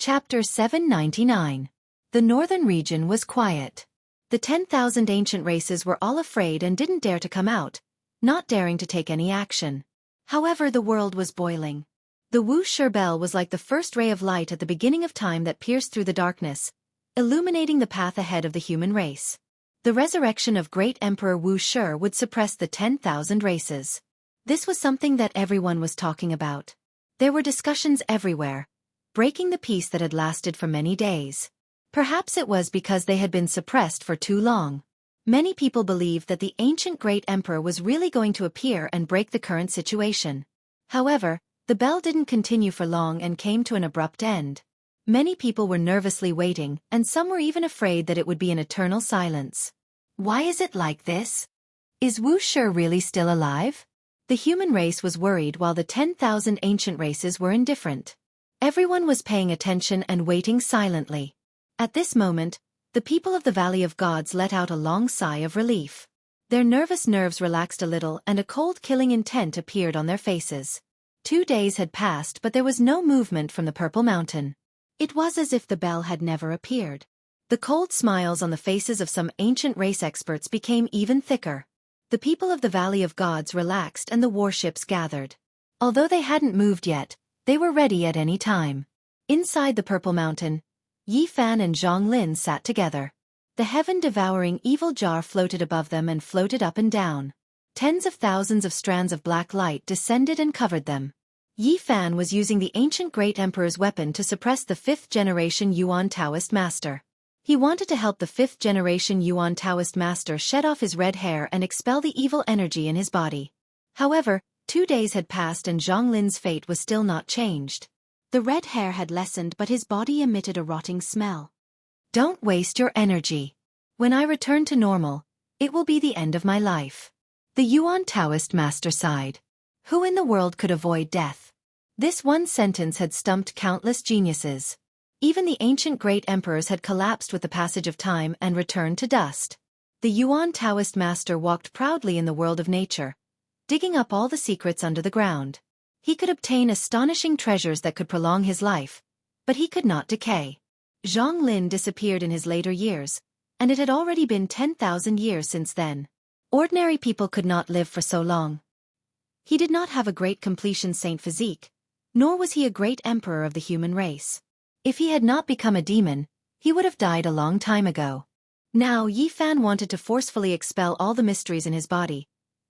Chapter 799. The northern region was quiet. The 10,000 ancient races were all afraid and didn't dare to come out, not daring to take any action. However, the world was boiling. The Wuxia bell was like the first ray of light at the beginning of time that pierced through the darkness, illuminating the path ahead of the human race. The resurrection of great Emperor Wuxia would suppress the 10,000 races. This was something that everyone was talking about. There were discussions everywhere, breaking the peace that had lasted for many days. Perhaps it was because they had been suppressed for too long. Many people believed that the ancient great emperor was really going to appear and break the current situation. However, the bell didn't continue for long and came to an abrupt end. Many people were nervously waiting, and some were even afraid that it would be an eternal silence. Why is it like this? Is Wuxia really still alive? The human race was worried while the 10,000 ancient races were indifferent. Everyone was paying attention and waiting silently. At this moment, the people of the Valley of Gods let out a long sigh of relief. Their nervous nerves relaxed a little and a cold killing intent appeared on their faces. 2 days had passed but there was no movement from the Purple Mountain. It was as if the bell had never appeared. The cold smiles on the faces of some ancient race experts became even thicker. The people of the Valley of Gods relaxed and the warships gathered. Although they hadn't moved yet, they were ready at any time. Inside the Purple Mountain, Yi Fan and Zhang Lin sat together. The heaven-devouring evil jar floated above them and floated up and down. Tens of thousands of strands of black light descended and covered them. Yi Fan was using the ancient great emperor's weapon to suppress the 5th-generation Yuan Taoist master. He wanted to help the 5th-generation Yuan Taoist master shed off his red hair and expel the evil energy in his body. However, 2 days had passed and Zhang Lin's fate was still not changed. The red hair had lessened but his body emitted a rotting smell. Don't waste your energy. When I return to normal, it will be the end of my life. The Yuan Taoist master sighed. Who in the world could avoid death? This one sentence had stumped countless geniuses. Even the ancient great emperors had collapsed with the passage of time and returned to dust. The Yuan Taoist master walked proudly in the world of nature, digging up all the secrets under the ground. He could obtain astonishing treasures that could prolong his life, but he could not decay. Zhang Lin disappeared in his later years, and it had already been 10,000 years since then. Ordinary people could not live for so long. He did not have a great completion saint physique, nor was he a great emperor of the human race. If he had not become a demon, he would have died a long time ago. Now Yi Fan wanted to forcefully expel all the mysteries in his body,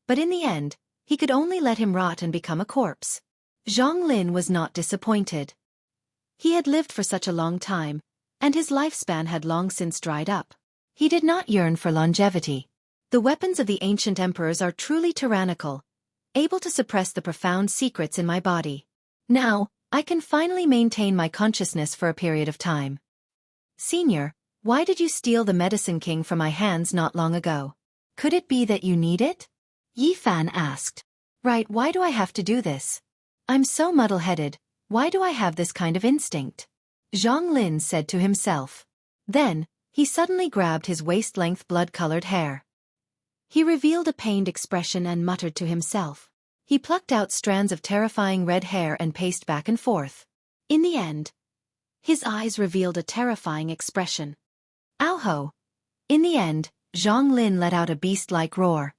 but in the end, he could only let him rot and become a corpse. Zhang Lin was not disappointed. He had lived for such a long time, and his lifespan had long since dried up. He did not yearn for longevity. The weapons of the ancient emperors are truly tyrannical, able to suppress the profound secrets in my body. Now, I can finally maintain my consciousness for a period of time. Senior, why did you steal the Medicine King from my hands not long ago? Could it be that you need it? Yi Fan asked. Right, why do I have to do this? I'm so muddle-headed, why do I have this kind of instinct? Zhang Lin said to himself. Then, he suddenly grabbed his waist-length blood-colored hair. He revealed a pained expression and muttered to himself. He plucked out strands of terrifying red hair and paced back and forth. In the end, his eyes revealed a terrifying expression. Ow-ho! In the end, Zhang Lin let out a beast-like roar.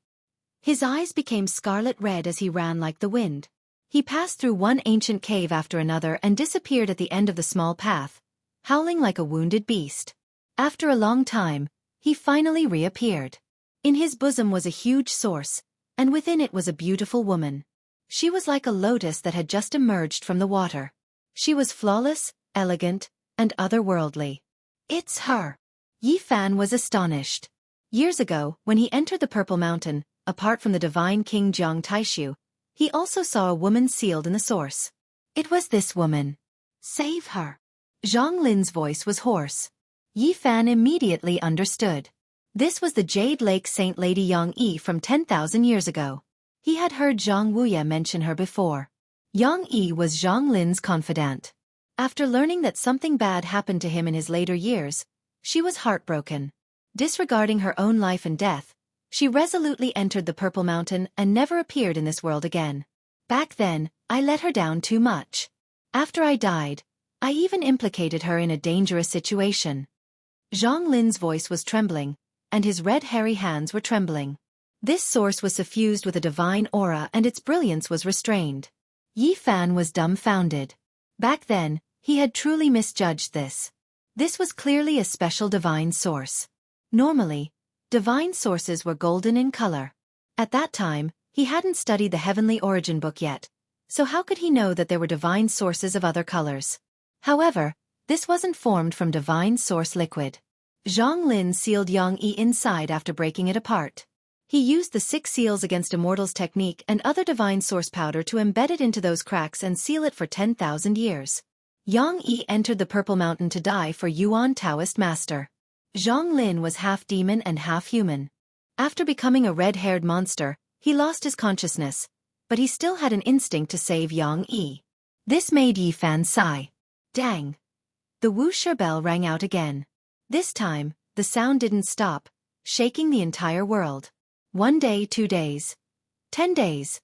His eyes became scarlet red as he ran like the wind. He passed through one ancient cave after another and disappeared at the end of the small path, howling like a wounded beast. After a long time, he finally reappeared. In his bosom was a huge source, and within it was a beautiful woman. She was like a lotus that had just emerged from the water. She was flawless, elegant, and otherworldly. It's her! Yi Fan was astonished. Years ago, when he entered the Purple Mountain, apart from the divine King Jianghu, he also saw a woman sealed in the source. It was this woman. Save her! Zhang Lin's voice was hoarse. Yi Fan immediately understood. This was the Jade Lake Saint Lady Yang Yi from 10,000 years ago. He had heard Zhang Wuya mention her before. Yang Yi was Zhang Lin's confidant. After learning that something bad happened to him in his later years, she was heartbroken. Disregarding her own life and death, she resolutely entered the Purple Mountain and never appeared in this world again. Back then, I let her down too much. After I died, I even implicated her in a dangerous situation. Zhang Lin's voice was trembling, and his red hairy hands were trembling. This source was suffused with a divine aura and its brilliance was restrained. Yi Fan was dumbfounded. Back then, he had truly misjudged this. This was clearly a special divine source. Normally, divine sources were golden in color. At that time, he hadn't studied the Heavenly Origin book yet, so how could he know that there were divine sources of other colors? However, this wasn't formed from divine source liquid. Zhang Lin sealed Yang Yi inside after breaking it apart. He used the 6 seals against immortals technique and other divine source powder to embed it into those cracks and seal it for 10,000 years. Yang Yi entered the Purple Mountain to die for Yuan Taoist master. Zhang Lin was half demon and half human. After becoming a red-haired monster, he lost his consciousness, but he still had an instinct to save Yang Yi. This made Yi Fan sigh. Dang! The Wuxia bell rang out again. This time, the sound didn't stop, shaking the entire world. 1 day, 2 days. 10 days.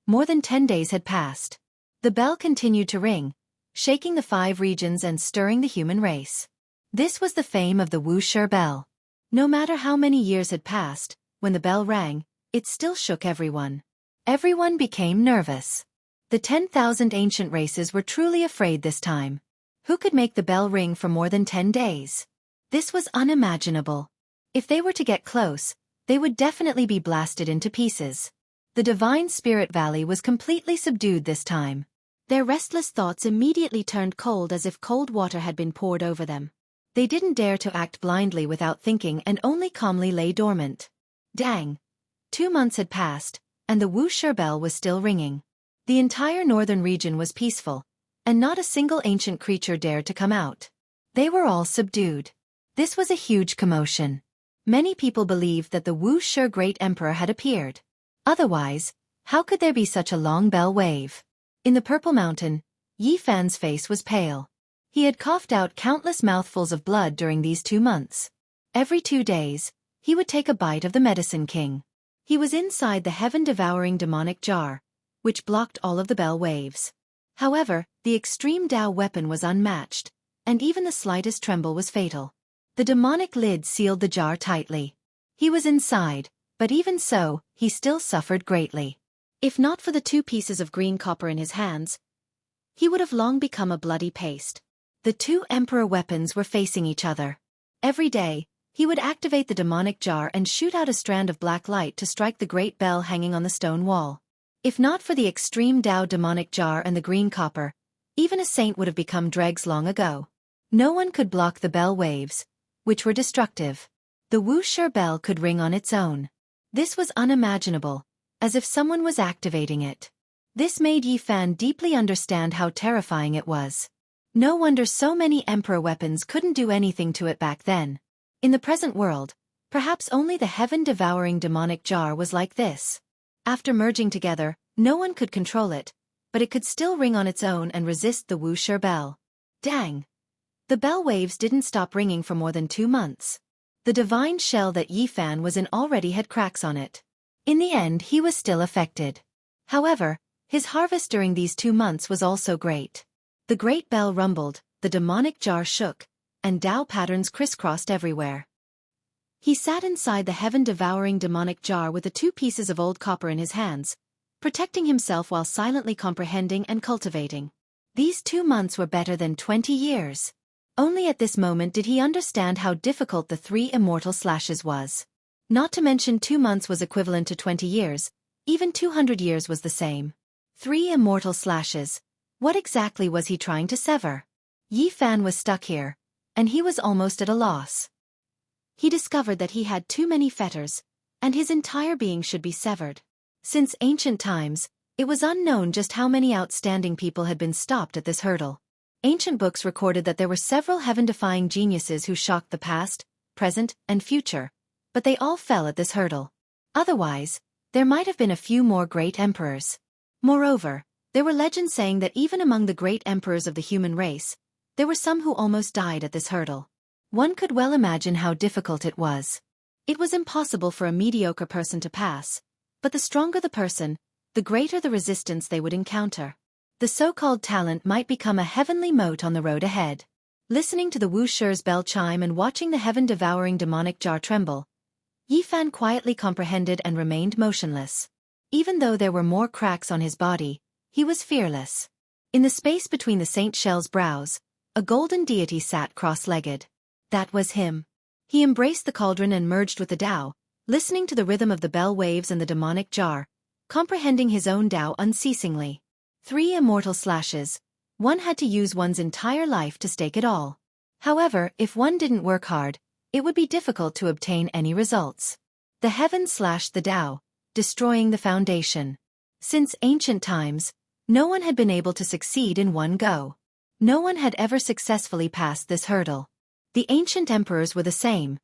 More than 10 days had passed. The bell continued to ring, shaking the 5 regions and stirring the human race. This was the fame of the Wuxia bell. No matter how many years had passed, when the bell rang, it still shook everyone. Everyone became nervous. The 10,000 ancient races were truly afraid this time. Who could make the bell ring for more than 10 days? This was unimaginable. If they were to get close, they would definitely be blasted into pieces. The Divine Spirit Valley was completely subdued this time. Their restless thoughts immediately turned cold as if cold water had been poured over them. They didn't dare to act blindly without thinking and only calmly lay dormant. Dang! 2 months had passed, and the Wuxia bell was still ringing. The entire northern region was peaceful, and not a single ancient creature dared to come out. They were all subdued. This was a huge commotion. Many people believed that the Wuxia Great Emperor had appeared. Otherwise, how could there be such a long bell wave? In the Purple Mountain, Yi Fan's face was pale. He had coughed out countless mouthfuls of blood during these 2 months. Every 2 days, he would take a bite of the Medicine King. He was inside the heaven-devouring demonic jar, which blocked all of the bell waves. However, the extreme Dao weapon was unmatched, and even the slightest tremble was fatal. The demonic lid sealed the jar tightly. He was inside, but even so, he still suffered greatly. If not for the 2 pieces of green copper in his hands, he would have long become a bloody paste. The 2 emperor weapons were facing each other. Every day, he would activate the demonic jar and shoot out a strand of black light to strike the great bell hanging on the stone wall. If not for the extreme Dao demonic jar and the green copper, even a saint would have become dregs long ago. No one could block the bell waves, which were destructive. The Wuxia bell could ring on its own. This was unimaginable, as if someone was activating it. This made Yi Fan deeply understand how terrifying it was. No wonder so many emperor weapons couldn't do anything to it back then. In the present world, perhaps only the heaven-devouring demonic jar was like this. After merging together, no one could control it, but it could still ring on its own and resist the Wuxia bell. Dang! The bell waves didn't stop ringing for more than 2 months. The divine shell that Yi Fan was in already had cracks on it. In the end, he was still affected. However, his harvest during these 2 months was also great. The great bell rumbled, the demonic jar shook, and Dao patterns crisscrossed everywhere. He sat inside the heaven-devouring demonic jar with the 2 pieces of old copper in his hands, protecting himself while silently comprehending and cultivating. These 2 months were better than 20 years. Only at this moment did he understand how difficult the 3 immortal slashes was. Not to mention 2 months was equivalent to 20 years, even 200 years was the same. 3 immortal slashes. What exactly was he trying to sever? Yi Fan was stuck here, and he was almost at a loss. He discovered that he had too many fetters, and his entire being should be severed. Since ancient times, it was unknown just how many outstanding people had been stopped at this hurdle. Ancient books recorded that there were several heaven-defying geniuses who shocked the past, present, and future, but they all fell at this hurdle. Otherwise, there might have been a few more great emperors. Moreover, there were legends saying that even among the great emperors of the human race, there were some who almost died at this hurdle. One could well imagine how difficult it was. It was impossible for a mediocre person to pass, but the stronger the person, the greater the resistance they would encounter. The so-called talent might become a heavenly moat on the road ahead. Listening to the Wuxia's bell chime and watching the heaven-devouring demonic jar tremble, Yi Fan quietly comprehended and remained motionless. Even though there were more cracks on his body, he was fearless. In the space between the Saint Shell's brows, a golden deity sat cross-legged. That was him. He embraced the cauldron and merged with the Tao, listening to the rhythm of the bell waves and the demonic jar, comprehending his own Tao unceasingly. 3 immortal slashes. One had to use one's entire life to stake it all. However, if one didn't work hard, it would be difficult to obtain any results. The heavens slashed the Tao, destroying the foundation. Since ancient times, no one had been able to succeed in one go. No one had ever successfully passed this hurdle. The ancient emperors were the same,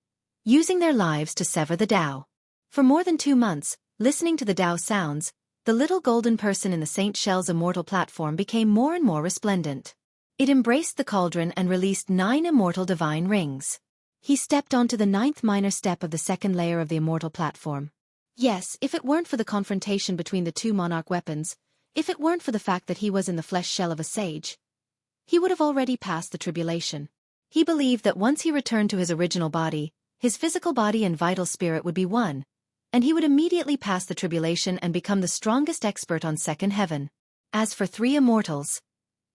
using their lives to sever the Tao. For more than 2 months, listening to the Tao sounds, the little golden person in the Saint Shell's immortal platform became more and more resplendent. It embraced the cauldron and released 9 immortal divine rings. He stepped onto the 9th minor step of the 2nd layer of the immortal platform. Yes, if it weren't for the confrontation between the 2 monarch weapons, if it weren't for the fact that he was in the flesh shell of a sage, he would have already passed the tribulation. He believed that once he returned to his original body, his physical body and vital spirit would be one, and he would immediately pass the tribulation and become the strongest expert on second heaven. As for 3 immortals,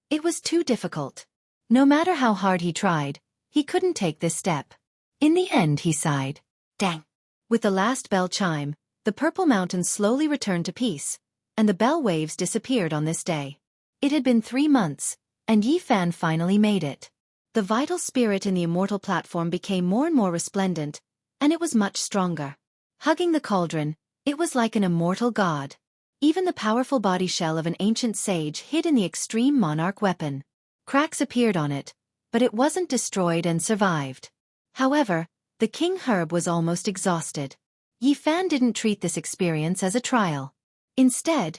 it was too difficult. No matter how hard he tried, he couldn't take this step. In the end, he sighed. Dang. With the last bell chime, the Purple Mountains slowly returned to peace, and the bell waves disappeared on this day. It had been 3 months, and Yi Fan finally made it. The vital spirit in the immortal platform became more and more resplendent, and it was much stronger. Hugging the cauldron, it was like an immortal god. Even the powerful body shell of an ancient sage hid in the extreme monarch weapon. Cracks appeared on it, but it wasn't destroyed and survived. However, the king herb was almost exhausted. Yi Fan didn't treat this experience as a trial. Instead,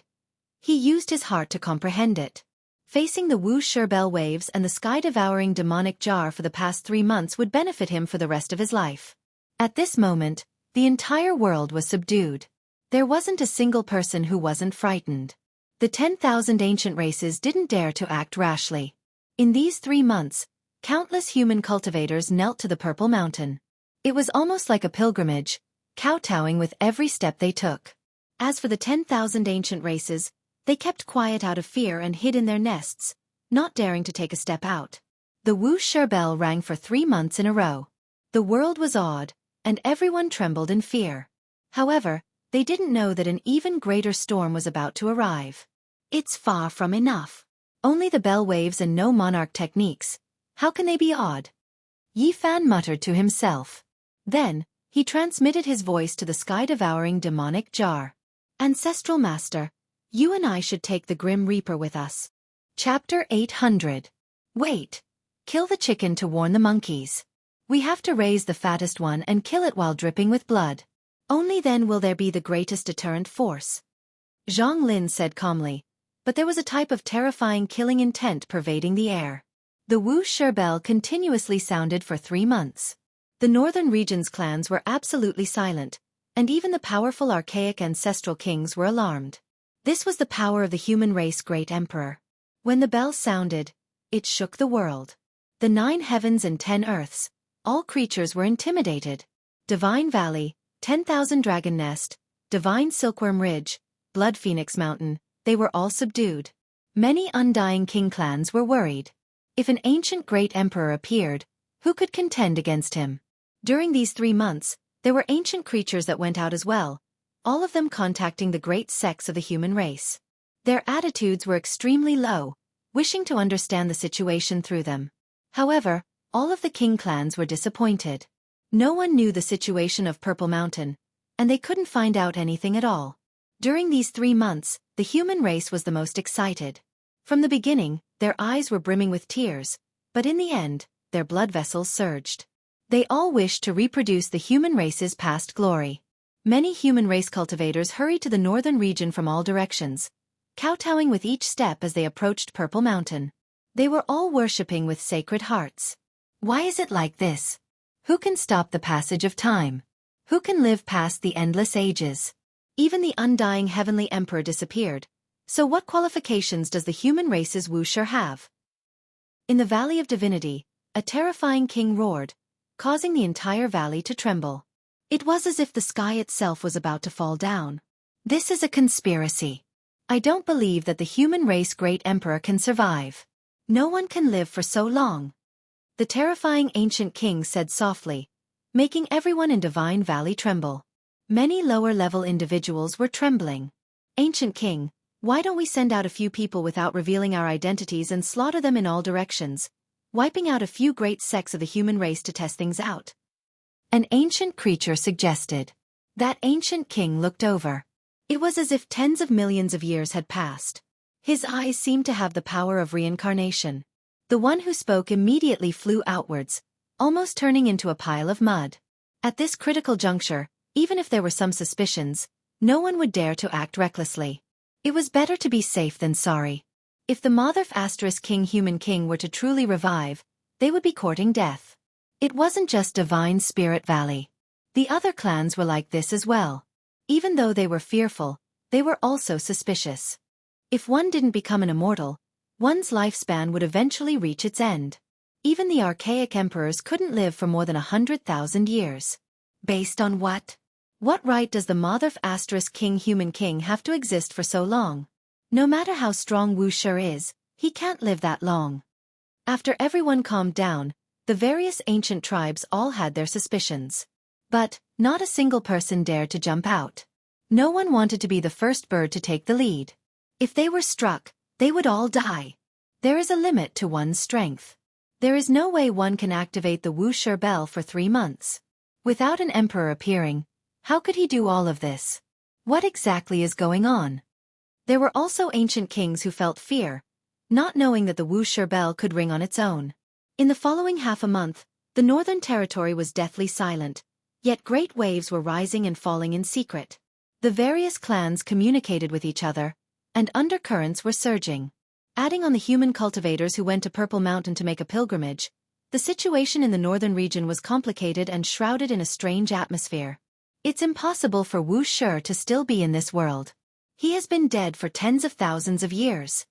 he used his heart to comprehend it. Facing the Wuxia bell waves and the sky-devouring demonic jar for the past 3 months would benefit him for the rest of his life. At this moment, the entire world was subdued. There wasn't a single person who wasn't frightened. The 10,000 ancient races didn't dare to act rashly. In these 3 months, countless human cultivators knelt to the Purple Mountain. It was almost like a pilgrimage, kowtowing with every step they took. As for the 10,000 ancient races, they kept quiet out of fear and hid in their nests, not daring to take a step out. The Wuxia bell rang for 3 months in a row. The world was awed, and everyone trembled in fear. However, they didn't know that an even greater storm was about to arrive. It's far from enough. Only the bell waves and no monarch techniques. How can they be awed? Yi Fan muttered to himself. Then, he transmitted his voice to the sky-devouring demonic jar. Ancestral Master, you and I should take the Grim Reaper with us. Chapter 800. Wait. Kill the chicken to warn the monkeys. We have to raise the fattest one and kill it while dripping with blood. Only then will there be the greatest deterrent force. Zhang Lin said calmly, but there was a type of terrifying killing intent pervading the air. The Wuxia bell continuously sounded for 3 months. The northern region's clans were absolutely silent, and even the powerful archaic ancestral kings were alarmed. This was the power of the human race great emperor. When the bell sounded, it shook the world. The 9 heavens and 10 earths, all creatures were intimidated. Divine Valley, 10,000 Dragon Nest, Divine Silkworm Ridge, Blood Phoenix Mountain, they were all subdued. Many undying king clans were worried. If an ancient great emperor appeared, who could contend against him? During these 3 months, there were ancient creatures that went out as well, all of them contacting the great sects of the human race. Their attitudes were extremely low, wishing to understand the situation through them. However, all of the king clans were disappointed. No one knew the situation of Purple Mountain, and they couldn't find out anything at all. During these 3 months, the human race was the most excited. From the beginning, their eyes were brimming with tears, but in the end, their blood vessels surged. They all wished to reproduce the human race's past glory. Many human race cultivators hurried to the northern region from all directions, kowtowing with each step as they approached Purple Mountain. They were all worshipping with sacred hearts. Why is it like this? Who can stop the passage of time? Who can live past the endless ages? Even the undying heavenly emperor disappeared, So what qualifications does the human race's Wuxia have? In the Valley of Divinity, a terrifying king roared, causing the entire valley to tremble. It was as if the sky itself was about to fall down. This is a conspiracy. I don't believe that the human race great emperor can survive. No one can live for so long. The terrifying ancient king said softly, making everyone in Divine Valley tremble. Many lower-level individuals were trembling. Ancient king, why don't we send out a few people without revealing our identities and slaughter them in all directions, wiping out a few great sects of the human race to test things out? An ancient creature suggested. That ancient king looked over. It was as if tens of millions of years had passed. His eyes seemed to have the power of reincarnation. The one who spoke immediately flew outwards, almost turning into a pile of mud. At this critical juncture, even if there were some suspicions, no one would dare to act recklessly. It was better to be safe than sorry. If the Motherf King Human King were to truly revive, they would be courting death. It wasn't just Divine Spirit Valley. The other clans were like this as well. Even though they were fearful, they were also suspicious. If one didn't become an immortal, one's lifespan would eventually reach its end. Even the archaic emperors couldn't live for more than 100,000 years. Based on what? What right does the Motherf King Human King have to exist for so long? No matter how strong Wuxia is, he can't live that long. After everyone calmed down, the various ancient tribes all had their suspicions. But not a single person dared to jump out. No one wanted to be the first bird to take the lead. If they were struck, they would all die. There is a limit to one's strength. There is no way one can activate the Wuxia bell for 3 months. Without an emperor appearing, how could he do all of this? What exactly is going on? There were also ancient kings who felt fear, not knowing that the Wuxia bell could ring on its own. In the following half a month, the northern territory was deathly silent, yet great waves were rising and falling in secret. The various clans communicated with each other, and undercurrents were surging. Adding on the human cultivators who went to Purple Mountain to make a pilgrimage, the situation in the northern region was complicated and shrouded in a strange atmosphere. It's impossible for Wuxia to still be in this world. He has been dead for tens of thousands of years.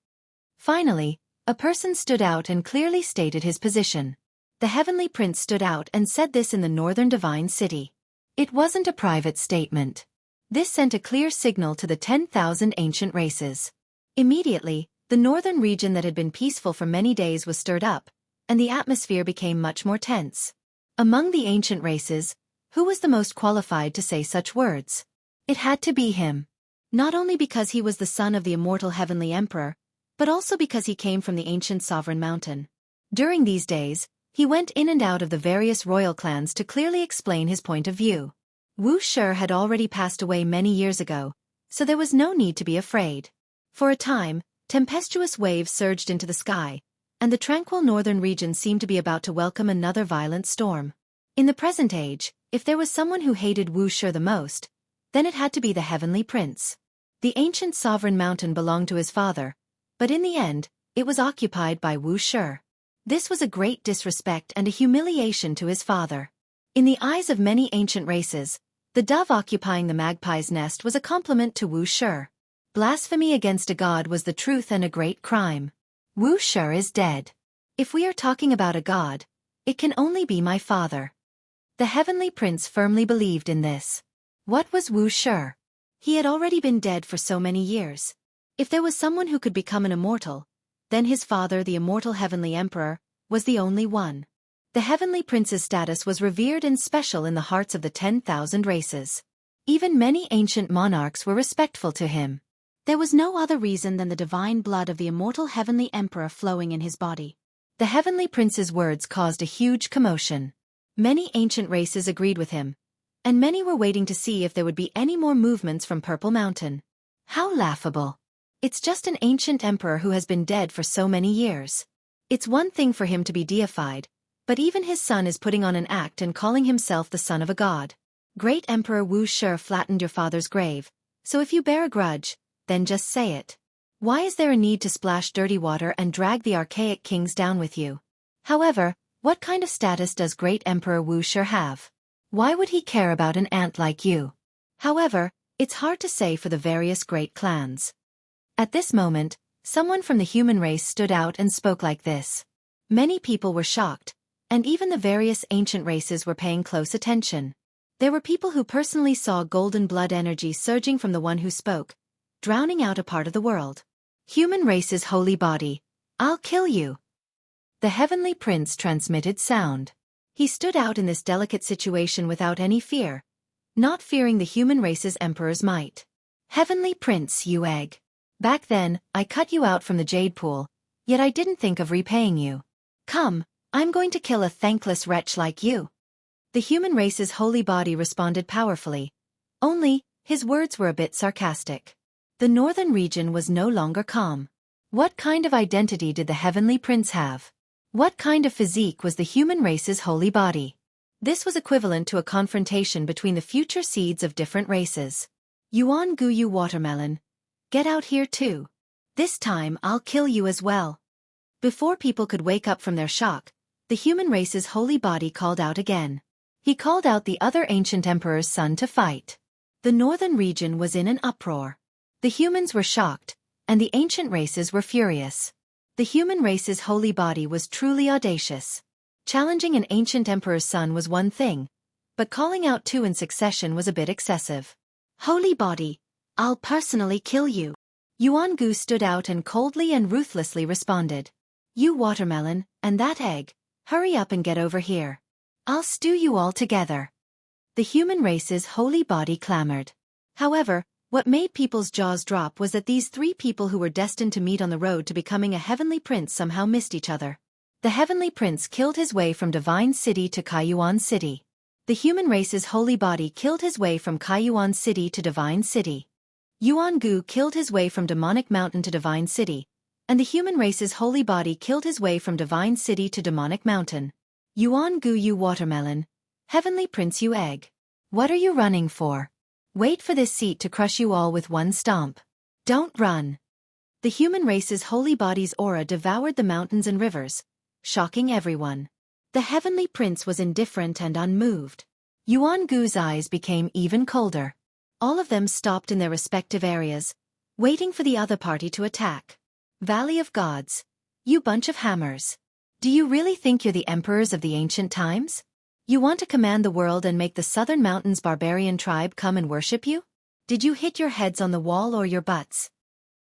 Finally, a person stood out and clearly stated his position. The Heavenly Prince stood out and said this in the northern divine city. It wasn't a private statement. This sent a clear signal to the 10,000 ancient races. Immediately, the northern region that had been peaceful for many days was stirred up, and the atmosphere became much more tense. Among the ancient races, who was the most qualified to say such words? It had to be him. Not only because he was the son of the immortal heavenly emperor, but also because he came from the ancient sovereign mountain. During these days, he went in and out of the various royal clans to clearly explain his point of view. Wuxia had already passed away many years ago, so there was no need to be afraid. For a time, tempestuous waves surged into the sky, and the tranquil northern region seemed to be about to welcome another violent storm. In the present age, if there was someone who hated Wuxia the most, then it had to be the Heavenly Prince. The ancient sovereign mountain belonged to his father, but in the end, it was occupied by Wuxia. This was a great disrespect and a humiliation to his father. In the eyes of many ancient races, the dove occupying the magpie's nest was a compliment to Wuxia. Blasphemy against a god was the truth and a great crime. Wuxia is dead. If we are talking about a god, it can only be my father. The Heavenly Prince firmly believed in this. What was Wuxia? He had already been dead for so many years. If there was someone who could become an immortal, then his father, the immortal heavenly emperor, was the only one. The Heavenly Prince's status was revered and special in the hearts of the 10,000 races. Even many ancient monarchs were respectful to him. There was no other reason than the divine blood of the immortal heavenly emperor flowing in his body. The Heavenly Prince's words caused a huge commotion. Many ancient races agreed with him, and many were waiting to see if there would be any more movements from Purple Mountain. How laughable. It's just an ancient emperor who has been dead for so many years. It's one thing for him to be deified, but even his son is putting on an act and calling himself the son of a god. Great Emperor Wuxia flattened your father's grave, so if you bear a grudge, then just say it. Why is there a need to splash dirty water and drag the archaic kings down with you? However, what kind of status does Great Emperor Wuxia have? Why would he care about an ant like you? However, it's hard to say for the various great clans. At this moment, someone from the human race stood out and spoke like this. Many people were shocked, and even the various ancient races were paying close attention. There were people who personally saw golden blood energy surging from the one who spoke, drowning out a part of the world. Human race's holy body, I'll kill you. The heavenly prince transmitted sound. He stood out in this delicate situation without any fear, not fearing the human race's emperor's might. Heavenly prince, you egg. Back then, I cut you out from the jade pool, yet I didn't think of repaying you. Come, I'm going to kill a thankless wretch like you. The human race's holy body responded powerfully. Only, his words were a bit sarcastic. The northern region was no longer calm. What kind of identity did the heavenly prince have? What kind of physique was the human race's holy body? This was equivalent to a confrontation between the future seeds of different races. Yuan-gu, you watermelon. Get out here too. This time I'll kill you as well. Before people could wake up from their shock, the human race's holy body called out again. He called out the other ancient emperor's son to fight. The northern region was in an uproar. The humans were shocked, and the ancient races were furious. The human race's holy body was truly audacious. Challenging an ancient emperor's son was one thing, but calling out two in succession was a bit excessive. Holy body, I'll personally kill you. Yuan-gu stood out and coldly and ruthlessly responded. You watermelon, and that egg, hurry up and get over here. I'll stew you all together. The human race's holy body clamored. However, what made people's jaws drop was that these three people who were destined to meet on the road to becoming a heavenly prince somehow missed each other. The heavenly prince killed his way from Divine City to Kaiyuan City. The human race's holy body killed his way from Kaiyuan City to Divine City. Yuan-gu killed his way from Demonic Mountain to Divine City, and the human race's holy body killed his way from Divine City to Demonic Mountain. Yuan-gu, you watermelon. Heavenly prince, you egg. What are you running for? Wait for this seat to crush you all with one stomp. Don't run. The human race's holy body's aura devoured the mountains and rivers, shocking everyone. The heavenly prince was indifferent and unmoved. Yuan-gu's eyes became even colder. All of them stopped in their respective areas, waiting for the other party to attack. Valley of Gods. You bunch of hammers. Do you really think you're the emperors of the ancient times? You want to command the world and make the Southern Mountains barbarian tribe come and worship you? Did you hit your heads on the wall or your butts?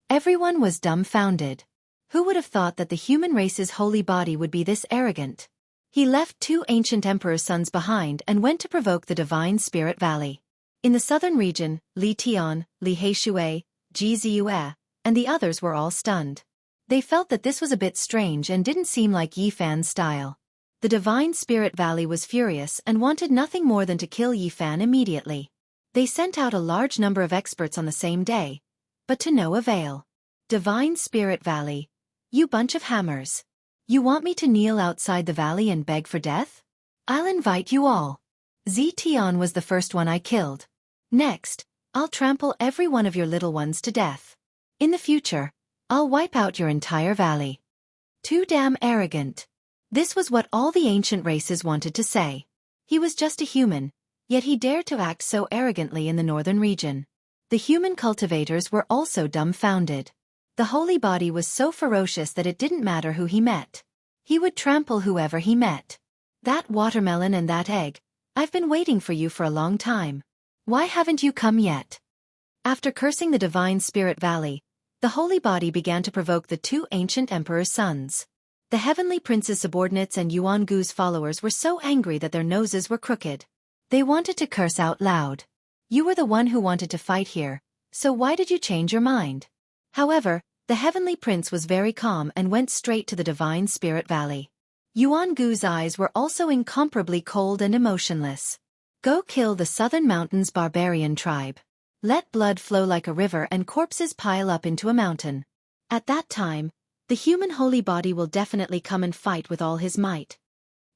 Everyone was dumbfounded. Who would have thought that the human race's holy body would be this arrogant? He left two ancient emperor's sons behind and went to provoke the Divine Spirit Valley. In the southern region, Li Tian, Li Heishui, Ji Ziyue, and the others were all stunned. They felt that this was a bit strange and didn't seem like Yi Fan's style. The Divine Spirit Valley was furious and wanted nothing more than to kill Yi Fan immediately. They sent out a large number of experts on the same day, but to no avail. Divine Spirit Valley. You bunch of hammers. You want me to kneel outside the valley and beg for death? I'll invite you all. Zetian was the first one I killed. Next, I'll trample every one of your little ones to death. In the future, I'll wipe out your entire valley. Too damn arrogant. This was what all the ancient races wanted to say. He was just a human, yet he dared to act so arrogantly in the northern region. The human cultivators were also dumbfounded. The holy body was so ferocious that it didn't matter who he met. He would trample whoever he met. That watermelon and that egg, I've been waiting for you for a long time. Why haven't you come yet? After cursing the Divine Spirit Valley, the holy body began to provoke the two ancient emperor's sons. The heavenly prince's subordinates and Yuan-gu's followers were so angry that their noses were crooked. They wanted to curse out loud. You were the one who wanted to fight here, so why did you change your mind? However, the heavenly prince was very calm and went straight to the Divine Spirit Valley. Yuan-gu's eyes were also incomparably cold and emotionless. Go kill the Southern Mountains barbarian tribe. Let blood flow like a river and corpses pile up into a mountain. At that time, the human holy body will definitely come and fight with all his might.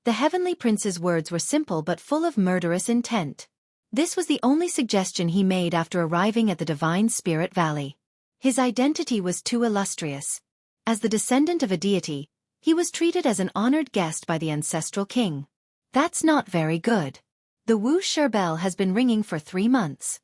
The heavenly prince's words were simple but full of murderous intent. This was the only suggestion he made after arriving at the Divine Spirit Valley. His identity was too illustrious. As the descendant of a deity, he was treated as an honored guest by the ancestral king. That's not very good. The Wuxia bell has been ringing for 3 months.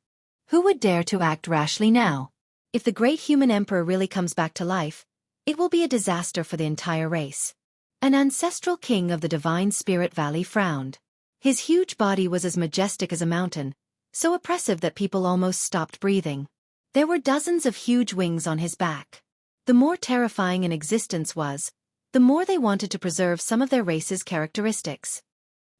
Who would dare to act rashly now? If the great human emperor really comes back to life, it will be a disaster for the entire race. An ancestral king of the Divine Spirit Valley frowned. His huge body was as majestic as a mountain, so oppressive that people almost stopped breathing. There were dozens of huge wings on his back. The more terrifying an existence was, the more they wanted to preserve some of their race's characteristics.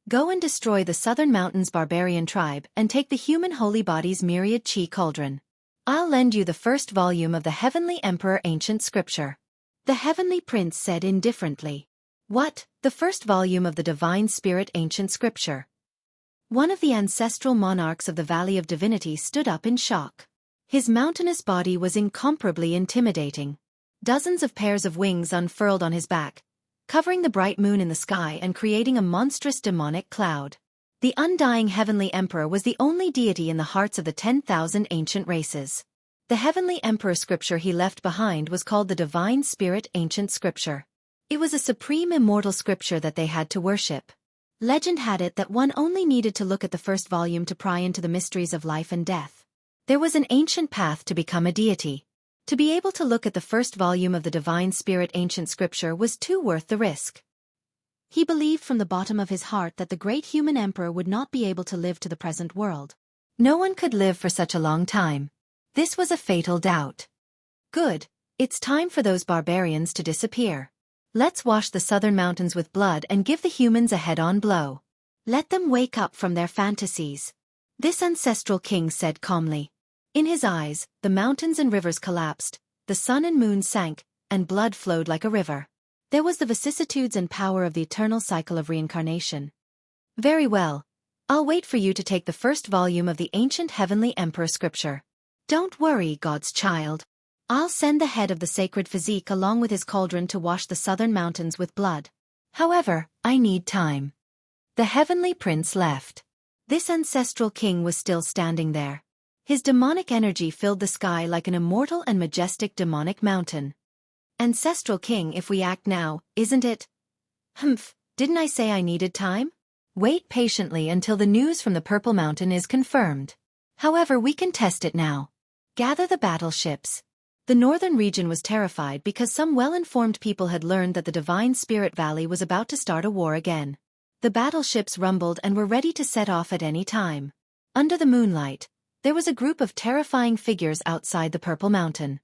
Go and destroy the Southern Mountains barbarian tribe and take the human holy body's myriad chi cauldron. I'll lend you the first volume of the Heavenly Emperor Ancient Scripture. The Heavenly Prince said indifferently. What, the first volume of the Divine Spirit Ancient Scripture? One of the ancestral monarchs of the Valley of Divinity stood up in shock. His mountainous body was incomparably intimidating. Dozens of pairs of wings unfurled on his back, covering the bright moon in the sky and creating a monstrous demonic cloud. The undying Heavenly Emperor was the only deity in the hearts of the 10,000 ancient races. The Heavenly Emperor scripture he left behind was called the Divine Spirit Ancient Scripture. It was a supreme immortal scripture that they had to worship. Legend had it that one only needed to look at the first volume to pry into the mysteries of life and death. There was an ancient path to become a deity. To be able to look at the first volume of the Divine Spirit Ancient Scripture was too worth the risk. He believed from the bottom of his heart that the great human emperor would not be able to live to the present world. No one could live for such a long time. This was a fatal doubt. Good, it's time for those barbarians to disappear. Let's wash the southern mountains with blood and give the humans a head-on blow. Let them wake up from their fantasies. This ancestral king said calmly. In his eyes, the mountains and rivers collapsed, the sun and moon sank, and blood flowed like a river. There was the vicissitudes and power of the eternal cycle of reincarnation. Very well. I'll wait for you to take the first volume of the ancient Heavenly Emperor scripture. Don't worry, God's child. I'll send the head of the sacred physique along with his cauldron to wash the southern mountains with blood. However, I need time. The Heavenly Prince left. This ancestral king was still standing there. His demonic energy filled the sky like an immortal and majestic demonic mountain. Ancestral king, if we act now, isn't it? Humph, didn't I say I needed time? Wait patiently until the news from the Purple Mountain is confirmed. However, we can test it now. Gather the battleships. The northern region was terrified because some well-informed people had learned that the Divine Spirit Valley was about to start a war again. The battleships rumbled and were ready to set off at any time. Under the moonlight, there was a group of terrifying figures outside the Purple Mountain.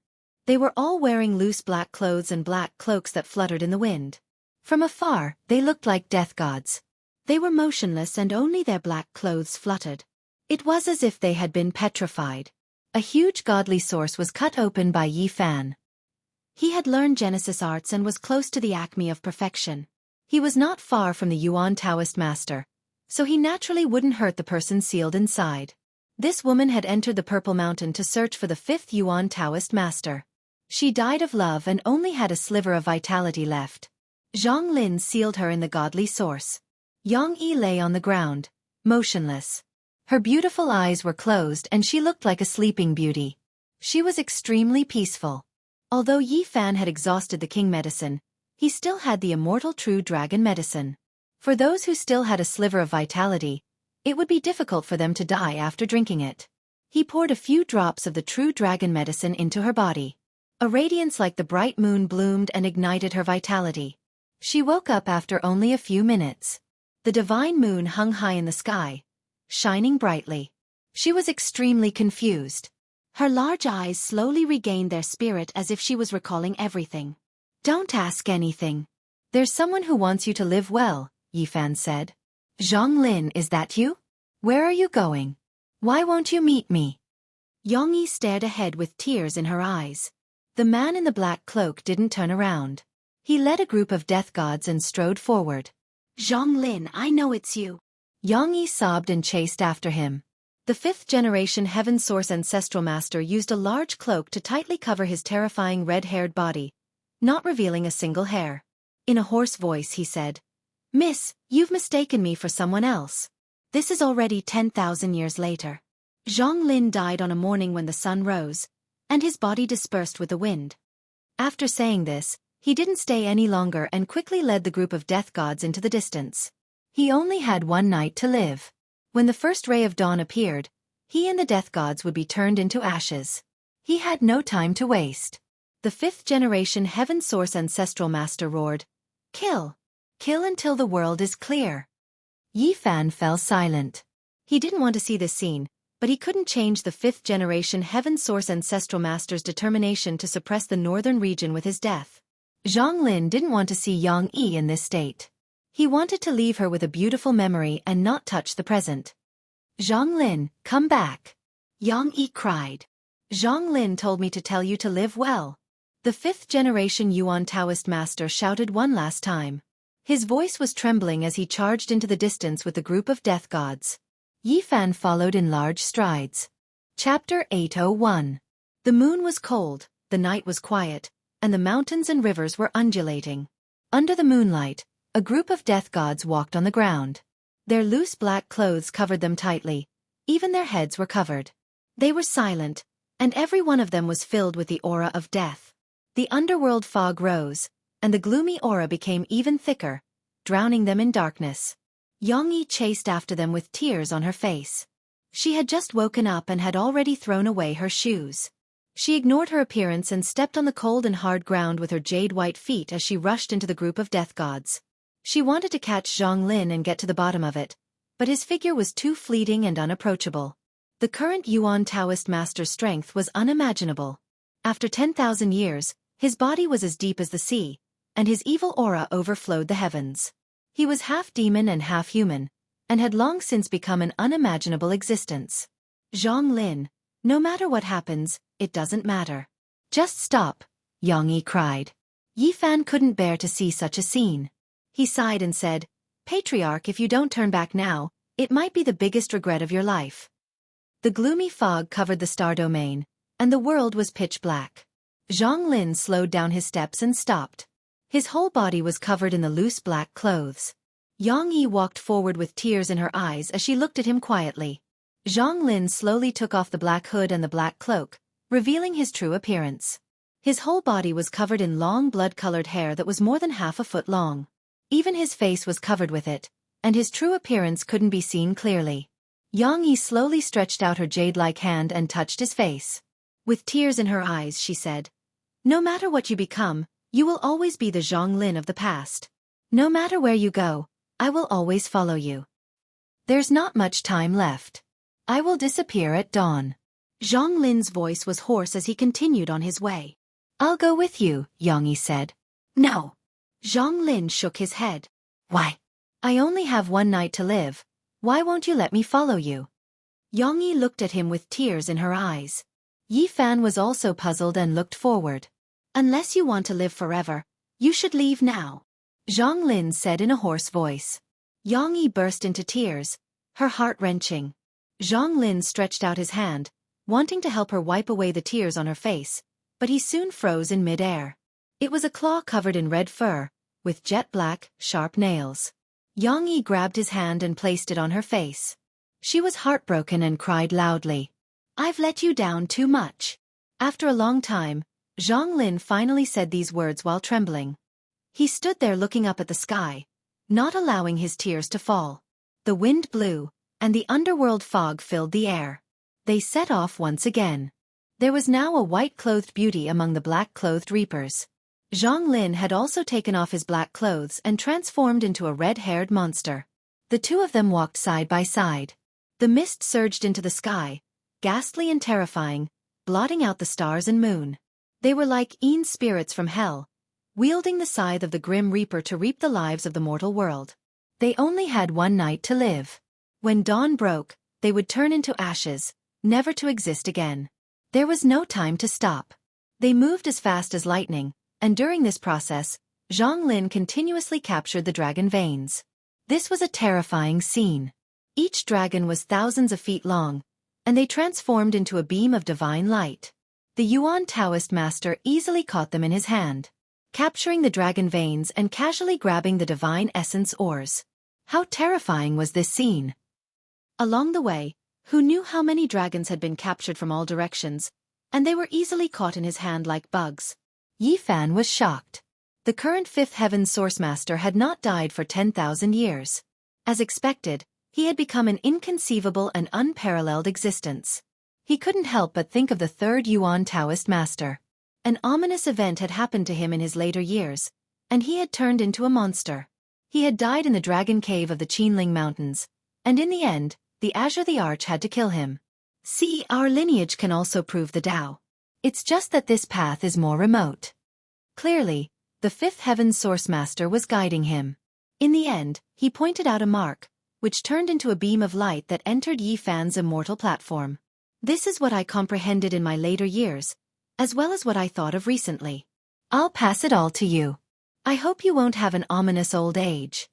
They were all wearing loose black clothes and black cloaks that fluttered in the wind. From afar, they looked like death gods. They were motionless and only their black clothes fluttered. It was as if they had been petrified. A huge godly source was cut open by Yi Fan. He had learned Genesis arts and was close to the acme of perfection. He was not far from the Yuan Taoist master, so he naturally wouldn't hurt the person sealed inside. This woman had entered the Purple Mountain to search for the 5th Yuan Taoist master. She died of love and only had a sliver of vitality left. Zhang Lin sealed her in the godly source. Yang Yi lay on the ground, motionless. Her beautiful eyes were closed and she looked like a sleeping beauty. She was extremely peaceful. Although Yi Fan had exhausted the king medicine, he still had the immortal true dragon medicine. For those who still had a sliver of vitality, it would be difficult for them to die after drinking it. He poured a few drops of the true dragon medicine into her body. A radiance like the bright moon bloomed and ignited her vitality. She woke up after only a few minutes. The divine moon hung high in the sky, shining brightly. She was extremely confused. Her large eyes slowly regained their spirit as if she was recalling everything. Don't ask anything. There's someone who wants you to live well, Yi Fan said. Zhang Lin, is that you? Where are you going? Why won't you meet me? Yang Yi stared ahead with tears in her eyes. The man in the black cloak didn't turn around. He led a group of death gods and strode forward. Zhang Lin, I know it's you. Yang Yi sobbed and chased after him. The 5th-generation Heaven Source Ancestral Master used a large cloak to tightly cover his terrifying red-haired body, not revealing a single hair. In a hoarse voice he said, Miss, you've mistaken me for someone else. This is already 10,000 years later. Zhang Lin died on a morning when the sun rose, and his body dispersed with the wind. After saying this, he didn't stay any longer and quickly led the group of death gods into the distance. He only had one night to live. When the first ray of dawn appeared, he and the death gods would be turned into ashes. He had no time to waste. The fifth-generation Heaven Source Ancestral Master roared, "Kill! Kill until the world is clear." Yi Fan fell silent. He didn't want to see this scene, but he couldn't change the fifth-generation Heaven Source Ancestral Master's determination to suppress the northern region with his death. Zhang Lin didn't want to see Yang Yi in this state. He wanted to leave her with a beautiful memory and not touch the present. "Zhang Lin, come back!" Yang Yi cried. "Zhang Lin told me to tell you to live well." The fifth-generation Yuan Taoist master shouted one last time. His voice was trembling as he charged into the distance with the group of death gods. Yi Fan followed in large strides. Chapter 801. The moon was cold, the night was quiet, and the mountains and rivers were undulating. Under the moonlight, a group of death gods walked on the ground. Their loose black clothes covered them tightly. Even their heads were covered. They were silent, and every one of them was filled with the aura of death. The underworld fog rose, and the gloomy aura became even thicker, drowning them in darkness. Yang Yi chased after them with tears on her face. She had just woken up and had already thrown away her shoes. She ignored her appearance and stepped on the cold and hard ground with her jade-white feet as she rushed into the group of death gods. She wanted to catch Zhang Lin and get to the bottom of it, but his figure was too fleeting and unapproachable. The current Yuan Taoist master's strength was unimaginable. After 10,000 years, his body was as deep as the sea, and his evil aura overflowed the heavens. He was half demon and half human, and had long since become an unimaginable existence. "Zhang Lin, no matter what happens, it doesn't matter. Just stop," Yang Yi cried. Yi Fan couldn't bear to see such a scene. He sighed and said, "Patriarch, if you don't turn back now, it might be the biggest regret of your life." The gloomy fog covered the star domain, and the world was pitch black. Zhang Lin slowed down his steps and stopped. His whole body was covered in the loose black clothes. Yang Yi walked forward with tears in her eyes as she looked at him quietly. Zhang Lin slowly took off the black hood and the black cloak, revealing his true appearance. His whole body was covered in long blood-colored hair that was more than half a foot long. Even his face was covered with it, and his true appearance couldn't be seen clearly. Yang Yi slowly stretched out her jade-like hand and touched his face. With tears in her eyes, she said, "No matter what you become, you will always be the Zhang Lin of the past. No matter where you go, I will always follow you. There's not much time left. I will disappear at dawn." Zhang Lin's voice was hoarse as he continued on his way. "I'll go with you," Yang Yi said. "No." Zhang Lin shook his head. "Why? I only have one night to live. Why won't you let me follow you?" Yang Yi looked at him with tears in her eyes. Yi Fan was also puzzled and looked forward. "Unless you want to live forever, you should leave now," Zhang Lin said in a hoarse voice. Yang Yi burst into tears, her heart wrenching. Zhang Lin stretched out his hand, wanting to help her wipe away the tears on her face, but he soon froze in mid-air. It was a claw covered in red fur, with jet-black, sharp nails. Yang Yi grabbed his hand and placed it on her face. She was heartbroken and cried loudly. "I've let you down too much." After a long time, Zhang Lin finally said these words while trembling. He stood there looking up at the sky, not allowing his tears to fall. The wind blew, and the underworld fog filled the air. They set off once again. There was now a white-clothed beauty among the black-clothed reapers. Zhang Lin had also taken off his black clothes and transformed into a red-haired monster. The two of them walked side by side. The mist surged into the sky, ghastly and terrifying, blotting out the stars and moon. They were like Een spirits from hell, wielding the scythe of the grim reaper to reap the lives of the mortal world. They only had one night to live. When dawn broke, they would turn into ashes, never to exist again. There was no time to stop. They moved as fast as lightning, and during this process, Zhang Lin continuously captured the dragon veins. This was a terrifying scene. Each dragon was thousands of feet long, and they transformed into a beam of divine light. The Yuan Taoist master easily caught them in his hand, capturing the dragon veins and casually grabbing the divine essence ores. How terrifying was this scene! Along the way, who knew how many dragons had been captured from all directions, and they were easily caught in his hand like bugs. Yi Fan was shocked. The current fifth heaven source master had not died for 10,000 years. As expected, he had become an inconceivable and unparalleled existence. He couldn't help but think of the third Yuan Taoist master. An ominous event had happened to him in his later years, and he had turned into a monster. He had died in the dragon cave of the Qinling Mountains, and in the end, the Azure the Arch had to kill him. See, our lineage can also prove the Tao. It's just that this path is more remote. Clearly, the fifth heaven's source master was guiding him. In the end, he pointed out a mark, which turned into a beam of light that entered Yi Fan's immortal platform. This is what I comprehended in my later years, as well as what I thought of recently. I'll pass it all to you. I hope you won't have an ominous old age.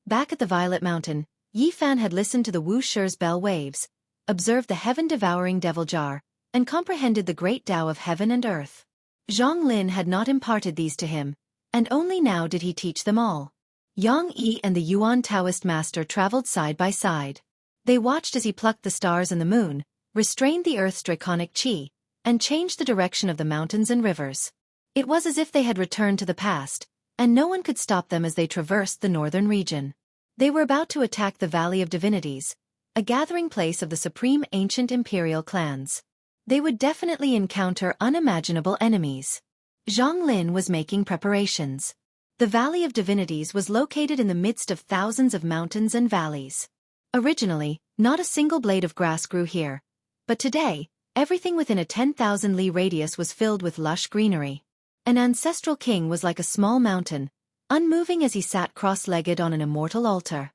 Back at the Violet Mountain, Yi Fan had listened to the Wuxia's bell waves, observed the heaven-devouring devil jar, and comprehended the great Tao of heaven and earth. Zhang Lin had not imparted these to him, and only now did he teach them all. Yang Yi and the Yuan Taoist master traveled side by side. They watched as he plucked the stars and the moon, restrained the earth's draconic qi, and changed the direction of the mountains and rivers. It was as if they had returned to the past, and no one could stop them as they traversed the northern region. They were about to attack the Valley of Divinities, a gathering place of the supreme ancient imperial clans. They would definitely encounter unimaginable enemies. Zhang Lin was making preparations. The Valley of Divinities was located in the midst of thousands of mountains and valleys. Originally, not a single blade of grass grew here, but today, everything within a 10,000 li radius was filled with lush greenery. An ancestral king was like a small mountain, unmoving as he sat cross-legged on an immortal altar.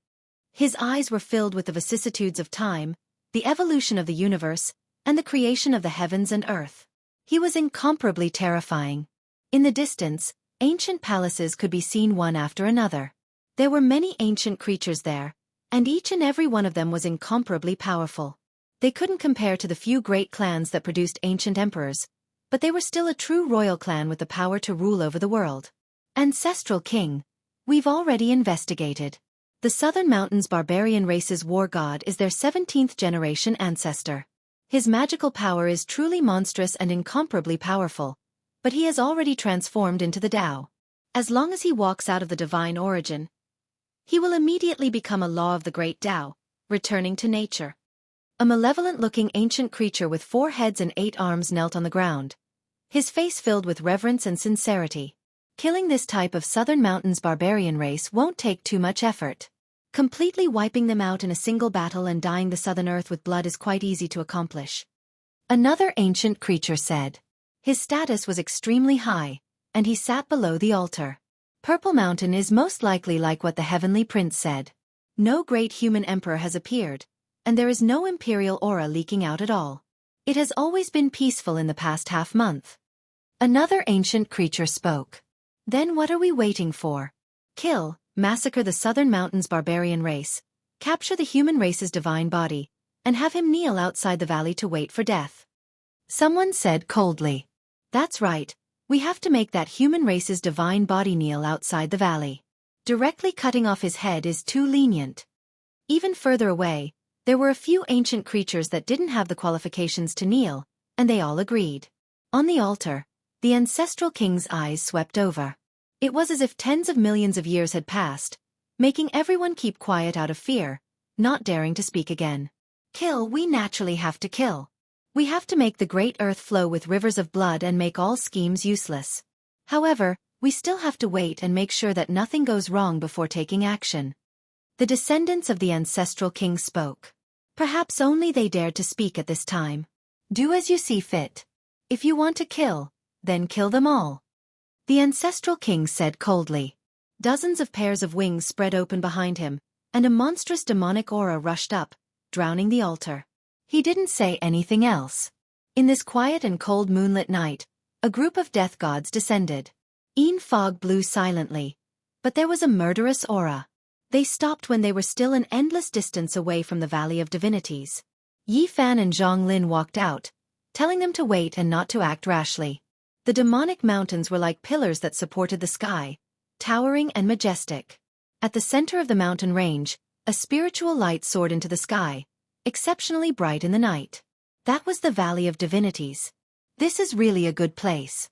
His eyes were filled with the vicissitudes of time, the evolution of the universe, and the creation of the heavens and earth. He was incomparably terrifying. In the distance, ancient palaces could be seen one after another. There were many ancient creatures there, and each and every one of them was incomparably powerful. They couldn't compare to the few great clans that produced ancient emperors, but they were still a true royal clan with the power to rule over the world. Ancestral King. We've already investigated. The Southern Mountains barbarian race's war god is their 17th generation ancestor. His magical power is truly monstrous and incomparably powerful, but he has already transformed into the Tao. As long as he walks out of the divine origin, he will immediately become a law of the great Tao, returning to nature. A malevolent-looking ancient creature with 4 heads and 8 arms knelt on the ground, his face filled with reverence and sincerity. Killing this type of Southern Mountains barbarian race won't take too much effort. Completely wiping them out in a single battle and dyeing the Southern Earth with blood is quite easy to accomplish. Another ancient creature said. His status was extremely high, and he sat below the altar. Purple Mountain is most likely like what the Heavenly Prince said. No great human emperor has appeared, and there is no imperial aura leaking out at all. It has always been peaceful in the past half-month. Another ancient creature spoke. Then what are we waiting for? Kill, massacre the Southern Mountains barbarian race, capture the human race's divine body, and have him kneel outside the valley to wait for death. Someone said coldly. That's right, we have to make that human race's divine body kneel outside the valley. Directly cutting off his head is too lenient. Even further away, there were a few ancient creatures that didn't have the qualifications to kneel, and they all agreed. On the altar, the ancestral king's eyes swept over. It was as if tens of millions of years had passed, making everyone keep quiet out of fear, not daring to speak again. Kill, we naturally have to kill. We have to make the great earth flow with rivers of blood and make all schemes useless. However, we still have to wait and make sure that nothing goes wrong before taking action. The descendants of the ancestral king spoke. Perhaps only they dared to speak at this time. Do as you see fit. If you want to kill, then kill them all. The ancestral king said coldly. Dozens of pairs of wings spread open behind him, and a monstrous demonic aura rushed up, drowning the altar. He didn't say anything else. In this quiet and cold moonlit night, a group of death gods descended. Fog blew silently, but there was a murderous aura. They stopped when they were still an endless distance away from the Valley of Divinities. Yi Fan and Zhang Lin walked out, telling them to wait and not to act rashly. The demonic mountains were like pillars that supported the sky, towering and majestic. At the center of the mountain range, a spiritual light soared into the sky, exceptionally bright in the night. That was the Valley of Divinities. This is really a good place.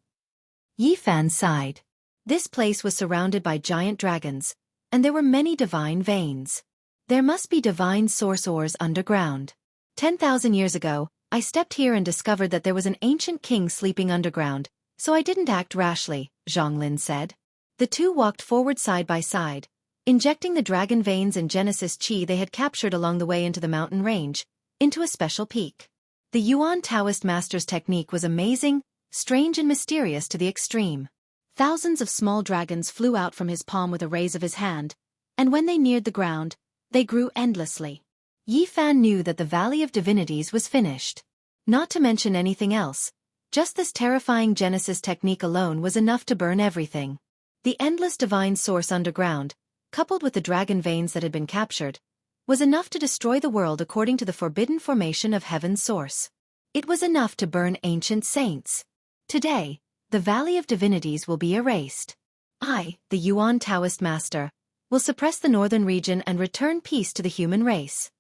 Yi Fan sighed. This place was surrounded by giant dragons, and there were many divine veins. There must be divine source ores underground. 10,000 years ago, I stepped here and discovered that there was an ancient king sleeping underground, so I didn't act rashly, Xianxia said. The two walked forward side by side, injecting the dragon veins and Genesis chi they had captured along the way into the mountain range, into a special peak. The Yuan Taoist master's technique was amazing, strange and mysterious to the extreme. Thousands of small dragons flew out from his palm with a raise of his hand, and when they neared the ground, they grew endlessly. Yi Fan knew that the Valley of Divinities was finished. Not to mention anything else, just this terrifying Genesis technique alone was enough to burn everything. The endless divine source underground, coupled with the dragon veins that had been captured, was enough to destroy the world according to the forbidden formation of heaven's source. It was enough to burn ancient saints. Today, the Valley of Divinities will be erased. I, the Yuan Taoist master, will suppress the northern region and return peace to the human race.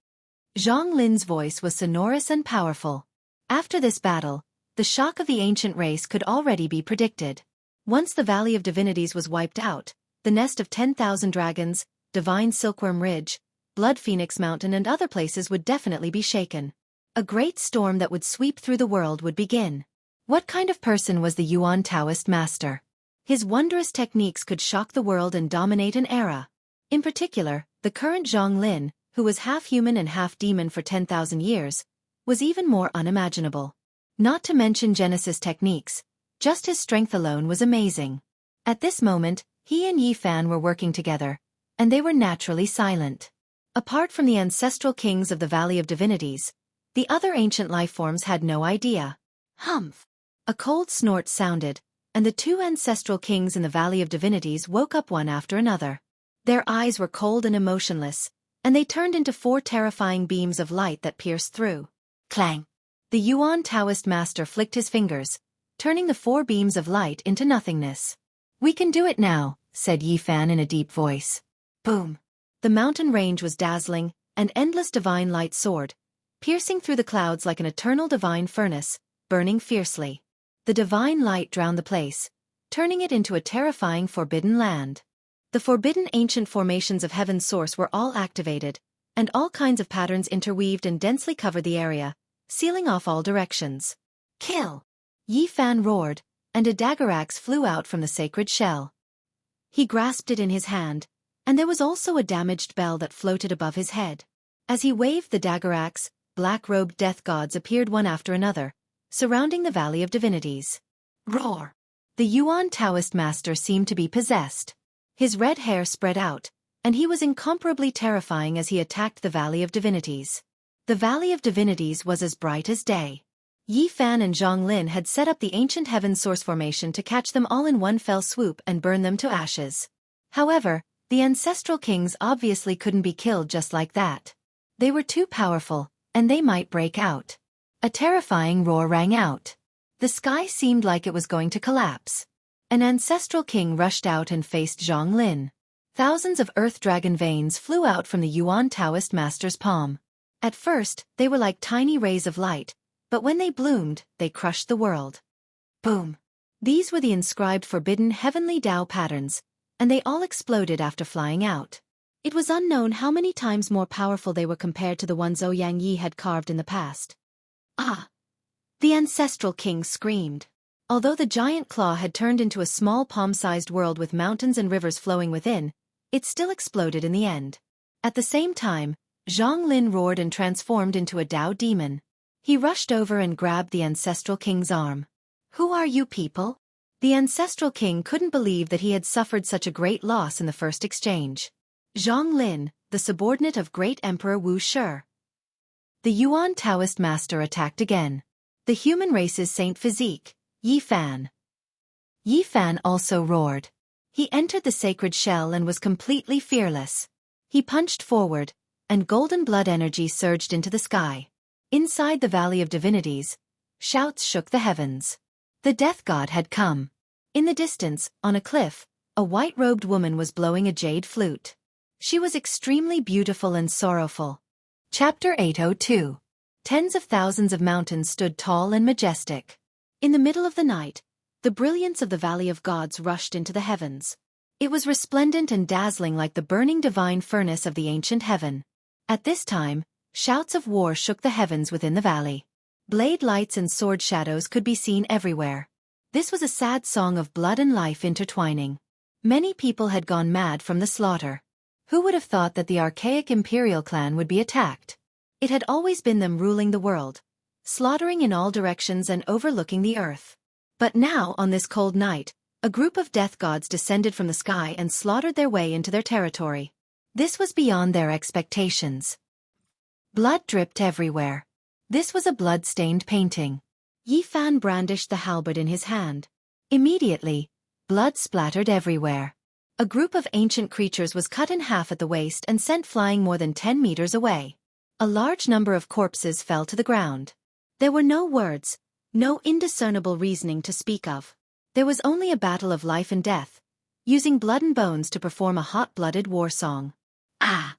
Zhang Lin's voice was sonorous and powerful. After this battle, the shock of the ancient race could already be predicted. Once the Valley of Divinities was wiped out, the nest of 10,000 dragons, Divine Silkworm Ridge, Blood Phoenix Mountain and other places would definitely be shaken. A great storm that would sweep through the world would begin. What kind of person was the Yuan Taoist master? His wondrous techniques could shock the world and dominate an era. In particular, the current Zhang Lin, who was half human and half demon for 10,000 years, was even more unimaginable. Not to mention Genesis techniques, just his strength alone was amazing. At this moment, he and Yi Fan were working together, and they were naturally silent. Apart from the ancestral kings of the Valley of Divinities, the other ancient lifeforms had no idea. Humph! A cold snort sounded, and the two ancestral kings in the Valley of Divinities woke up one after another. Their eyes were cold and emotionless, and they turned into 4 terrifying beams of light that pierced through. Clang! The Yuan Taoist master flicked his fingers, turning the 4 beams of light into nothingness. "We can do it now," said Yi Fan in a deep voice. Boom! The mountain range was dazzling, and endless divine light soared, piercing through the clouds like an eternal divine furnace, burning fiercely. The divine light drowned the place, turning it into a terrifying forbidden land. The forbidden ancient formations of heaven's source were all activated, and all kinds of patterns interweaved and densely covered the area, sealing off all directions. "Kill!" Yi Fan roared, and a dagger axe flew out from the sacred shell. He grasped it in his hand, and there was also a damaged bell that floated above his head. As he waved the dagger axe, black-robed death gods appeared one after another, surrounding the Valley of Divinities. Roar! The Yuan Taoist master seemed to be possessed. His red hair spread out, and he was incomparably terrifying as he attacked the Valley of Divinities. The Valley of Divinities was as bright as day. Yi Fan and Zhang Lin had set up the ancient heaven source formation to catch them all in one fell swoop and burn them to ashes. However, the ancestral kings obviously couldn't be killed just like that. They were too powerful, and they might break out. A terrifying roar rang out. The sky seemed like it was going to collapse. An ancestral king rushed out and faced Zhang Lin. Thousands of earth dragon veins flew out from the Yuan Taoist master's palm. At first, they were like tiny rays of light, but when they bloomed, they crushed the world. Boom! These were the inscribed forbidden heavenly Tao patterns, and they all exploded after flying out. It was unknown how many times more powerful they were compared to the ones Ouyang Yi had carved in the past. Ah! The ancestral king screamed. Although the giant claw had turned into a small palm-sized world with mountains and rivers flowing within, it still exploded in the end. At the same time, Zhang Lin roared and transformed into a Tao demon. He rushed over and grabbed the ancestral king's arm. "Who are you people?" The ancestral king couldn't believe that he had suffered such a great loss in the first exchange. Zhang Lin, the subordinate of great Emperor Wuxia. The Yuan Taoist master attacked again. The human race's saint physique, Yi Fan. Yi Fan also roared. He entered the sacred shell and was completely fearless. He punched forward, and golden blood energy surged into the sky. Inside the Valley of Divinities, shouts shook the heavens. The death god had come. In the distance, on a cliff, a white-robed woman was blowing a jade flute. She was extremely beautiful and sorrowful. Chapter 802. Tens of thousands of mountains stood tall and majestic. In the middle of the night, the brilliance of the Valley of Gods rushed into the heavens. It was resplendent and dazzling like the burning divine furnace of the ancient heaven. At this time, shouts of war shook the heavens within the valley. Blade lights and sword shadows could be seen everywhere. This was a sad song of blood and life intertwining. Many people had gone mad from the slaughter. Who would have thought that the archaic imperial clan would be attacked? It had always been them ruling the world, slaughtering in all directions and overlooking the earth. But now, on this cold night, a group of death gods descended from the sky and slaughtered their way into their territory. This was beyond their expectations. Blood dripped everywhere. This was a blood-stained painting. Yi Fan brandished the halberd in his hand. Immediately, blood splattered everywhere. A group of ancient creatures was cut in half at the waist and sent flying more than 10 meters away. A large number of corpses fell to the ground. There were no words, no indiscernible reasoning to speak of. There was only a battle of life and death, using blood and bones to perform a hot-blooded war song. Ah!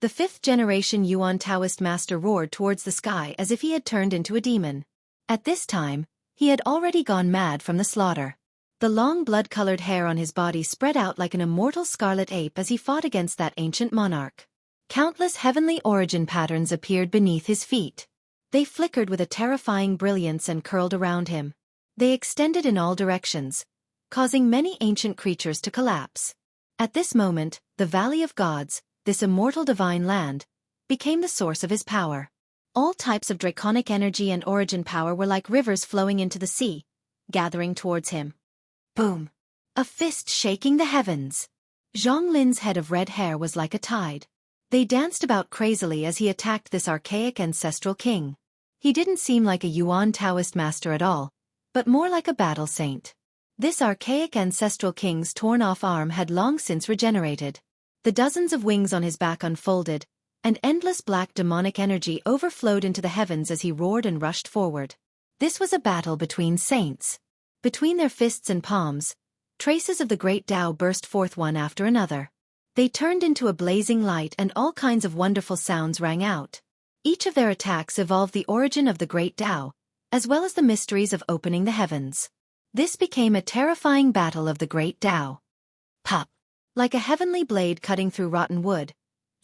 The fifth-generation Yuan Taoist master roared towards the sky as if he had turned into a demon. At this time, he had already gone mad from the slaughter. The long blood-colored hair on his body spread out like an immortal scarlet ape as he fought against that ancient monarch. Countless heavenly origin patterns appeared beneath his feet. They flickered with a terrifying brilliance and curled around him. They extended in all directions, causing many ancient creatures to collapse. At this moment, the Valley of Gods, this immortal divine land, became the source of his power. All types of draconic energy and origin power were like rivers flowing into the sea, gathering towards him. Boom! A fist shaking the heavens. Zhang Lin's head of red hair was like a tide. They danced about crazily as he attacked this archaic ancestral king. He didn't seem like a Yuan Taoist master at all, but more like a battle saint. This archaic ancestral king's torn-off arm had long since regenerated. The dozens of wings on his back unfolded, and endless black demonic energy overflowed into the heavens as he roared and rushed forward. This was a battle between saints. Between their fists and palms, traces of the great Tao burst forth one after another. They turned into a blazing light and all kinds of wonderful sounds rang out. Each of their attacks evolved the origin of the great Tao, as well as the mysteries of opening the heavens. This became a terrifying battle of the great Tao. Pop! Like a heavenly blade cutting through rotten wood,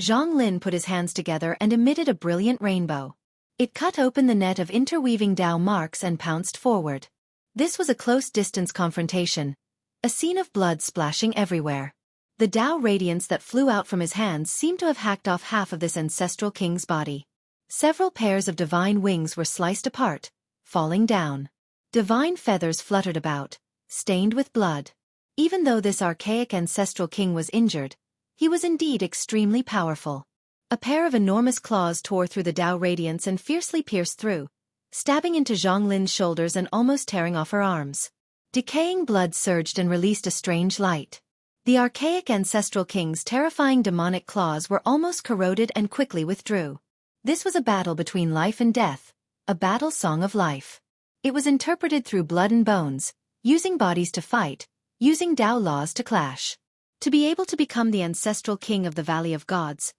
Zhang Lin put his hands together and emitted a brilliant rainbow. It cut open the net of interweaving Tao marks and pounced forward. This was a close-distance confrontation, a scene of blood splashing everywhere. The Tao radiance that flew out from his hands seemed to have hacked off half of this ancestral king's body. Several pairs of divine wings were sliced apart, falling down. Divine feathers fluttered about, stained with blood. Even though this archaic ancestral king was injured, he was indeed extremely powerful. A pair of enormous claws tore through the Tao radiance and fiercely pierced through, stabbing into Zhang Lin's shoulders and almost tearing off her arms. Decaying blood surged and released a strange light. The archaic ancestral king's terrifying demonic claws were almost corroded and quickly withdrew. This was a battle between life and death, a battle song of life. It was interpreted through blood and bones, using bodies to fight, using Tao laws to clash. To be able to become the ancestral king of the Valley of Gods,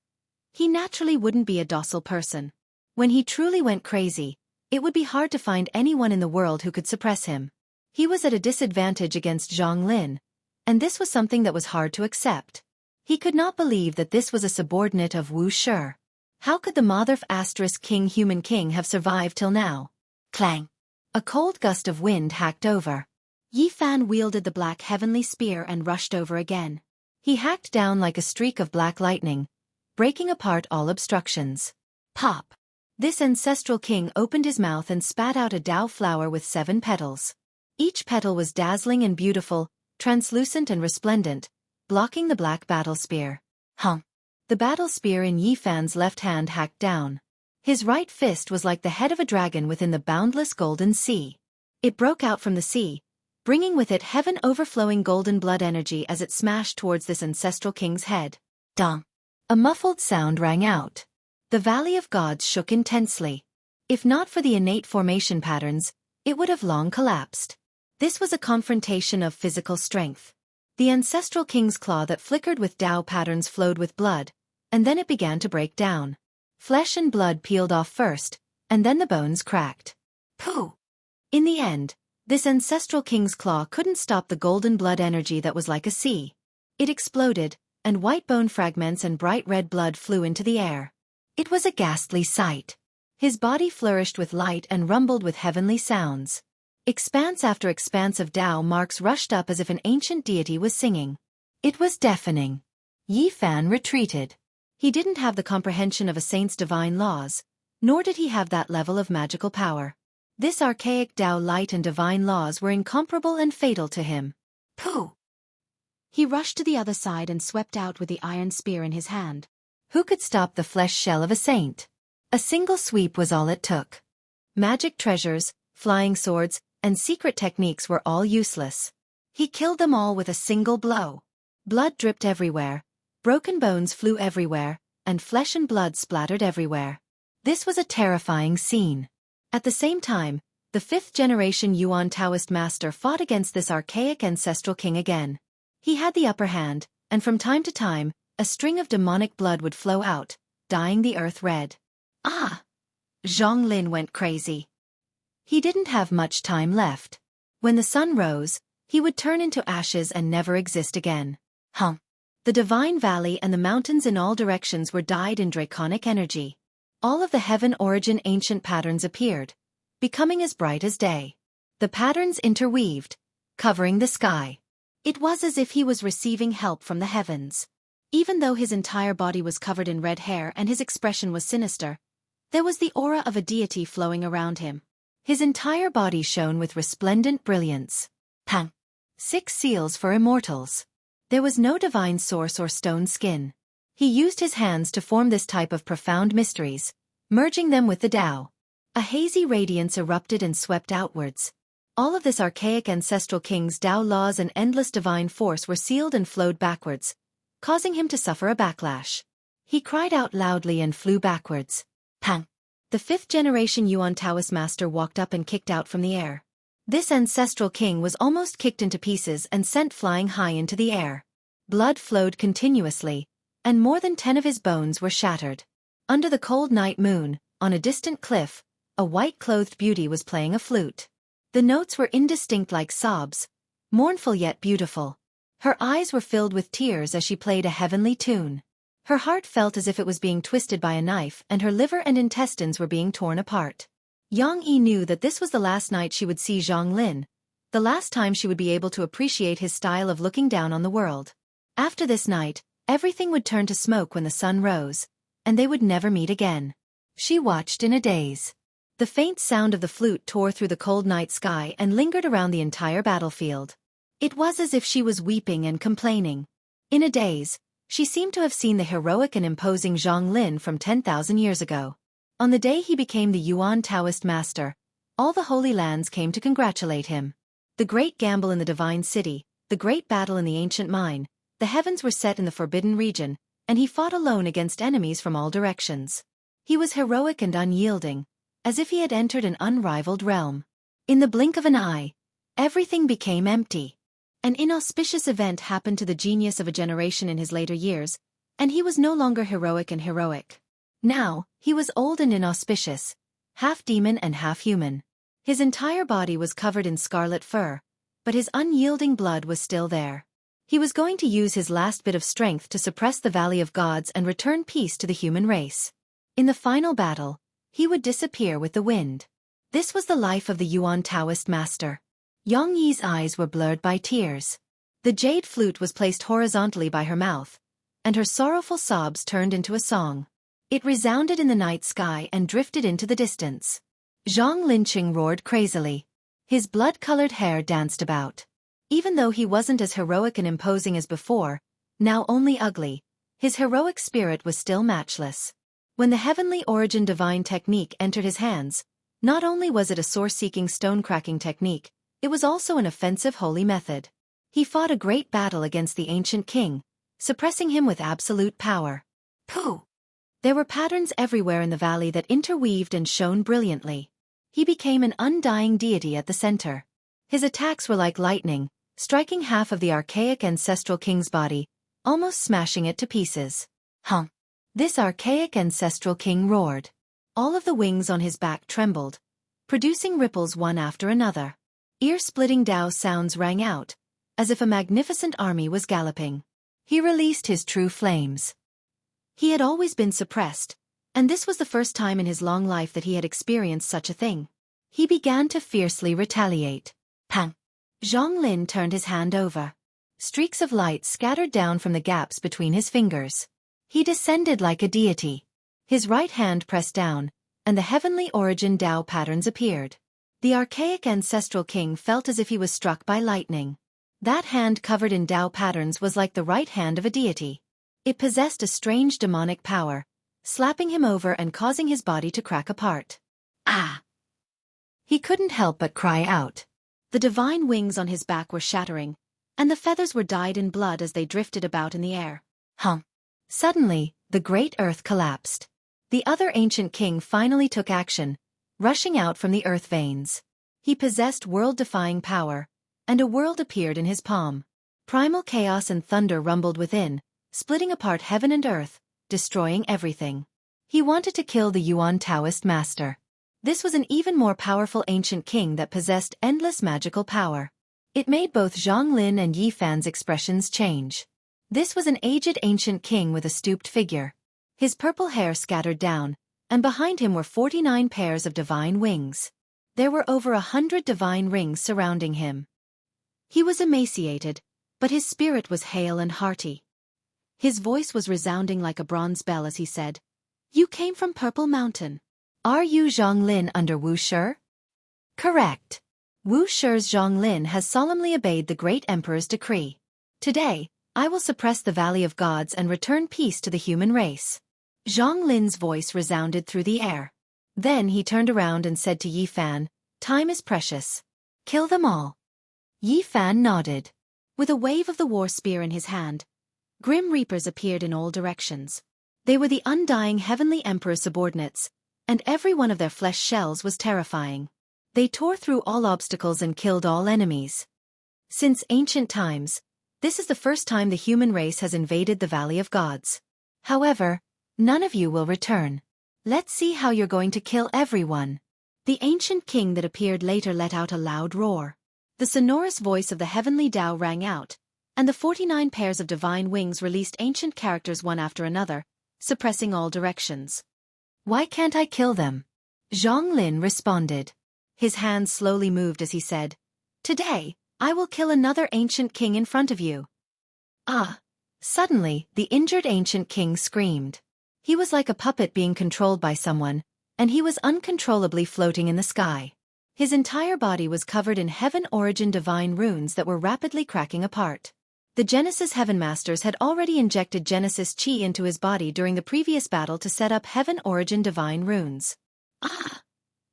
he naturally wouldn't be a docile person. When he truly went crazy, it would be hard to find anyone in the world who could suppress him. He was at a disadvantage against Zhang Lin, and this was something that was hard to accept. He could not believe that this was a subordinate of Wuxia. How could the Mother*King human king have survived till now? Clang! A cold gust of wind hacked over. Yi Fan wielded the black heavenly spear and rushed over again. He hacked down like a streak of black lightning, breaking apart all obstructions. Pop! This ancestral king opened his mouth and spat out a Tao flower with 7 petals. Each petal was dazzling and beautiful, translucent and resplendent, blocking the black battle spear. Hum! The battle spear in Yi Fan's left hand hacked down. His right fist was like the head of a dragon within the boundless golden sea. It broke out from the sea, bringing with it heaven-overflowing golden blood energy as it smashed towards this ancestral king's head. Dong! A muffled sound rang out. The Valley of Gods shook intensely. If not for the innate formation patterns, it would have long collapsed. This was a confrontation of physical strength. The ancestral king's claw that flickered with Tao patterns flowed with blood, and then it began to break down. Flesh and blood peeled off first, and then the bones cracked. Pooh! In the end, this ancestral king's claw couldn't stop the golden blood energy that was like a sea. It exploded, and white bone fragments and bright red blood flew into the air. It was a ghastly sight. His body flourished with light and rumbled with heavenly sounds. Expanse after expanse of Tao marks rushed up as if an ancient deity was singing. It was deafening. Yi Fan retreated. He didn't have the comprehension of a saint's divine laws, nor did he have that level of magical power. This archaic Tao light and divine laws were incomparable and fatal to him. Pooh! He rushed to the other side and swept out with the iron spear in his hand. Who could stop the flesh shell of a saint? A single sweep was all it took. Magic treasures, flying swords, and secret techniques were all useless. He killed them all with a single blow. Blood dripped everywhere, broken bones flew everywhere, and flesh and blood splattered everywhere. This was a terrifying scene. At the same time, the fifth-generation Yuan Taoist master fought against this archaic ancestral king again. He had the upper hand, and from time to time, a string of demonic blood would flow out, dyeing the earth red. Ah! Zhang Lin went crazy. He didn't have much time left. When the sun rose, he would turn into ashes and never exist again. The divine valley and the mountains in all directions were dyed in draconic energy. All of the heaven-origin ancient patterns appeared, becoming as bright as day. The patterns interweaved, covering the sky. It was as if he was receiving help from the heavens. Even though his entire body was covered in red hair and his expression was sinister, there was the aura of a deity flowing around him. His entire body shone with resplendent brilliance. 6 seals for immortals. There was no divine source or stone skin. He used his hands to form this type of profound mysteries, merging them with the Tao. A hazy radiance erupted and swept outwards. All of this archaic ancestral king's Tao laws and endless divine force were sealed and flowed backwards, causing him to suffer a backlash. He cried out loudly and flew backwards. Pang! The fifth-generation Yuan Taoist master walked up and kicked out from the air. This ancestral king was almost kicked into pieces and sent flying high into the air. Blood flowed continuously, and more than 10 of his bones were shattered. Under the cold night moon, on a distant cliff, a white-clothed beauty was playing a flute. The notes were indistinct like sobs, mournful yet beautiful. Her eyes were filled with tears as she played a heavenly tune. Her heart felt as if it was being twisted by a knife and her liver and intestines were being torn apart. Yang Yi knew that this was the last night she would see Zhang Lin, the last time she would be able to appreciate his style of looking down on the world. After this night, everything would turn to smoke when the sun rose, and they would never meet again. She watched in a daze. The faint sound of the flute tore through the cold night sky and lingered around the entire battlefield. It was as if she was weeping and complaining. In a daze, she seemed to have seen the heroic and imposing Zhang Lin from 10,000 years ago. On the day he became the Yuan Taoist master, all the Holy Lands came to congratulate him. The great gamble in the divine city, the great battle in the ancient mine, the heavens were set in the forbidden region, and he fought alone against enemies from all directions. He was heroic and unyielding, as if he had entered an unrivaled realm. In the blink of an eye, everything became empty. An inauspicious event happened to the genius of a generation in his later years, and he was no longer heroic and heroic. Now, he was old and inauspicious, half demon and half human. His entire body was covered in scarlet fur, but his unyielding blood was still there. He was going to use his last bit of strength to suppress the Valley of Gods and return peace to the human race. In the final battle, he would disappear with the wind. This was the life of the Yuan Taoist master. Yang Yi's eyes were blurred by tears. The jade flute was placed horizontally by her mouth, and her sorrowful sobs turned into a song. It resounded in the night sky and drifted into the distance. Zhang Linqing roared crazily. His blood-colored hair danced about. Even though he wasn't as heroic and imposing as before, now only ugly, his heroic spirit was still matchless. When the heavenly origin divine technique entered his hands, not only was it a source-seeking stone-cracking technique, it was also an offensive holy method. He fought a great battle against the ancient king, suppressing him with absolute power. Pooh! There were patterns everywhere in the valley that interweaved and shone brilliantly. He became an undying deity at the center. His attacks were like lightning, striking half of the archaic ancestral king's body, almost smashing it to pieces. This archaic ancestral king roared. All of the wings on his back trembled, producing ripples one after another. Ear-splitting Tao sounds rang out, as if a magnificent army was galloping. He released his true flames. He had always been suppressed, And this was the first time in his long life that he had experienced such a thing. He began to fiercely retaliate. Pang! Zhang Lin turned his hand over. Streaks of light scattered down from the gaps between his fingers. He descended like a deity. His right hand pressed down, and the heavenly origin Tao patterns appeared. The archaic ancestral king felt as if he was struck by lightning. That hand covered in Tao patterns was like the right hand of a deity. It possessed a strange demonic power, slapping him over and causing his body to crack apart. Ah! He couldn't help but cry out. The divine wings on his back were shattering, and the feathers were dyed in blood as they drifted about in the air. Suddenly, the great earth collapsed. The other ancient king finally took action, rushing out from the earth veins. He possessed world-defying power, and a world appeared in his palm. Primal chaos and thunder rumbled within, splitting apart heaven and earth, destroying everything. He wanted to kill the Yuan Taoist master. This was an even more powerful ancient king that possessed endless magical power. It made both Zhang Lin and Yi Fan's expressions change. This was an aged ancient king with a stooped figure. His purple hair scattered down, and behind him were 49 pairs of divine wings. There were over 100 divine rings surrounding him. He was emaciated, but his spirit was hale and hearty. His voice was resounding like a bronze bell as he said, "You came from Purple Mountain. Are you Zhang Lin under Wu Shi?" "Correct. Wu Shi's Zhang Lin has solemnly obeyed the great emperor's decree. Today, I will suppress the Valley of Gods and return peace to the human race." Zhang Lin's voice resounded through the air. Then he turned around and said to Yi Fan, "Time is precious. Kill them all." Yi Fan nodded. With a wave of the war spear in his hand, grim reapers appeared in all directions. They were the undying heavenly emperor's subordinates, and every one of their flesh shells was terrifying. They tore through all obstacles and killed all enemies. Since ancient times, this is the first time the human race has invaded the Valley of Gods. However, none of you will return. Let's see how you're going to kill everyone. The ancient king that appeared later let out a loud roar. The sonorous voice of the heavenly Tao rang out, and the 49 pairs of divine wings released ancient characters one after another, suppressing all directions. "Why can't I kill them?" Zhang Lin responded. His hands slowly moved as he said, "Today, I will kill another ancient king in front of you." Ah! Suddenly, the injured ancient king screamed. He was like a puppet being controlled by someone, and he was uncontrollably floating in the sky. His entire body was covered in heaven origin divine runes that were rapidly cracking apart. The Genesis Heaven Masters had already injected Genesis Chi into his body during the previous battle to set up heaven origin divine runes. Ah!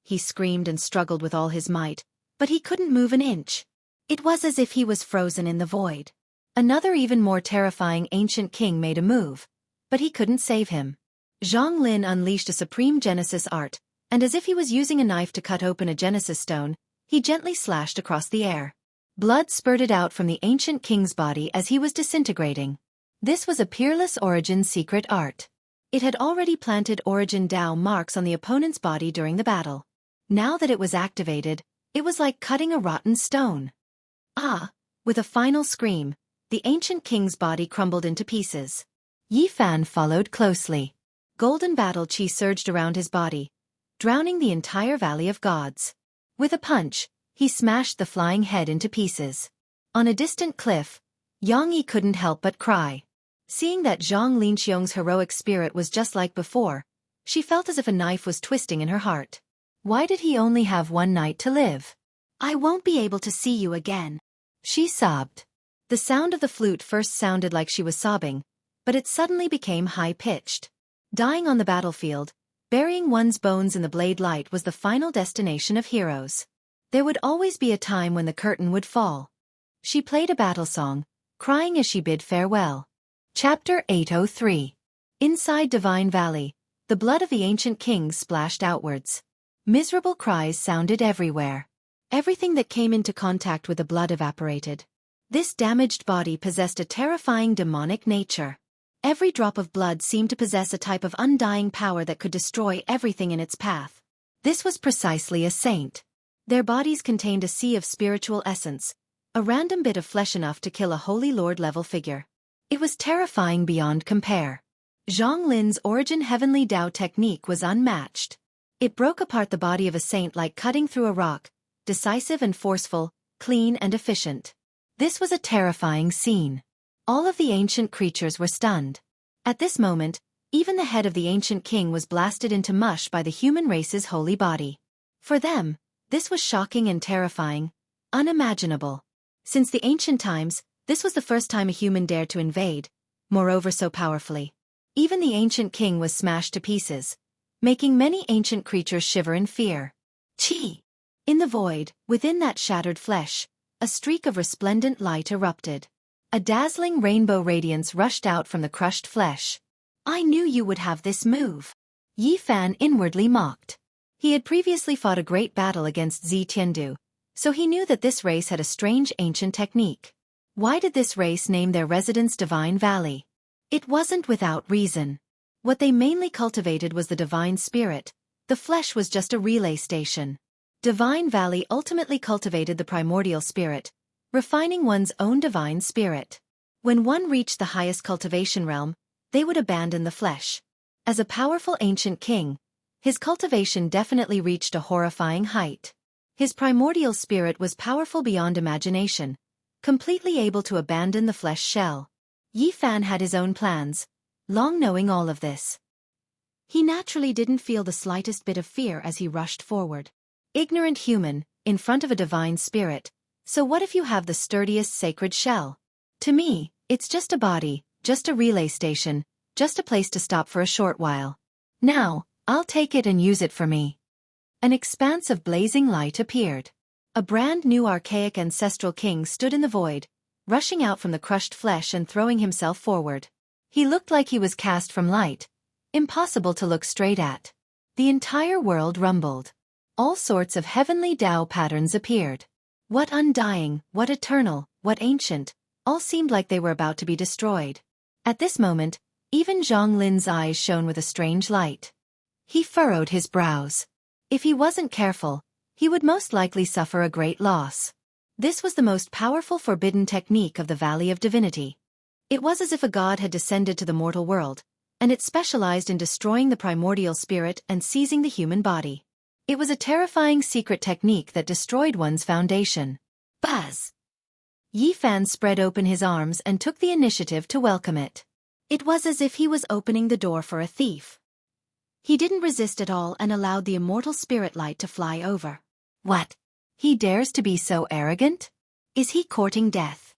He screamed and struggled with all his might, but he couldn't move an inch. It was as if he was frozen in the void. Another even more terrifying ancient king made a move, but he couldn't save him. Zhang Lin unleashed a supreme Genesis art, and as if he was using a knife to cut open a Genesis stone, he gently slashed across the air. Blood spurted out from the ancient king's body as he was disintegrating. This was a peerless origin secret art. It had already planted origin Tao marks on the opponent's body during the battle. Now that it was activated, it was like cutting a rotten stone. Ah! With a final scream, the ancient king's body crumbled into pieces. Yi Fan followed closely. Golden battle chi surged around his body, drowning the entire Valley of Gods. With a punch, he smashed the flying head into pieces. On a distant cliff, Yang Yi couldn't help but cry. Seeing that Zhang Linxiong's heroic spirit was just like before, she felt as if a knife was twisting in her heart. Why did he only have one night to live? "I won't be able to see you again," she sobbed. The sound of the flute first sounded like she was sobbing, but it suddenly became high-pitched. Dying on the battlefield, burying one's bones in the blade light was the final destination of heroes. There would always be a time when the curtain would fall. She played a battle song, crying as she bid farewell. Chapter 803. Inside Divine Valley, the blood of the ancient kings splashed outwards. Miserable cries sounded everywhere. Everything that came into contact with the blood evaporated. This damaged body possessed a terrifying demonic nature. Every drop of blood seemed to possess a type of undying power that could destroy everything in its path. This was precisely a saint. Their bodies contained a sea of spiritual essence, a random bit of flesh enough to kill a Holy Lord-level figure. It was terrifying beyond compare. Zhang Lin's origin heavenly Dao technique was unmatched. It broke apart the body of a saint like cutting through a rock, decisive and forceful, clean and efficient. This was a terrifying scene. All of the ancient creatures were stunned. At this moment, even the head of the ancient king was blasted into mush by the human race's holy body. For them, this was shocking and terrifying, unimaginable. Since the ancient times, this was the first time a human dared to invade, moreover so powerfully. Even the ancient king was smashed to pieces, making many ancient creatures shiver in fear. Chi! In the void, within that shattered flesh, a streak of resplendent light erupted. A dazzling rainbow radiance rushed out from the crushed flesh. I knew you would have this move. Yi Fan inwardly mocked. He had previously fought a great battle against Zi Tiandu, so he knew that this race had a strange ancient technique. Why did this race name their residence Divine Valley? It wasn't without reason. What they mainly cultivated was the divine spirit. The flesh was just a relay station. Divine Valley ultimately cultivated the primordial spirit, refining one's own divine spirit. When one reached the highest cultivation realm, they would abandon the flesh. As a powerful ancient king, his cultivation definitely reached a horrifying height. His primordial spirit was powerful beyond imagination, completely able to abandon the flesh shell. Yi Fan had his own plans, long knowing all of this. He naturally didn't feel the slightest bit of fear as he rushed forward. Ignorant human, in front of a divine spirit, so what if you have the sturdiest sacred shell? To me, it's just a body, just a relay station, just a place to stop for a short while. Now, I'll take it and use it for me. An expanse of blazing light appeared. A brand new archaic ancestral king stood in the void, rushing out from the crushed flesh and throwing himself forward. He looked like he was cast from light, impossible to look straight at. The entire world rumbled. All sorts of heavenly Dao patterns appeared. What undying, what eternal, what ancient, all seemed like they were about to be destroyed. At this moment, even Zhang Lin's eyes shone with a strange light. He furrowed his brows. If he wasn't careful, he would most likely suffer a great loss. This was the most powerful forbidden technique of the Valley of Divinity. It was as if a god had descended to the mortal world, and it specialized in destroying the primordial spirit and seizing the human body. It was a terrifying secret technique that destroyed one's foundation. Buzz! Yi Fan spread open his arms and took the initiative to welcome it. It was as if he was opening the door for a thief. He didn't resist at all and allowed the immortal spirit light to fly over. What? He dares to be so arrogant? Is he courting death?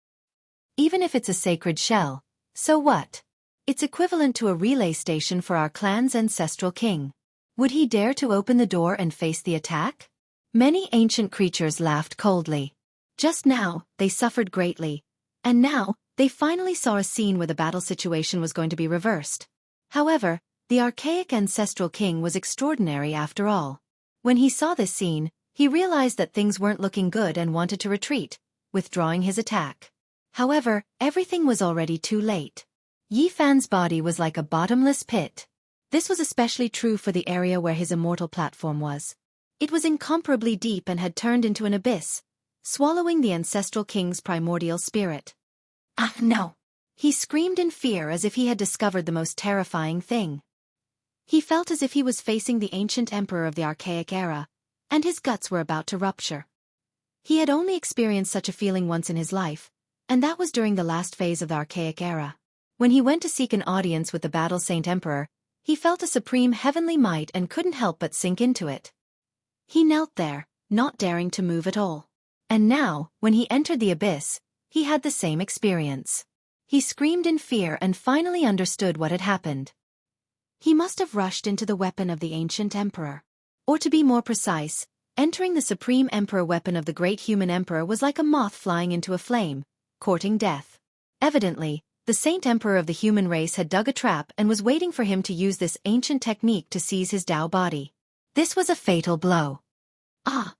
Even if it's a sacred shell, so what? It's equivalent to a relay station for our clan's ancestral king. Would he dare to open the door and face the attack? Many ancient creatures laughed coldly. Just now, they suffered greatly, and now, they finally saw a scene where the battle situation was going to be reversed. However, the archaic ancestral king was extraordinary after all. When he saw this scene, he realized that things weren't looking good and wanted to retreat, withdrawing his attack. However, everything was already too late. Yi Fan's body was like a bottomless pit. This was especially true for the area where his immortal platform was. It was incomparably deep and had turned into an abyss, swallowing the ancestral king's primordial spirit. Ah, no! He screamed in fear as if he had discovered the most terrifying thing. He felt as if he was facing the ancient emperor of the archaic era, and his guts were about to rupture. He had only experienced such a feeling once in his life, and that was during the last phase of the archaic era. When he went to seek an audience with the Battle Saint Emperor, he felt a supreme heavenly might and couldn't help but sink into it. He knelt there, not daring to move at all. And now, when he entered the abyss, he had the same experience. He screamed in fear and finally understood what had happened. He must have rushed into the weapon of the ancient emperor. Or to be more precise, entering the supreme emperor weapon of the great human emperor was like a moth flying into a flame, courting death. Evidently, the Saint Emperor of the human race had dug a trap and was waiting for him to use this ancient technique to seize his Dao body. This was a fatal blow. Ah!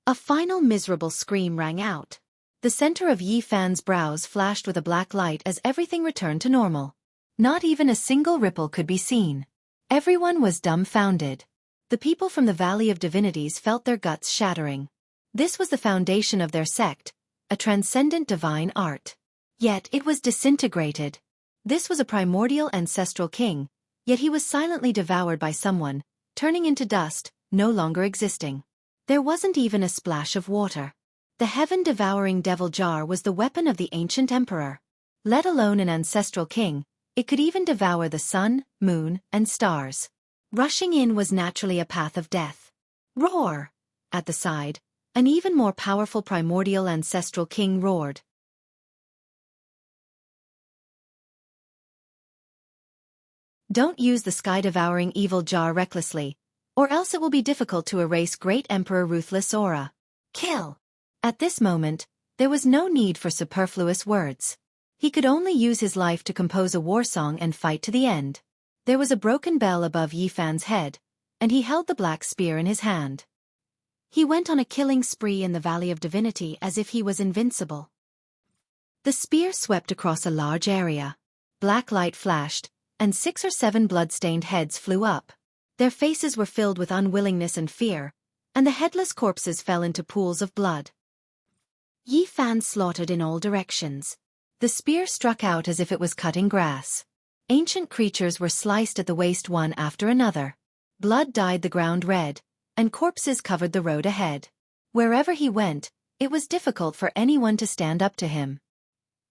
A final miserable scream rang out. The center of Yi Fan's brows flashed with a black light as everything returned to normal. Not even a single ripple could be seen. Everyone was dumbfounded. The people from the Valley of Divinities felt their guts shattering. This was the foundation of their sect, a transcendent divine art. Yet it was disintegrated. This was a primordial ancestral king, yet he was silently devoured by someone, turning into dust, no longer existing. There wasn't even a splash of water. The heaven-devouring devil jar was the weapon of the ancient emperor. Let alone an ancestral king, it could even devour the sun, moon, and stars. Rushing in was naturally a path of death. Roar! At the side, an even more powerful primordial ancestral king roared. Don't use the sky-devouring evil jar recklessly, or else it will be difficult to erase Great Emperor Ruthless' aura. Kill! At this moment, there was no need for superfluous words. He could only use his life to compose a war song and fight to the end. There was a broken bell above Yi Fan's head, and he held the black spear in his hand. He went on a killing spree in the Valley of Divinity as if he was invincible. The spear swept across a large area. Black light flashed, and 6 or 7 blood-stained heads flew up. Their faces were filled with unwillingness and fear, and the headless corpses fell into pools of blood. Yi Fan slaughtered in all directions. The spear struck out as if it was cutting grass. Ancient creatures were sliced at the waist one after another. Blood dyed the ground red, and corpses covered the road ahead. Wherever he went, it was difficult for anyone to stand up to him.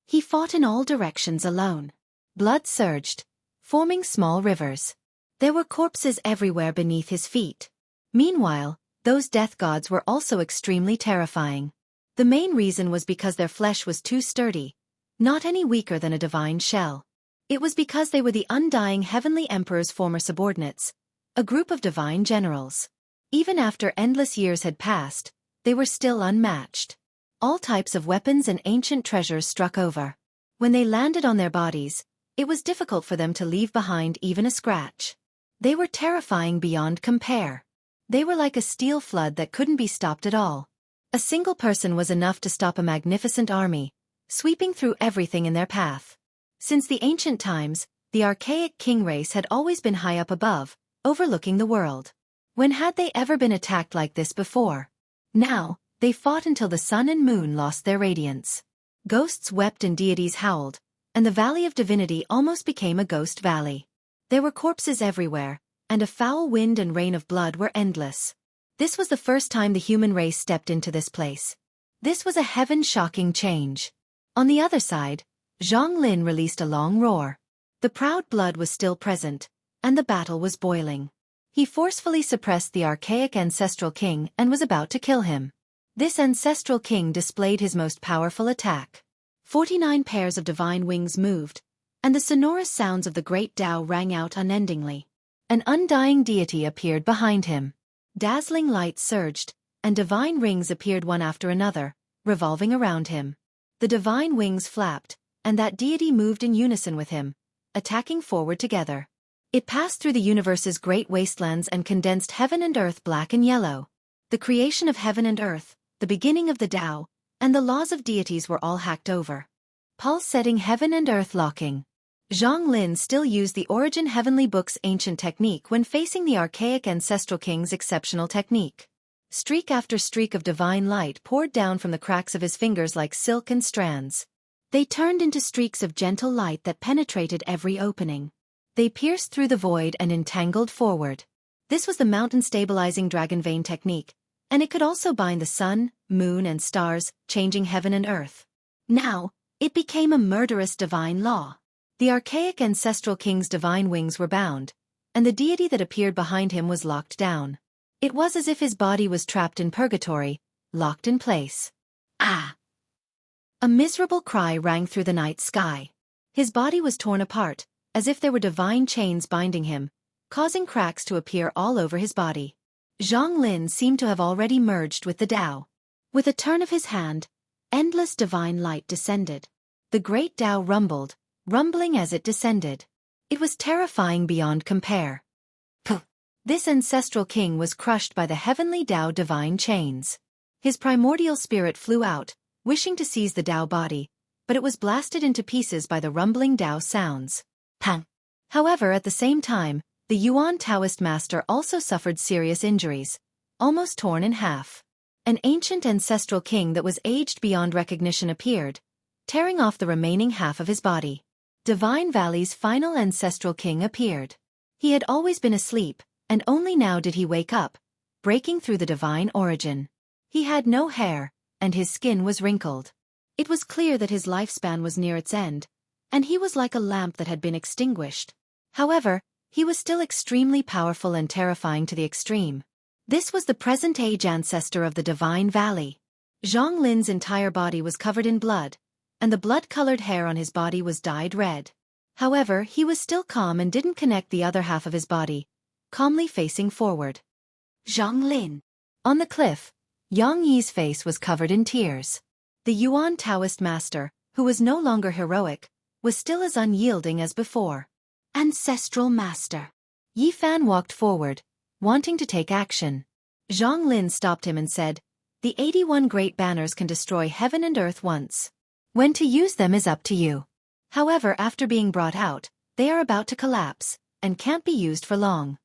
He fought in all directions alone. Blood surged, forming small rivers. There were corpses everywhere beneath his feet. Meanwhile, those death gods were also extremely terrifying. The main reason was because their flesh was too sturdy, not any weaker than a divine shell. It was because they were the undying heavenly emperor's former subordinates, a group of divine generals. Even after endless years had passed, they were still unmatched. All types of weapons and ancient treasures struck over. When they landed on their bodies, it was difficult for them to leave behind even a scratch. They were terrifying beyond compare. They were like a steel flood that couldn't be stopped at all. A single person was enough to stop a magnificent army, sweeping through everything in their path. Since the ancient times, the archaic king race had always been high up above, overlooking the world. When had they ever been attacked like this before? Now, they fought until the sun and moon lost their radiance. Ghosts wept and deities howled, and the Valley of Divinity almost became a ghost valley. There were corpses everywhere, and a foul wind and rain of blood were endless. This was the first time the human race stepped into this place. This was a heaven-shocking change. On the other side, Zhang Lin released a long roar. The proud blood was still present, and the battle was boiling. He forcefully suppressed the archaic ancestral king and was about to kill him. This ancestral king displayed his most powerful attack. 49 pairs of divine wings moved, and the sonorous sounds of the great Tao rang out unendingly. An undying deity appeared behind him. Dazzling light surged, and divine rings appeared one after another, revolving around him. The divine wings flapped, and that deity moved in unison with him, attacking forward together. It passed through the universe's great wastelands and condensed heaven and earth black and yellow. The creation of heaven and earth, the beginning of the Tao, and the laws of deities were all hacked over. Pulse-setting heaven and earth locking. Zhang Lin still used the Origin Heavenly Book's ancient technique when facing the archaic ancestral king's exceptional technique. Streak after streak of divine light poured down from the cracks of his fingers like silken strands. They turned into streaks of gentle light that penetrated every opening. They pierced through the void and entangled forward. This was the mountain-stabilizing dragon vein technique, and it could also bind the sun, moon, and stars, changing heaven and earth. Now, it became a murderous divine law. The archaic ancestral king's divine wings were bound, and the deity that appeared behind him was locked down. It was as if his body was trapped in purgatory, locked in place. Ah! A miserable cry rang through the night sky. His body was torn apart, as if there were divine chains binding him, causing cracks to appear all over his body. Zhang Lin seemed to have already merged with the Tao. With a turn of his hand, endless divine light descended. The great Tao rumbled, rumbling as it descended. It was terrifying beyond compare. Puh! This ancestral king was crushed by the heavenly Tao divine chains. His primordial spirit flew out, wishing to seize the Tao body, but it was blasted into pieces by the rumbling Tao sounds. Pang! However, at the same time, the Yuan Taoist master also suffered serious injuries, almost torn in half. An ancient ancestral king that was aged beyond recognition appeared, tearing off the remaining half of his body. Divine Valley's final ancestral king appeared. He had always been asleep, and only now did he wake up, breaking through the divine origin. He had no hair, and his skin was wrinkled. It was clear that his lifespan was near its end, and he was like a lamp that had been extinguished. However, he was still extremely powerful and terrifying to the extreme. This was the present-age ancestor of the Divine Valley. Zhang Lin's entire body was covered in blood, and the blood-colored hair on his body was dyed red. However, he was still calm and didn't connect the other half of his body, calmly facing forward. Zhang Lin. On the cliff, Yang Yi's face was covered in tears. The Yuan Taoist master, who was no longer heroic, was still as unyielding as before. Ancestral master. Yi Fan walked forward, wanting to take action. Zhang Lin stopped him and said, "The 81 great banners can destroy heaven and earth once. When to use them is up to you. However, after being brought out, they are about to collapse, and can't be used for long."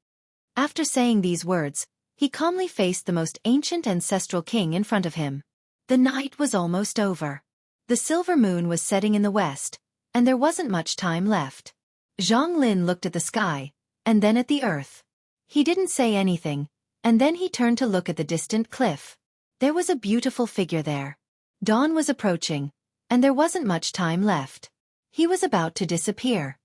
After saying these words, he calmly faced the most ancient ancestral king in front of him. The night was almost over. The silver moon was setting in the west, and there wasn't much time left. Zhang Lin looked at the sky, and then at the earth. He didn't say anything, and then he turned to look at the distant cliff. There was a beautiful figure there. Dawn was approaching, and there wasn't much time left. He was about to disappear.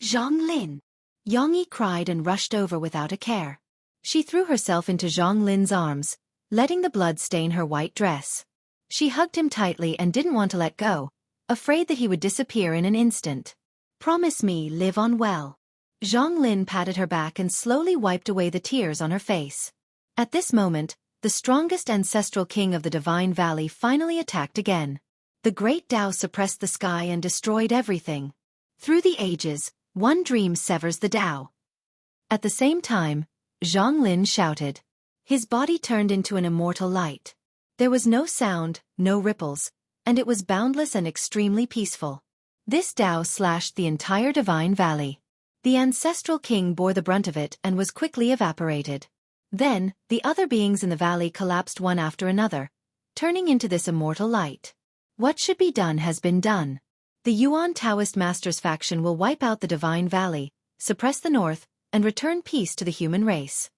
"Zhang Lin!" Yang Yi cried and rushed over without a care. She threw herself into Zhang Lin's arms, letting the blood stain her white dress. She hugged him tightly and didn't want to let go, afraid that he would disappear in an instant. "Promise me, live on well." Zhang Lin patted her back and slowly wiped away the tears on her face. At this moment, the strongest ancestral king of the Divine Valley finally attacked again. The great Tao suppressed the sky and destroyed everything. Through the ages, one dream severs the Tao. At the same time, Zhang Lin shouted. His body turned into an immortal light. There was no sound, no ripples, and it was boundless and extremely peaceful. This Tao slashed the entire Divine Valley. The ancestral king bore the brunt of it and was quickly evaporated. Then, the other beings in the valley collapsed one after another, turning into this immortal light. What should be done has been done. The Yuan Taoist Masters faction will wipe out the Divine Valley, suppress the north, and return peace to the human race.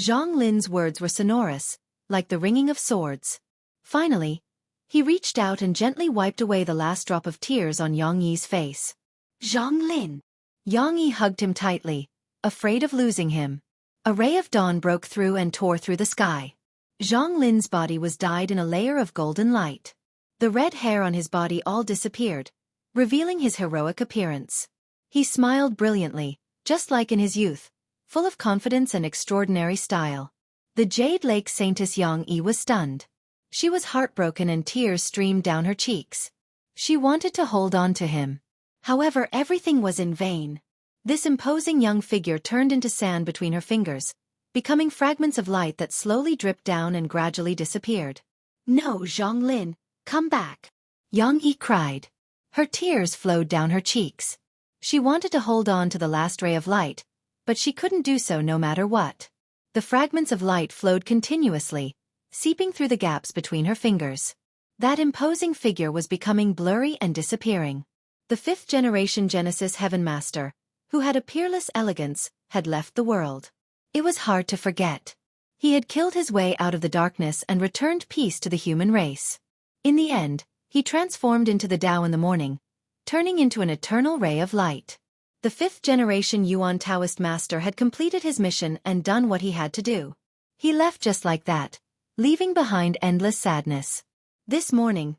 Zhang Lin's words were sonorous, like the ringing of swords. Finally, he reached out and gently wiped away the last drop of tears on Yang Yi's face. "Zhang Lin!" Yang Yi hugged him tightly, afraid of losing him. A ray of dawn broke through and tore through the sky. Zhang Lin's body was dyed in a layer of golden light. The red hair on his body all disappeared, revealing his heroic appearance. He smiled brilliantly, just like in his youth, full of confidence and extraordinary style. The Jade Lake Saintess Yang Yi was stunned. She was heartbroken and tears streamed down her cheeks. She wanted to hold on to him. However, everything was in vain. This imposing young figure turned into sand between her fingers, becoming fragments of light that slowly dripped down and gradually disappeared. "No, Zhang Lin, come back!" Yang Yi cried. Her tears flowed down her cheeks. She wanted to hold on to the last ray of light, but she couldn't do so no matter what. The fragments of light flowed continuously, seeping through the gaps between her fingers. That imposing figure was becoming blurry and disappearing. The fifth-generation Genesis Heaven Master, who had a peerless elegance, had left the world. It was hard to forget. He had killed his way out of the darkness and returned peace to the human race. In the end, he transformed into the Tao in the morning, turning into an eternal ray of light. The fifth-generation Yuan Taoist master had completed his mission and done what he had to do. He left just like that, leaving behind endless sadness. This morning,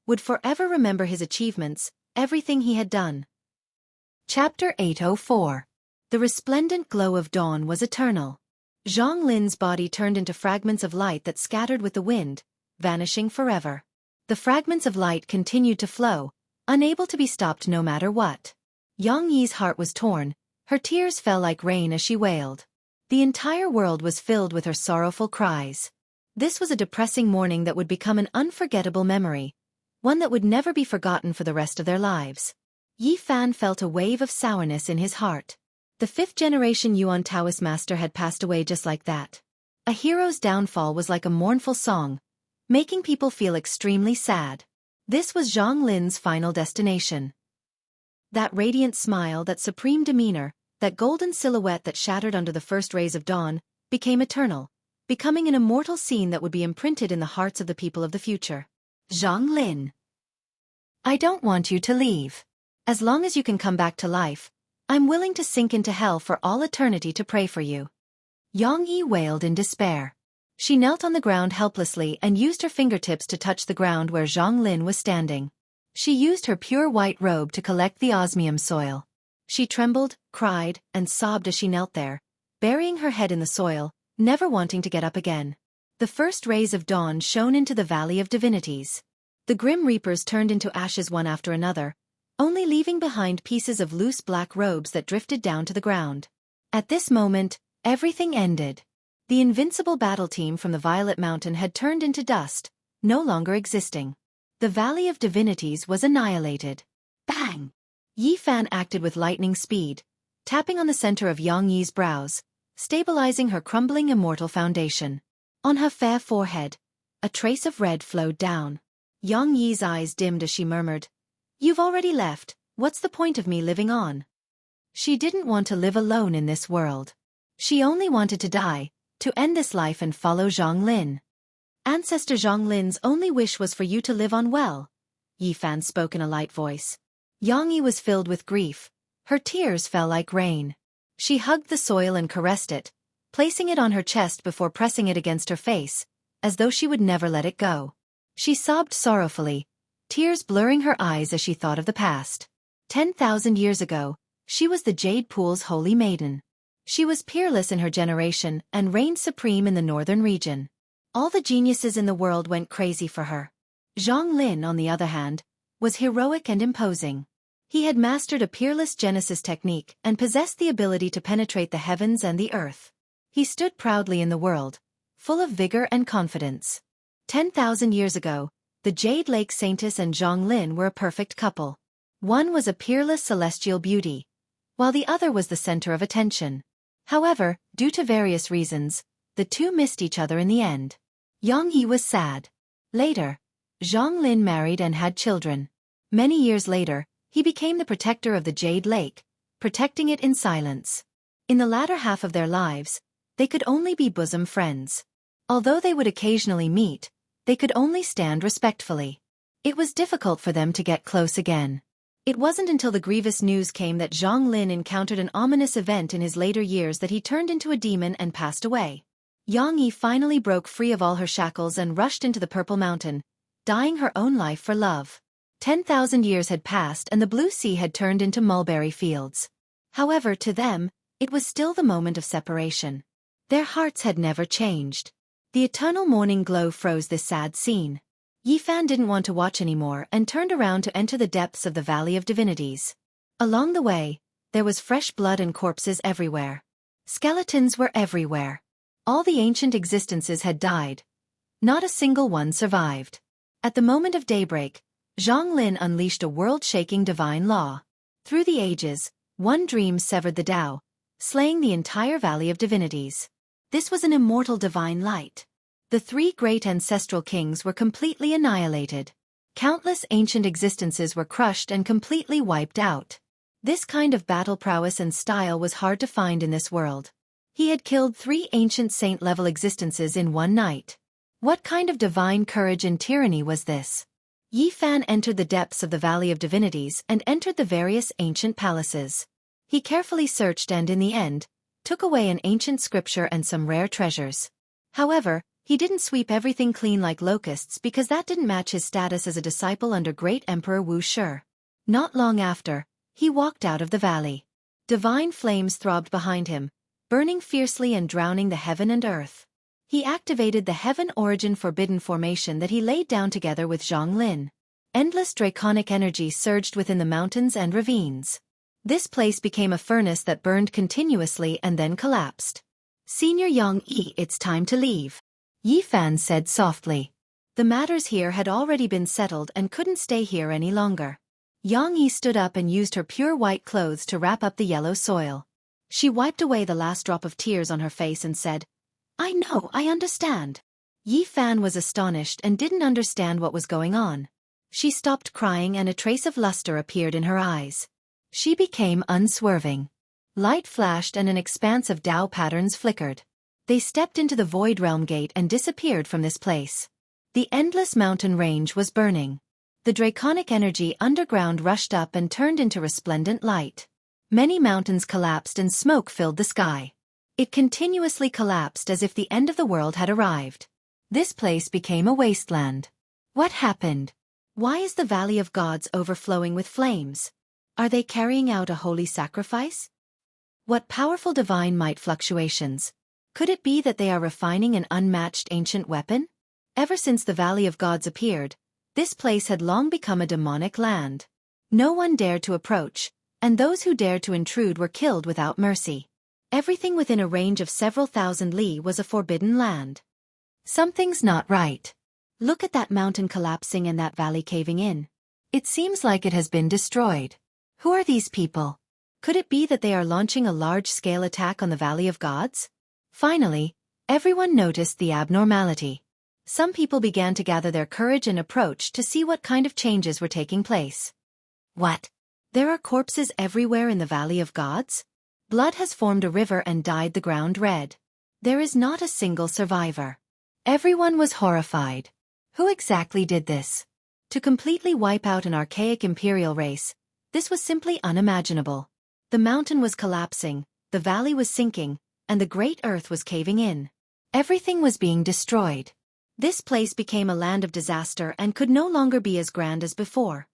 would forever remember his achievements, everything he had done. Chapter 804. The resplendent glow of dawn was eternal. Zhang Lin's body turned into fragments of light that scattered with the wind, vanishing forever. The fragments of light continued to flow, unable to be stopped no matter what. Yang Yi's heart was torn, her tears fell like rain as she wailed. The entire world was filled with her sorrowful cries. This was a depressing morning that would become an unforgettable memory, one that would never be forgotten for the rest of their lives. Yi Fan felt a wave of sourness in his heart. The fifth-generation Yuan Taoist master had passed away just like that. A hero's downfall was like a mournful song, making people feel extremely sad. This was Zhang Lin's final destination. That radiant smile, that supreme demeanor, that golden silhouette that shattered under the first rays of dawn, became eternal, becoming an immortal scene that would be imprinted in the hearts of the people of the future. Zhang Lin. I don't want you to leave. As long as you can come back to life, I'm willing to sink into hell for all eternity to pray for you. Yang Yi wailed in despair. She knelt on the ground helplessly and used her fingertips to touch the ground where Zhang Lin was standing. She used her pure white robe to collect the osmium soil. She trembled, cried, and sobbed as she knelt there, burying her head in the soil, never wanting to get up again. The first rays of dawn shone into the Valley of Divinities. The Grim Reapers turned into ashes one after another, only leaving behind pieces of loose black robes that drifted down to the ground. At this moment, everything ended. The invincible battle team from the Violet Mountain had turned into dust, no longer existing. The Valley of Divinities was annihilated. Bang! Yi Fan acted with lightning speed, tapping on the center of Yang Yi's brows, stabilizing her crumbling immortal foundation. On her fair forehead, a trace of red flowed down. Yang Yi's eyes dimmed as she murmured, "You've already left, what's the point of me living on?" She didn't want to live alone in this world. She only wanted to die, to end this life and follow Zhang Lin. Ancestor Zhang Lin's only wish was for you to live on well. Yi Fan spoke in a light voice. Yang Yi was filled with grief. Her tears fell like rain. She hugged the soil and caressed it, placing it on her chest before pressing it against her face, as though she would never let it go. She sobbed sorrowfully, tears blurring her eyes as she thought of the past. 10,000 years ago, she was the Jade Pool's holy maiden. She was peerless in her generation and reigned supreme in the northern region. All the geniuses in the world went crazy for her. Zhang Lin, on the other hand, was heroic and imposing. He had mastered a peerless Genesis technique and possessed the ability to penetrate the heavens and the earth. He stood proudly in the world, full of vigor and confidence. 10,000 years ago, the Jade Lake Saintess and Zhang Lin were a perfect couple. One was a peerless celestial beauty, while the other was the center of attention. However, due to various reasons, the two missed each other in the end. Yang Yi was sad. Later, Zhang Lin married and had children. Many years later, he became the protector of the Jade Lake, protecting it in silence. In the latter half of their lives, they could only be bosom friends. Although they would occasionally meet, they could only stand respectfully. It was difficult for them to get close again. It wasn't until the grievous news came that Zhang Lin encountered an ominous event in his later years that he turned into a demon and passed away. Yang Yi finally broke free of all her shackles and rushed into the Purple Mountain, dying her own life for love. 10,000 years had passed and the blue sea had turned into mulberry fields. However, to them, it was still the moment of separation. Their hearts had never changed. The eternal morning glow froze this sad scene. Yi Fan didn't want to watch anymore and turned around to enter the depths of the Valley of Divinities. Along the way, there was fresh blood and corpses everywhere. Skeletons were everywhere. All the ancient existences had died. Not a single one survived. At the moment of daybreak, Zhang Lin unleashed a world-shaking divine law. Through the ages, one dream severed the Tao, slaying the entire Valley of Divinities. This was an immortal divine light. The three great ancestral kings were completely annihilated. Countless ancient existences were crushed and completely wiped out. This kind of battle prowess and style was hard to find in this world. He had killed 3 ancient saint-level existences in one night. What kind of divine courage and tyranny was this? Yi Fan entered the depths of the Valley of Divinities and entered the various ancient palaces. He carefully searched and in the end, took away an ancient scripture and some rare treasures. However, he didn't sweep everything clean like locusts because that didn't match his status as a disciple under Great Emperor Wuxia. Not long after, he walked out of the valley. Divine flames throbbed behind him, burning fiercely and drowning the heaven and earth. He activated the Heaven Origin Forbidden formation that he laid down together with Zhang Lin. Endless draconic energy surged within the mountains and ravines. This place became a furnace that burned continuously and then collapsed. "Senior Yang Yi, it's time to leave," Yi Fan said softly. The matters here had already been settled and couldn't stay here any longer. Yang Yi stood up and used her pure white clothes to wrap up the yellow soil. She wiped away the last drop of tears on her face and said, "I know, I understand." Yi Fan was astonished and didn't understand what was going on. She stopped crying and a trace of luster appeared in her eyes. She became unswerving. Light flashed and an expanse of Tao patterns flickered. They stepped into the Void Realm Gate and disappeared from this place. The endless mountain range was burning. The draconic energy underground rushed up and turned into resplendent light. Many mountains collapsed and smoke filled the sky. It continuously collapsed as if the end of the world had arrived. This place became a wasteland. What happened? Why is the Valley of Gods overflowing with flames? Are they carrying out a holy sacrifice? What powerful divine might fluctuations? Could it be that they are refining an unmatched ancient weapon? Ever since the Valley of Gods appeared, this place had long become a demonic land. No one dared to approach, and those who dared to intrude were killed without mercy. Everything within a range of several thousand li was a forbidden land. Something's not right. Look at that mountain collapsing and that valley caving in. It seems like it has been destroyed. Who are these people? Could it be that they are launching a large-scale attack on the Valley of Gods? Finally, everyone noticed the abnormality. Some people began to gather their courage and approach to see what kind of changes were taking place. What? There are corpses everywhere in the Valley of Gods? Blood has formed a river and dyed the ground red. There is not a single survivor. Everyone was horrified. Who exactly did this? To completely wipe out an archaic imperial race, this was simply unimaginable. The mountain was collapsing, the valley was sinking, and the great earth was caving in. Everything was being destroyed. This place became a land of disaster and could no longer be as grand as before.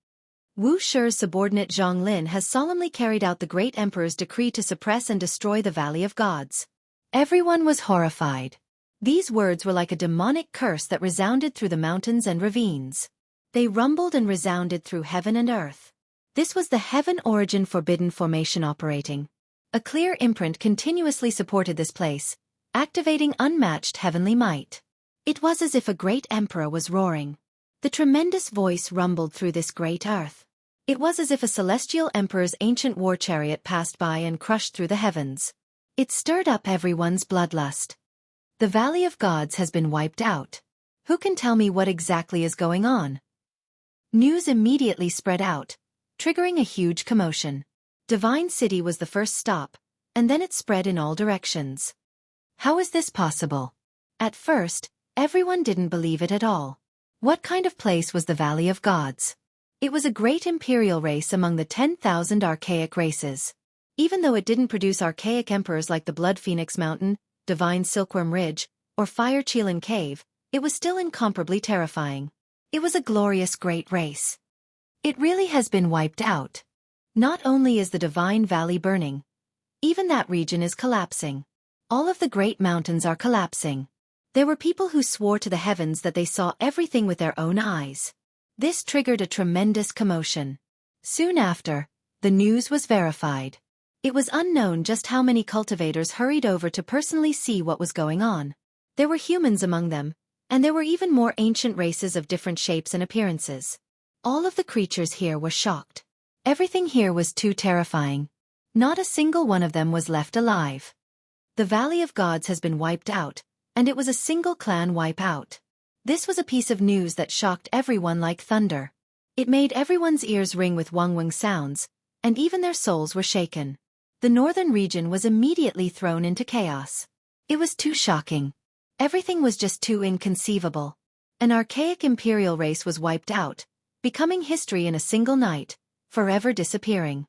Wuxia's subordinate Zhang Lin has solemnly carried out the great emperor's decree to suppress and destroy the Valley of Gods. Everyone was horrified. These words were like a demonic curse that resounded through the mountains and ravines. They rumbled and resounded through heaven and earth. This was the Heaven Origin Forbidden Formation operating. A clear imprint continuously supported this place, activating unmatched heavenly might. It was as if a great emperor was roaring. The tremendous voice rumbled through this great earth. It was as if a celestial emperor's ancient war chariot passed by and crushed through the heavens. It stirred up everyone's bloodlust. The Valley of Gods has been wiped out. Who can tell me what exactly is going on? News immediately spread out, triggering a huge commotion. Divine City was the first stop, and then it spread in all directions. How is this possible? At first, everyone didn't believe it at all. What kind of place was the Valley of Gods? It was a great imperial race among the 10,000 archaic races. Even though it didn't produce archaic emperors like the Blood Phoenix Mountain, Divine Silkworm Ridge, or Fire Qilin Cave, it was still incomparably terrifying. It was a glorious great race. It really has been wiped out. Not only is the Divine Valley burning, even that region is collapsing. All of the great mountains are collapsing. There were people who swore to the heavens that they saw everything with their own eyes. This triggered a tremendous commotion. Soon after, the news was verified. It was unknown just how many cultivators hurried over to personally see what was going on. There were humans among them, and there were even more ancient races of different shapes and appearances. All of the creatures here were shocked. Everything here was too terrifying. Not a single one of them was left alive. The Valley of Gods has been wiped out, and it was a single clan wipe out. This was a piece of news that shocked everyone like thunder. It made everyone's ears ring with wang sounds, and even their souls were shaken. The northern region was immediately thrown into chaos. It was too shocking. Everything was just too inconceivable. An archaic imperial race was wiped out, becoming history in a single night, forever disappearing.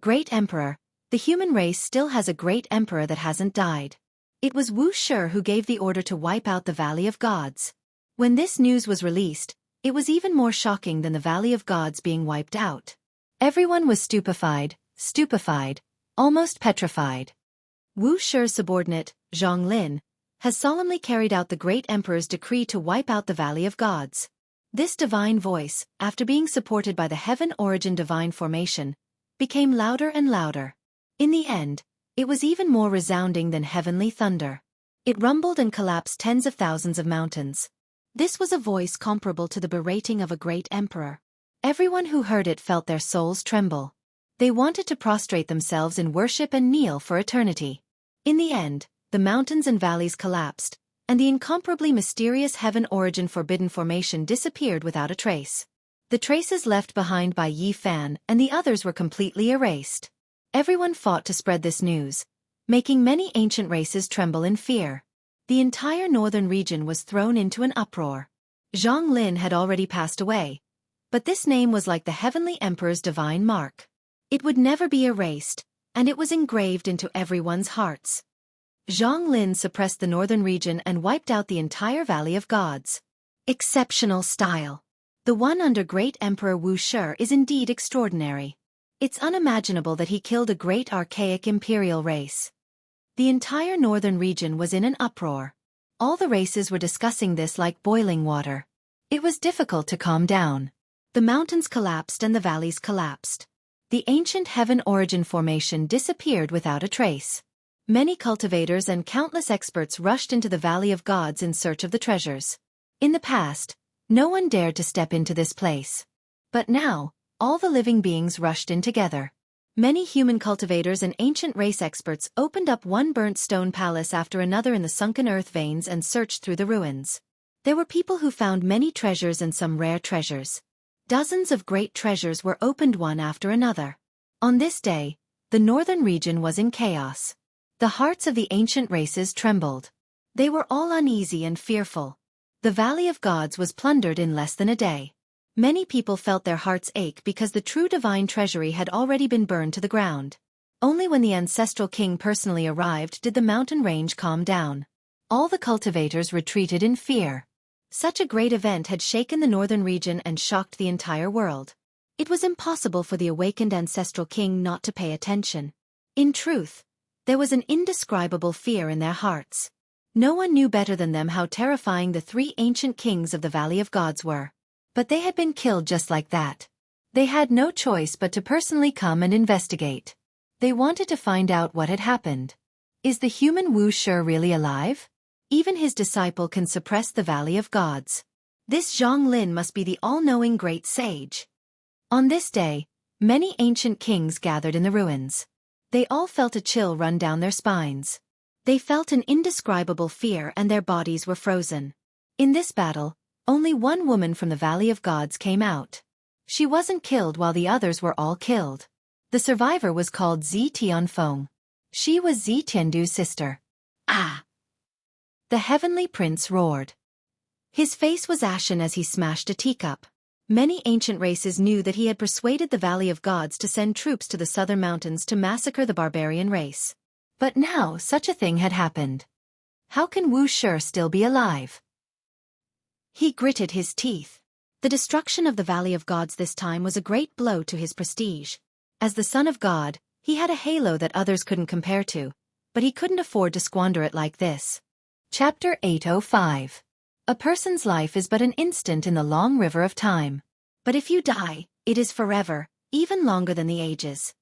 Great Emperor, the human race still has a great emperor that hasn't died. It was Wuxia who gave the order to wipe out the Valley of Gods. When this news was released, it was even more shocking than the Valley of Gods being wiped out. Everyone was stupefied, almost petrified. Wuxia's subordinate, Zhang Lin, has solemnly carried out the great emperor's decree to wipe out the Valley of Gods. This divine voice, after being supported by the Heaven Origin Divine Formation, became louder and louder. In the end, it was even more resounding than heavenly thunder. It rumbled and collapsed tens of thousands of mountains. This was a voice comparable to the berating of a great emperor. Everyone who heard it felt their souls tremble. They wanted to prostrate themselves in worship and kneel for eternity. In the end, the mountains and valleys collapsed, and the incomparably mysterious Heaven Origin Forbidden Formation disappeared without a trace. The traces left behind by Yi Fan and the others were completely erased. Everyone fought to spread this news, making many ancient races tremble in fear. The entire northern region was thrown into an uproar. Zhang Lin had already passed away, but this name was like the heavenly emperor's divine mark. It would never be erased, and it was engraved into everyone's hearts. Zhang Lin suppressed the northern region and wiped out the entire Valley of Gods. Exceptional style. The one under great Emperor Wuxia is indeed extraordinary. It's unimaginable that he killed a great archaic imperial race. The entire northern region was in an uproar. All the races were discussing this like boiling water. It was difficult to calm down. The mountains collapsed and the valleys collapsed. The ancient heaven origin formation disappeared without a trace. Many cultivators and countless experts rushed into the Valley of Gods in search of the treasures. In the past, no one dared to step into this place. But now, all the living beings rushed in together. Many human cultivators and ancient race experts opened up one burnt stone palace after another in the sunken earth veins and searched through the ruins. There were people who found many treasures and some rare treasures. Dozens of great treasures were opened one after another. On this day, the northern region was in chaos. The hearts of the ancient races trembled. They were all uneasy and fearful. The Valley of Gods was plundered in less than a day. Many people felt their hearts ache because the true divine treasury had already been burned to the ground. Only when the ancestral king personally arrived did the mountain range calm down. All the cultivators retreated in fear. Such a great event had shaken the northern region and shocked the entire world. It was impossible for the awakened ancestral king not to pay attention. In truth, there was an indescribable fear in their hearts. No one knew better than them how terrifying the three ancient kings of the Valley of Gods were. But they had been killed just like that. They had no choice but to personally come and investigate. They wanted to find out what had happened. Is the human Wuxia really alive? Even his disciple can suppress the Valley of Gods. This Zhang Lin must be the all-knowing great sage. On this day, many ancient kings gathered in the ruins. They all felt a chill run down their spines. They felt an indescribable fear and their bodies were frozen. In this battle, only one woman from the Valley of Gods came out. She wasn't killed while the others were all killed. The survivor was called Zi Tianfeng. She was Zi Tiandu's sister. Ah! The heavenly prince roared. His face was ashen as he smashed a teacup. Many ancient races knew that he had persuaded the Valley of Gods to send troops to the southern mountains to massacre the barbarian race. But now such a thing had happened. How can Wuxia still be alive? He gritted his teeth. The destruction of the Valley of Gods this time was a great blow to his prestige. As the son of God, he had a halo that others couldn't compare to, but he couldn't afford to squander it like this. Chapter 805. A person's life is but an instant in the long river of time. But if you die, it is forever, even longer than the ages.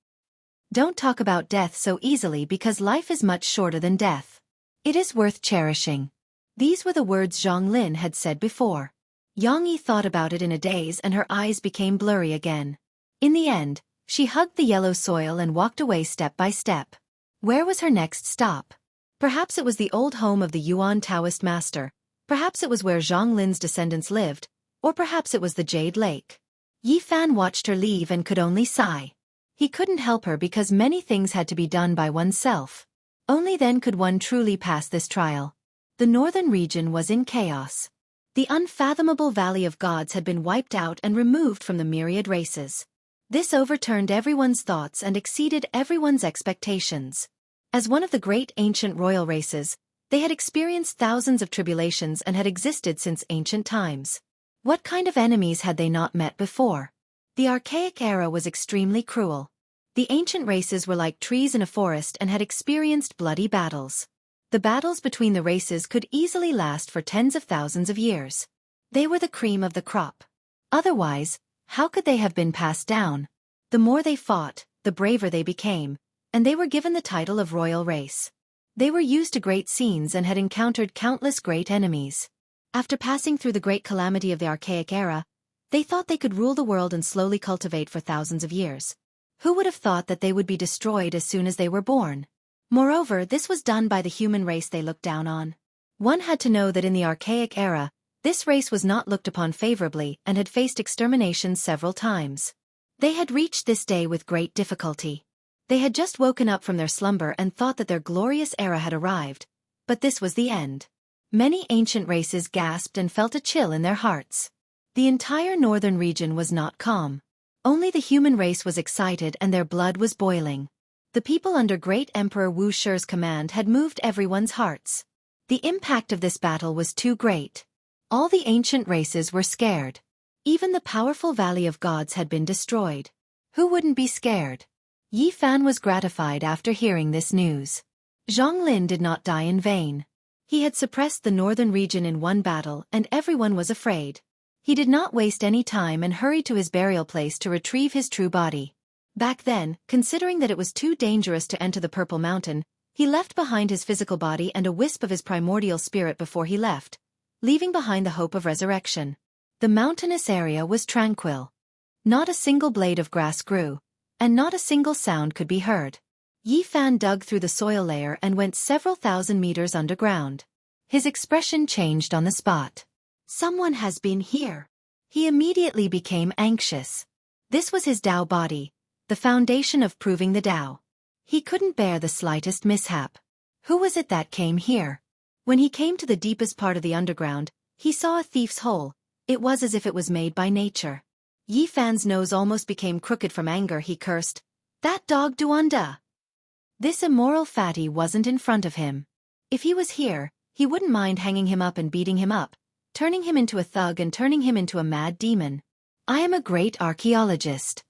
Don't talk about death so easily because life is much shorter than death. It is worth cherishing. These were the words Zhang Lin had said before. Yang Yi thought about it in a daze and her eyes became blurry again. In the end, she hugged the yellow soil and walked away step by step. Where was her next stop? Perhaps it was the old home of the Yuan Taoist master, perhaps it was where Zhang Lin's descendants lived, or perhaps it was the Jade Lake. Yi Fan watched her leave and could only sigh. He couldn't help her because many things had to be done by oneself. Only then could one truly pass this trial. The northern region was in chaos. The unfathomable Valley of Gods had been wiped out and removed from the myriad races. This overturned everyone's thoughts and exceeded everyone's expectations. As one of the great ancient royal races, they had experienced thousands of tribulations and had existed since ancient times. What kind of enemies had they not met before? The archaic era was extremely cruel. The ancient races were like trees in a forest and had experienced bloody battles. The battles between the races could easily last for tens of thousands of years. They were the cream of the crop. Otherwise, how could they have been passed down? The more they fought, the braver they became, and they were given the title of royal race. They were used to great scenes and had encountered countless great enemies. After passing through the great calamity of the archaic era, they thought they could rule the world and slowly cultivate for thousands of years. Who would have thought that they would be destroyed as soon as they were born? Moreover, this was done by the human race they looked down on. One had to know that in the archaic era, This race was not looked upon favorably and had faced extermination several times. They had reached this day with great difficulty. They had just woken up from their slumber and thought that their glorious era had arrived, but this was the end. Many ancient races gasped and felt a chill in their hearts. The entire northern region was not calm. Only the human race was excited and their blood was boiling. The people under Great Emperor Wuxia's command had moved everyone's hearts. The impact of this battle was too great. All the ancient races were scared. Even the powerful Valley of Gods had been destroyed. Who wouldn't be scared? Yi Fan was gratified after hearing this news. Zhang Lin did not die in vain. He had suppressed the northern region in one battle and everyone was afraid. He did not waste any time and hurried to his burial place to retrieve his true body. Back then, considering that it was too dangerous to enter the Purple Mountain, he left behind his physical body and a wisp of his primordial spirit before he left, leaving behind the hope of resurrection. The mountainous area was tranquil. Not a single blade of grass grew, and not a single sound could be heard. Yi Fan dug through the soil layer and went several thousand meters underground. His expression changed on the spot. Someone has been here. He immediately became anxious. This was his Tao body, the foundation of proving the Tao. He couldn't bear the slightest mishap. Who was it that came here? When he came to the deepest part of the underground, he saw a thief's hole. It was as if it was made by nature. Yi Fan's nose almost became crooked from anger. He cursed, "That dog Duanda!" This immoral fatty wasn't in front of him. If he was here, he wouldn't mind hanging him up and beating him up, turning him into a thug and turning him into a mad demon. I am a great archaeologist.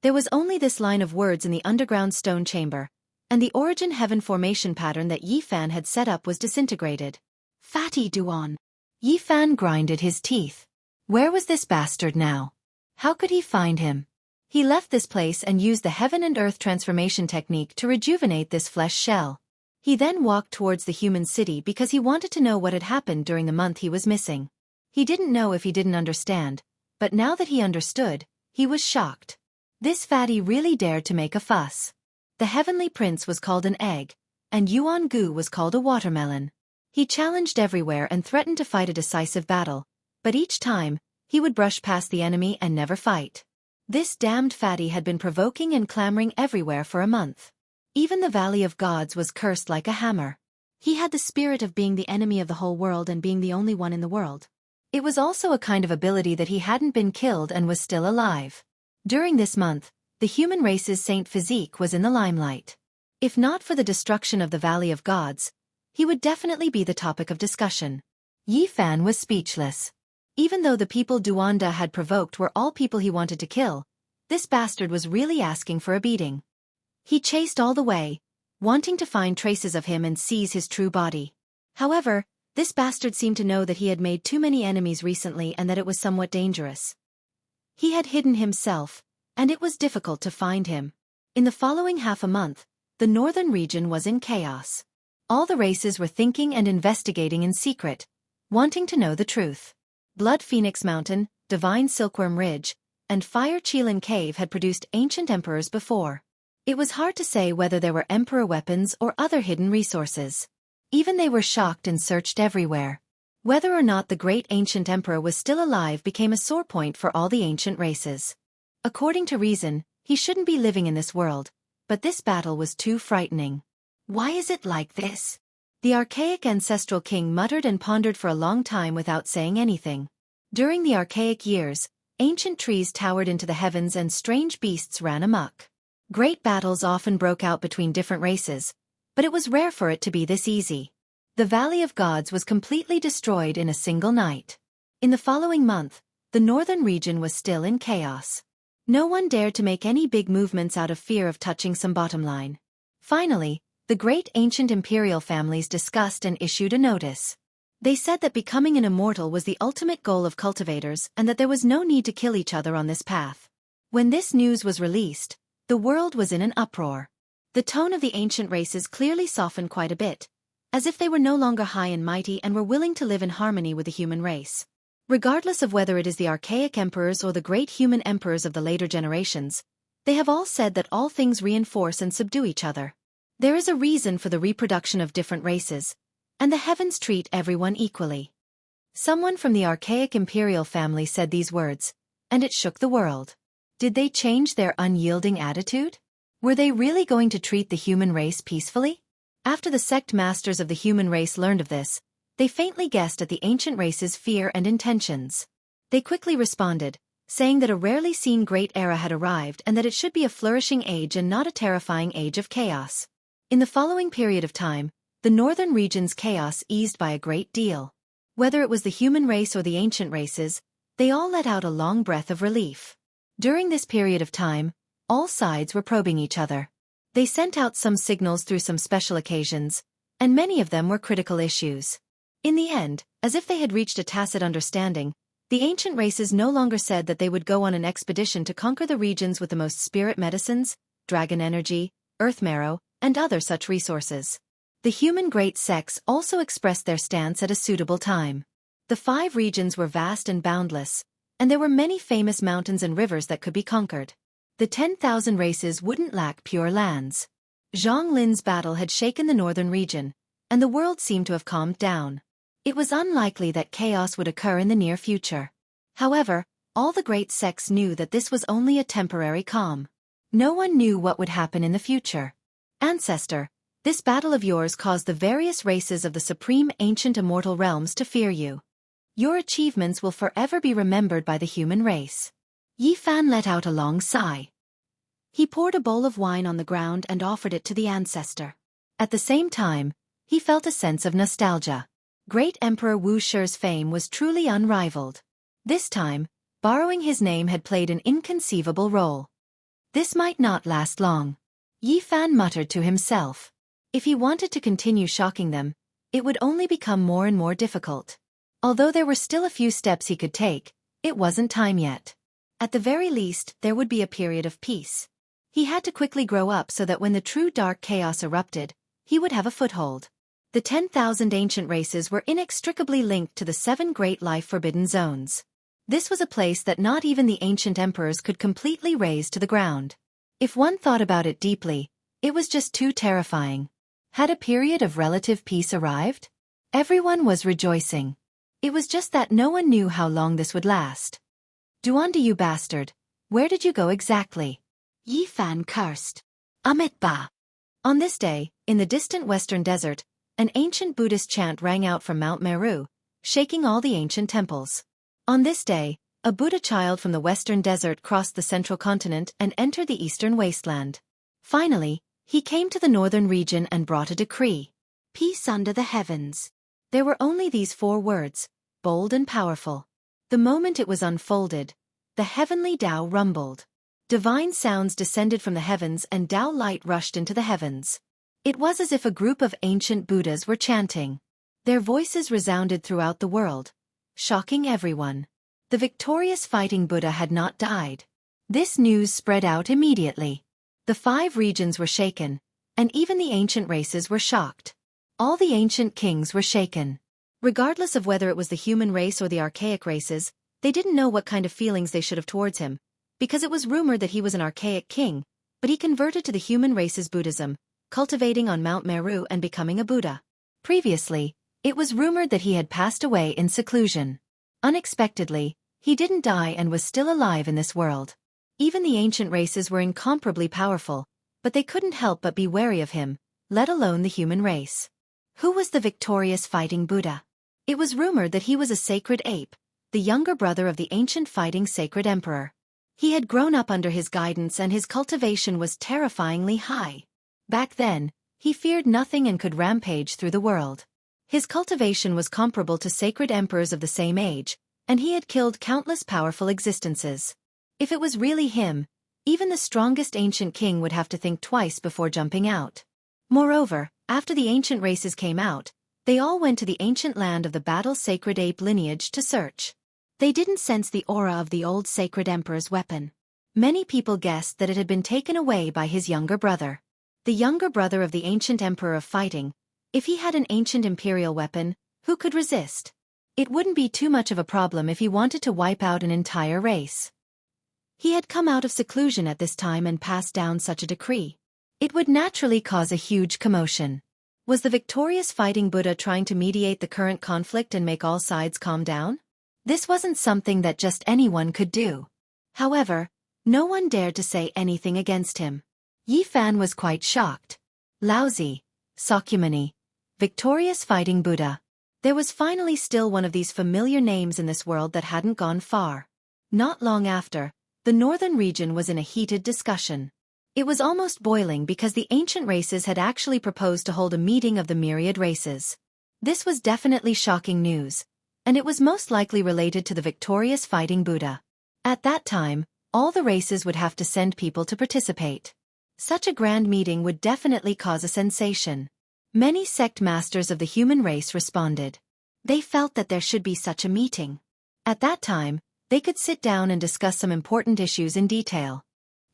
There was only this line of words in the underground stone chamber, and the origin heaven formation pattern that Yi Fan had set up was disintegrated. Fatty Duan. Yi Fan grinded his teeth. Where was this bastard now? How could he find him? He left this place and used the heaven and earth transformation technique to rejuvenate this flesh shell. He then walked towards the human city because he wanted to know what had happened during the month he was missing. He didn't know if he didn't understand, but now that he understood, he was shocked. This fatty really dared to make a fuss. The heavenly prince was called an egg, and Yuan Gu was called a watermelon. He challenged everywhere and threatened to fight a decisive battle, but each time, he would brush past the enemy and never fight. This damned fatty had been provoking and clamoring everywhere for a month. Even the Valley of Gods was cursed like a hammer. He had the spirit of being the enemy of the whole world and being the only one in the world. It was also a kind of ability that he hadn't been killed and was still alive. During this month, the human race's saint physique was in the limelight. If not for the destruction of the Valley of Gods, he would definitely be the topic of discussion. Yi Fan was speechless. Even though the people Duanda had provoked were all people he wanted to kill, this bastard was really asking for a beating. He chased all the way, wanting to find traces of him and seize his true body. However, this bastard seemed to know that he had made too many enemies recently and that it was somewhat dangerous. He had hidden himself, and it was difficult to find him. In the following half a month, the northern region was in chaos. All the races were thinking and investigating in secret, wanting to know the truth. Blood Phoenix Mountain, Divine Silkworm Ridge, and Fire Qilin Cave had produced ancient emperors before. It was hard to say whether there were emperor weapons or other hidden resources. Even they were shocked and searched everywhere. Whether or not the great ancient emperor was still alive became a sore point for all the ancient races. According to reason, he shouldn't be living in this world, but this battle was too frightening. Why is it like this? The archaic ancestral king muttered and pondered for a long time without saying anything. During the archaic years, ancient trees towered into the heavens and strange beasts ran amok. Great battles often broke out between different races, but it was rare for it to be this easy. The Valley of Gods was completely destroyed in a single night. In the following month, the northern region was still in chaos. No one dared to make any big movements out of fear of touching some bottom line. Finally, the great ancient imperial families discussed and issued a notice. They said that becoming an immortal was the ultimate goal of cultivators and that there was no need to kill each other on this path. When this news was released, the world was in an uproar. The tone of the ancient races clearly softened quite a bit, as if they were no longer high and mighty and were willing to live in harmony with the human race. Regardless of whether it is the archaic emperors or the great human emperors of the later generations, they have all said that all things reinforce and subdue each other. There is a reason for the reproduction of different races, and the heavens treat everyone equally. Someone from the archaic imperial family said these words, and it shook the world. Did they change their unyielding attitude? Were they really going to treat the human race peacefully? After the sect masters of the human race learned of this, they faintly guessed at the ancient race's fear and intentions. They quickly responded, saying that a rarely seen great era had arrived and that it should be a flourishing age and not a terrifying age of chaos. In the following period of time, the northern region's chaos eased by a great deal. Whether it was the human race or the ancient races, they all let out a long breath of relief. During this period of time, all sides were probing each other. They sent out some signals through some special occasions, and many of them were critical issues. In the end, as if they had reached a tacit understanding, the ancient races no longer said that they would go on an expedition to conquer the regions with the most spirit medicines, dragon energy, earth marrow, and other such resources. The human great sects also expressed their stance at a suitable time. The 5 regions were vast and boundless, and there were many famous mountains and rivers that could be conquered. The 10,000 races wouldn't lack pure lands. Zhang Lin's battle had shaken the northern region, and the world seemed to have calmed down. It was unlikely that chaos would occur in the near future. However, all the great sects knew that this was only a temporary calm. No one knew what would happen in the future. Ancestor, this battle of yours caused the various races of the supreme ancient immortal realms to fear you. Your achievements will forever be remembered by the human race. Yi Fan let out a long sigh. He poured a bowl of wine on the ground and offered it to the ancestor. At the same time, he felt a sense of nostalgia. Great Emperor Wuxia's fame was truly unrivaled. This time, borrowing his name had played an inconceivable role. This might not last long. Yi Fan muttered to himself. If he wanted to continue shocking them, it would only become more and more difficult. Although there were still a few steps he could take, it wasn't time yet. At the very least, there would be a period of peace. He had to quickly grow up so that when the true dark chaos erupted, he would have a foothold. The 10,000 ancient races were inextricably linked to the 7 great life-forbidden zones. This was a place that not even the ancient emperors could completely raze to the ground. If one thought about it deeply, it was just too terrifying. Had a period of relative peace arrived? Everyone was rejoicing. It was just that no one knew how long this would last. Duande, you bastard, where did you go exactly? Yi Fan cursed. Amitba. On this day, in the distant western desert, an ancient Buddhist chant rang out from Mount Meru, shaking all the ancient temples. On this day, a Buddha child from the western desert crossed the central continent and entered the eastern wasteland. Finally, he came to the northern region and brought a decree. Peace under the heavens. There were only these 4 words, bold and powerful. The moment it was unfolded, the heavenly Tao rumbled. Divine sounds descended from the heavens and Tao light rushed into the heavens. It was as if a group of ancient Buddhas were chanting. Their voices resounded throughout the world, shocking everyone. The victorious fighting Buddha had not died. This news spread out immediately. The 5 regions were shaken, and even the ancient races were shocked. All the ancient kings were shaken. Regardless of whether it was the human race or the archaic races, they didn't know what kind of feelings they should have towards him, because it was rumored that he was an archaic king, but he converted to the human race's Buddhism, cultivating on Mount Meru and becoming a Buddha. Previously, it was rumored that he had passed away in seclusion. Unexpectedly, he didn't die and was still alive in this world. Even the ancient races were incomparably powerful, but they couldn't help but be wary of him, let alone the human race. Who was the victorious fighting Buddha? It was rumored that he was a sacred ape, the younger brother of the ancient fighting sacred emperor. He had grown up under his guidance and his cultivation was terrifyingly high. Back then, he feared nothing and could rampage through the world. His cultivation was comparable to sacred emperors of the same age, and he had killed countless powerful existences. If it was really him, even the strongest ancient king would have to think twice before jumping out. Moreover, after the ancient races came out, they all went to the ancient land of the battle sacred ape lineage to search. They didn't sense the aura of the old sacred emperor's weapon. Many people guessed that it had been taken away by his younger brother. The younger brother of the ancient emperor of fighting. If he had an ancient imperial weapon, who could resist? It wouldn't be too much of a problem if he wanted to wipe out an entire race. He had come out of seclusion at this time and passed down such a decree. It would naturally cause a huge commotion. Was the victorious fighting Buddha trying to mediate the current conflict and make all sides calm down? This wasn't something that just anyone could do. However, no one dared to say anything against him. Yi Fan was quite shocked. Laozi, Sakyamuni, victorious fighting Buddha. There was finally still one of these familiar names in this world that hadn't gone far. Not long after, the northern region was in a heated discussion. It was almost boiling because the ancient races had actually proposed to hold a meeting of the myriad races. This was definitely shocking news, and it was most likely related to the victorious fighting Buddha. At that time, all the races would have to send people to participate. Such a grand meeting would definitely cause a sensation. Many sect masters of the human race responded. They felt that there should be such a meeting. At that time, they could sit down and discuss some important issues in detail.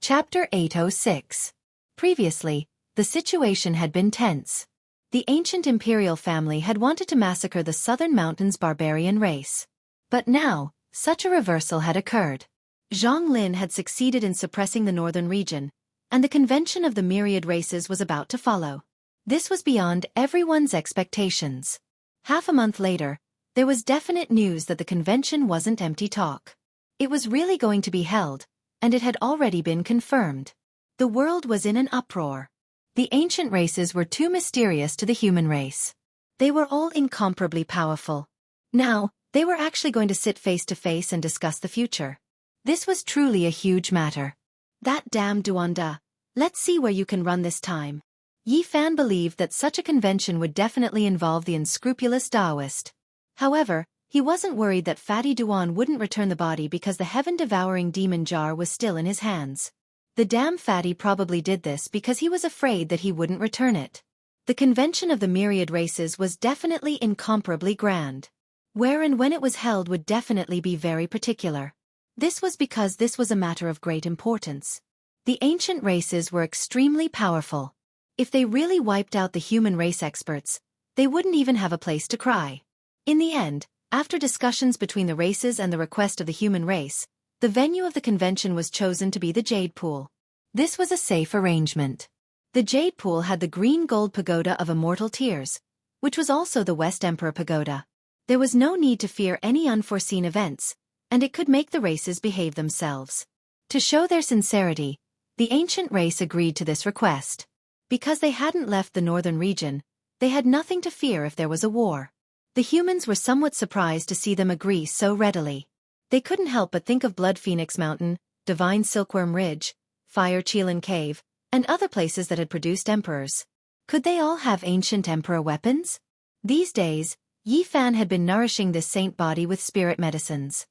Chapter 806. Previously, the situation had been tense. The ancient imperial family had wanted to massacre the southern mountains barbarian race. But now, such a reversal had occurred. Zhang Lin had succeeded in suppressing the northern region, and the convention of the myriad races was about to follow. This was beyond everyone's expectations. Half a month later, there was definite news that the convention wasn't empty talk. It was really going to be held, and it had already been confirmed. The world was in an uproar. The ancient races were too mysterious to the human race. They were all incomparably powerful. Now, they were actually going to sit face to face and discuss the future. This was truly a huge matter. That damn Duanda. Let's see where you can run this time. Yi Fan believed that such a convention would definitely involve the unscrupulous Taoist. However, he wasn't worried that Fatty Duan wouldn't return the body because the heaven-devouring demon jar was still in his hands. The damn Fatty probably did this because he was afraid that he wouldn't return it. The convention of the myriad races was definitely incomparably grand. Where and when it was held would definitely be very particular. This was because this was a matter of great importance. The ancient races were extremely powerful. If they really wiped out the human race experts, they wouldn't even have a place to cry. In the end, after discussions between the races and the request of the human race, the venue of the convention was chosen to be the Jade Pool. This was a safe arrangement. The Jade Pool had the green gold pagoda of immortal tears, which was also the West Emperor Pagoda. There was no need to fear any unforeseen events, and it could make the races behave themselves. To show their sincerity, the ancient race agreed to this request. Because they hadn't left the northern region, they had nothing to fear if there was a war. The humans were somewhat surprised to see them agree so readily. They couldn't help but think of Blood Phoenix Mountain, Divine Silkworm Ridge, Fire Chelan Cave, and other places that had produced emperors. Could they all have ancient emperor weapons? These days, Yi Fan had been nourishing this saint body with spirit medicines.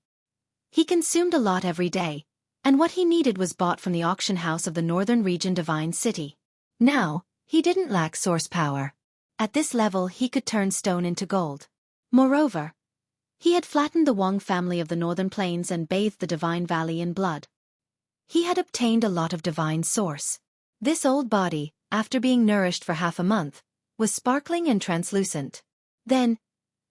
He consumed a lot every day, and what he needed was bought from the auction house of the northern region Divine City. Now, he didn't lack source power. At this level he could turn stone into gold. Moreover, he had flattened the Wang family of the northern plains and bathed the Divine Valley in blood. He had obtained a lot of divine source. This old body, after being nourished for half a month, was sparkling and translucent. Then,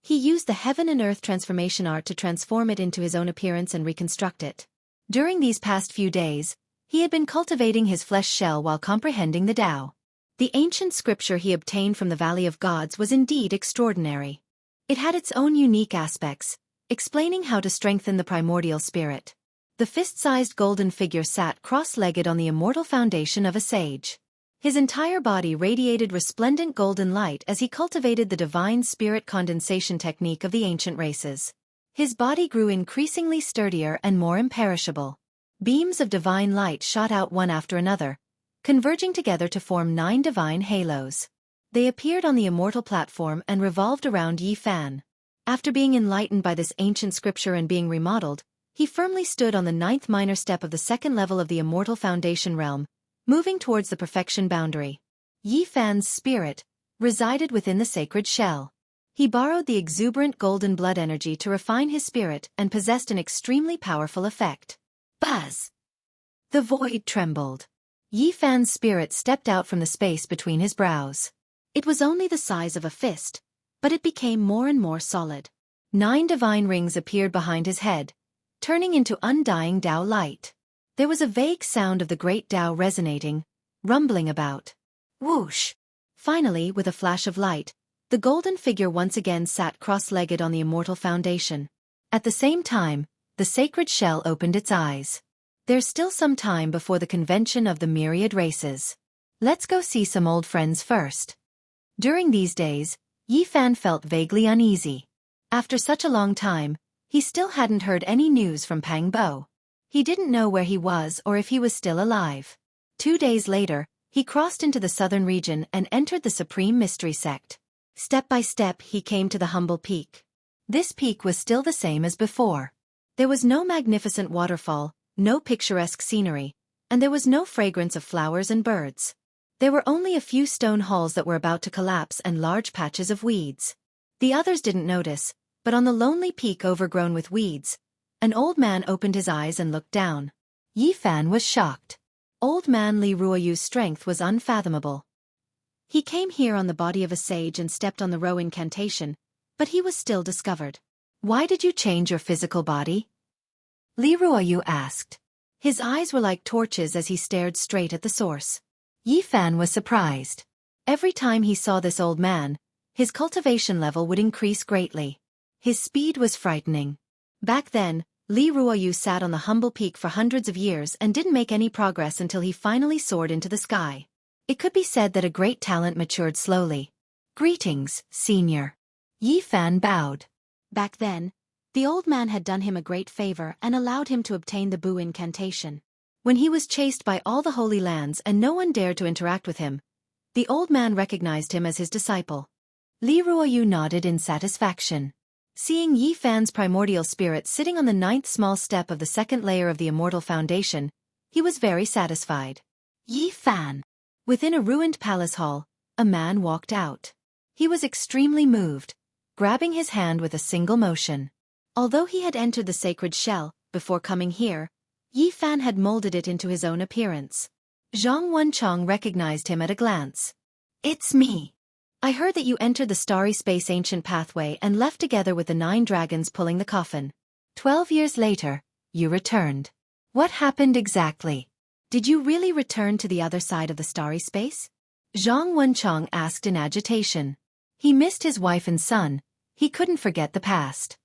he used the heaven and earth transformation art to transform it into his own appearance and reconstruct it. During these past few days, he had been cultivating his flesh shell while comprehending the Tao. The ancient scripture he obtained from the Valley of Gods was indeed extraordinary. It had its own unique aspects, explaining how to strengthen the primordial spirit. The fist-sized golden figure sat cross-legged on the immortal foundation of a sage. His entire body radiated resplendent golden light as he cultivated the divine spirit condensation technique of the ancient races. His body grew increasingly sturdier and more imperishable. Beams of divine light shot out one after another, converging together to form 9 divine halos. They appeared on the immortal platform and revolved around Yi Fan. After being enlightened by this ancient scripture and being remodeled, he firmly stood on the 9th minor step of the 2nd level of the immortal foundation realm, moving towards the perfection boundary. Yi Fan's spirit resided within the sacred shell. He borrowed the exuberant golden blood energy to refine his spirit and possessed an extremely powerful effect. Buzz! The void trembled. Yi Fan's spirit stepped out from the space between his brows. It was only the size of a fist, but it became more and more solid. 9 divine rings appeared behind his head, turning into undying Tao light. There was a vague sound of the great Tao resonating, rumbling about. Whoosh! Finally, with a flash of light, the golden figure once again sat cross-legged on the immortal foundation. At the same time, the sacred shell opened its eyes. There's still some time before the convention of the myriad races. Let's go see some old friends first. During these days, Yi Fan felt vaguely uneasy. After such a long time, he still hadn't heard any news from Pang Bo. He didn't know where he was or if he was still alive. 2 days later, he crossed into the southern region and entered the Supreme Mystery Sect. Step by step he came to the humble peak. This peak was still the same as before. There was no magnificent waterfall, no picturesque scenery, and there was no fragrance of flowers and birds. There were only a few stone halls that were about to collapse and large patches of weeds. The others didn't notice, but on the lonely peak overgrown with weeds, an old man opened his eyes and looked down. Yi Fan was shocked. Old man Li Ruoyu's strength was unfathomable. He came here on the body of a sage and stepped on the row incantation, but he was still discovered. Why did you change your physical body? Li Ruoyu asked. His eyes were like torches as he stared straight at the source. Yi Fan was surprised. Every time he saw this old man, his cultivation level would increase greatly. His speed was frightening. Back then, Li Ruoyu sat on the humble peak for hundreds of years and didn't make any progress until he finally soared into the sky. It could be said that a great talent matured slowly. Greetings, senior. Yi Fan bowed. Back then, the old man had done him a great favor and allowed him to obtain the Bu incantation. When he was chased by all the Holy Lands and no one dared to interact with him, the old man recognized him as his disciple. Li Ruoyu nodded in satisfaction. Seeing Yi Fan's primordial spirit sitting on the 9th small step of the 2nd layer of the immortal foundation, he was very satisfied. Yi Fan. Within a ruined palace hall, a man walked out. He was extremely moved, grabbing his hand with a single motion. Although he had entered the sacred shell, before coming here, Yi Fan had molded it into his own appearance. Zhang Wenchong recognized him at a glance. It's me. I heard that you entered the starry space ancient pathway and left together with the 9 dragons pulling the coffin. 12 years later, you returned. What happened exactly? Did you really return to the other side of the starry space? Zhang Wenchong asked in agitation. He missed his wife and son. He couldn't forget the past.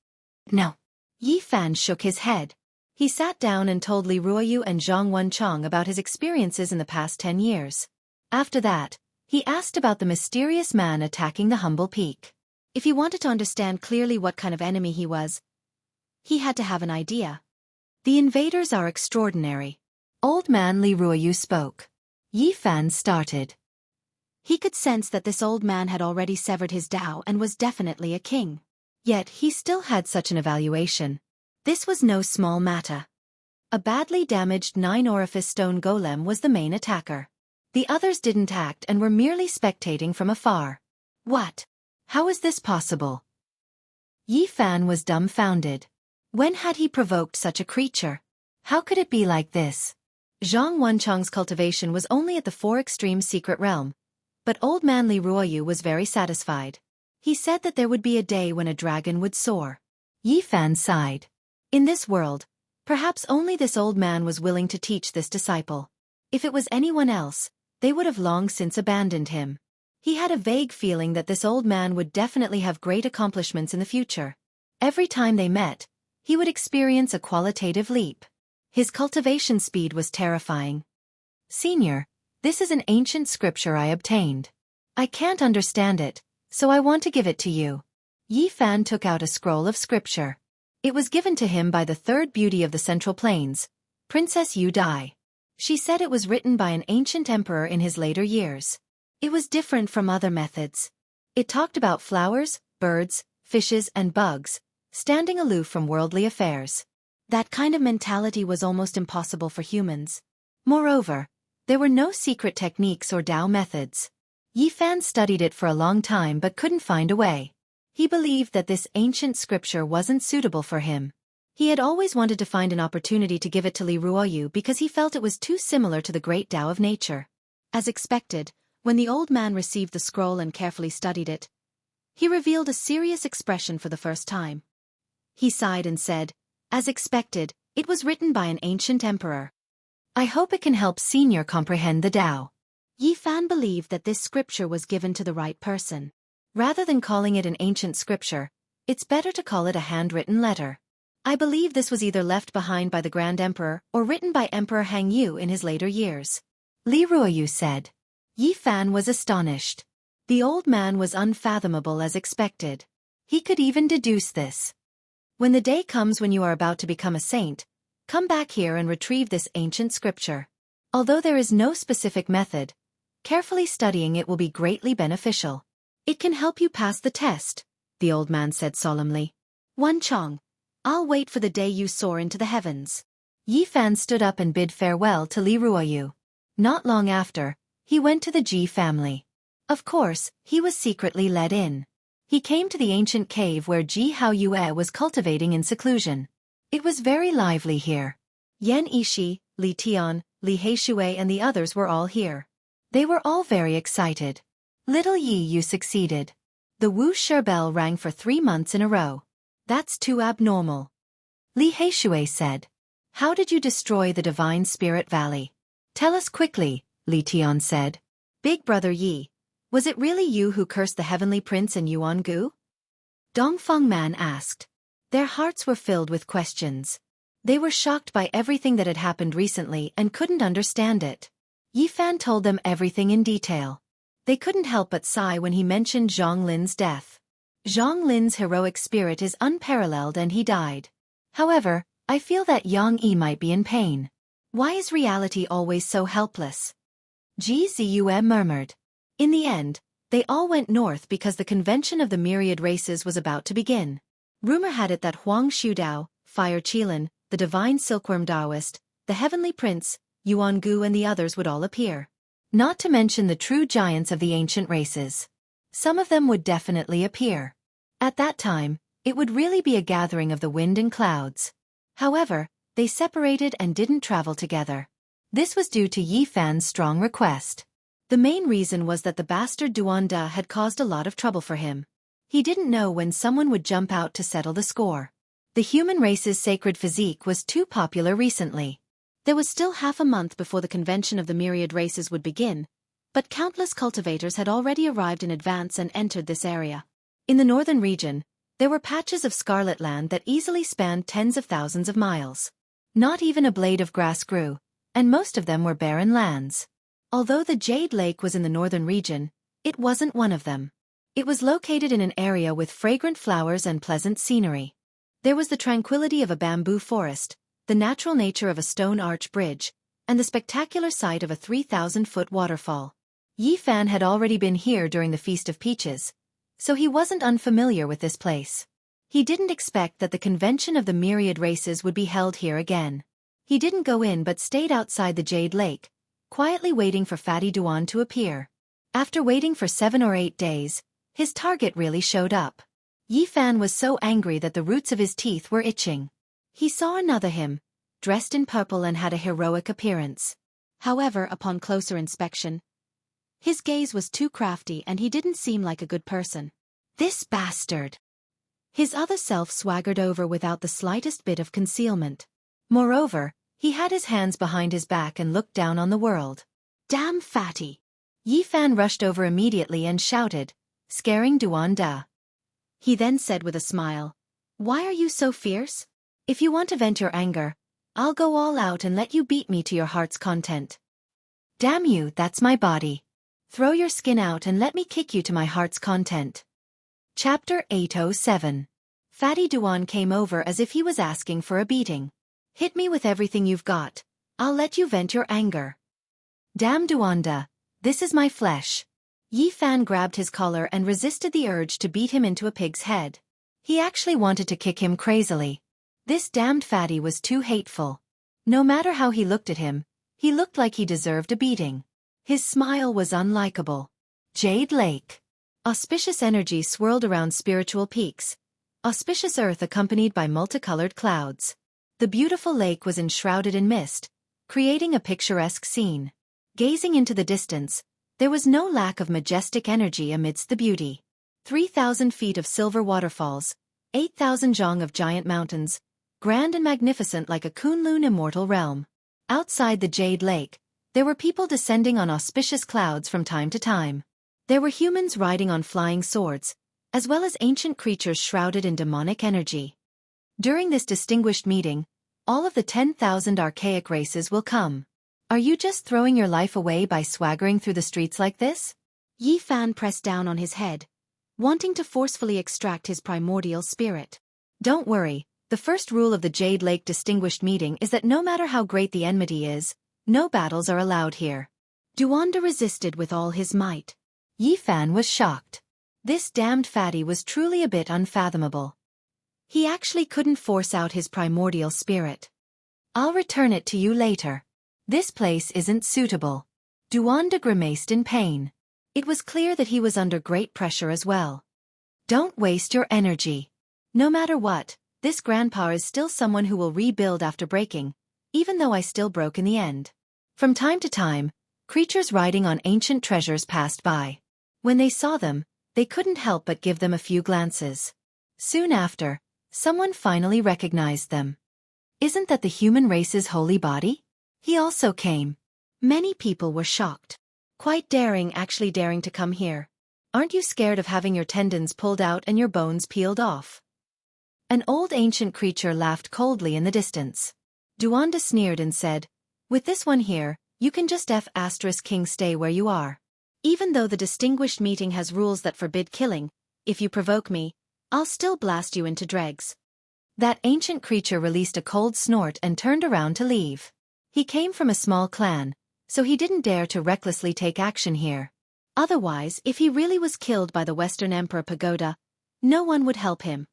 No. Yi Fan shook his head. He sat down and told Li Ruoyu and Zhang Wenchong about his experiences in the past 10 years. After that, he asked about the mysterious man attacking the humble peak. If he wanted to understand clearly what kind of enemy he was, he had to have an idea. The invaders are extraordinary. Old man Li Ruoyu spoke. Yi Fan started. He could sense that this old man had already severed his Tao and was definitely a king. Yet he still had such an evaluation. This was no small matter. A badly damaged 9-orifice stone golem was the main attacker. The others didn't act and were merely spectating from afar. What? How is this possible? Yi Fan was dumbfounded. When had he provoked such a creature? How could it be like this? Zhang Wenchong's cultivation was only at the 4 extreme secret realm, but old man Li Ruoyu was very satisfied. He said that there would be a day when a dragon would soar. Yi Fan sighed. In this world, perhaps only this old man was willing to teach this disciple. If it was anyone else, they would have long since abandoned him. He had a vague feeling that this old man would definitely have great accomplishments in the future. Every time they met, he would experience a qualitative leap. His cultivation speed was terrifying. Senior, this is an ancient scripture I obtained. I can't understand it, so I want to give it to you. Yi Fan took out a scroll of scripture. It was given to him by the 3rd beauty of the Central Plains, Princess Yu Dai. She said it was written by an ancient emperor in his later years. It was different from other methods. It talked about flowers, birds, fishes and bugs, standing aloof from worldly affairs. That kind of mentality was almost impossible for humans. Moreover, there were no secret techniques or Tao methods. Yi Fan studied it for a long time but couldn't find a way. He believed that this ancient scripture wasn't suitable for him. He had always wanted to find an opportunity to give it to Li Ruoyu because he felt it was too similar to the great Tao of nature. As expected, when the old man received the scroll and carefully studied it, he revealed a serious expression for the first time. He sighed and said, as expected, it was written by an ancient emperor. I hope it can help Senior comprehend the Tao. Yi Fan believed that this scripture was given to the right person. Rather than calling it an ancient scripture, it's better to call it a handwritten letter. I believe this was either left behind by the Grand Emperor or written by Emperor Hang Yu in his later years. Li Ruoyu said. Yi Fan was astonished. The old man was unfathomable as expected. He could even deduce this. When the day comes when you are about to become a saint, come back here and retrieve this ancient scripture. Although there is no specific method, carefully studying it will be greatly beneficial. It can help you pass the test, the old man said solemnly. Wan Chong, I'll wait for the day you soar into the heavens. Yi Fan stood up and bid farewell to Li Ruoyu. Not long after, he went to the Ji family. Of course, he was secretly let in. He came to the ancient cave where Ji Hao Yue was cultivating in seclusion. It was very lively here. Yan Yishi, Li Tian, Li Heishui and the others were all here. They were all very excited. Little Yi, you succeeded. The Wuxia bell rang for 3 months in a row. That's too abnormal. Li Heishui said. How did you destroy the Divine Spirit Valley? Tell us quickly, Li Tian said. Big brother Yi, was it really you who cursed the Heavenly Prince and Yuan Gu? Dongfeng Man asked. Their hearts were filled with questions. They were shocked by everything that had happened recently and couldn't understand it. Yi Fan told them everything in detail. They couldn't help but sigh when he mentioned Zhang Lin's death. Zhang Lin's heroic spirit is unparalleled and he died. However, I feel that Yang Yi might be in pain. Why is reality always so helpless? Ji Ziyue murmured. In the end, they all went north because the convention of the myriad races was about to begin. Rumor had it that Huang Shudao, Fire Qilin, the divine silkworm Taoist, the heavenly prince, Yuan Gu and the others would all appear. Not to mention the true giants of the ancient races. Some of them would definitely appear. At that time, it would really be a gathering of the wind and clouds. However, they separated and didn't travel together. This was due to Yi Fan's strong request. The main reason was that the bastard Duanda had caused a lot of trouble for him. He didn't know when someone would jump out to settle the score. The human race's sacred physique was too popular recently. There was still half a month before the convention of the myriad races would begin, but countless cultivators had already arrived in advance and entered this area. In the northern region, there were patches of scarlet land that easily spanned tens of thousands of miles. Not even a blade of grass grew, and most of them were barren lands. Although the Jade Lake was in the northern region, it wasn't one of them. It was located in an area with fragrant flowers and pleasant scenery. There was the tranquility of a bamboo forest, the natural nature of a stone arch bridge, and the spectacular sight of a 3,000-foot waterfall. Yi Fan had already been here during the Feast of Peaches, so he wasn't unfamiliar with this place. He didn't expect that the convention of the myriad races would be held here again. He didn't go in but stayed outside the Jade Lake, quietly waiting for Fatty Duan to appear. After waiting for 7 or 8 days, his target really showed up. Yi Fan was so angry that the roots of his teeth were itching. He saw another him, dressed in purple and had a heroic appearance. However, upon closer inspection, his gaze was too crafty and he didn't seem like a good person. This bastard! His other self swaggered over without the slightest bit of concealment. Moreover, he had his hands behind his back and looked down on the world. Damn fatty! Yi Fan rushed over immediately and shouted, scaring Duan Da. He then said with a smile, "Why are you so fierce? If you want to vent your anger, I'll go all out and let you beat me to your heart's content. Damn you, that's my body. Throw your skin out and let me kick you to my heart's content." Chapter 807. Fatty Duan came over as if he was asking for a beating. Hit me with everything you've got. I'll let you vent your anger. Damn Duanda, this is my flesh. Yi Fan grabbed his collar and resisted the urge to beat him into a pig's head. He actually wanted to kick him crazily. This damned fatty was too hateful. No matter how he looked at him, he looked like he deserved a beating. His smile was unlikable. Jade Lake. Auspicious energy swirled around spiritual peaks. Auspicious earth accompanied by multicolored clouds. The beautiful lake was enshrouded in mist, creating a picturesque scene. Gazing into the distance, there was no lack of majestic energy amidst the beauty. 3,000 feet of silver waterfalls, 8,000 zhang of giant mountains, grand and magnificent like a Kunlun immortal realm. Outside the Jade Lake, There were people descending on auspicious clouds from time to time. There were humans riding on flying swords, as well as ancient creatures shrouded in demonic energy. During this distinguished meeting, all of the 10,000 archaic races will come. Are you just throwing your life away by swaggering through the streets like this? Yi Fan pressed down on his head, wanting to forcefully extract his primordial spirit. Don't worry, the first rule of the Jade Lake Distinguished Meeting is that no matter how great the enmity is, no battles are allowed here. Duanda resisted with all his might. Yi Fan was shocked. This damned fatty was truly a bit unfathomable. He actually couldn't force out his primordial spirit. I'll return it to you later. This place isn't suitable. Duanda grimaced in pain. It was clear that he was under great pressure as well. Don't waste your energy. No matter what, this grandpa is still someone who will rebuild after breaking, even though I still broke in the end. From time to time, creatures riding on ancient treasures passed by. When they saw them, they couldn't help but give them a few glances. Soon after, someone finally recognized them. Isn't that the human race's holy body? He also came. Many people were shocked. Quite daring, actually daring to come here. Aren't you scared of having your tendons pulled out and your bones peeled off? An old ancient creature laughed coldly in the distance. Duanda sneered and said, with this one here, you can just King stay where you are. Even though the distinguished meeting has rules that forbid killing, if you provoke me, I'll still blast you into dregs. That ancient creature released a cold snort and turned around to leave. He came from a small clan, so he didn't dare to recklessly take action here. Otherwise, if he really was killed by the Western Emperor Pagoda, no one would help him.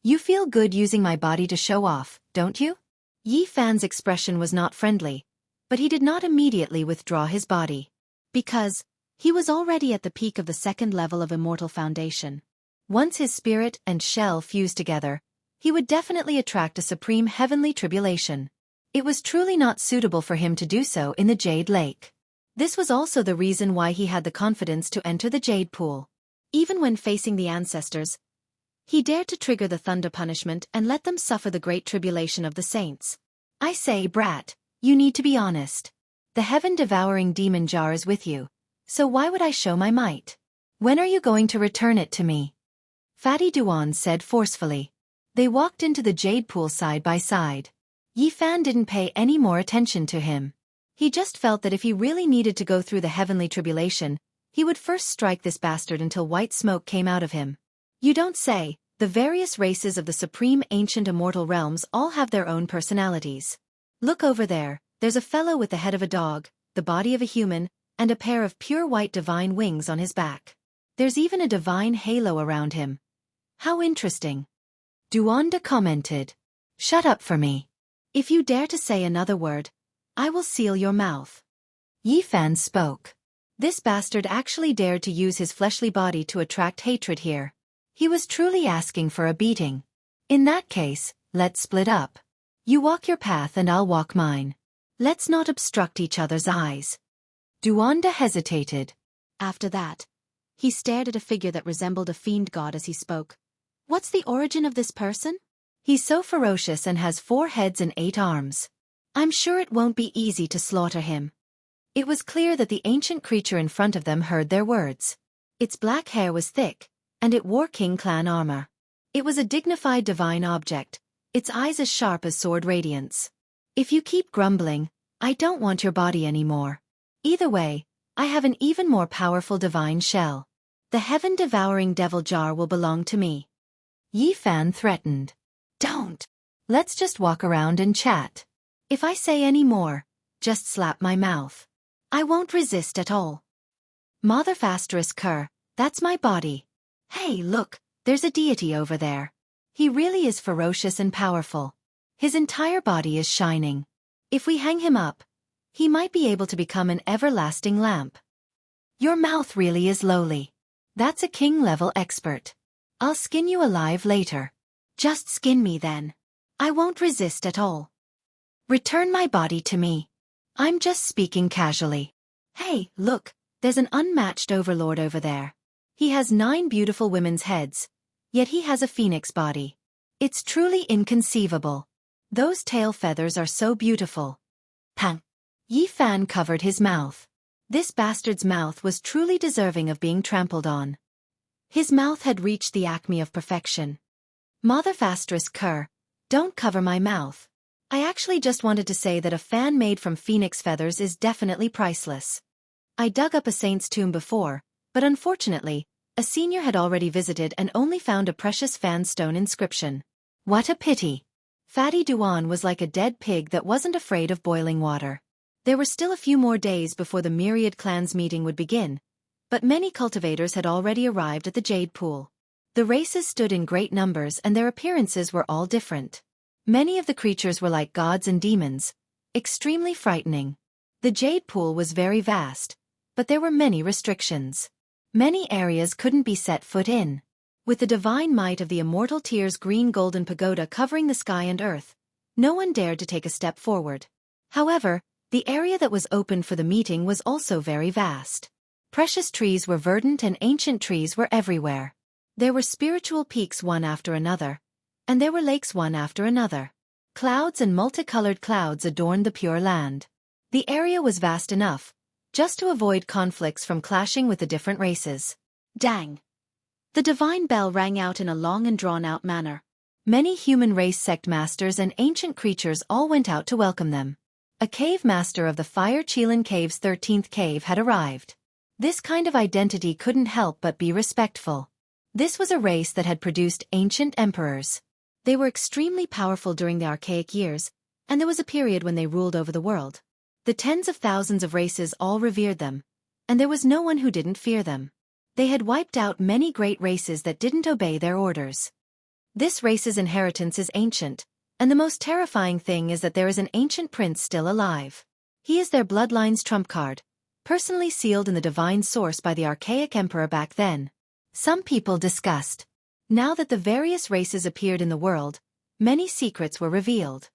You feel good using my body to show off, don't you? Yi Fan's expression was not friendly, but he did not immediately withdraw his body. Because he was already at the peak of the second level of Immortal Foundation. Once his spirit and shell fused together, he would definitely attract a supreme heavenly tribulation. It was truly not suitable for him to do so in the Jade Lake. This was also the reason why he had the confidence to enter the Jade Pool. Even when facing the ancestors, he dared to trigger the thunder punishment and let them suffer the great tribulation of the saints. I say, brat, you need to be honest. The heaven-devouring demon jar is with you, so why would I show my might? When are you going to return it to me? Fatty Duan said forcefully. They walked into the Jade Pool side by side. Yi Fan didn't pay any more attention to him. He just felt that if he really needed to go through the heavenly tribulation, he would first strike this bastard until white smoke came out of him. You don't say. The various races of the supreme ancient immortal realms all have their own personalities. Look over there, there's a fellow with the head of a dog, the body of a human, and a pair of pure white divine wings on his back. There's even a divine halo around him. How interesting. Duanda commented. Shut up for me. If you dare to say another word, I will seal your mouth. Yi Fan spoke. This bastard actually dared to use his fleshly body to attract hatred here. He was truly asking for a beating. In that case, let's split up. You walk your path and I'll walk mine. Let's not obstruct each other's eyes. Duanda hesitated. After that, he stared at a figure that resembled a fiend god as he spoke. What's the origin of this person? He's so ferocious and has 4 heads and 8 arms. I'm sure it won't be easy to slaughter him. It was clear that the ancient creature in front of them heard their words. Its black hair was thick, and it wore King Clan armor. It was a dignified divine object, its eyes as sharp as sword radiance. If you keep grumbling, I don't want your body anymore. Either way, I have an even more powerful divine shell. The heaven-devouring devil jar will belong to me. Yi Fan threatened. Don't. Let's just walk around and chat. If I say any more, just slap my mouth. I won't resist at all. Mother Kerr, that's my body. Hey, look, there's a deity over there. He really is ferocious and powerful. His entire body is shining. If we hang him up, he might be able to become an everlasting lamp. Your mouth really is lowly. That's a king-level expert. I'll skin you alive later. Just skin me then. I won't resist at all. Return my body to me. I'm just speaking casually. Hey, look, there's an unmatched overlord over there. He has 9 beautiful women's heads, yet he has a phoenix body. It's truly inconceivable. Those tail feathers are so beautiful. Pang. Yi Fan covered his mouth. This bastard's mouth was truly deserving of being trampled on. His mouth had reached the acme of perfection. Mother Fastris Kerr, don't cover my mouth. I actually just wanted to say that a fan made from phoenix feathers is definitely priceless. I dug up a saint's tomb before, but unfortunately, a senior had already visited and only found a precious fan stone inscription. What a pity. Fatty Duan was like a dead pig that wasn't afraid of boiling water. There were still a few more days before the myriad clans meeting would begin, but many cultivators had already arrived at the Jade Pool. The races stood in great numbers and their appearances were all different. Many of the creatures were like gods and demons, extremely frightening. The Jade Pool was very vast, but there were many restrictions. Many areas couldn't be set foot in. With the divine might of the immortal Tyr's green golden pagoda covering the sky and earth, no one dared to take a step forward. However, the area that was open for the meeting was also very vast. Precious trees were verdant and ancient trees were everywhere. There were spiritual peaks one after another, and there were lakes one after another. Clouds and multicolored clouds adorned the pure land. The area was vast enough, just to avoid conflicts from clashing with the different races. Dang! The divine bell rang out in a long and drawn-out manner. Many human race sect masters and ancient creatures all went out to welcome them. A cave master of the Fire Qilin Cave's 13th cave had arrived. This kind of identity couldn't help but be respectful. This was a race that had produced ancient emperors. They were extremely powerful during the archaic years, and there was a period when they ruled over the world. The tens of thousands of races all revered them, and there was no one who didn't fear them. They had wiped out many great races that didn't obey their orders. This race's inheritance is ancient, and the most terrifying thing is that there is an ancient prince still alive. He is their bloodline's trump card, personally sealed in the divine source by the archaic emperor back then. Some people discussed. Now that the various races appeared in the world, many secrets were revealed.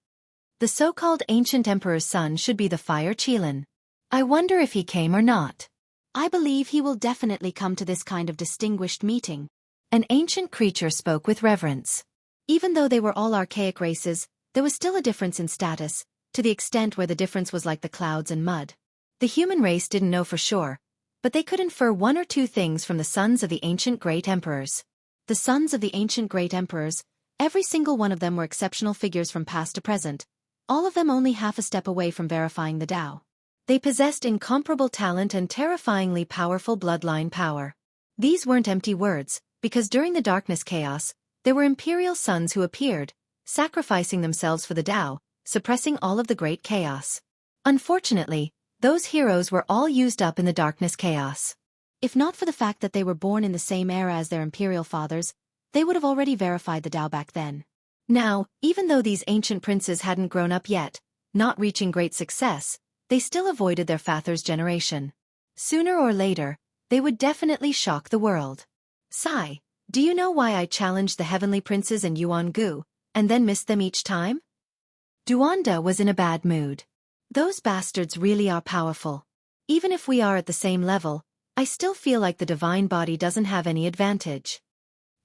The so-called ancient emperor's son should be the Fire Qilin. I wonder if he came or not. I believe he will definitely come to this kind of distinguished meeting. An ancient creature spoke with reverence. Even though they were all archaic races, there was still a difference in status, to the extent where the difference was like the clouds and mud. The human race didn't know for sure, but they could infer one or two things from the sons of the ancient great emperors. The sons of the ancient great emperors, every single one of them were exceptional figures from past to present, all of them only half a step away from verifying the Tao. They possessed incomparable talent and terrifyingly powerful bloodline power. These weren't empty words, because during the darkness chaos, there were imperial sons who appeared, sacrificing themselves for the Tao, suppressing all of the great chaos. Unfortunately, those heroes were all used up in the darkness chaos. If not for the fact that they were born in the same era as their imperial fathers, they would have already verified the Tao back then. Now, even though these ancient princes hadn't grown up yet, not reaching great success, they still avoided their father's generation. Sooner or later, they would definitely shock the world. Sigh. Do you know why I challenged the heavenly princes and Yuan Gu, and then missed them each time? Duanda was in a bad mood. Those bastards really are powerful. Even if we are at the same level, I still feel like the divine body doesn't have any advantage.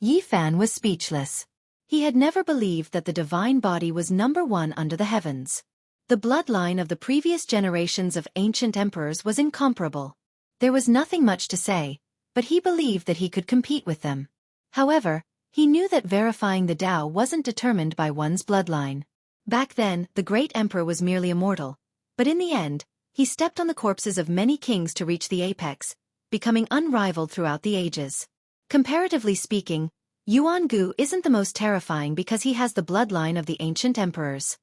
Yi Fan was speechless. He had never believed that the divine body was number one under the heavens. The bloodline of the previous generations of ancient emperors was incomparable. There was nothing much to say, but he believed that he could compete with them. However, he knew that verifying the Tao wasn't determined by one's bloodline. Back then, the great emperor was merely immortal, but in the end, he stepped on the corpses of many kings to reach the apex, becoming unrivaled throughout the ages. Comparatively speaking, Yuan Gu isn't the most terrifying because he has the bloodline of the ancient emperors.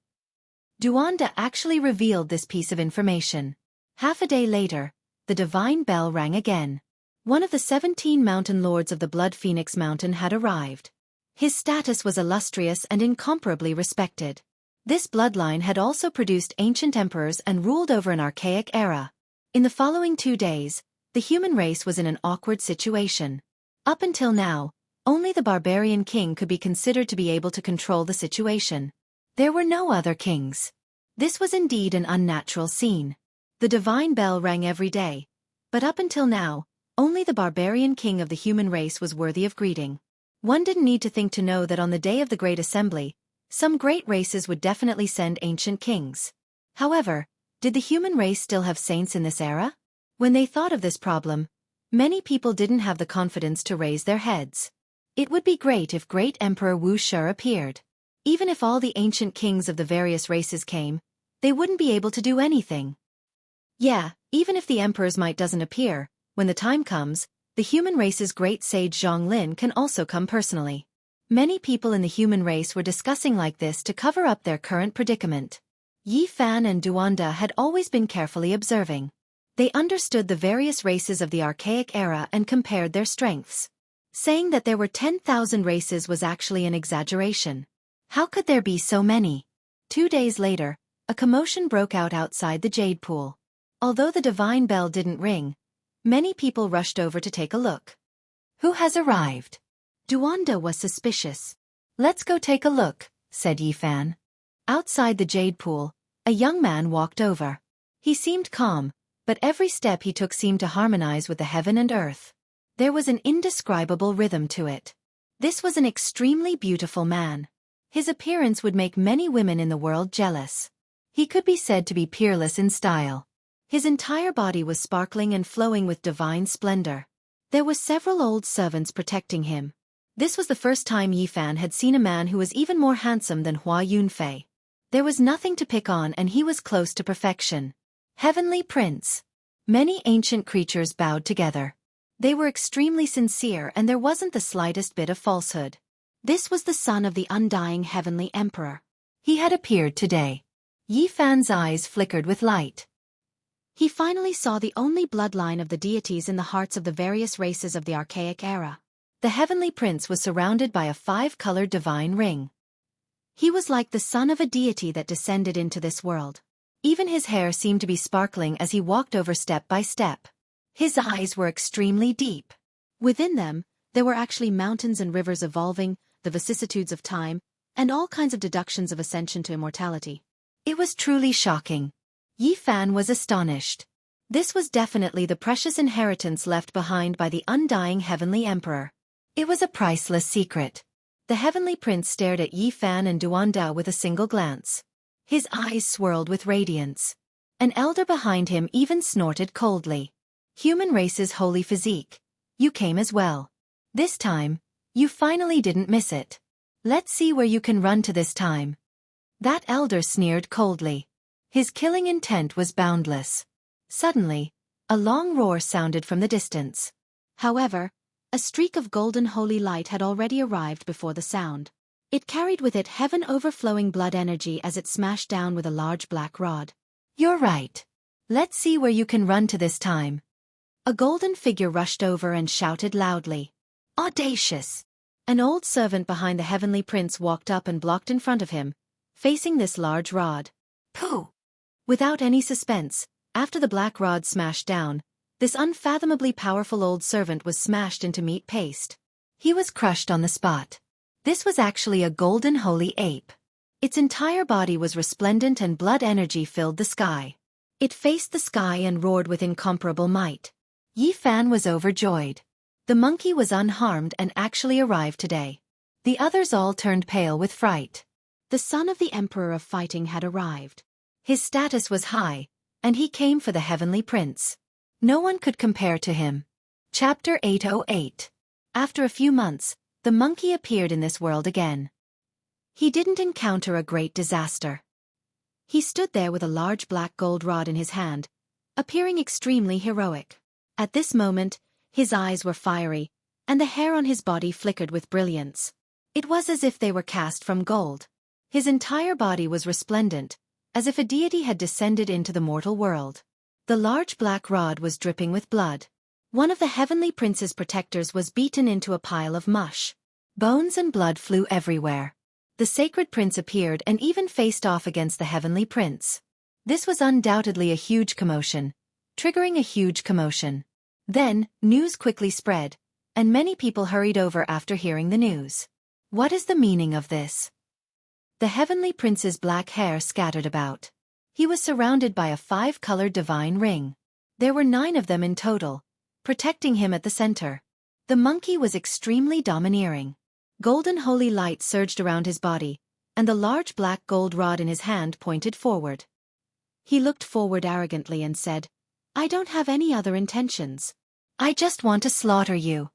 Duanda actually revealed this piece of information. Half a day later, the divine bell rang again. One of the 17 mountain lords of the Blood Phoenix Mountain had arrived. His status was illustrious and incomparably respected. This bloodline had also produced ancient emperors and ruled over an archaic era. In the following 2 days, the human race was in an awkward situation. Up until now, only the barbarian king could be considered to be able to control the situation. There were no other kings. This was indeed an unnatural scene. The divine bell rang every day, but up until now, only the barbarian king of the human race was worthy of greeting. One didn't need to think to know that on the day of the Great Assembly, some great races would definitely send ancient kings. However, Did the human race still have saints in this era? When they thought of this problem, many people didn't have the confidence to raise their heads. It would be great if Great Emperor Wuxia appeared. Even if all the ancient kings of the various races came, they wouldn't be able to do anything. Yeah, even if the emperor's might doesn't appear, when the time comes, the human race's great sage Zhang Lin can also come personally. Many people in the human race were discussing like this to cover up their current predicament. Yi Fan and Duanda had always been carefully observing. They understood the various races of the archaic era and compared their strengths. Saying that there were 10,000 races was actually an exaggeration. How could there be so many? 2 days later, a commotion broke out outside the Jade Pool. Although the divine bell didn't ring, many people rushed over to take a look. Who has arrived? Duanda was suspicious. Let's go take a look, said Yi Fan. Outside the Jade Pool, a young man walked over. He seemed calm, but every step he took seemed to harmonize with the heaven and earth. There was an indescribable rhythm to it. This was an extremely beautiful man. His appearance would make many women in the world jealous. He could be said to be peerless in style. His entire body was sparkling and flowing with divine splendor. There were several old servants protecting him. This was the first time Yi Fan had seen a man who was even more handsome than Hua Yunfei. There was nothing to pick on and he was close to perfection. Heavenly Prince. Many ancient creatures bowed together. They were extremely sincere and there wasn't the slightest bit of falsehood. This was the son of the undying Heavenly Emperor. He had appeared today. Yi Fan's eyes flickered with light. He finally saw the only bloodline of the deities in the hearts of the various races of the archaic era. The Heavenly Prince was surrounded by a 5-colored divine ring. He was like the son of a deity that descended into this world. Even his hair seemed to be sparkling as he walked over step by step. His eyes were extremely deep. Within them, there were actually mountains and rivers evolving, the vicissitudes of time, and all kinds of deductions of ascension to immortality. It was truly shocking. Yi Fan was astonished. This was definitely the precious inheritance left behind by the undying Heavenly Emperor. It was a priceless secret. The Heavenly Prince stared at Yi Fan and Duanda with a single glance. His eyes swirled with radiance. An elder behind him even snorted coldly. Human race's holy physique. You came as well. This time, you finally didn't miss it. Let's see where you can run to this time. That elder sneered coldly. His killing intent was boundless. Suddenly, a long roar sounded from the distance. However, a streak of golden holy light had already arrived before the sound. It carried with it heaven-overflowing blood energy as it smashed down with a large black rod. You're right. Let's see where you can run to this time. A golden figure rushed over and shouted loudly. Audacious! An old servant behind the Heavenly Prince walked up and blocked in front of him, facing this large rod. Pooh! Without any suspense, after the black rod smashed down, this unfathomably powerful old servant was smashed into meat paste. He was crushed on the spot. This was actually a golden holy ape. Its entire body was resplendent and blood energy filled the sky. It faced the sky and roared with incomparable might. Yi Fan was overjoyed. The monkey was unharmed and actually arrived today. The others all turned pale with fright. The son of the Emperor of Fighting had arrived. His status was high, and he came for the Heavenly Prince. No one could compare to him. Chapter 808. After a few months, the monkey appeared in this world again. He didn't encounter a great disaster. He stood there with a large black gold rod in his hand, appearing extremely heroic. At this moment, his eyes were fiery, and the hair on his body flickered with brilliance. It was as if they were cast from gold. His entire body was resplendent, as if a deity had descended into the mortal world. The large black rod was dripping with blood. One of the Heavenly Prince's protectors was beaten into a pile of mush. Bones and blood flew everywhere. The sacred prince appeared and even faced off against the Heavenly Prince. This was undoubtedly a huge commotion, triggering a huge commotion. Then, news quickly spread, and many people hurried over after hearing the news. What is the meaning of this? The Heavenly Prince's black hair scattered about. He was surrounded by a 5-colored divine ring. There were 9 of them in total, protecting him at the center. The monkey was extremely domineering. Golden holy light surged around his body, and the large black gold rod in his hand pointed forward. He looked forward arrogantly and said, "I don't have any other intentions. I just want to slaughter you."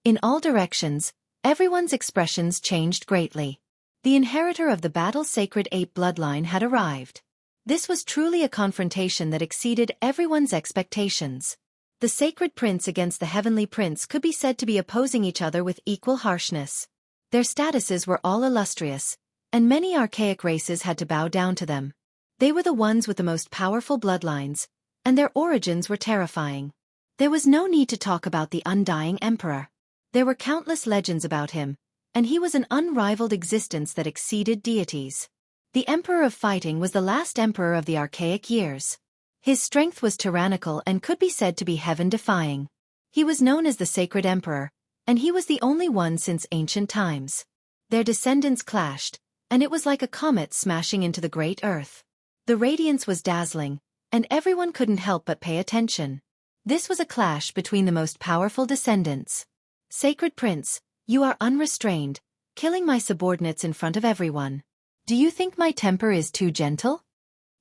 In all directions, everyone's expressions changed greatly. The inheritor of the battle-sacred ape bloodline had arrived. This was truly a confrontation that exceeded everyone's expectations. The sacred prince against the heavenly prince could be said to be opposing each other with equal harshness. Their statuses were all illustrious, and many archaic races had to bow down to them. They were the ones with the most powerful bloodlines, and their origins were terrifying. There was no need to talk about the undying emperor. There were countless legends about him, and he was an unrivaled existence that exceeded deities. The Emperor of Fighting was the last emperor of the archaic years. His strength was tyrannical and could be said to be heaven-defying. He was known as the Sacred Emperor, and he was the only one since ancient times. Their descendants clashed, and it was like a comet smashing into the great earth. The radiance was dazzling, and everyone couldn't help but pay attention. This was a clash between the most powerful descendants. "Sacred Prince, you are unrestrained, killing my subordinates in front of everyone. Do you think my temper is too gentle?"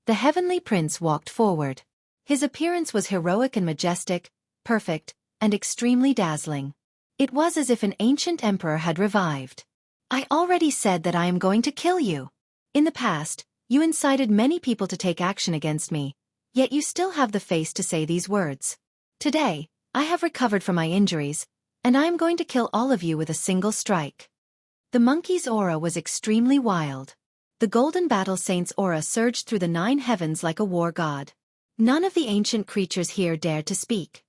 The heavenly prince walked forward. His appearance was heroic and majestic, perfect, and extremely dazzling. It was as if an ancient emperor had revived. "I already said that I am going to kill you. In the past, you incited many people to take action against me, yet you still have the face to say these words. Today, I have recovered from my injuries, and I am going to kill all of you with a single strike." The monkey's aura was extremely wild. The golden battle saint's aura surged through the 9 heavens like a war god. None of the ancient creatures here dared to speak.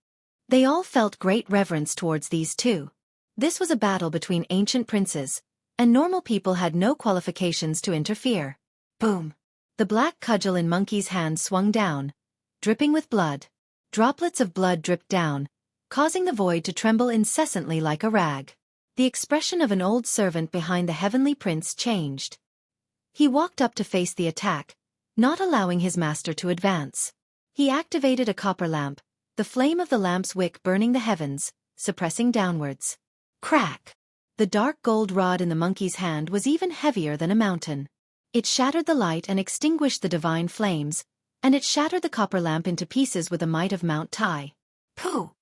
They all felt great reverence towards these two. This was a battle between ancient princes, and normal people had no qualifications to interfere. Boom! The black cudgel in Monkey's hand swung down, dripping with blood. Droplets of blood dripped down, causing the void to tremble incessantly like a rag. The expression of an old servant behind the heavenly prince changed. He walked up to face the attack, not allowing his master to advance. He activated a copper lamp, the flame of the lamp's wick burning the heavens, suppressing downwards. Crack! The dark gold rod in the monkey's hand was even heavier than a mountain. It shattered the light and extinguished the divine flames, and it shattered the copper lamp into pieces with the might of Mount Tai. Pooh!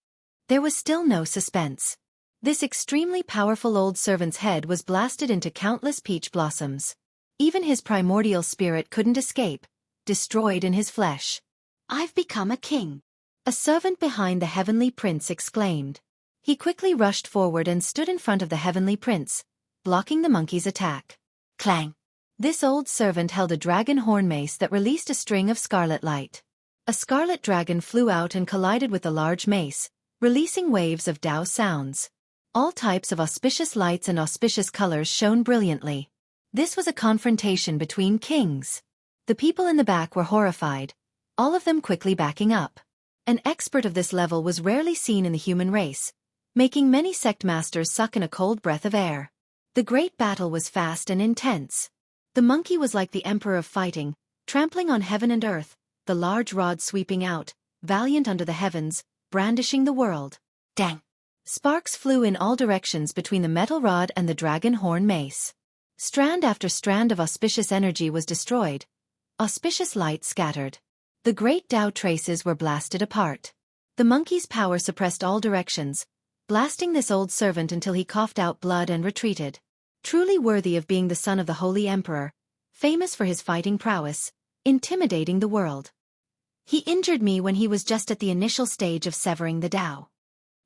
There was still no suspense. This extremely powerful old servant's head was blasted into countless peach blossoms. Even his primordial spirit couldn't escape, destroyed in his flesh. "I've become a king," a servant behind the heavenly prince exclaimed. He quickly rushed forward and stood in front of the heavenly prince, blocking the monkey's attack. Clang! This old servant held a dragon horn mace that released a string of scarlet light. A scarlet dragon flew out and collided with the large mace, releasing waves of Tao sounds. All types of auspicious lights and auspicious colors shone brilliantly. This was a confrontation between kings. The people in the back were horrified, all of them quickly backing up. An expert of this level was rarely seen in the human race, making many sect masters suck in a cold breath of air. The great battle was fast and intense. The monkey was like the Emperor of Fighting, trampling on heaven and earth, the large rod sweeping out, valiant under the heavens, brandishing the world. Dang! Sparks flew in all directions between the metal rod and the dragon horn mace. Strand after strand of auspicious energy was destroyed. Auspicious light scattered. The great Tao traces were blasted apart. The monkey's power suppressed all directions, blasting this old servant until he coughed out blood and retreated. Truly worthy of being the son of the Holy Emperor, famous for his fighting prowess, intimidating the world. He injured me when he was just at the initial stage of severing the Tao.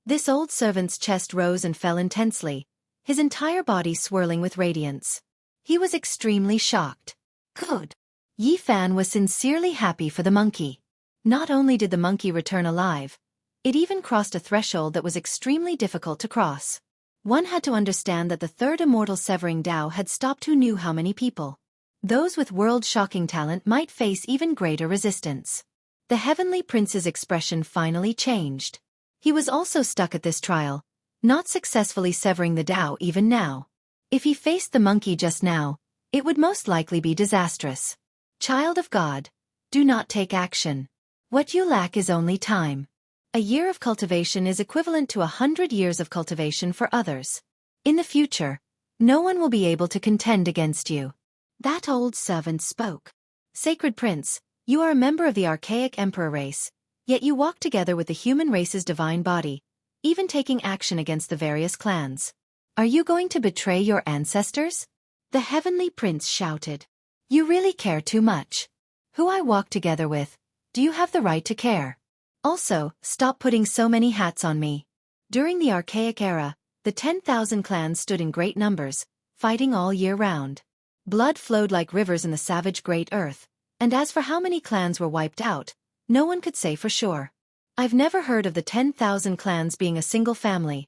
This old servant's chest rose and fell intensely, his entire body swirling with radiance. He was extremely shocked. Good. Yi Fan was sincerely happy for the monkey. Not only did the monkey return alive, it even crossed a threshold that was extremely difficult to cross. One had to understand that the third immortal severing Tao had stopped who knew how many people. Those with world-shocking talent might face even greater resistance. The heavenly prince's expression finally changed. He was also stuck at this trial, not successfully severing the Tao even now. If he faced the monkey just now, it would most likely be disastrous. Child of God, do not take action. What you lack is only time. A year of cultivation is equivalent to 100 years of cultivation for others. In the future, no one will be able to contend against you. That old servant spoke. Sacred Prince, You are a member of the archaic emperor race, yet you walk together with the human race's divine body, even taking action against the various clans. Are you going to betray your ancestors? The heavenly prince shouted. You really care too much. Who I walk together with, do you have the right to care? Also, stop putting so many hats on me. During the archaic era, the 10,000 clans stood in great numbers, fighting all year round. Blood flowed like rivers in the savage Great Earth, and as for how many clans were wiped out, no one could say for sure. I've never heard of the 10,000 clans being a single family,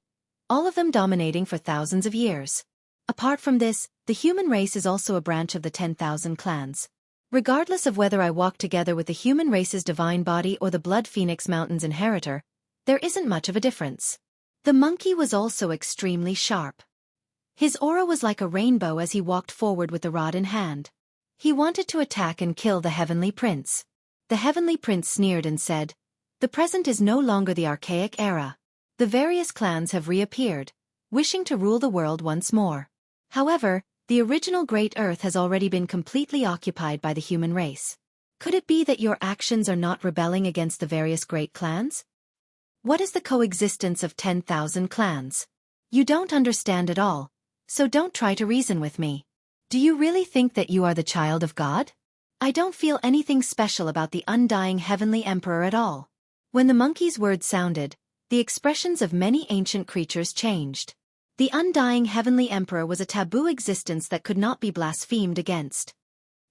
all of them dominating for thousands of years. Apart from this, the human race is also a branch of the 10,000 clans. Regardless of whether I walk together with the human race's divine body or the Blood Phoenix Mountain's inheritor, there isn't much of a difference. The monkey was also extremely sharp. His aura was like a rainbow as he walked forward with the rod in hand. He wanted to attack and kill the heavenly prince. The heavenly prince sneered and said, "The present is no longer the archaic era. The various clans have reappeared, wishing to rule the world once more. However, the original Great Earth has already been completely occupied by the human race. Could it be that your actions are not rebelling against the various great clans? What is the coexistence of 10,000 clans? You don't understand at all, so don't try to reason with me. Do you really think that you are the child of God? I don't feel anything special about the undying heavenly emperor at all." When the monkey's words sounded, the expressions of many ancient creatures changed. The undying heavenly emperor was a taboo existence that could not be blasphemed against.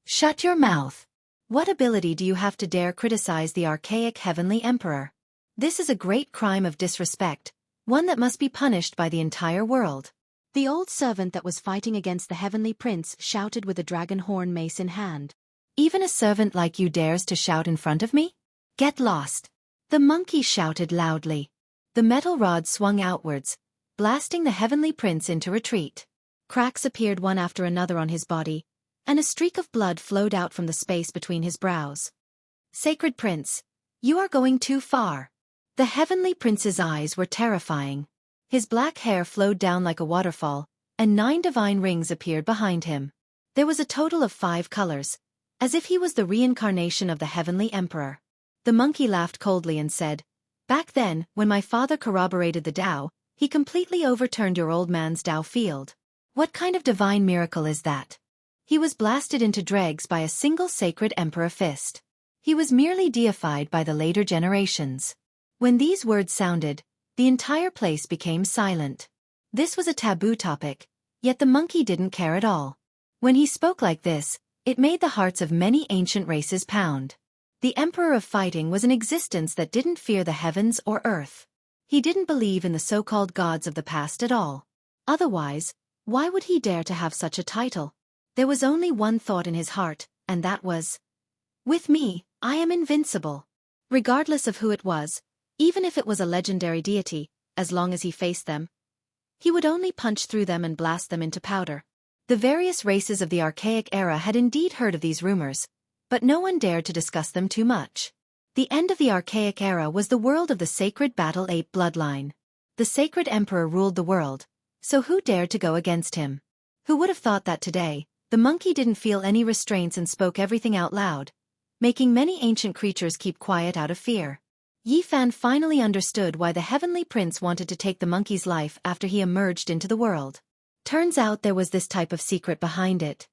Shut your mouth. What ability do you have to dare criticize the archaic heavenly emperor? This is a great crime of disrespect, one that must be punished by the entire world. The old servant that was fighting against the heavenly prince shouted with a dragon horn mace in hand. Even a servant like you dares to shout in front of me? Get lost. The monkey shouted loudly. The metal rod swung outwards, blasting the heavenly prince into retreat. Cracks appeared one after another on his body, and a streak of blood flowed out from the space between his brows. Sacred Prince, you are going too far. The heavenly prince's eyes were terrifying. His black hair flowed down like a waterfall, and 9 divine rings appeared behind him. There was a total of 5 colors, as if he was the reincarnation of the heavenly emperor. The monkey laughed coldly and said, "Back then, when my father corroborated the Tao, he completely overturned your old man's Tao field. What kind of divine miracle is that? He was blasted into dregs by a single sacred emperor fist. He was merely deified by the later generations." When these words sounded, the entire place became silent. This was a taboo topic, yet the monkey didn't care at all. When he spoke like this, it made the hearts of many ancient races pound. The Emperor of Fighting was an existence that didn't fear the heavens or earth. He didn't believe in the so-called gods of the past at all. Otherwise, why would he dare to have such a title? There was only one thought in his heart, and that was, "With me, I am invincible." Regardless of who it was, even if it was a legendary deity, as long as he faced them, he would only punch through them and blast them into powder. The various races of the archaic era had indeed heard of these rumors, but no one dared to discuss them too much. The end of the archaic era was the world of the sacred battle ape bloodline. The sacred emperor ruled the world, so who dared to go against him? Who would have thought that today, the monkey didn't feel any restraints and spoke everything out loud, making many ancient creatures keep quiet out of fear. Yi Fan finally understood why the heavenly prince wanted to take the monkey's life after he emerged into the world. Turns out there was this type of secret behind it.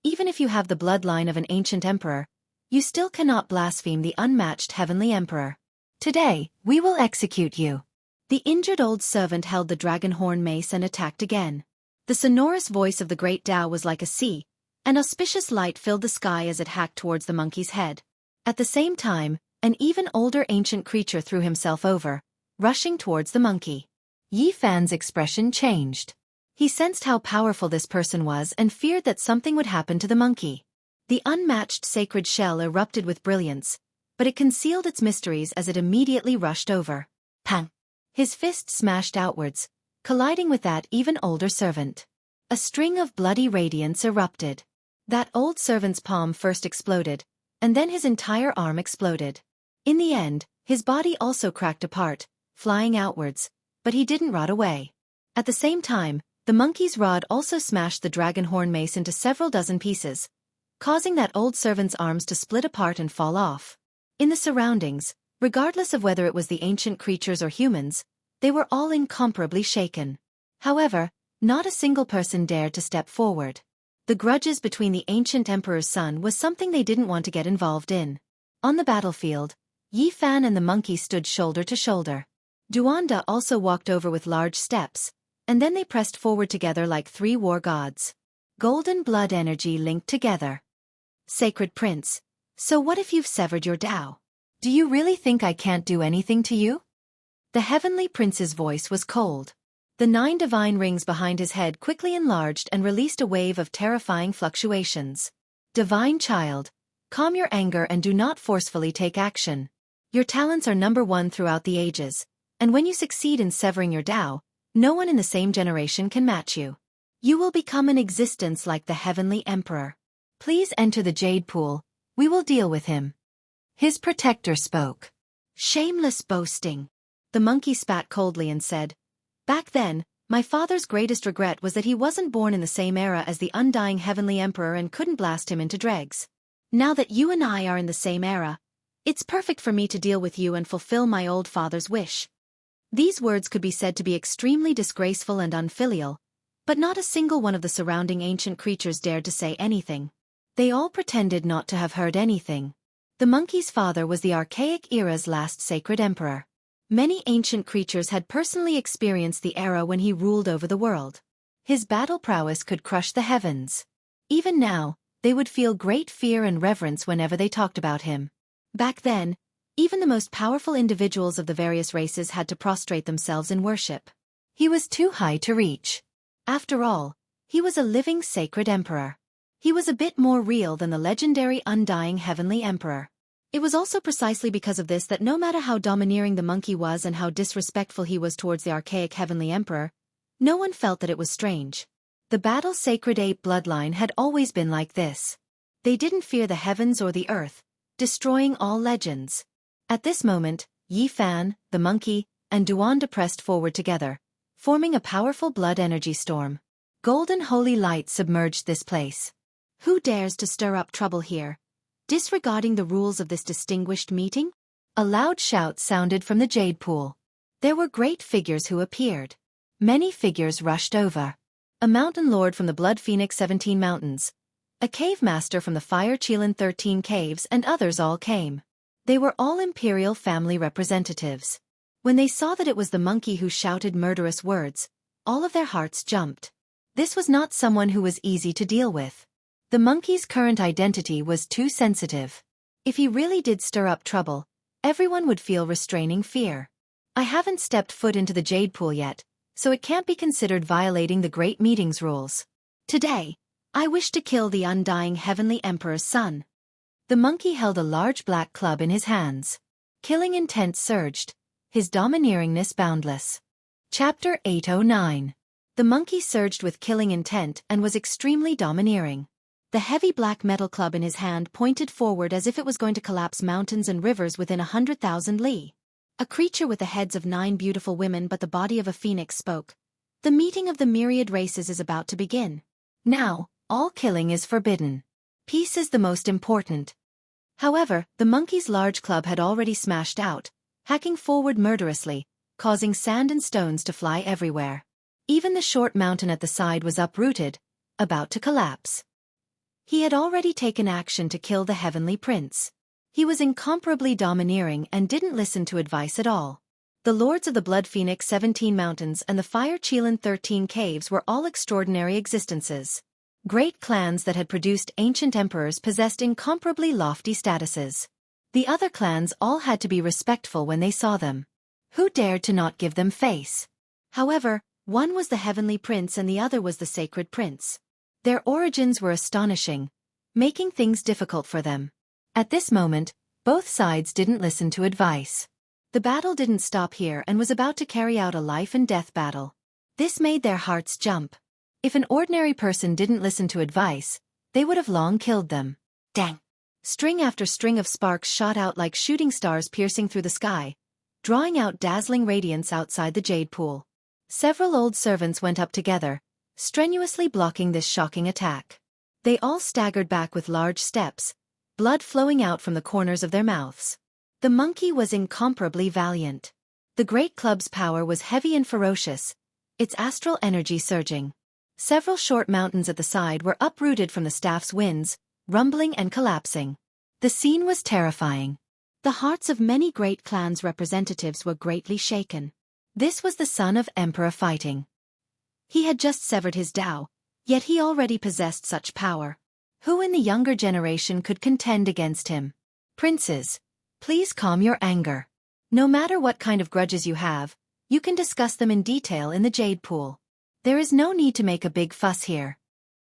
Even if you have the bloodline of an ancient emperor, you still cannot blaspheme the unmatched heavenly emperor. Today, we will execute you. The injured old servant held the dragon horn mace and attacked again. The sonorous voice of the great Tao was like a sea, and auspicious light filled the sky as it hacked towards the monkey's head. At the same time, an even older ancient creature threw himself over, rushing towards the monkey. Yi Fan's expression changed. He sensed how powerful this person was and feared that something would happen to the monkey. The unmatched sacred shell erupted with brilliance, but it concealed its mysteries as it immediately rushed over. Pang! His fist smashed outwards, colliding with that even older servant. A string of bloody radiance erupted. That old servant's palm first exploded, and then his entire arm exploded. In the end, his body also cracked apart, flying outwards, but he didn't rot away. At the same time, the monkey's rod also smashed the dragon horn mace into several dozen pieces, causing that old servant's arms to split apart and fall off. In the surroundings, regardless of whether it was the ancient creatures or humans, they were all incomparably shaken. However, not a single person dared to step forward. The grudges between the ancient emperor's son was something they didn't want to get involved in. On the battlefield, Yi Fan and the monkey stood shoulder to shoulder. Duanda also walked over with large steps, and then they pressed forward together like three war gods. Golden blood energy linked together. Sacred Prince, so what if you've severed your Tao? Do you really think I can't do anything to you? The heavenly prince's voice was cold. The 9 divine rings behind his head quickly enlarged and released a wave of terrifying fluctuations. Divine child, calm your anger and do not forcefully take action. Your talents are number one throughout the ages, and when you succeed in severing your Tao, no one in the same generation can match you. You will become an existence like the heavenly emperor. Please enter the jade pool, we will deal with him. His protector spoke. Shameless boasting. The monkey spat coldly and said, Back then, my father's greatest regret was that he wasn't born in the same era as the undying heavenly emperor and couldn't blast him into dregs. Now that you and I are in the same era, it's perfect for me to deal with you and fulfill my old father's wish. These words could be said to be extremely disgraceful and unfilial, but not a single one of the surrounding ancient creatures dared to say anything. They all pretended not to have heard anything. The monkey's father was the archaic era's last sacred emperor. Many ancient creatures had personally experienced the era when he ruled over the world. His battle prowess could crush the heavens. Even now, they would feel great fear and reverence whenever they talked about him. Back then, even the most powerful individuals of the various races had to prostrate themselves in worship. He was too high to reach. After all, he was a living sacred emperor. He was a bit more real than the legendary undying heavenly emperor. It was also precisely because of this that no matter how domineering the monkey was and how disrespectful he was towards the archaic heavenly emperor, no one felt that it was strange. The battle sacred ape bloodline had always been like this. They didn't fear the heavens or the earth, destroying all legends. At this moment, Yi Fan, the monkey, and Duanda pressed forward together, forming a powerful blood energy storm. Golden holy light submerged this place. Who dares to stir up trouble here, disregarding the rules of this distinguished meeting? A loud shout sounded from the jade pool. There were great figures who appeared. Many figures rushed over. A mountain lord from the Blood Phoenix 17 Mountains, a cave master from the Fire Qilin 13 Caves, and others all came. They were all imperial family representatives. When they saw that it was the monkey who shouted murderous words, all of their hearts jumped. This was not someone who was easy to deal with. The monkey's current identity was too sensitive. If he really did stir up trouble, everyone would feel restraining fear. I haven't stepped foot into the jade pool yet, so it can't be considered violating the Great Meeting's rules. Today, I wish to kill the undying heavenly emperor's son. The monkey held a large black club in his hands. Killing intent surged, his domineeringness boundless. Chapter 809. The monkey surged with killing intent and was extremely domineering. The heavy black metal club in his hand pointed forward as if it was going to collapse mountains and rivers within 100,000 li. A creature with the heads of 9 beautiful women but the body of a phoenix spoke. The meeting of the myriad races is about to begin. Now, all killing is forbidden. Peace is the most important. However, the monkey's large club had already smashed out, hacking forward murderously, causing sand and stones to fly everywhere. Even the short mountain at the side was uprooted, about to collapse. He had already taken action to kill the heavenly prince. He was incomparably domineering and didn't listen to advice at all. The lords of the Blood Phoenix 17 Mountains and the Fire Qilin 13 Caves were all extraordinary existences. Great clans that had produced ancient emperors possessed incomparably lofty statuses. The other clans all had to be respectful when they saw them. Who dared to not give them face? However, one was the heavenly prince and the other was the sacred prince. Their origins were astonishing, making things difficult for them. At this moment, both sides didn't listen to advice. The battle didn't stop here and was about to carry out a life-and-death battle. This made their hearts jump. If an ordinary person didn't listen to advice, they would have long killed them. Dang! String after string of sparks shot out like shooting stars piercing through the sky, drawing out dazzling radiance outside the jade pool. Several old servants went up together, strenuously blocking this shocking attack. They all staggered back with large steps, blood flowing out from the corners of their mouths. The monkey was incomparably valiant. The great club's power was heavy and ferocious, its astral energy surging. Several short mountains at the side were uprooted from the staff's winds, rumbling and collapsing. The scene was terrifying. The hearts of many great clans' representatives were greatly shaken. This was the son of Emperor Fighting. He had just severed his Tao, yet he already possessed such power. Who in the younger generation could contend against him? Princes, please calm your anger. No matter what kind of grudges you have, you can discuss them in detail in the Jade Pool. There is no need to make a big fuss here.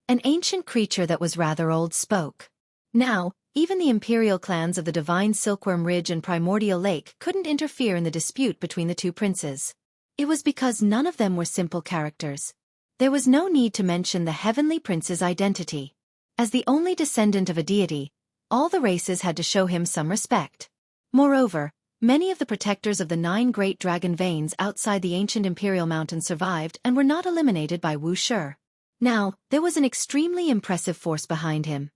An ancient creature that was rather old spoke. Now, even the imperial clans of the Divine Silkworm Ridge and Primordial Lake couldn't interfere in the dispute between the two princes. It was because none of them were simple characters. There was no need to mention the Heavenly Prince's identity. As the only descendant of a deity, all the races had to show him some respect. Moreover, many of the protectors of the 9 great dragon veins outside the ancient imperial mountain survived and were not eliminated by Wuxia. Now, there was an extremely impressive force behind him.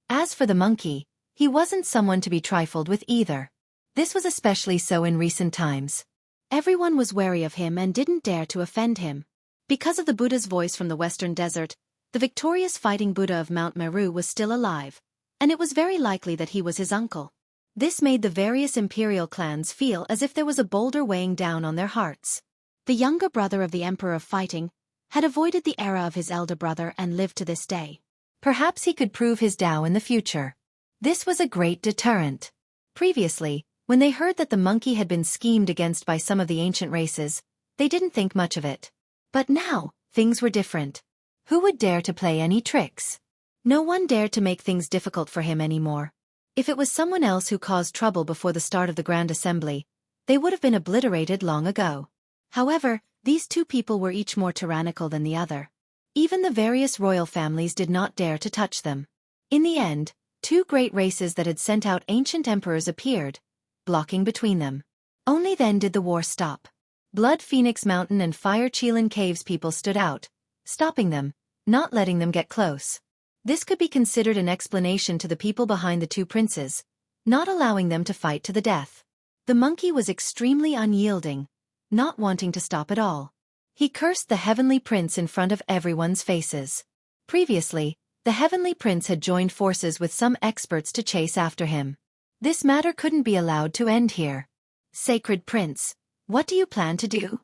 As for the monkey, he wasn't someone to be trifled with either. This was especially so in recent times. Everyone was wary of him and didn't dare to offend him. Because of the Buddha's voice from the western desert, the victorious fighting Buddha of Mount Meru was still alive, and it was very likely that he was his uncle. This made the various imperial clans feel as if there was a boulder weighing down on their hearts. The younger brother of the Emperor of Fighting had avoided the era of his elder brother and lived to this day. Perhaps he could prove his Tao in the future. This was a great deterrent. Previously, when they heard that the monkey had been schemed against by some of the ancient races, they didn't think much of it. But now, things were different. Who would dare to play any tricks? No one dared to make things difficult for him anymore. If it was someone else who caused trouble before the start of the Grand Assembly, they would have been obliterated long ago. However, these two people were each more tyrannical than the other. Even the various royal families did not dare to touch them. In the end, 2 great races that had sent out ancient emperors appeared, blocking between them. Only then did the war stop. Blood Phoenix Mountain and Fire Chelan Caves people stood out, stopping them, not letting them get close. This could be considered an explanation to the people behind the 2 princes, not allowing them to fight to the death. The monkey was extremely unyielding, not wanting to stop at all. He cursed the Heavenly Prince in front of everyone's faces. Previously, the Heavenly Prince had joined forces with some experts to chase after him. This matter couldn't be allowed to end here. Sacred Prince, what do you plan to do?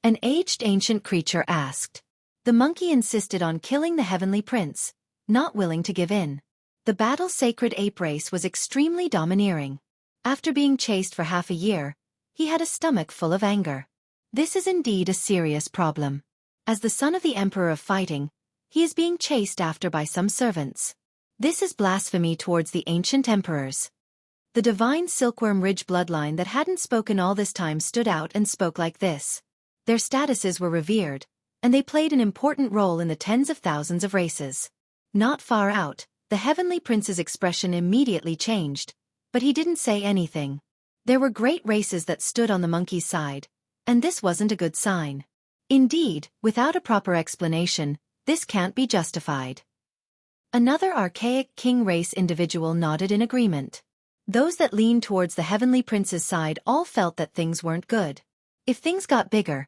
An aged ancient creature asked. The monkey insisted on killing the Heavenly Prince, not willing to give in. The battle sacred ape race was extremely domineering. After being chased for half a year, he had a stomach full of anger. This is indeed a serious problem. As the son of the Emperor of Fighting, he is being chased after by some servants. This is blasphemy towards the ancient emperors. The Divine Silkworm Ridge bloodline that hadn't spoken all this time stood out and spoke like this. Their statuses were revered, and they played an important role in the tens of thousands of races. Not far out, the Heavenly Prince's expression immediately changed, but he didn't say anything. There were great races that stood on the monkey's side, and this wasn't a good sign. Indeed, without a proper explanation, this can't be justified. Another archaic king race individual nodded in agreement. Those that leaned towards the Heavenly Prince's side all felt that things weren't good. If things got bigger,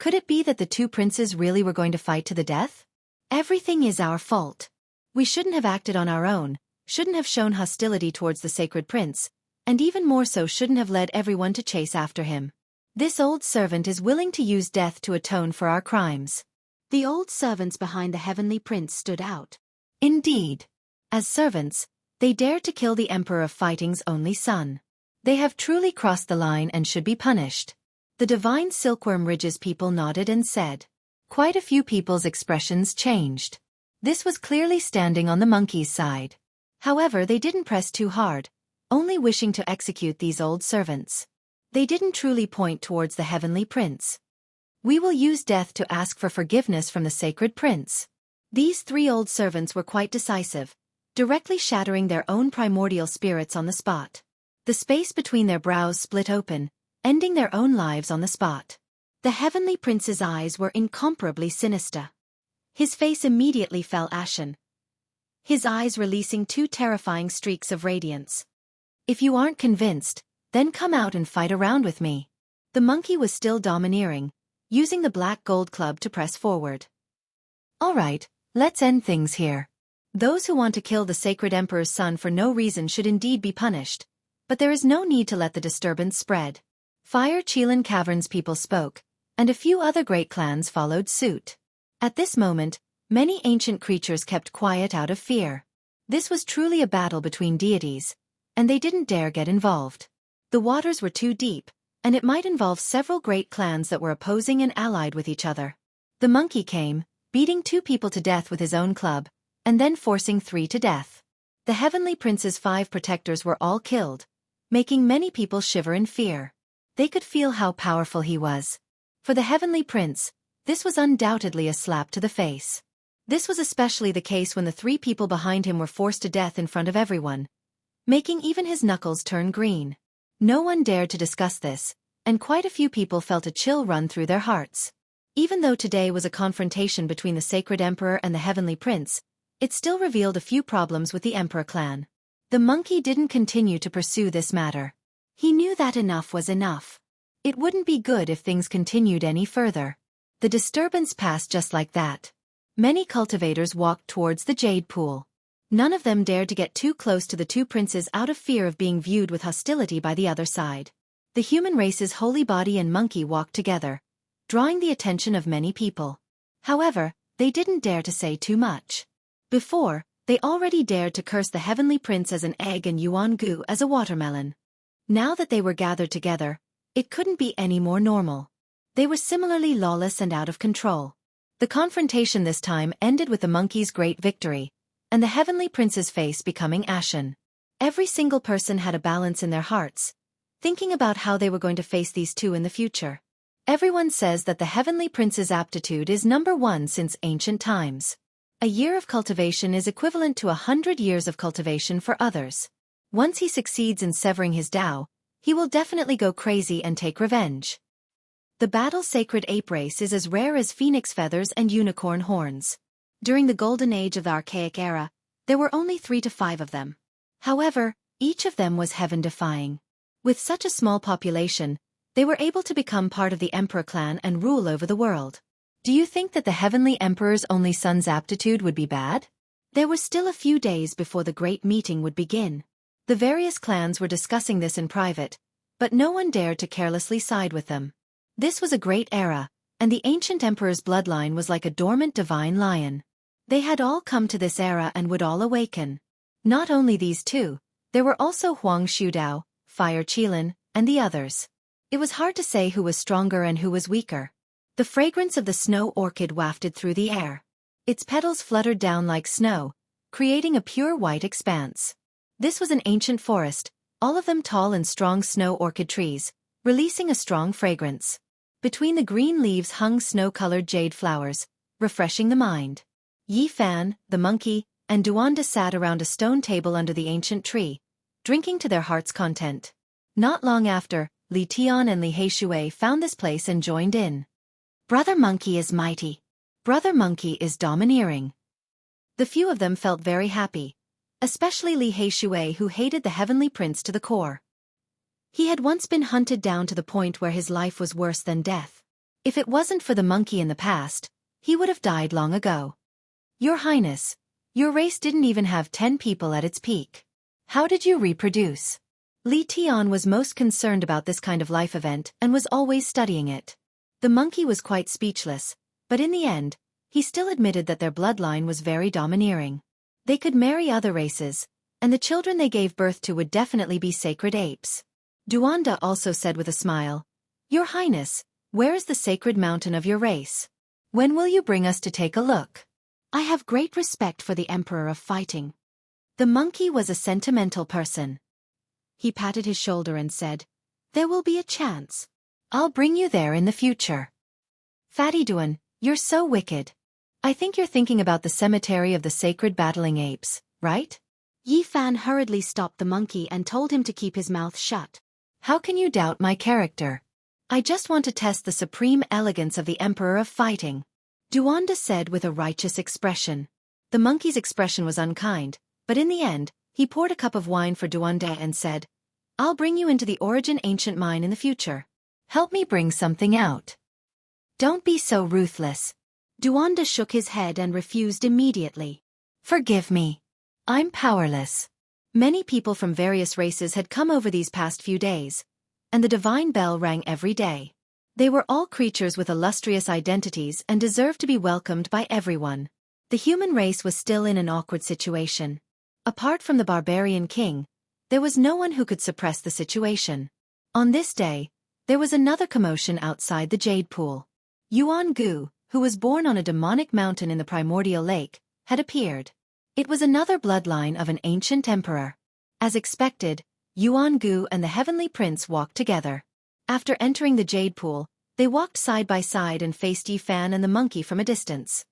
could it be that the 2 princes really were going to fight to the death? Everything is our fault. We shouldn't have acted on our own, shouldn't have shown hostility towards the Sacred Prince, and even more so shouldn't have led everyone to chase after him. This old servant is willing to use death to atone for our crimes. The old servants behind the Heavenly Prince stood out. Indeed. As servants, they dared to kill the Emperor of Fighting's only son. They have truly crossed the line and should be punished. The Divine Silkworm Ridge's people nodded and said. Quite a few people's expressions changed. This was clearly standing on the monkey's side. However, they didn't press too hard, only wishing to execute these old servants. They didn't truly point towards the Heavenly Prince. We will use death to ask for forgiveness from the Sacred Prince. These 3 old servants were quite decisive, directly shattering their own primordial spirits on the spot. The space between their brows split open, ending their own lives on the spot. The Heavenly Prince's eyes were incomparably sinister. His face immediately fell ashen. his eyes releasing two terrifying streaks of radiance. If you aren't convinced, then come out and fight around with me. The monkey was still domineering, using the black gold club to press forward. All right, let's end things here. Those who want to kill the sacred emperor's son for no reason should indeed be punished, but there is no need to let the disturbance spread. Fire Qilin Cavern's people spoke, and a few other great clans followed suit. At this moment, many ancient creatures kept quiet out of fear. This was truly a battle between deities, and they didn't dare get involved. The waters were too deep, and it might involve several great clans that were opposing and allied with each other. The monkey came, beating 2 people to death with his own club, and then forcing 3 to death. The Heavenly Prince's 5 protectors were all killed, making many people shiver in fear. They could feel how powerful he was. For the Heavenly Prince, this was undoubtedly a slap to the face. This was especially the case when the 3 people behind him were forced to death in front of everyone, making even his knuckles turn green. No one dared to discuss this, and quite a few people felt a chill run through their hearts. Even though today was a confrontation between the Sacred Emperor and the Heavenly Prince, it still revealed a few problems with the Emperor clan. The monkey didn't continue to pursue this matter. He knew that enough was enough. It wouldn't be good if things continued any further. The disturbance passed just like that. Many cultivators walked towards the jade pool. None of them dared to get too close to the 2 princes out of fear of being viewed with hostility by the other side. The human race's holy body and monkey walked together, drawing the attention of many people. However, they didn't dare to say too much. Before, they already dared to curse the Heavenly Prince as an egg and Yuan-gu as a watermelon. Now that they were gathered together, it couldn't be any more normal. They were similarly lawless and out of control. The confrontation this time ended with the monkey's great victory, and the Heavenly Prince's face becoming ashen. Every single person had a balance in their hearts, thinking about how they were going to face these 2 in the future. Everyone says that the Heavenly Prince's aptitude is number 1 since ancient times. A year of cultivation is equivalent to 100 years of cultivation for others. Once he succeeds in severing his Tao, he will definitely go crazy and take revenge. The battle sacred ape race is as rare as phoenix feathers and unicorn horns. During the golden age of the archaic era, there were only 3 to 5 of them. However, each of them was heaven-defying. With such a small population, they were able to become part of the Emperor clan and rule over the world. Do you think that the Heavenly Emperor's only son's aptitude would be bad? There were still a few days before the great meeting would begin. The various clans were discussing this in private, but no one dared to carelessly side with them. This was a great era, and the ancient emperor's bloodline was like a dormant divine lion. They had all come to this era and would all awaken. Not only these 2, there were also Huang Shudao, Fire Qilin, and the others. It was hard to say who was stronger and who was weaker. The fragrance of the snow orchid wafted through the air. Its petals fluttered down like snow, creating a pure white expanse. This was an ancient forest, all of them tall and strong snow orchid trees, releasing a strong fragrance. Between the green leaves hung snow-colored jade flowers, refreshing the mind. Yi Fan, the monkey, and Duanda sat around a stone table under the ancient tree, drinking to their heart's content. Not long after, Li Tian and Li Heishui found this place and joined in. Brother Monkey is mighty. Brother Monkey is domineering. The few of them felt very happy, especially Li Heishui, who hated the Heavenly Prince to the core. He had once been hunted down to the point where his life was worse than death. If it wasn't for the monkey in the past, he would have died long ago. Your Highness, your race didn't even have 10 people at its peak. How did you reproduce? Li Tian was most concerned about this kind of life event and was always studying it. The monkey was quite speechless, but in the end, he still admitted that their bloodline was very domineering. They could marry other races, and the children they gave birth to would definitely be sacred apes. Duanda also said with a smile, Your Highness, where is the sacred mountain of your race? When will you bring us to take a look? I have great respect for the Emperor of Fighting. The monkey was a sentimental person. He patted his shoulder and said, There will be a chance. I'll bring you there in the future. Fatty Duan, you're so wicked. I think you're thinking about the cemetery of the sacred battling apes, right? Yi Fan hurriedly stopped the monkey and told him to keep his mouth shut. How can you doubt my character? I just want to test the supreme elegance of the Emperor of Fighting. Duanda said with a righteous expression. The monkey's expression was unkind, but in the end, he poured a cup of wine for Duanda and said, "I'll bring you into the origin ancient mine in the future. Help me bring something out." "Don't be so ruthless." Duanda shook his head and refused immediately. "Forgive me. I'm powerless." Many people from various races had come over these past few days, and the divine bell rang every day. They were all creatures with illustrious identities and deserved to be welcomed by everyone. The human race was still in an awkward situation. Apart from the barbarian king, there was no one who could suppress the situation. On this day, there was another commotion outside the jade pool. Yuan-gu, who was born on a demonic mountain in the primordial lake, had appeared. It was another bloodline of an ancient emperor. As expected, Yuan-gu and the heavenly prince walked together. After entering the jade pool, they walked side by side and faced Yi-fan and the monkey from a distance.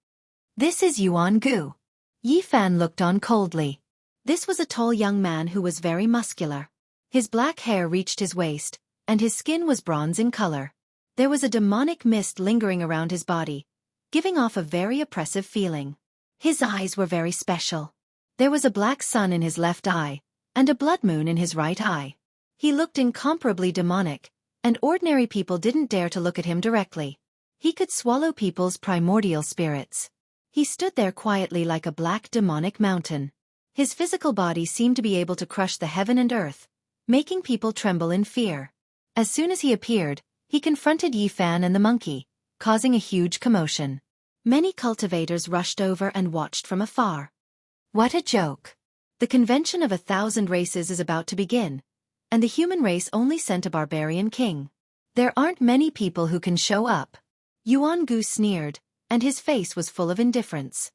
"This is Yuan-gu." Yi-fan looked on coldly. This was a tall young man who was very muscular. His black hair reached his waist, and his skin was bronze in color. There was a demonic mist lingering around his body, giving off a very oppressive feeling. His eyes were very special. There was a black sun in his left eye, and a blood moon in his right eye. He looked incomparably demonic, and ordinary people didn't dare to look at him directly. He could swallow people's primordial spirits. He stood there quietly like a black demonic mountain. His physical body seemed to be able to crush the heaven and earth, making people tremble in fear. As soon as he appeared, he confronted Yi-fan and the monkey, causing a huge commotion. Many cultivators rushed over and watched from afar. What a joke! The convention of 1,000 races is about to begin, and the human race only sent a barbarian king. There aren't many people who can show up. Yuan-gu sneered, and his face was full of indifference.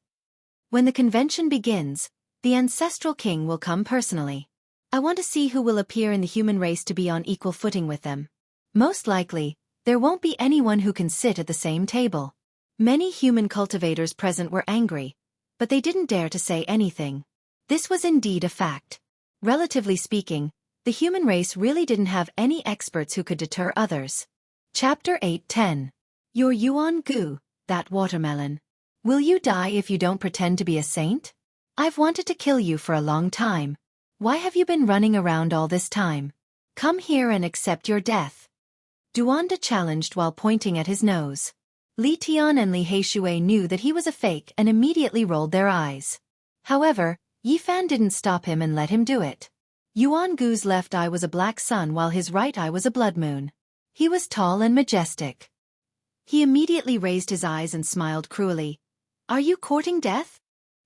When the convention begins, the ancestral king will come personally. I want to see who will appear in the human race to be on equal footing with them. Most likely, there won't be anyone who can sit at the same table. Many human cultivators present were angry, but they didn't dare to say anything. This was indeed a fact. Relatively speaking, the human race really didn't have any experts who could deter others. Chapter 8:10. You're Yuan-gu, that watermelon. Will you die if you don't pretend to be a saint? I've wanted to kill you for a long time. Why have you been running around all this time? Come here and accept your death. Duanda challenged while pointing at his nose. Li Tian and Li Heishui knew that he was a fake and immediately rolled their eyes. However, Yi-fan didn't stop him and let him do it. Yuan-gu's left eye was a black sun while his right eye was a blood moon. He was tall and majestic. He immediately raised his eyes and smiled cruelly. "Are you courting death?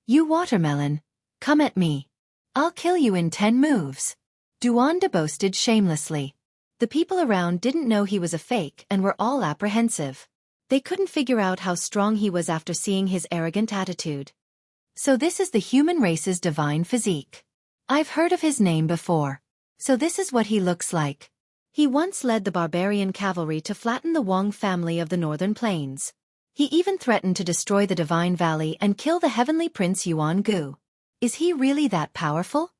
You watermelon, come at me. I'll kill you in 10 moves." Duanda boasted shamelessly. The people around didn't know he was a fake and were all apprehensive. They couldn't figure out how strong he was after seeing his arrogant attitude. So this is the human race's divine physique. I've heard of his name before. So this is what he looks like. He once led the barbarian cavalry to flatten the Wang family of the northern plains. He even threatened to destroy the Divine Valley and kill the heavenly prince Yuan-gu. Is he really that powerful?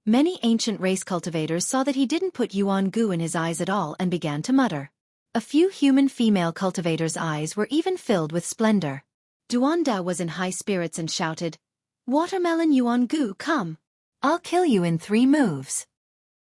Many ancient race cultivators saw that he didn't put Yuan-gu in his eyes at all and began to mutter. A few human female cultivators' eyes were even filled with splendor. Duanda was in high spirits and shouted, "Watermelon Yuan-gu, come! I'll kill you in 3 moves."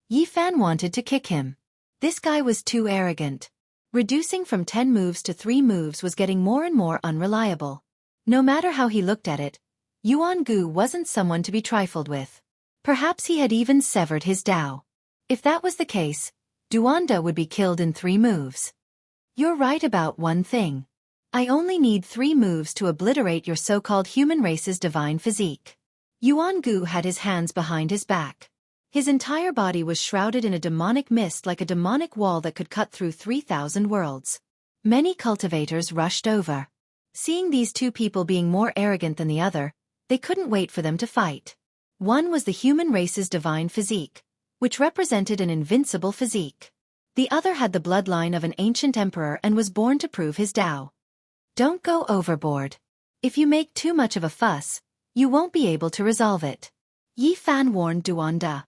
Yi-fan wanted to kick him. This guy was too arrogant. Reducing from 10 moves to 3 moves was getting more and more unreliable. No matter how he looked at it, Yuan-gu wasn't someone to be trifled with. Perhaps he had even severed his Tao. If that was the case, Duanda would be killed in 3 moves. You're right about one thing. I only need 3 moves to obliterate your so-called human race's divine physique. Yuan-gu had his hands behind his back. His entire body was shrouded in a demonic mist like a demonic wall that could cut through 3,000 worlds. Many cultivators rushed over. Seeing these 2 people being more arrogant than the other, they couldn't wait for them to fight. One was the human race's divine physique, which represented an invincible physique. The other had the bloodline of an ancient emperor and was born to prove his Tao. Don't go overboard. If you make too much of a fuss, you won't be able to resolve it. Yi-fan warned Duanda.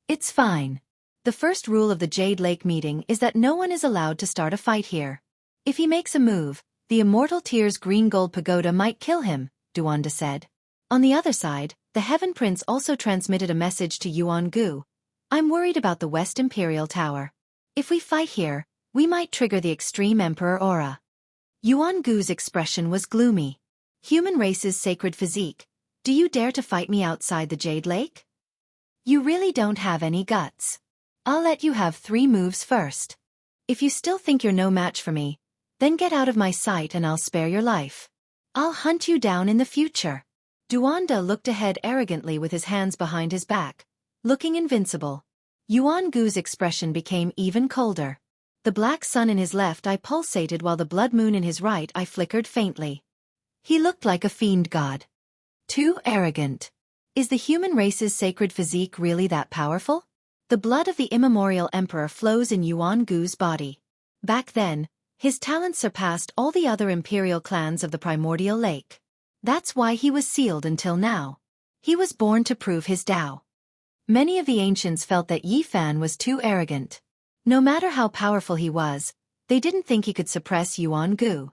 It's fine. The first rule of the Jade Lake meeting is that no one is allowed to start a fight here. If he makes a move, the Immortal Tears Green Gold Pagoda might kill him, Duanda said. On the other side, the Heaven Prince also transmitted a message to Yuan-gu. I'm worried about the West Imperial Tower. If we fight here, we might trigger the extreme Emperor aura. Yuan-gu's expression was gloomy. Human race's sacred physique. Do you dare to fight me outside the Jade Lake? You really don't have any guts. I'll let you have 3 moves first. If you still think you're no match for me, then get out of my sight and I'll spare your life. I'll hunt you down in the future. Duanda looked ahead arrogantly with his hands behind his back, looking invincible. Yuan-gu's expression became even colder. The black sun in his left eye pulsated while the blood moon in his right eye flickered faintly. He looked like a fiend god. Too arrogant. Is the human race's sacred physique really that powerful? The blood of the immemorial emperor flows in Yuan-gu's body. Back then, his talents surpassed all the other imperial clans of the primordial lake. That's why he was sealed until now. He was born to prove his Tao. Many of the ancients felt that Yi Fan was too arrogant. No matter how powerful he was, they didn't think he could suppress Yuan-gu.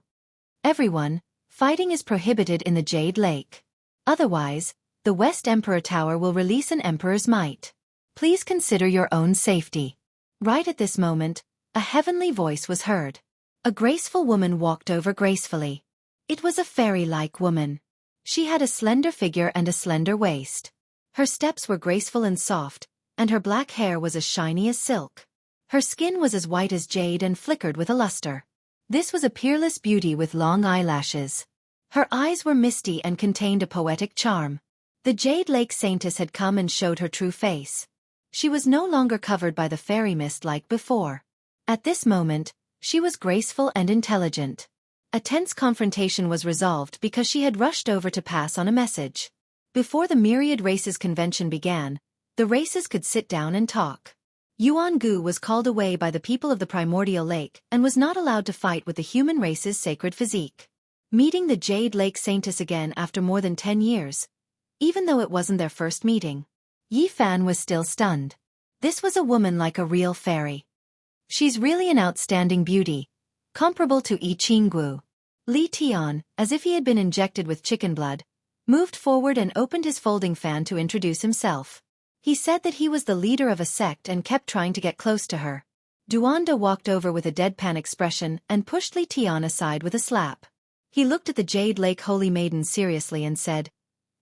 Everyone, fighting is prohibited in the Jade Lake. Otherwise, the West Emperor Tower will release an emperor's might. Please consider your own safety. Right at this moment, a heavenly voice was heard. A graceful woman walked over gracefully. It was a fairy-like woman. She had a slender figure and a slender waist. Her steps were graceful and soft, and her black hair was as shiny as silk. Her skin was as white as jade and flickered with a luster. This was a peerless beauty with long eyelashes. Her eyes were misty and contained a poetic charm. The Jade Lake Saintess had come and showed her true face. She was no longer covered by the fairy mist like before. At this moment, she was graceful and intelligent. A tense confrontation was resolved because she had rushed over to pass on a message. Before the Myriad Races convention began, the races could sit down and talk. Yuan-gu was called away by the people of the primordial lake and was not allowed to fight with the human race's sacred physique. Meeting the Jade Lake Saintess again after more than 10 years. Even though it wasn't their first meeting, Yi Fan was still stunned. This was a woman like a real fairy. She's really an outstanding beauty, comparable to Yi Qinggu. Li Tian, as if he had been injected with chicken blood, moved forward and opened his folding fan to introduce himself. He said that he was the leader of a sect and kept trying to get close to her. Duanda walked over with a deadpan expression and pushed Li Tian aside with a slap. He looked at the Jade Lake Holy Maiden seriously and said,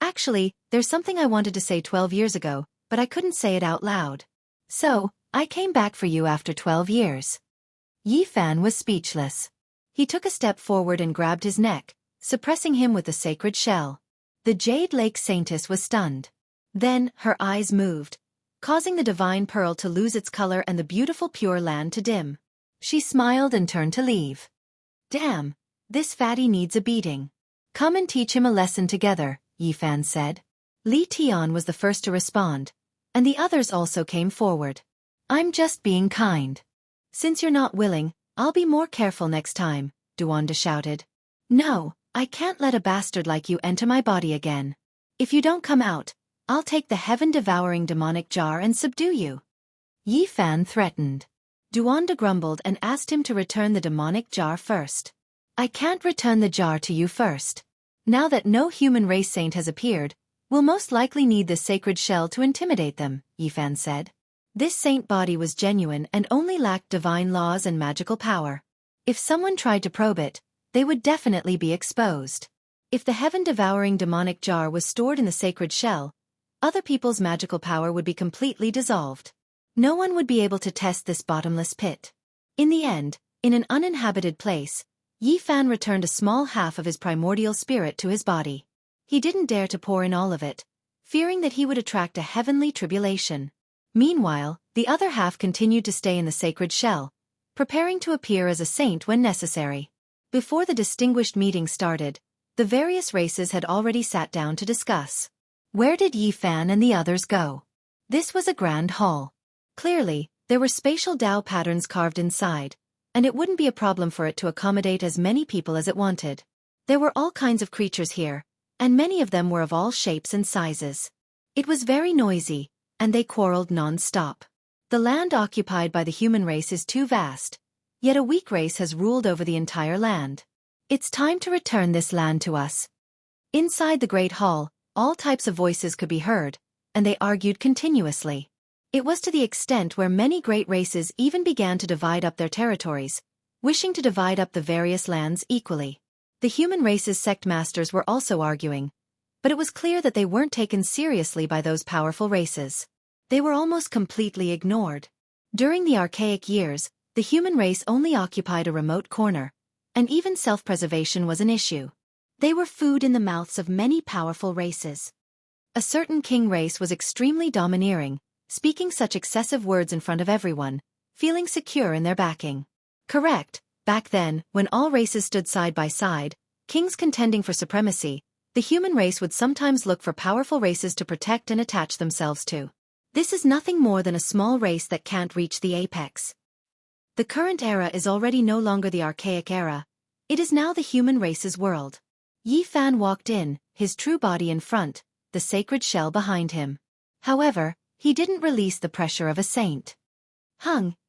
"Actually, there's something I wanted to say 12 years ago, but I couldn't say it out loud. So, I came back for you after 12 years. Yi Fan was speechless. He took a step forward and grabbed his neck, suppressing him with the sacred shell. The Jade Lake Saintess was stunned. Then, her eyes moved, causing the divine pearl to lose its color and the beautiful pure land to dim. She smiled and turned to leave. "Damn, this fatty needs a beating. Come and teach him a lesson together," Yi Fan said. Li Tian was the first to respond, and the others also came forward. "I'm just being kind. Since you're not willing, I'll be more careful next time," Duanda shouted. "No, I can't let a bastard like you enter my body again. If you don't come out, I'll take the heaven-devouring demonic jar and subdue you." Yi Fan threatened. Duanda grumbled and asked him to return the demonic jar first. "I can't return the jar to you first. Now that no human race saint has appeared, we'll most likely need this sacred shell to intimidate them," Yi Fan said. This saint body was genuine and only lacked divine laws and magical power. If someone tried to probe it, they would definitely be exposed. If the heaven-devouring demonic jar was stored in the sacred shell, other people's magical power would be completely dissolved. No one would be able to test this bottomless pit. In the end, in an uninhabited place, Yi Fan returned a small half of his primordial spirit to his body. He didn't dare to pour in all of it, fearing that he would attract a heavenly tribulation. Meanwhile, the other half continued to stay in the sacred shell, preparing to appear as a saint when necessary. Before the distinguished meeting started, the various races had already sat down to discuss. Where did Yi Fan and the others go? This was a grand hall. Clearly, there were spatial Tao patterns carved inside, and it wouldn't be a problem for it to accommodate as many people as it wanted. There were all kinds of creatures here, and many of them were of all shapes and sizes. It was very noisy, and they quarreled non-stop. The land occupied by the human race is too vast, yet a weak race has ruled over the entire land. It's time to return this land to us. Inside the Great Hall, All types of voices could be heard, and they argued continuously. It was to the extent where many great races even began to divide up their territories, wishing to divide up the various lands equally. The human race's sect masters were also arguing, but it was clear that they weren't taken seriously by those powerful races. They were almost completely ignored. During the archaic years, the human race only occupied a remote corner, and even self-preservation was an issue. They were food in the mouths of many powerful races. A certain king race was extremely domineering, speaking such excessive words in front of everyone, feeling secure in their backing. Correct, back then, when all races stood side by side, kings contending for supremacy, the human race would sometimes look for powerful races to protect and attach themselves to. This is nothing more than a small race that can't reach the apex. The current era is already no longer the archaic era. It is now the human race's world. Yi Fan walked in, his true body in front, the sacred shell behind him. However, he didn't release the pressure of a saint.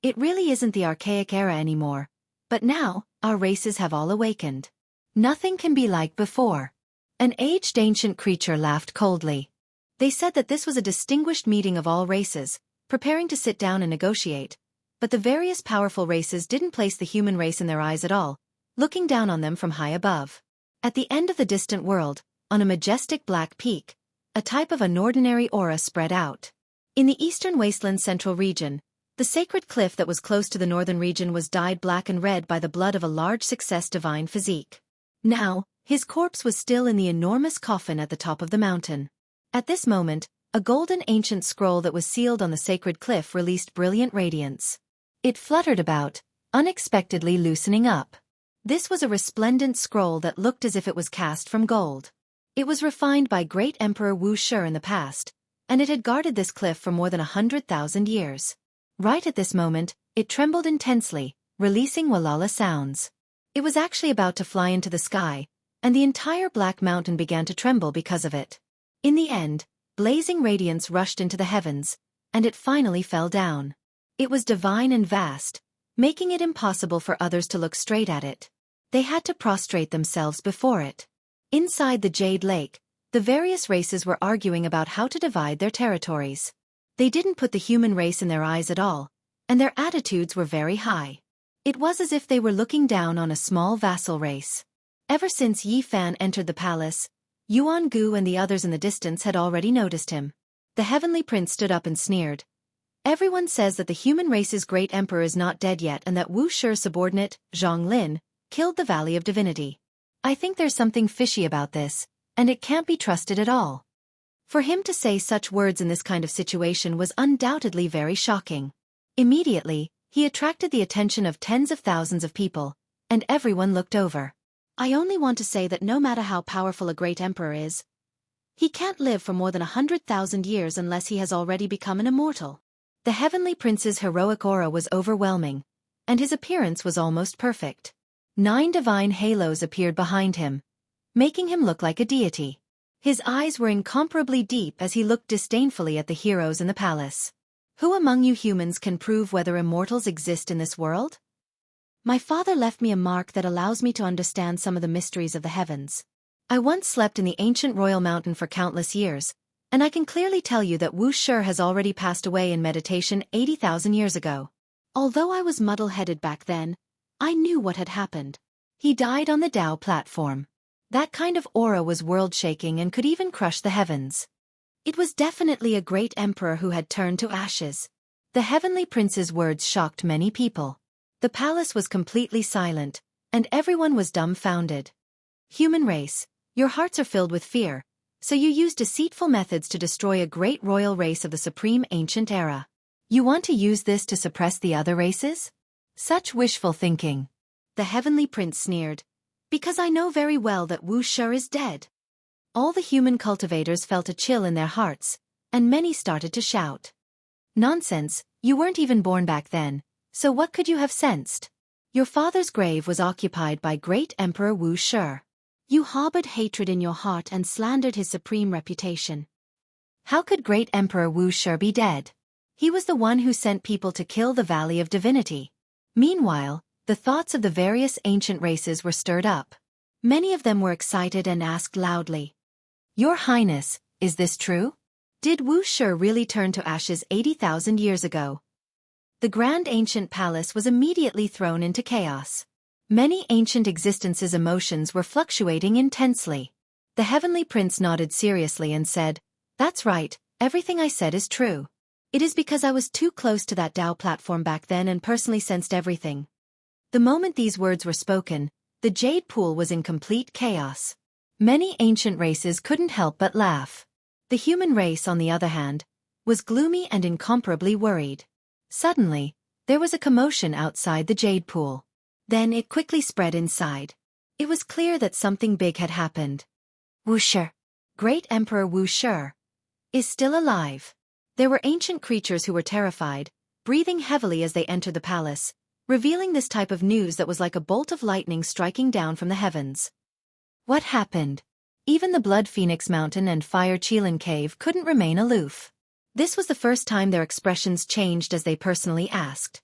It really isn't the archaic era anymore. But now, our races have all awakened. Nothing can be like before. An aged ancient creature laughed coldly. They said that this was a distinguished meeting of all races, preparing to sit down and negotiate, but the various powerful races didn't place the human race in their eyes at all, looking down on them from high above. At the end of the distant world, on a majestic black peak, a type of unordinary aura spread out. In the eastern wasteland central region, the sacred cliff that was close to the northern region was dyed black and red by the blood of a large success divine physique. Now, his corpse was still in the enormous coffin at the top of the mountain. At this moment, a golden ancient scroll that was sealed on the sacred cliff released brilliant radiance. It fluttered about, unexpectedly loosening up. This was a resplendent scroll that looked as if it was cast from gold. It was refined by great Emperor Wuxia in the past, and it had guarded this cliff for more than 100,000 years. Right at this moment, it trembled intensely, releasing walala sounds. It was actually about to fly into the sky, and the entire black mountain began to tremble because of it. In the end, blazing radiance rushed into the heavens, and it finally fell down. It was divine and vast, making it impossible for others to look straight at it. They had to prostrate themselves before it. Inside the Jade Lake, the various races were arguing about how to divide their territories. They didn't put the human race in their eyes at all, and their attitudes were very high. It was as if they were looking down on a small vassal race. Ever since Yi Fan entered the palace, Yuan Gu and the others in the distance had already noticed him. The heavenly prince stood up and sneered. Everyone says that the human race's great emperor is not dead yet and that Wu Shi's subordinate, Zhang Lin, killed the Valley of Divinity. I think there's something fishy about this, and it can't be trusted at all. For him to say such words in this kind of situation was undoubtedly very shocking. Immediately, he attracted the attention of tens of thousands of people, and everyone looked over. I only want to say that no matter how powerful a great emperor is, he can't live for more than 100,000 years unless he has already become an immortal. The heavenly prince's heroic aura was overwhelming, and his appearance was almost perfect. 9 divine halos appeared behind him, making him look like a deity. His eyes were incomparably deep as he looked disdainfully at the heroes in the palace. Who among you humans can prove whether immortals exist in this world? My father left me a mark that allows me to understand some of the mysteries of the heavens. I once slept in the ancient royal mountain for countless years, and I can clearly tell you that Wu Shi has already passed away in meditation 80,000 years ago. Although I was muddle-headed back then, I knew what had happened. He died on the Tao platform. That kind of aura was world-shaking and could even crush the heavens. It was definitely a great emperor who had turned to ashes. The heavenly prince's words shocked many people. The palace was completely silent, and everyone was dumbfounded. Human race, your hearts are filled with fear, so you use deceitful methods to destroy a great royal race of the supreme ancient era. You want to use this to suppress the other races? Such wishful thinking. The heavenly prince sneered. Because I know very well that Wu Shi is dead. All the human cultivators felt a chill in their hearts, and many started to shout. Nonsense, you weren't even born back then, so what could you have sensed? Your father's grave was occupied by great Emperor Wu Shi. You harbored hatred in your heart and slandered his supreme reputation. How could great Emperor Wu Shi be dead? He was the one who sent people to kill the Valley of Divinity. Meanwhile, the thoughts of the various ancient races were stirred up. Many of them were excited and asked loudly. Your Highness, is this true? Did Wuxia really turn to ashes 80,000 years ago? The grand ancient palace was immediately thrown into chaos. Many ancient existences' emotions were fluctuating intensely. The heavenly prince nodded seriously and said, "That's right, everything I said is true. It is because I was too close to that Tao platform back then and personally sensed everything." The moment these words were spoken, the jade pool was in complete chaos. Many ancient races couldn't help but laugh. The human race, on the other hand, was gloomy and incomparably worried. Suddenly, there was a commotion outside the jade pool. Then it quickly spread inside. It was clear that something big had happened. Wuxia, Great Emperor Wuxia, is still alive. There were ancient creatures who were terrified, breathing heavily as they entered the palace, revealing this type of news that was like a bolt of lightning striking down from the heavens. What happened? Even the Blood Phoenix Mountain and Fire Qilin Cave couldn't remain aloof. This was the first time their expressions changed as they personally asked.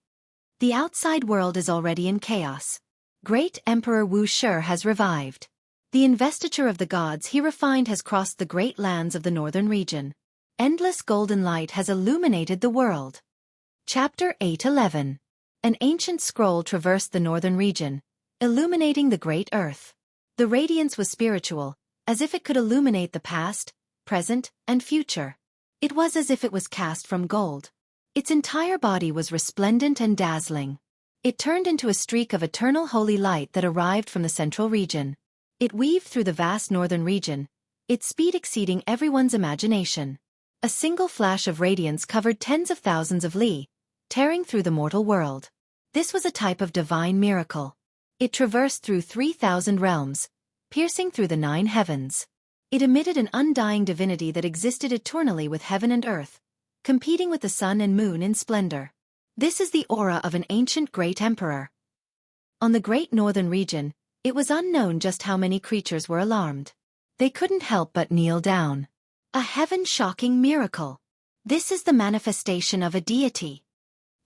The outside world is already in chaos. Great Emperor Wuxia has revived. The investiture of the gods he refined has crossed the great lands of the northern region. Endless golden light has illuminated the world. Chapter 8:11. An ancient scroll traversed the northern region, illuminating the great earth. The radiance was spiritual, as if it could illuminate the past, present, and future. It was as if it was cast from gold. Its entire body was resplendent and dazzling. It turned into a streak of eternal holy light that arrived from the central region. It weaved through the vast northern region, its speed exceeding everyone's imagination. A single flash of radiance covered tens of thousands of li, tearing through the mortal world. This was a type of divine miracle. It traversed through 3,000 realms, piercing through the 9 heavens. It emitted an undying divinity that existed eternally with heaven and earth, competing with the sun and moon in splendor. This is the aura of an ancient great emperor. On the great northern region, it was unknown just how many creatures were alarmed. They couldn't help but kneel down. A heaven-shocking miracle. This is the manifestation of a deity.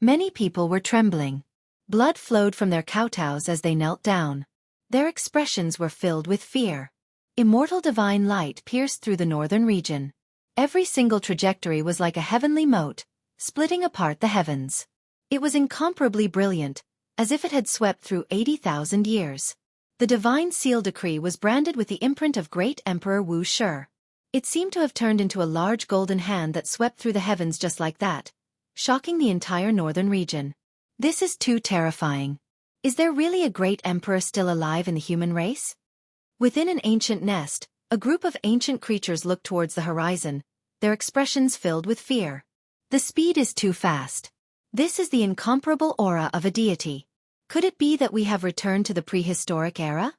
Many people were trembling. Blood flowed from their kowtows as they knelt down. Their expressions were filled with fear. Immortal divine light pierced through the northern region. Every single trajectory was like a heavenly moat, splitting apart the heavens. It was incomparably brilliant, as if it had swept through 80,000 years. The divine seal decree was branded with the imprint of Great Emperor Wuxia. It seemed to have turned into a large golden hand that swept through the heavens just like that, shocking the entire northern region. This is too terrifying. Is there really a great emperor still alive in the human race? Within an ancient nest, a group of ancient creatures looked towards the horizon, their expressions filled with fear. The speed is too fast. This is the incomparable aura of a deity. Could it be that we have returned to the prehistoric era?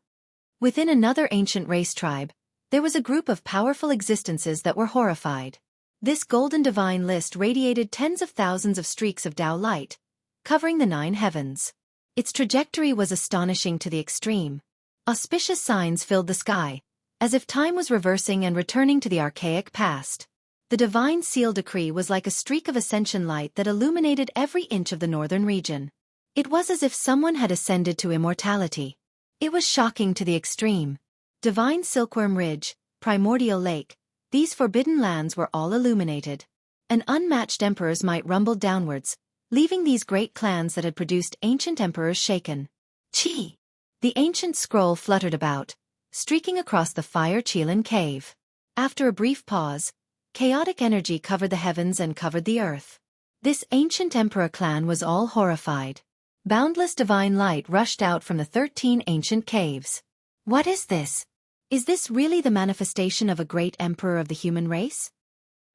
Within another ancient race tribe, there was a group of powerful existences that were horrified. This golden divine list radiated tens of thousands of streaks of Tao light, covering the 9 heavens. Its trajectory was astonishing to the extreme. Auspicious signs filled the sky, as if time was reversing and returning to the archaic past. The divine seal decree was like a streak of ascension light that illuminated every inch of the northern region. It was as if someone had ascended to immortality. It was shocking to the extreme. Divine Silkworm Ridge, Primordial Lake, these forbidden lands were all illuminated. An unmatched emperor's might rumbled downwards, leaving these great clans that had produced ancient emperors shaken. Chi! The ancient scroll fluttered about, streaking across the Fire Qilin Cave. After a brief pause, chaotic energy covered the heavens and covered the earth. This ancient emperor clan was all horrified. Boundless divine light rushed out from the 13 ancient caves. What is this? Is this really the manifestation of a great emperor of the human race?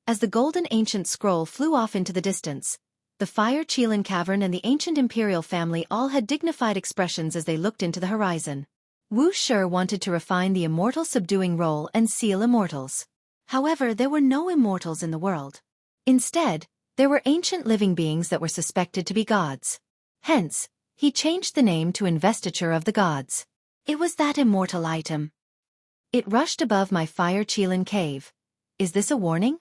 As the golden ancient scroll flew off into the distance, the Fire Qilin Cavern and the ancient imperial family all had dignified expressions as they looked into the horizon. Wuxia wanted to refine the immortal subduing role and seal immortals. However, there were no immortals in the world. Instead, there were ancient living beings that were suspected to be gods. Hence, he changed the name to Investiture of the Gods. It was that immortal item. It rushed above my Fire Qilin cave. Is this a warning?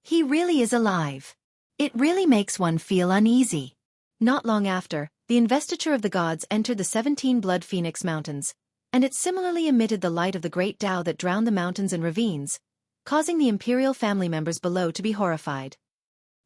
He really is alive. It really makes one feel uneasy. Not long after, the Investiture of the Gods entered the 17 Blood Phoenix Mountains, and it similarly emitted the light of the great Tao that drowned the mountains and ravines, causing the imperial family members below to be horrified.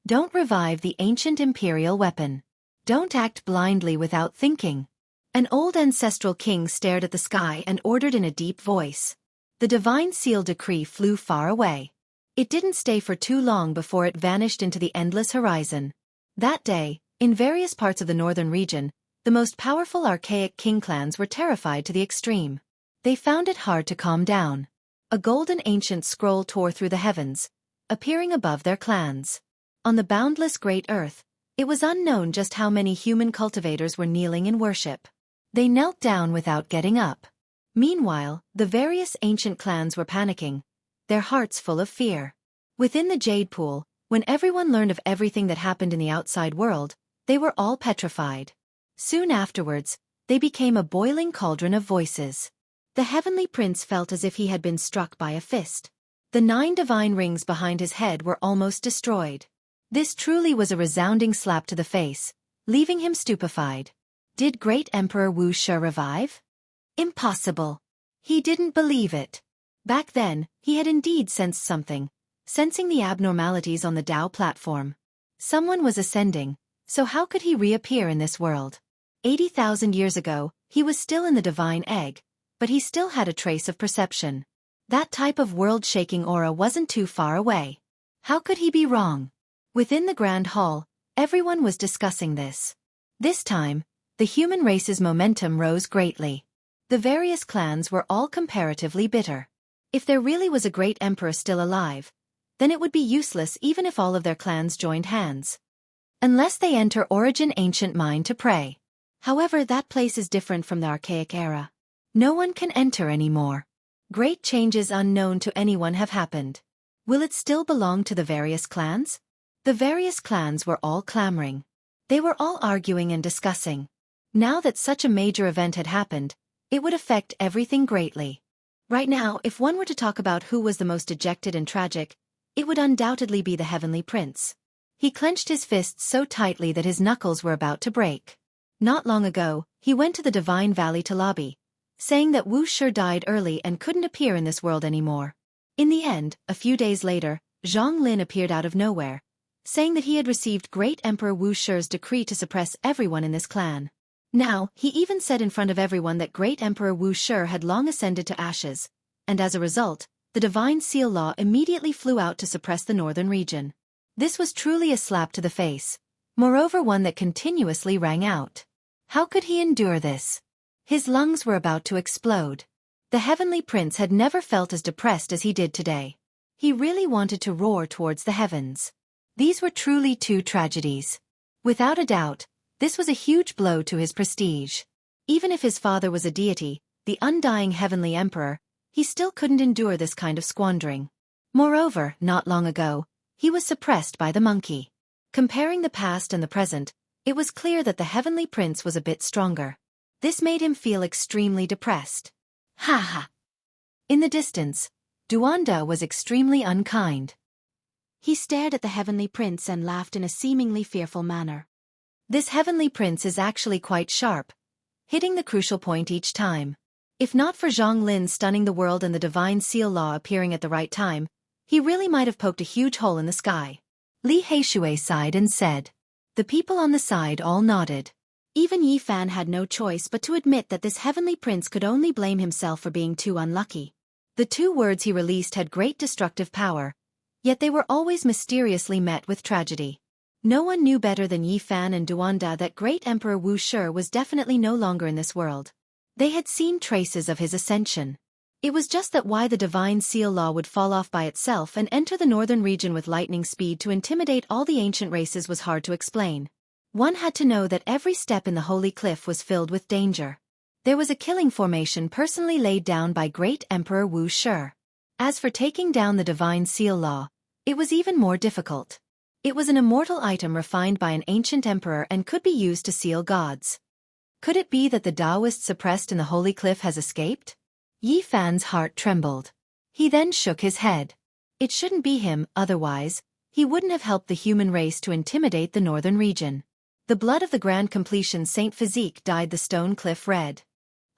Don't revive the ancient imperial weapon. Don't act blindly without thinking. An old ancestral king stared at the sky and ordered in a deep voice. The divine seal decree flew far away. It didn't stay for too long before it vanished into the endless horizon. That day, in various parts of the northern region, the most powerful archaic king clans were terrified to the extreme. They found it hard to calm down. A golden ancient scroll tore through the heavens, appearing above their clans. On the boundless great earth, it was unknown just how many human cultivators were kneeling in worship. They knelt down without getting up. Meanwhile, the various ancient clans were panicking, their hearts full of fear. Within the Jade Pool, when everyone learned of everything that happened in the outside world, they were all petrified. Soon afterwards, they became a boiling cauldron of voices. The heavenly prince felt as if he had been struck by a fist. The 9 divine rings behind his head were almost destroyed. This truly was a resounding slap to the face, leaving him stupefied. Did great Emperor Wuxia revive? Impossible. He didn't believe it. Back then, he had indeed sensed something, sensing the abnormalities on the Tao platform. Someone was ascending, so how could he reappear in this world? 80,000 years ago, he was still in the divine egg, but he still had a trace of perception. That type of world-shaking aura wasn't too far away. How could he be wrong? Within the Grand Hall, everyone was discussing this. This time, the human race's momentum rose greatly. The various clans were all comparatively bitter. If there really was a great emperor still alive, then it would be useless even if all of their clans joined hands. Unless they enter Origin Ancient Mine to pray. However, that place is different from the archaic era. No one can enter anymore. Great changes unknown to anyone have happened. Will it still belong to the various clans? The various clans were all clamoring. They were all arguing and discussing. Now that such a major event had happened, it would affect everything greatly. Right now, if one were to talk about who was the most dejected and tragic, it would undoubtedly be the Heavenly Prince. He clenched his fists so tightly that his knuckles were about to break. Not long ago, he went to the Divine Valley to lobby, saying that Wuxia died early and couldn't appear in this world anymore. In the end, a few days later, Zhang Lin appeared out of nowhere, saying that he had received Great Emperor Wuxia's decree to suppress everyone in this clan. Now, he even said in front of everyone that Great Emperor Wuxia had long ascended to ashes, and as a result, the Divine Seal Law immediately flew out to suppress the northern region. This was truly a slap to the face, moreover one that continuously rang out. How could he endure this? His lungs were about to explode. The Heavenly Prince had never felt as depressed as he did today. He really wanted to roar towards the heavens. These were truly 2 tragedies. Without a doubt, this was a huge blow to his prestige. Even if his father was a deity, the undying Heavenly Emperor, he still couldn't endure this kind of squandering. Moreover, not long ago, he was suppressed by the monkey. Comparing the past and the present, it was clear that the Heavenly Prince was a bit stronger. This made him feel extremely depressed. Ha ha! In the distance, Duanda was extremely unkind. He stared at the Heavenly Prince and laughed in a seemingly fearful manner. This Heavenly Prince is actually quite sharp, hitting the crucial point each time. If not for Zhang Lin stunning the world and the Divine Seal Law appearing at the right time, he really might have poked a huge hole in the sky. Li Heishui sighed and said. The people on the side all nodded. Even Yi Fan had no choice but to admit that this Heavenly Prince could only blame himself for being too unlucky. The 2 words he released had great destructive power, yet they were always mysteriously met with tragedy. No one knew better than Yi Fan and Duanda that Great Emperor Wuxia was definitely no longer in this world. They had seen traces of his ascension. It was just that why the Divine Seal Law would fall off by itself and enter the northern region with lightning speed to intimidate all the ancient races was hard to explain. One had to know that every step in the Holy Cliff was filled with danger. There was a killing formation personally laid down by Great Emperor Wuxia. As for taking down the Divine Seal Law, it was even more difficult. It was an immortal item refined by an ancient emperor and could be used to seal gods. Could it be that the Taoist suppressed in the Holy Cliff has escaped? Yi Fan's heart trembled. He then shook his head. It shouldn't be him, otherwise, he wouldn't have helped the human race to intimidate the northern region. The blood of the Grand Completion Saint Physique dyed the stone cliff red.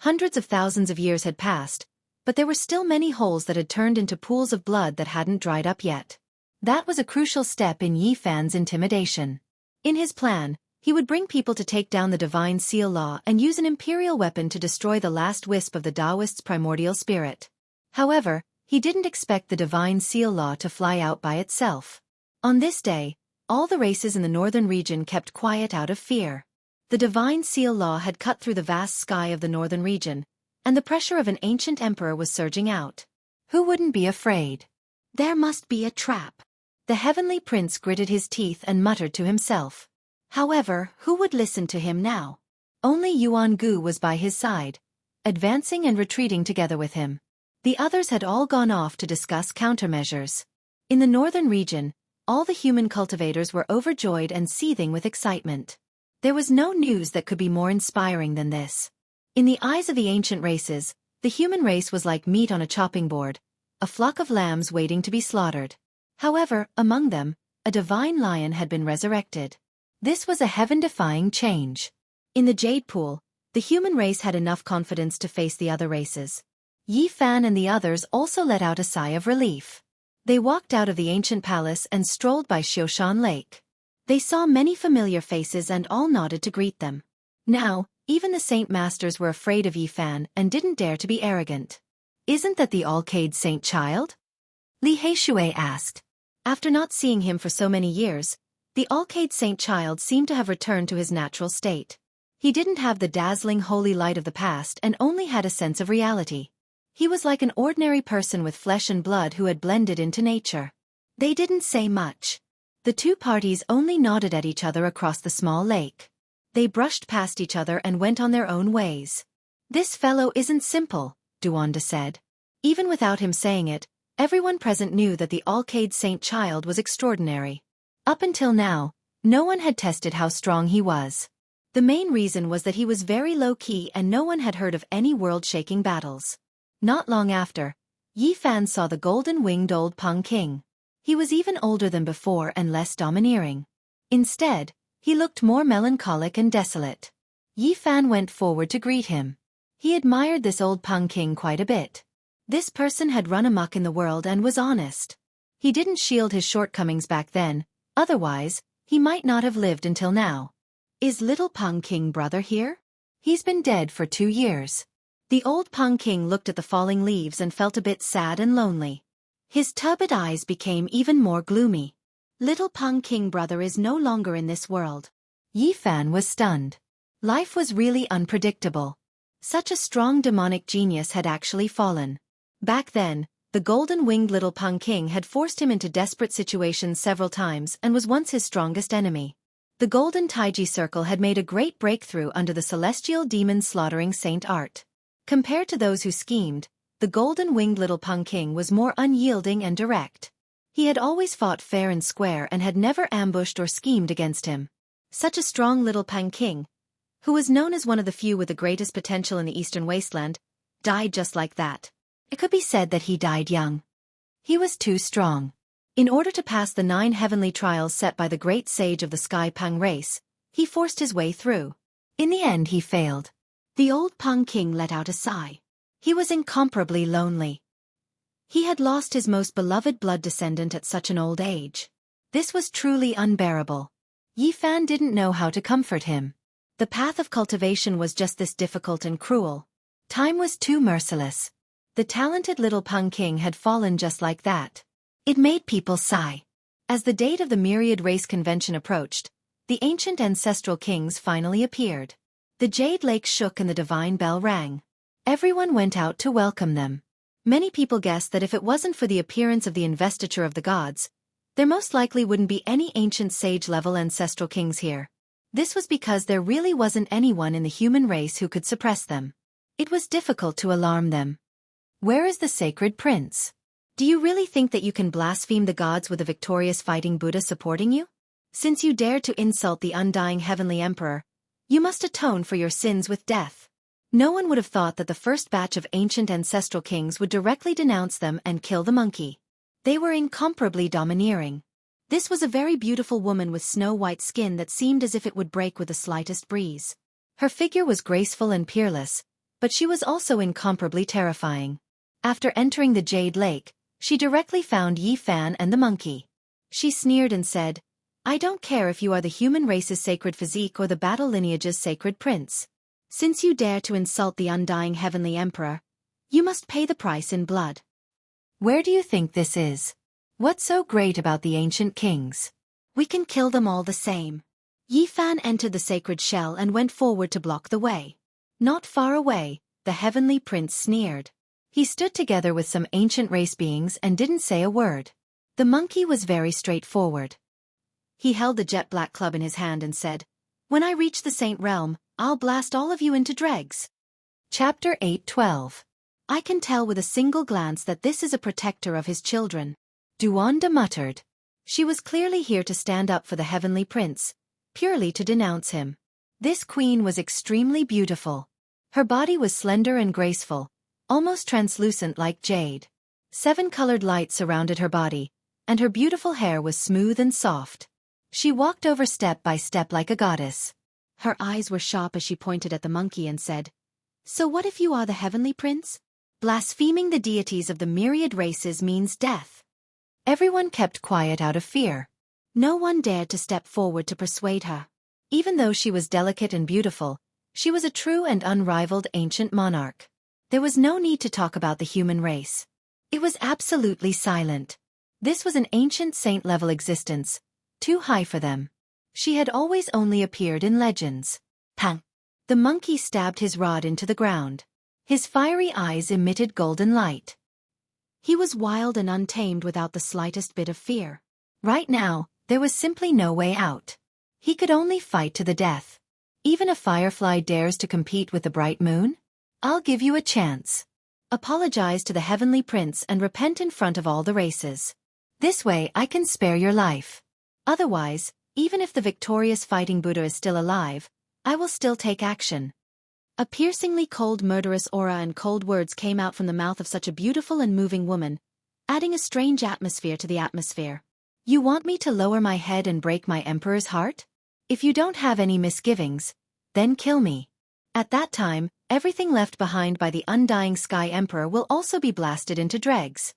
Hundreds of thousands of years had passed, but there were still many holes that had turned into pools of blood that hadn't dried up yet. That was a crucial step in Yi Fan's intimidation. In his plan, he would bring people to take down the divine seal law and use an imperial weapon to destroy the last wisp of the Taoist's primordial spirit. However, he didn't expect the divine seal law to fly out by itself. On this day, all the races in the northern region kept quiet out of fear. The divine seal law had cut through the vast sky of the northern region, and the pressure of an ancient emperor was surging out. Who wouldn't be afraid? There must be a trap. The heavenly prince gritted his teeth and muttered to himself. However, who would listen to him now? Only Yuan Gu was by his side, advancing and retreating together with him. The others had all gone off to discuss countermeasures. In the northern region, all the human cultivators were overjoyed and seething with excitement. There was no news that could be more inspiring than this. In the eyes of the ancient races, the human race was like meat on a chopping board, a flock of lambs waiting to be slaughtered. However, among them, a divine lion had been resurrected. This was a heaven-defying change. In the Jade Pool, the human race had enough confidence to face the other races. Yi Fan and the others also let out a sigh of relief. They walked out of the ancient palace and strolled by Xiaoshan Lake. They saw many familiar faces and all nodded to greet them. Now, even the Saint Masters were afraid of Yi Fan and didn't dare to be arrogant. "Isn't that the all-cade Saint Child?" Li Heishui asked. After not seeing him for so many years, the all-cade Saint Child seemed to have returned to his natural state. He didn't have the dazzling holy light of the past and only had a sense of reality. He was like an ordinary person with flesh and blood who had blended into nature. They didn't say much. The two parties only nodded at each other across the small lake. They brushed past each other and went on their own ways. "This fellow isn't simple," Duanda said. Even without him saying it, everyone present knew that the all-cade Saint Child was extraordinary. Up until now, no one had tested how strong he was. The main reason was that he was very low-key and no one had heard of any world-shaking battles. Not long after, Yi Fan saw the golden-winged old Peng King. He was even older than before and less domineering. Instead, he looked more melancholic and desolate. Yi Fan went forward to greet him. He admired this old Peng King quite a bit. This person had run amok in the world and was honest. He didn't shield his shortcomings back then, otherwise, he might not have lived until now. "Is little Peng King brother here? He's been dead for 2 years. The old Peng King looked at the falling leaves and felt a bit sad and lonely. His turbid eyes became even more gloomy. "Little Peng King brother is no longer in this world." Yi Fan was stunned. Life was really unpredictable. Such a strong demonic genius had actually fallen. Back then, the golden-winged little Peng King had forced him into desperate situations several times and was once his strongest enemy. The golden Taiji circle had made a great breakthrough under the celestial demon slaughtering Saint Art. Compared to those who schemed, the golden-winged little Peng King was more unyielding and direct. He had always fought fair and square and had never ambushed or schemed against him. Such a strong little Peng King, who was known as one of the few with the greatest potential in the Eastern Wasteland, died just like that. It could be said that he died young. He was too strong. In order to pass the 9 heavenly trials set by the great sage of the Sky Peng race, he forced his way through. In the end he failed. The old Peng King let out a sigh. He was incomparably lonely. He had lost his most beloved blood descendant at such an old age. This was truly unbearable. Yi Fan didn't know how to comfort him. The path of cultivation was just this difficult and cruel. Time was too merciless. The talented little Peng King had fallen just like that. It made people sigh. As the date of the Myriad Race Convention approached, the ancient ancestral kings finally appeared. The Jade Lake shook and the divine bell rang. Everyone went out to welcome them. Many people guessed that if it wasn't for the appearance of the investiture of the gods, there most likely wouldn't be any ancient sage-level ancestral kings here. This was because there really wasn't anyone in the human race who could suppress them. It was difficult to alarm them. "Where is the sacred prince? Do you really think that you can blaspheme the gods with a victorious fighting Buddha supporting you? Since you dared to insult the undying heavenly emperor, you must atone for your sins with death." No one would have thought that the first batch of ancient ancestral kings would directly denounce them and kill the monkey. They were incomparably domineering. This was a very beautiful woman with snow-white skin that seemed as if it would break with the slightest breeze. Her figure was graceful and peerless, but she was also incomparably terrifying. After entering the Jade Lake, she directly found Yi Fan and the monkey. She sneered and said, "I don't care if you are the human race's sacred physique or the battle lineage's sacred prince. Since you dare to insult the undying heavenly emperor, you must pay the price in blood." "Where do you think this is? What's so great about the ancient kings? We can kill them all the same." Yi Fan entered the sacred shell and went forward to block the way. Not far away, the heavenly prince sneered. He stood together with some ancient race beings and didn't say a word. The monkey was very straightforward. He held the jet black club in his hand and said, "When I reach the Saint Realm, I'll blast all of you into dregs." Chapter 8:12. I can tell with a single glance that this is a protector of his children. Duanda muttered. She was clearly here to stand up for the heavenly prince, purely to denounce him. This queen was extremely beautiful. Her body was slender and graceful, almost translucent like jade. 7 colored lights surrounded her body, and her beautiful hair was smooth and soft. She walked over step by step like a goddess. Her eyes were sharp as she pointed at the monkey and said, "So what if you are the heavenly prince? Blaspheming the deities of the myriad races means death." Everyone kept quiet out of fear. No one dared to step forward to persuade her. Even though she was delicate and beautiful, she was a true and unrivaled ancient monarch. There was no need to talk about the human race. It was absolutely silent. This was an ancient saint-level existence, too high for them. She had always only appeared in legends. Pang! The monkey stabbed his rod into the ground. His fiery eyes emitted golden light. He was wild and untamed without the slightest bit of fear. Right now, there was simply no way out. He could only fight to the death. Even a firefly dares to compete with the bright moon? I'll give you a chance. Apologize to the heavenly prince and repent in front of all the races. This way I can spare your life. Otherwise, even if the victorious fighting Buddha is still alive, I will still take action. A piercingly cold murderous aura and cold words came out from the mouth of such a beautiful and moving woman, adding a strange atmosphere to the atmosphere. You want me to lower my head and break my emperor's heart? If you don't have any misgivings, then kill me. At that time, everything left behind by the undying Sky Emperor will also be blasted into dregs.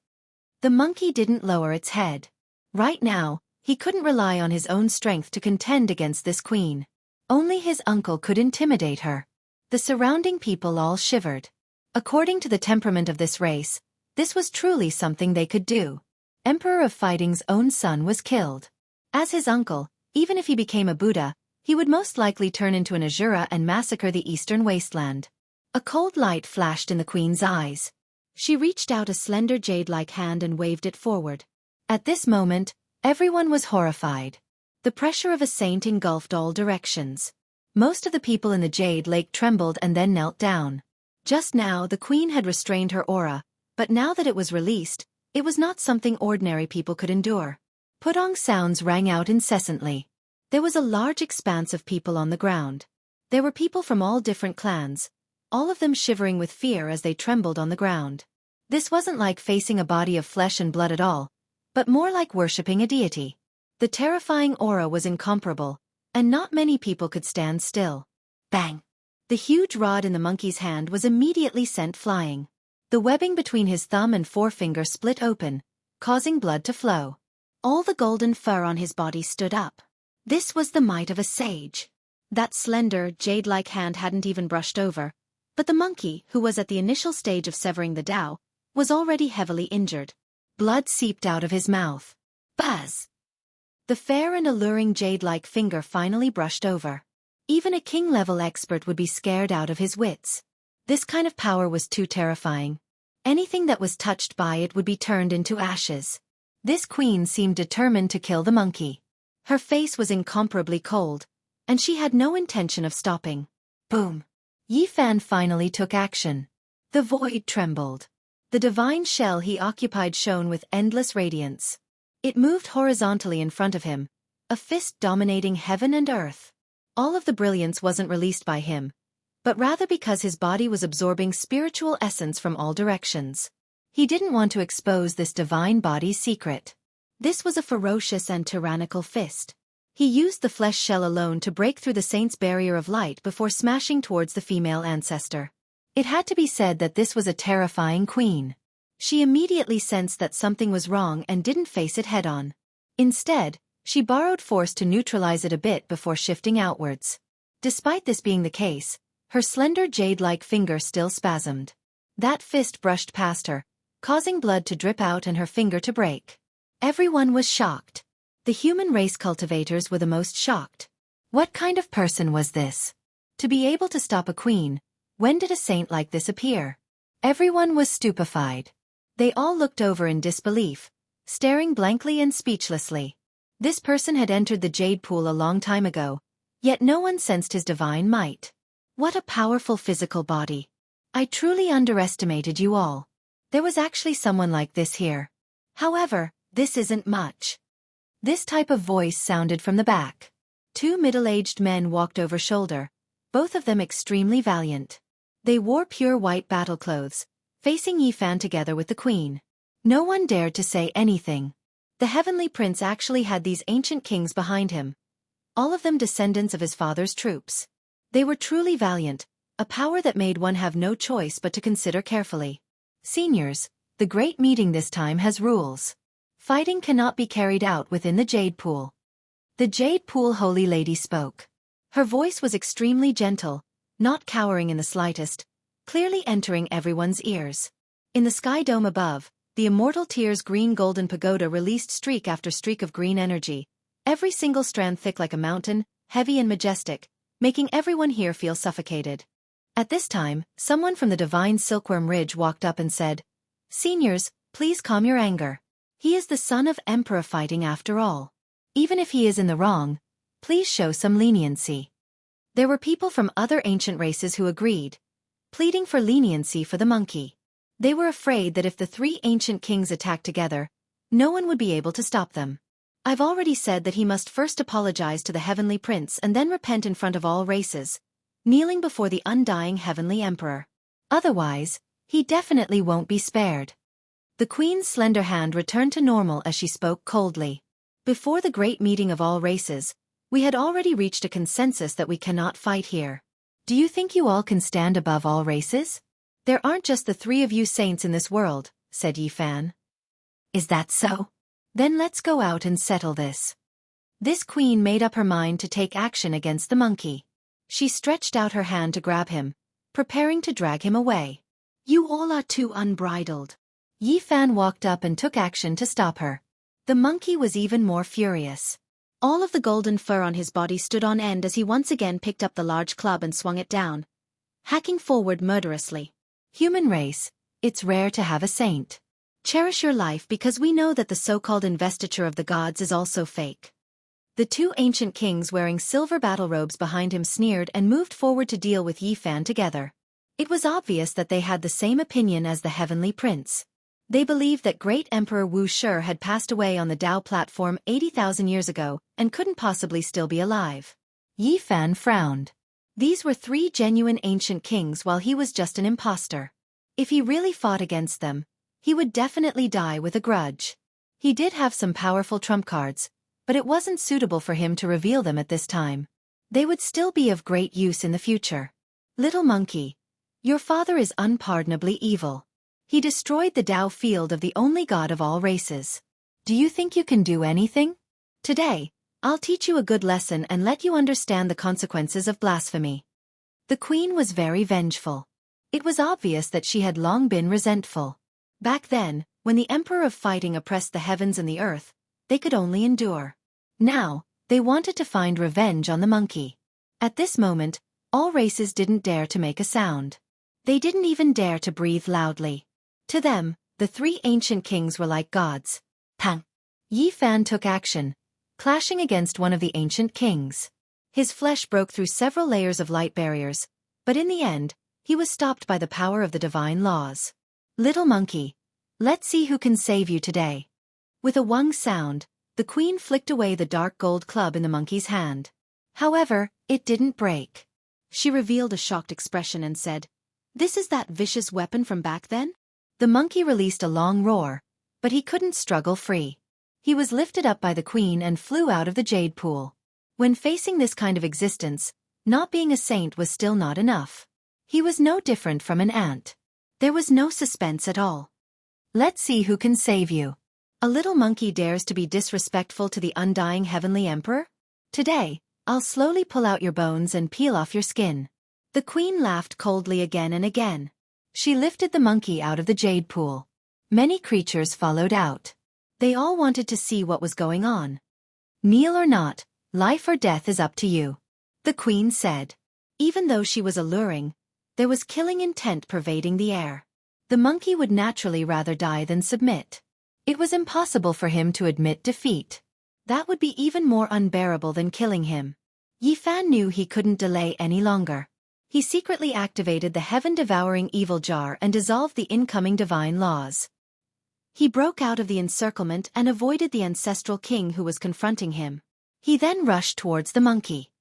The monkey didn't lower its head. Right now, he couldn't rely on his own strength to contend against this queen. Only his uncle could intimidate her. The surrounding people all shivered. According to the temperament of this race, this was truly something they could do. Emperor of Fighting's own son was killed. As his uncle, even if he became a Buddha, he would most likely turn into an Asura and massacre the eastern wasteland. A cold light flashed in the queen's eyes. She reached out a slender jade-like hand and waved it forward. At this moment, everyone was horrified. The pressure of a saint engulfed all directions. Most of the people in the Jade Lake trembled and then knelt down. Just now the queen had restrained her aura, but now that it was released, it was not something ordinary people could endure. Pudong sounds rang out incessantly. There was a large expanse of people on the ground. There were people from all different clans, all of them shivering with fear as they trembled on the ground. This wasn't like facing a body of flesh and blood at all, but more like worshipping a deity. The terrifying aura was incomparable, and not many people could stand still. Bang! The huge rod in the monkey's hand was immediately sent flying. The webbing between his thumb and forefinger split open, causing blood to flow. All the golden fur on his body stood up. This was the might of a sage. That slender, jade-like hand hadn't even brushed over, but the monkey, who was at the initial stage of severing the Tao, was already heavily injured. Blood seeped out of his mouth. Buzz! The fair and alluring jade-like finger finally brushed over. Even a king-level expert would be scared out of his wits. This kind of power was too terrifying. Anything that was touched by it would be turned into ashes. This queen seemed determined to kill the monkey. Her face was incomparably cold, and she had no intention of stopping. Boom! Yi Fan finally took action. The void trembled. The divine shell he occupied shone with endless radiance. It moved horizontally in front of him, a fist dominating heaven and earth. All of the brilliance wasn't released by him, but rather because his body was absorbing spiritual essence from all directions. He didn't want to expose this divine body's secret. This was a ferocious and tyrannical fist. He used the flesh shell alone to break through the saint's barrier of light before smashing towards the female ancestor. It had to be said that this was a terrifying queen. She immediately sensed that something was wrong and didn't face it head-on. Instead, she borrowed force to neutralize it a bit before shifting outwards. Despite this being the case, her slender jade-like finger still spasmed. That fist brushed past her, causing blood to drip out and her finger to break. Everyone was shocked. The human race cultivators were the most shocked. What kind of person was this? To be able to stop a queen, when did a saint like this appear? Everyone was stupefied. They all looked over in disbelief, staring blankly and speechlessly. This person had entered the jade pool a long time ago, yet no one sensed his divine might. What a powerful physical body. I truly underestimated you all. There was actually someone like this here. However, this isn't much. This type of voice sounded from the back. Two middle-aged men walked over shoulder, both of them extremely valiant. They wore pure white battle clothes, facing Yifan together with the queen. No one dared to say anything. The heavenly prince actually had these ancient kings behind him, all of them descendants of his father's troops. They were truly valiant, a power that made one have no choice but to consider carefully. Seniors, the great meeting this time has rules. Fighting cannot be carried out within the Jade Pool. The Jade Pool Holy Lady spoke. Her voice was extremely gentle, not cowering in the slightest, clearly entering everyone's ears. In the sky dome above, the immortal tear's green-golden pagoda released streak after streak of green energy, every single strand thick like a mountain, heavy and majestic, making everyone here feel suffocated. At this time, someone from the divine silkworm ridge walked up and said, "Seniors, please calm your anger. He is the son of Emperor fighting after all. Even if he is in the wrong, please show some leniency." There were people from other ancient races who agreed, pleading for leniency for the monkey. They were afraid that if the three ancient kings attacked together, no one would be able to stop them. I've already said that he must first apologize to the heavenly prince and then repent in front of all races, kneeling before the undying heavenly emperor. Otherwise, he definitely won't be spared. The queen's slender hand returned to normal as she spoke coldly. Before the great meeting of all races, we had already reached a consensus that we cannot fight here. Do you think you all can stand above all races? There aren't just the three of you saints in this world, said Yifan. Is that so? Then let's go out and settle this. This queen made up her mind to take action against the monkey. She stretched out her hand to grab him, preparing to drag him away. You all are too unbridled. Yifan walked up and took action to stop her. The monkey was even more furious. All of the golden fur on his body stood on end as he once again picked up the large club and swung it down, hacking forward murderously. Human race, it's rare to have a saint. Cherish your life because we know that the so-called investiture of the gods is also fake. The two ancient kings wearing silver battle robes behind him sneered and moved forward to deal with Yifan together. It was obvious that they had the same opinion as the heavenly prince. They believed that great Emperor Wuxia had passed away on the Tao platform 80,000 years ago and couldn't possibly still be alive. Yifan frowned. These were three genuine ancient kings while he was just an imposter. If he really fought against them, he would definitely die with a grudge. He did have some powerful trump cards, but it wasn't suitable for him to reveal them at this time. They would still be of great use in the future. Little monkey, your father is unpardonably evil. He destroyed the Tao field of the only god of all races. Do you think you can do anything? Today, I'll teach you a good lesson and let you understand the consequences of blasphemy. The queen was very vengeful. It was obvious that she had long been resentful. Back then, when the emperor of fighting oppressed the heavens and the earth, they could only endure. Now, they wanted to find revenge on the monkey. At this moment, all races didn't dare to make a sound. They didn't even dare to breathe loudly. To them, the three ancient kings were like gods. Pang! Yifan took action, clashing against one of the ancient kings. His flesh broke through several layers of light barriers, but in the end, he was stopped by the power of the divine laws. Little monkey, let's see who can save you today. With a wung sound, the queen flicked away the dark gold club in the monkey's hand. However, it didn't break. She revealed a shocked expression and said, "This is that vicious weapon from back then?" The monkey released a long roar, but he couldn't struggle free. He was lifted up by the queen and flew out of the jade pool. When facing this kind of existence, not being a saint was still not enough. He was no different from an ant. There was no suspense at all. Let's see who can save you. A little monkey dares to be disrespectful to the undying heavenly emperor? Today, I'll slowly pull out your bones and peel off your skin. The queen laughed coldly again and again. She lifted the monkey out of the jade pool. Many creatures followed out. They all wanted to see what was going on. Kneel or not, life or death is up to you, the queen said. Even though she was alluring, there was killing intent pervading the air. The monkey would naturally rather die than submit. It was impossible for him to admit defeat. That would be even more unbearable than killing him. Yi Fan knew he couldn't delay any longer. He secretly activated the heaven-devouring evil jar and dissolved the incoming divine laws. He broke out of the encirclement and avoided the ancestral king who was confronting him. He then rushed towards the monkey.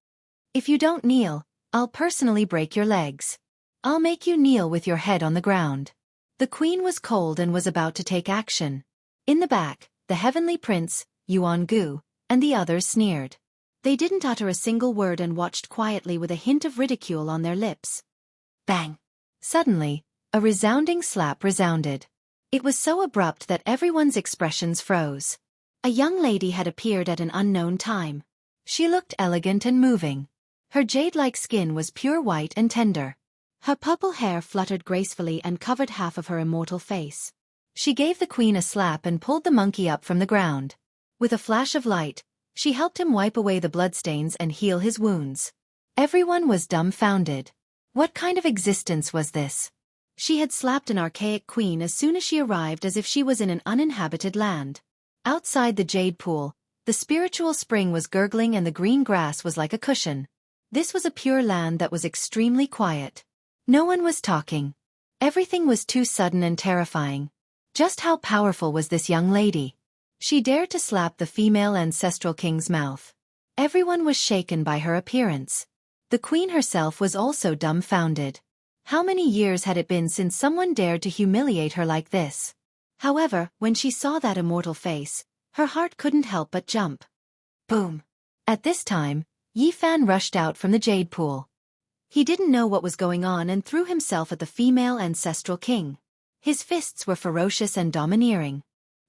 If you don't kneel, I'll personally break your legs. I'll make you kneel with your head on the ground. The queen was cold and was about to take action. In the back, the heavenly prince, Yuan-gu, and the others sneered. They didn't utter a single word and watched quietly with a hint of ridicule on their lips. Bang! Suddenly, a resounding slap resounded. It was so abrupt that everyone's expressions froze. A young lady had appeared at an unknown time. She looked elegant and moving. Her jade-like skin was pure white and tender. Her purple hair fluttered gracefully and covered half of her immortal face. She gave the queen a slap and pulled the monkey up from the ground. With a flash of light, she helped him wipe away the bloodstains and heal his wounds. Everyone was dumbfounded. What kind of existence was this? She had slapped an archaic queen as soon as she arrived, as if she was in an uninhabited land. Outside the jade pool, the spiritual spring was gurgling and the green grass was like a cushion. This was a pure land that was extremely quiet. No one was talking. Everything was too sudden and terrifying. Just how powerful was this young lady? She dared to slap the female ancestral king's mouth. Everyone was shaken by her appearance. The queen herself was also dumbfounded. How many years had it been since someone dared to humiliate her like this? However, when she saw that immortal face, her heart couldn't help but jump. Boom! At this time, Yi Fan rushed out from the jade pool. He didn't know what was going on and threw himself at the female ancestral king. His fists were ferocious and domineering.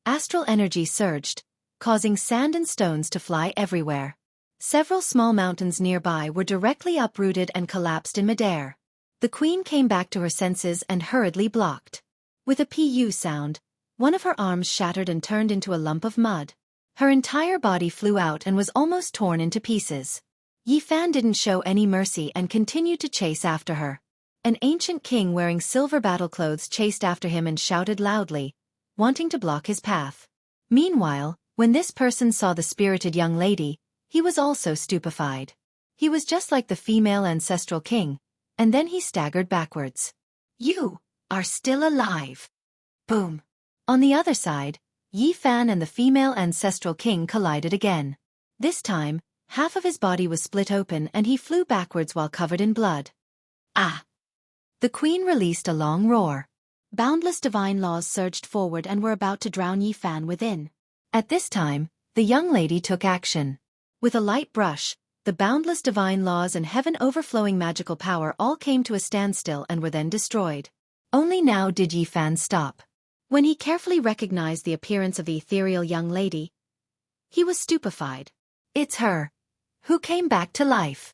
Astral energy surged, causing sand and stones to fly everywhere. Several small mountains nearby were directly uprooted and collapsed in midair. The queen came back to her senses and hurriedly blocked. With a pu sound, one of her arms shattered and turned into a lump of mud. Her entire body flew out and was almost torn into pieces. Yi Fan didn't show any mercy and continued to chase after her. An ancient king wearing silver battle clothes chased after him and shouted loudly, wanting to block his path. Meanwhile, when this person saw the spirited young lady, he was also stupefied. He was just like the female ancestral king, and then he staggered backwards. You are still alive. Boom. On the other side, Yi Fan and the female ancestral king collided again. This time, half of his body was split open and he flew backwards while covered in blood. Ah! The queen released a long roar. Boundless divine laws surged forward and were about to drown Yi Fan within. At this time, the young lady took action. With a light brush, the boundless divine laws and heaven-overflowing magical power all came to a standstill and were then destroyed. Only now did Yi Fan stop. When he carefully recognized the appearance of the ethereal young lady, he was stupefied. It's her, who came back to life.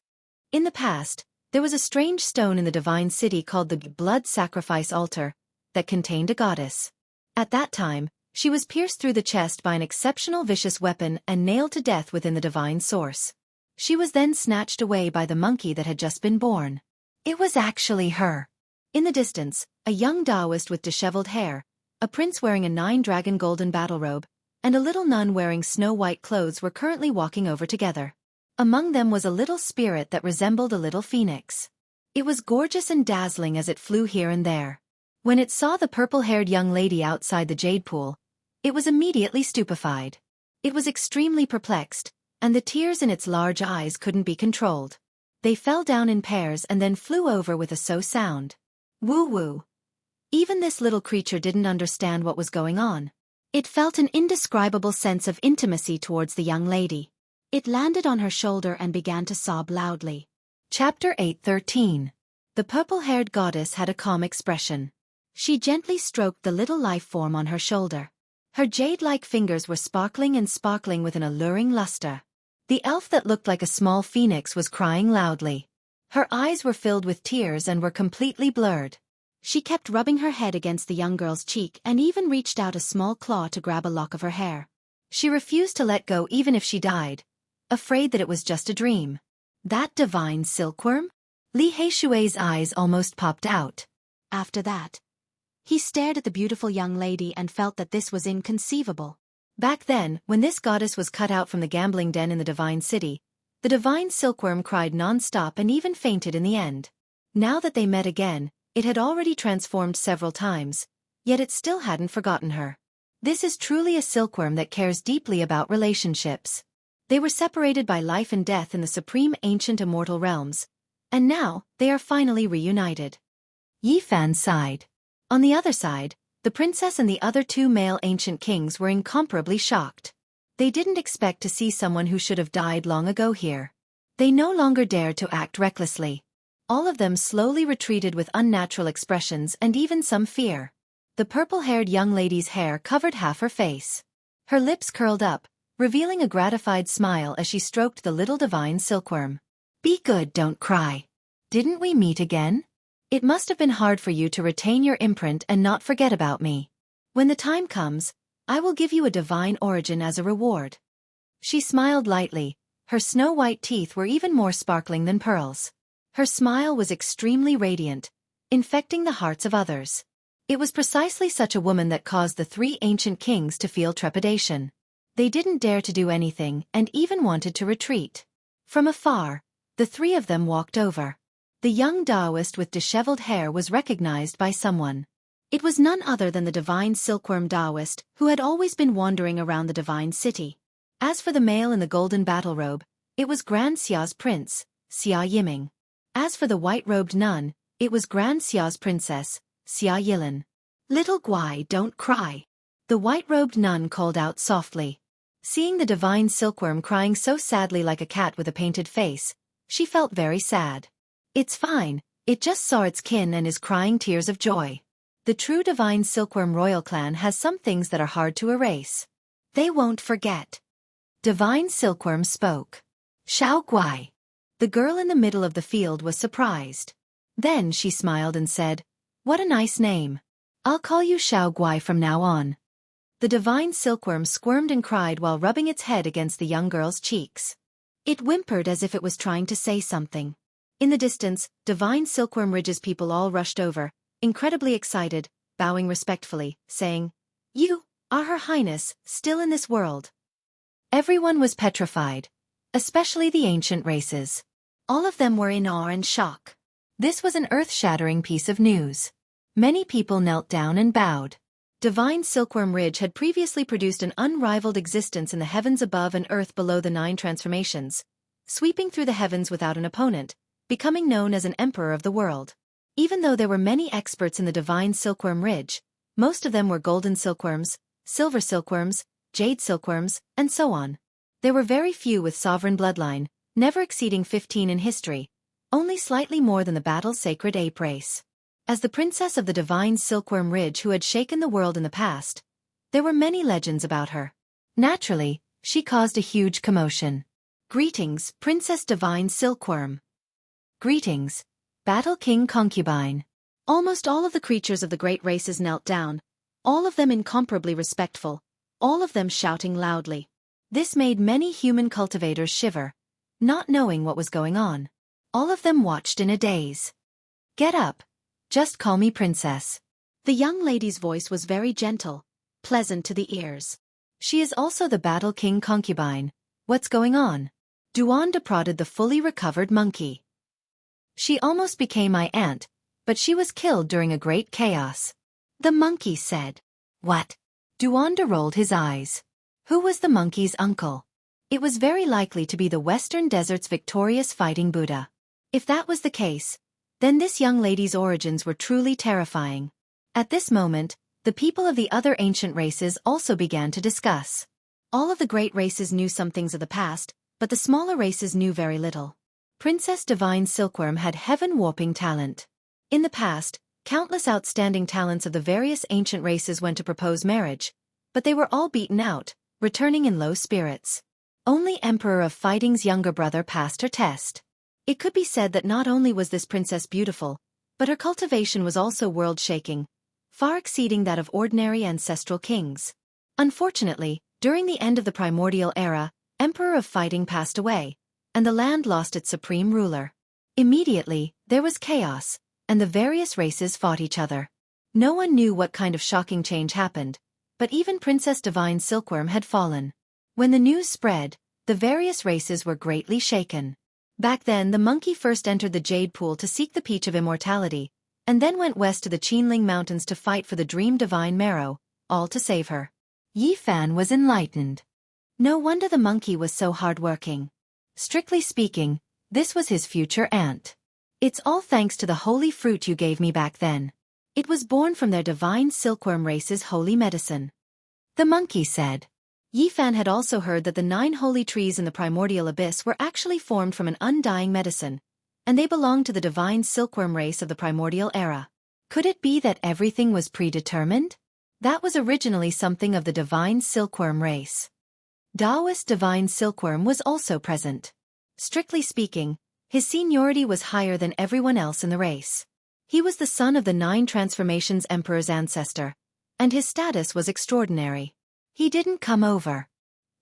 In the past, there was a strange stone in the divine city called the blood sacrifice altar that contained a goddess. At that time, she was pierced through the chest by an exceptional vicious weapon and nailed to death within the divine source. She was then snatched away by the monkey that had just been born. It was actually her. In the distance, a young Taoist with disheveled hair, a prince wearing a 9-dragon golden battle robe, and a little nun wearing snow-white clothes were currently walking over together. Among them was a little spirit that resembled a little phoenix. It was gorgeous and dazzling as it flew here and there. When it saw the purple-haired young lady outside the jade pool, it was immediately stupefied. It was extremely perplexed, and the tears in its large eyes couldn't be controlled. They fell down in pairs and then flew over with a so sound. Woo-woo. Even this little creature didn't understand what was going on. It felt an indescribable sense of intimacy towards the young lady. It landed on her shoulder and began to sob loudly. Chapter 8:13. The purple-haired goddess had a calm expression. She gently stroked the little life form on her shoulder. Her jade-like fingers were sparkling with an alluring luster. The elf that looked like a small phoenix was crying loudly. Her eyes were filled with tears and were completely blurred. She kept rubbing her head against the young girl's cheek and even reached out a small claw to grab a lock of her hair. She refused to let go even if she died, afraid that it was just a dream. That divine silkworm? Li Heishui's eyes almost popped out. After that, he stared at the beautiful young lady and felt that this was inconceivable. Back then, when this goddess was cut out from the gambling den in the divine city, the divine silkworm cried non-stop and even fainted in the end. Now that they met again, it had already transformed several times, yet it still hadn't forgotten her. This is truly a silkworm that cares deeply about relationships. They were separated by life and death in the supreme ancient immortal realms, and now they are finally reunited. Yi Fan sighed. On the other side, the princess and the other two male ancient kings were incomparably shocked. They didn't expect to see someone who should have died long ago here. They no longer dared to act recklessly. All of them slowly retreated with unnatural expressions and even some fear. The purple-haired young lady's hair covered half her face. Her lips curled up, revealing a gratified smile as she stroked the little divine silkworm. Be good, don't cry. Didn't we meet again? It must have been hard for you to retain your imprint and not forget about me. When the time comes, I will give you a divine origin as a reward. She smiled lightly. Her snow-white teeth were even more sparkling than pearls. Her smile was extremely radiant, infecting the hearts of others. It was precisely such a woman that caused the three ancient kings to feel trepidation. They didn't dare to do anything and even wanted to retreat. From afar, the three of them walked over. The young Taoist with disheveled hair was recognized by someone. It was none other than the divine silkworm Taoist who had always been wandering around the divine city. As for the male in the golden battle robe, it was Grand Xia's prince, Xia Yiming. As for the white-robed nun, it was Grand Xia's princess, Xia Yilin. Little Guai, don't cry. The white-robed nun called out softly. Seeing the divine silkworm crying so sadly like a cat with a painted face, she felt very sad. It's fine, it just saw its kin and is crying tears of joy. The true divine silkworm royal clan has some things that are hard to erase. They won't forget. Divine silkworm spoke. Xiao Guai. The girl in the middle of the field was surprised. Then she smiled and said, "What a nice name. I'll call you Xiao Guai from now on." The divine silkworm squirmed and cried while rubbing its head against the young girl's cheeks. It whimpered as if it was trying to say something. In the distance, divine silkworm ridge's people all rushed over, incredibly excited, bowing respectfully, saying, "You are Her Highness, still in this world." Everyone was petrified, especially the ancient races. All of them were in awe and shock. This was an earth-shattering piece of news. Many people knelt down and bowed. Divine Silkworm Ridge had previously produced an unrivaled existence in the heavens above and earth below the 9 transformations, sweeping through the heavens without an opponent, becoming known as an emperor of the world. Even though there were many experts in the Divine Silkworm Ridge, most of them were golden silkworms, silver silkworms, jade silkworms, and so on. There were very few with sovereign bloodline, never exceeding 15 in history, only slightly more than the battle-sacred ape race. As the princess of the Divine Silkworm Ridge who had shaken the world in the past, there were many legends about her. Naturally, she caused a huge commotion. Greetings, Princess Divine Silkworm. Greetings, Battle King Concubine. Almost all of the creatures of the great races knelt down, all of them incomparably respectful, all of them shouting loudly. This made many human cultivators shiver, not knowing what was going on. All of them watched in a daze. Get up. Just call me Princess. The young lady's voice was very gentle, pleasant to the ears. She is also the Battle King Concubine. What's going on? Duanda prodded the fully recovered monkey. She almost became my aunt, but she was killed during a great chaos. The monkey said. What? Duanda rolled his eyes. Who was the monkey's uncle? It was very likely to be the Western Desert's victorious fighting Buddha. If that was the case, then this young lady's origins were truly terrifying. At this moment, the people of the other ancient races also began to discuss. All of the great races knew some things of the past, but the smaller races knew very little. Princess Divine Silkworm had heaven-warping talent. In the past, countless outstanding talents of the various ancient races went to propose marriage, but they were all beaten out, returning in low spirits. Only Emperor of Fighting's younger brother passed her test. It could be said that not only was this princess beautiful, but her cultivation was also world-shaking, far exceeding that of ordinary ancestral kings. Unfortunately, during the end of the primordial era, Emperor of Fighting passed away, and the land lost its supreme ruler. Immediately, there was chaos, and the various races fought each other. No one knew what kind of shocking change happened, but even Princess Divine Silkworm had fallen. When the news spread, the various races were greatly shaken. Back then the monkey first entered the Jade Pool to seek the Peach of Immortality, and then went west to the Qinling Mountains to fight for the Dream Divine Marrow, all to save her. Yi Fan was enlightened. No wonder the monkey was so hard-working. Strictly speaking, this was his future aunt. It's all thanks to the holy fruit you gave me back then. It was born from their divine silkworm race's holy medicine. The monkey said. Yi Fan had also heard that the 9 holy trees in the primordial abyss were actually formed from an undying medicine, and they belonged to the divine silkworm race of the primordial era. Could it be that everything was predetermined? That was originally something of the divine silkworm race. Taoist divine silkworm was also present. Strictly speaking, his seniority was higher than everyone else in the race. He was the son of the 9 transformations emperor's ancestor, and his status was extraordinary. He didn't come over.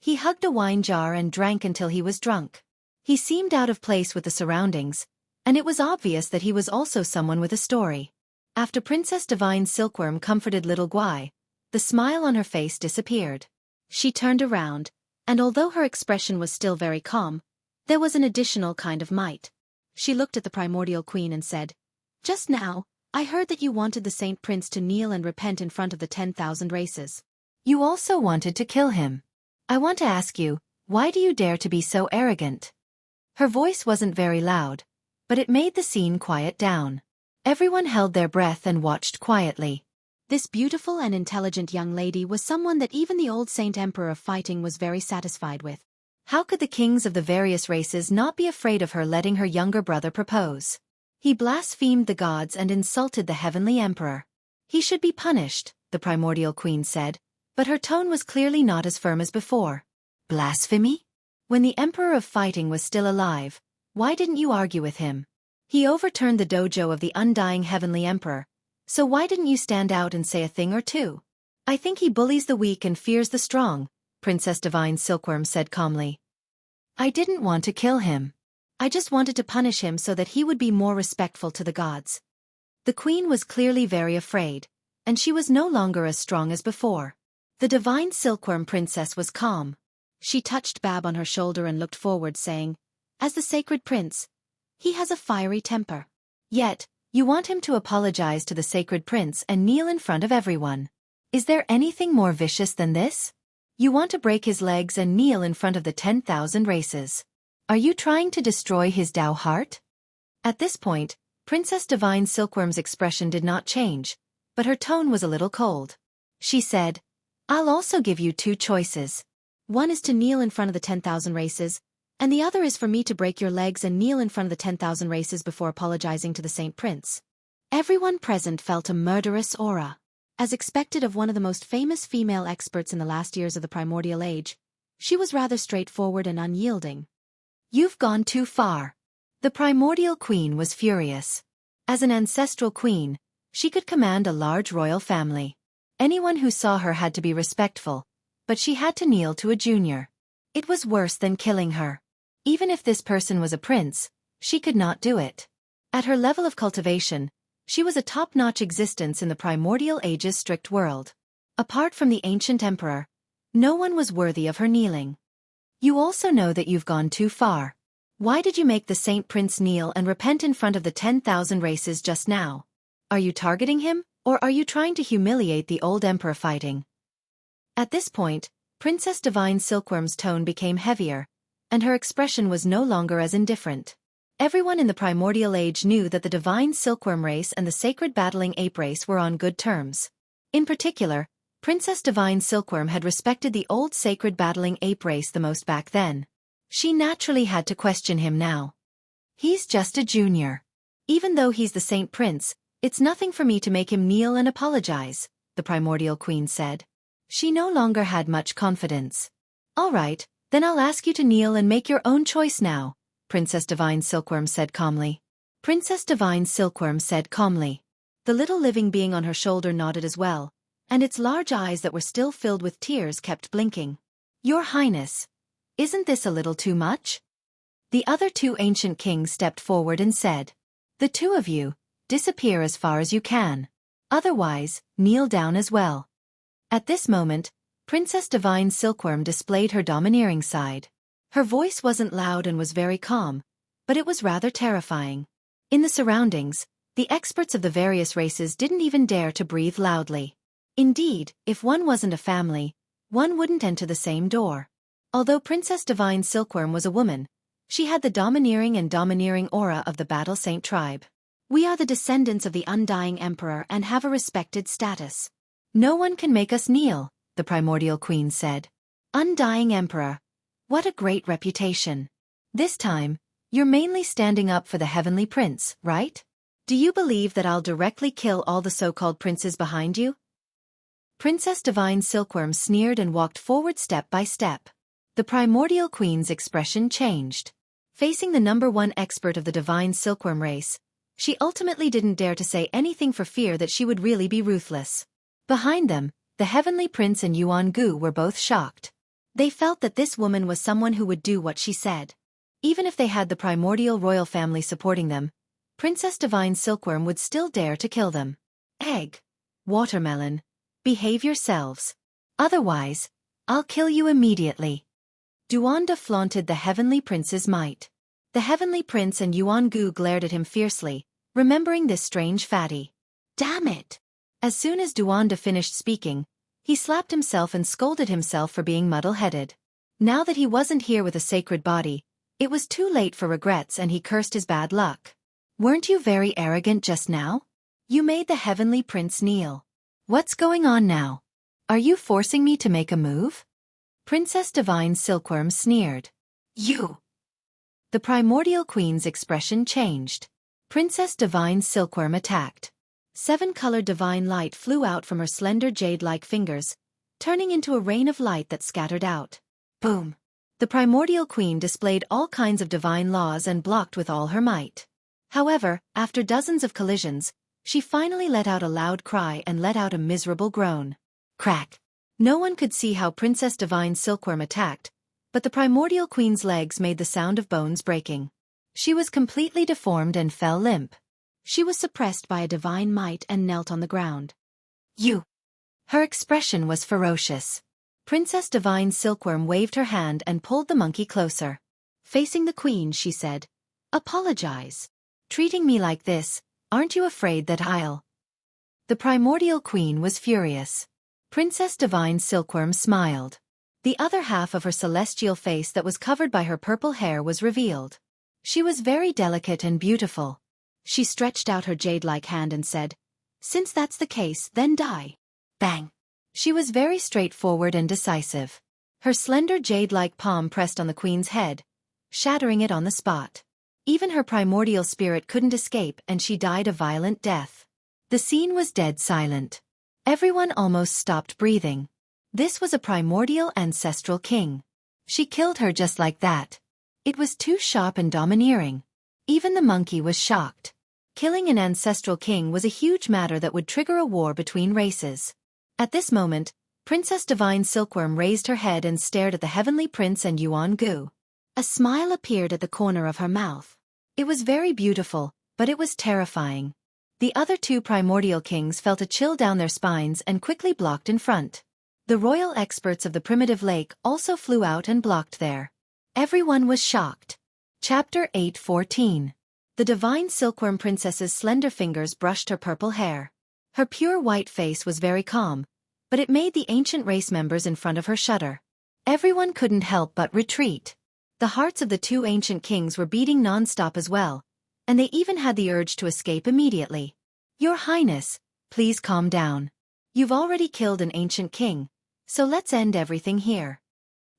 He hugged a wine jar and drank until he was drunk. He seemed out of place with the surroundings, and it was obvious that he was also someone with a story. After Princess Divine Silkworm comforted little Guai, the smile on her face disappeared. She turned around, and although her expression was still very calm, there was an additional kind of might. She looked at the primordial queen and said, "Just now, I heard that you wanted the Saint Prince to kneel and repent in front of the 10,000 races. You also wanted to kill him. I want to ask you, why do you dare to be so arrogant?" Her voice wasn't very loud, but it made the scene quiet down. Everyone held their breath and watched quietly. This beautiful and intelligent young lady was someone that even the old Saint Emperor of Fighting was very satisfied with. How could the kings of the various races not be afraid of her letting her younger brother propose? He blasphemed the gods and insulted the heavenly emperor. He should be punished, the primordial queen said, but her tone was clearly not as firm as before. Blasphemy? When the Emperor of Fighting was still alive, why didn't you argue with him? He overturned the dojo of the undying heavenly emperor, so why didn't you stand out and say a thing or two? I think he bullies the weak and fears the strong, Princess Divine Silkworm said calmly. I didn't want to kill him. I just wanted to punish him so that he would be more respectful to the gods. The queen was clearly very afraid, and she was no longer as strong as before. The Divine Silkworm Princess was calm. She touched Bab on her shoulder and looked forward, saying, "As the sacred prince, he has a fiery temper. Yet, you want him to apologize to the sacred prince and kneel in front of everyone. Is there anything more vicious than this? You want to break his legs and kneel in front of the 10,000 races. Are you trying to destroy his Tao heart?" At this point, Princess Divine Silkworm's expression did not change, but her tone was a little cold. She said, "I'll also give you 2 choices. One is to kneel in front of the 10,000 races, and the other is for me to break your legs and kneel in front of the 10,000 races before apologizing to the Saint Prince." Everyone present felt a murderous aura. As expected of one of the most famous female experts in the last years of the primordial age, she was rather straightforward and unyielding. "You've gone too far." The primordial queen was furious. As an ancestral queen, she could command a large royal family. Anyone who saw her had to be respectful, but she had to kneel to a junior. It was worse than killing her. Even if this person was a prince, she could not do it. At her level of cultivation, she was a top-notch existence in the primordial age's strict world. Apart from the ancient emperor, no one was worthy of her kneeling. You also know that you've gone too far. Why did you make the Saint Prince kneel and repent in front of the 10,000 races just now? Are you targeting him, or are you trying to humiliate the old emperor fighting? At this point, Princess Divine Silkworm's tone became heavier, and her expression was no longer as indifferent. Everyone in the primordial age knew that the Divine Silkworm race and the sacred battling ape race were on good terms. In particular, Princess Divine Silkworm had respected the old sacred battling ape race the most back then. She naturally had to question him now. He's just a junior. Even though he's the Saint Prince, it's nothing for me to make him kneel and apologize, the primordial queen said. She no longer had much confidence. All right, then I'll ask you to kneel and make your own choice now, Princess Divine Silkworm said calmly. Princess Divine Silkworm said calmly. The little living being on her shoulder nodded as well, and its large eyes that were still filled with tears kept blinking. Your Highness, isn't this a little too much? The other two ancient kings stepped forward and said, the two of you, disappear as far as you can. Otherwise, kneel down as well. At this moment, Princess Divine Silkworm displayed her domineering side. Her voice wasn't loud and was very calm, but it was rather terrifying. In the surroundings, the experts of the various races didn't even dare to breathe loudly. Indeed, if one wasn't a family, one wouldn't enter the same door. Although Princess Divine Silkworm was a woman, she had the domineering aura of the Battle Saint tribe. We are the descendants of the Undying Emperor and have a respected status. No one can make us kneel, the primordial queen said. Undying Emperor. What a great reputation. This time, you're mainly standing up for the Heavenly Prince, right? Do you believe that I'll directly kill all the so-called princes behind you? Princess Divine Silkworm sneered and walked forward step by step. The primordial queen's expression changed. Facing the #1 expert of the Divine Silkworm race, she ultimately didn't dare to say anything for fear that she would really be ruthless. Behind them, the Heavenly Prince and Jianghu were both shocked. They felt that this woman was someone who would do what she said. Even if they had the primordial royal family supporting them, Princess Divine Silkworm would still dare to kill them. Egg. Watermelon. Behave yourselves. Otherwise, I'll kill you immediately. Duanda flaunted the Heavenly Prince's might. The Heavenly Prince and Jianghu glared at him fiercely, remembering this strange fatty. Damn it! As soon as Duanda finished speaking, he slapped himself and scolded himself for being muddle-headed. Now that he wasn't here with a sacred body, it was too late for regrets and he cursed his bad luck. Weren't you very arrogant just now? You made the Heavenly Prince kneel. What's going on now? Are you forcing me to make a move? Princess Divine Silkworm sneered. You! The primordial queen's expression changed. Princess Divine Silkworm attacked. 7-colored divine light flew out from her slender jade-like fingers, turning into a rain of light that scattered out. Boom! The primordial queen displayed all kinds of divine laws and blocked with all her might. However, after dozens of collisions, she finally let out a loud cry and let out a miserable groan. Crack! No one could see how Princess Divine Silkworm attacked, but the primordial queen's legs made the sound of bones breaking. She was completely deformed and fell limp. She was suppressed by a divine might and knelt on the ground. You! Her expression was ferocious. Princess Divine Silkworm waved her hand and pulled the monkey closer. Facing the queen, she said, Apologize. Treating me like this, aren't you afraid that I'll... The primordial queen was furious. Princess Divine Silkworm smiled. The other half of her celestial face that was covered by her purple hair was revealed. She was very delicate and beautiful. She stretched out her jade-like hand and said, Since that's the case, then die. Bang! She was very straightforward and decisive. Her slender jade-like palm pressed on the queen's head, shattering it on the spot. Even her primordial spirit couldn't escape and she died a violent death. The scene was dead silent. Everyone almost stopped breathing. This was a primordial ancestral king. She killed her just like that. It was too sharp and domineering. Even the monkey was shocked. Killing an ancestral king was a huge matter that would trigger a war between races. At this moment, Princess Divine Silkworm raised her head and stared at the Heavenly Prince and Jianghu. A smile appeared at the corner of her mouth. It was very beautiful, but it was terrifying. The other two primordial kings felt a chill down their spines and quickly blocked in front. The royal experts of the primitive lake also flew out and blocked there. Everyone was shocked. Chapter 8:14. The Divine Silkworm Princess's slender fingers brushed her purple hair. Her pure white face was very calm, but it made the ancient race members in front of her shudder. Everyone couldn't help but retreat. The hearts of the two ancient kings were beating non-stop as well, and they even had the urge to escape immediately. Your Highness, please calm down. You've already killed an ancient king, so let's end everything here.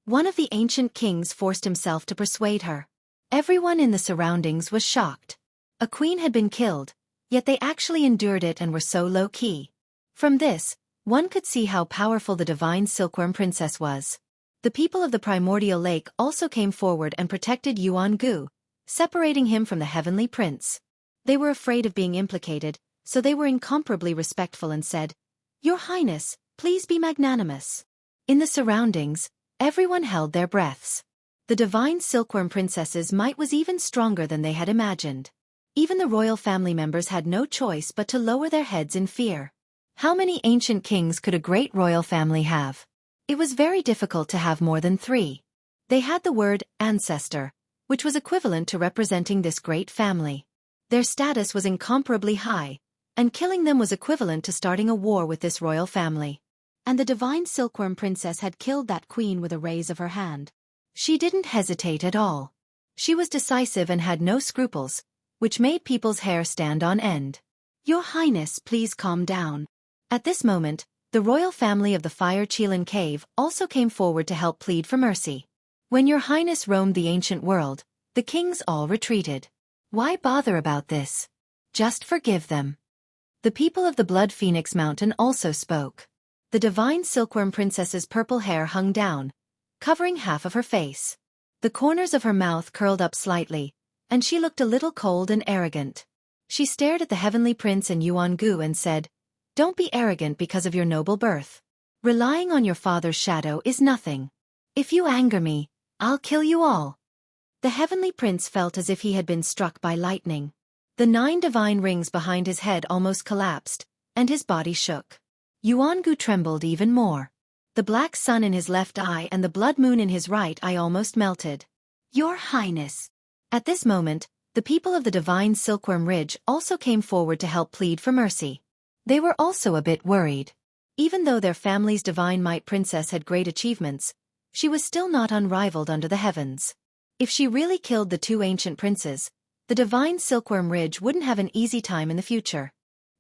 One of the ancient kings forced himself to persuade her. Everyone in the surroundings was shocked. A queen had been killed, yet they actually endured it and were so low-key. From this, one could see how powerful the divine silkworm princess was. The people of the primordial lake also came forward and protected Yuan-gu, separating him from the heavenly prince. They were afraid of being implicated, so they were incomparably respectful and said, "Your Highness, please be magnanimous." In the surroundings, everyone held their breaths. The divine silkworm princess's might was even stronger than they had imagined. Even the royal family members had no choice but to lower their heads in fear. How many ancient kings could a great royal family have? It was very difficult to have more than 3. They had the word ancestor, which was equivalent to representing this great family. Their status was incomparably high, and killing them was equivalent to starting a war with this royal family. And the divine silkworm princess had killed that queen with a raise of her hand. She didn't hesitate at all. She was decisive and had no scruples, which made people's hair stand on end. "Your Highness, please calm down." At this moment, the royal family of the Fire Qilin Cave also came forward to help plead for mercy. When Your Highness roamed the ancient world, the kings all retreated. Why bother about this? Just forgive them. The people of the Blood Phoenix Mountain also spoke. The divine silkworm princess's purple hair hung down, covering half of her face. The corners of her mouth curled up slightly, and she looked a little cold and arrogant. She stared at the heavenly prince and Yuan-gu and said, "Don't be arrogant because of your noble birth. Relying on your father's shadow is nothing. If you anger me, I'll kill you all." The heavenly prince felt as if he had been struck by lightning. The 9 divine rings behind his head almost collapsed, and his body shook. Yuan-gu trembled even more. The black sun in his left eye and the blood moon in his right eye almost melted. "Your Highness." At this moment, the people of the divine Silkworm Ridge also came forward to help plead for mercy. They were also a bit worried. Even though their family's divine might princess had great achievements, she was still not unrivaled under the heavens. If she really killed the 2 ancient princes, the divine Silkworm Ridge wouldn't have an easy time in the future.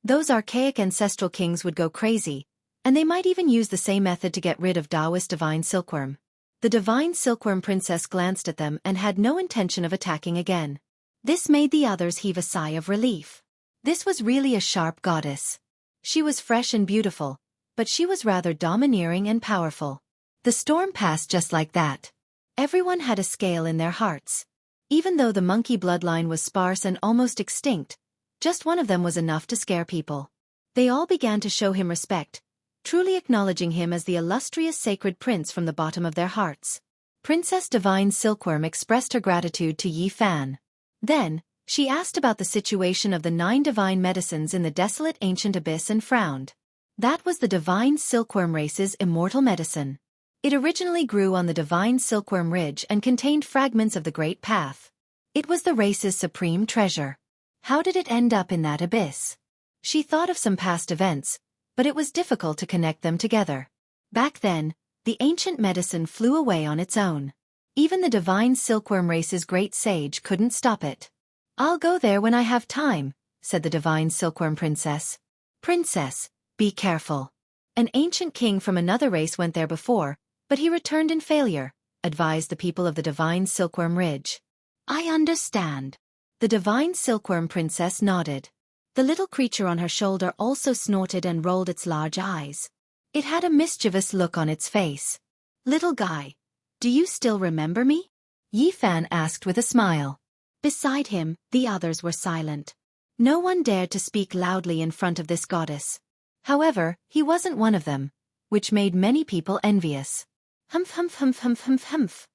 Those archaic ancestral kings would go crazy, and they might even use the same method to get rid of Taoist divine silkworm. The divine silkworm princess glanced at them and had no intention of attacking again. This made the others heave a sigh of relief. This was really a sharp goddess. She was fresh and beautiful, but she was rather domineering and powerful. The storm passed just like that. Everyone had a scale in their hearts. Even though the monkey bloodline was sparse and almost extinct, just one of them was enough to scare people. They all began to show him respect, truly acknowledging him as the illustrious sacred prince from the bottom of their hearts. Princess Divine Silkworm expressed her gratitude to Yi Fan. Then, she asked about the situation of the 9 divine medicines in the desolate ancient abyss and frowned. That was the divine silkworm race's immortal medicine. It originally grew on the divine Silkworm Ridge and contained fragments of the Great Path. It was the race's supreme treasure. How did it end up in that abyss? She thought of some past events, but it was difficult to connect them together. Back then, the ancient medicine flew away on its own. Even the divine silkworm race's great sage couldn't stop it. "I'll go there when I have time," said the divine silkworm princess. "Princess, be careful. An ancient king from another race went there before, but he returned in failure," advised the people of the divine Silkworm Ridge. "I understand." The divine Silkworm princess nodded. The little creature on her shoulder also snorted and rolled its large eyes. It had a mischievous look on its face. "Little guy, do you still remember me?" Yi Fan asked with a smile. Beside him, the others were silent. No one dared to speak loudly in front of this goddess. However, he wasn't one of them, which made many people envious. "Humph humph humph humph humph humph."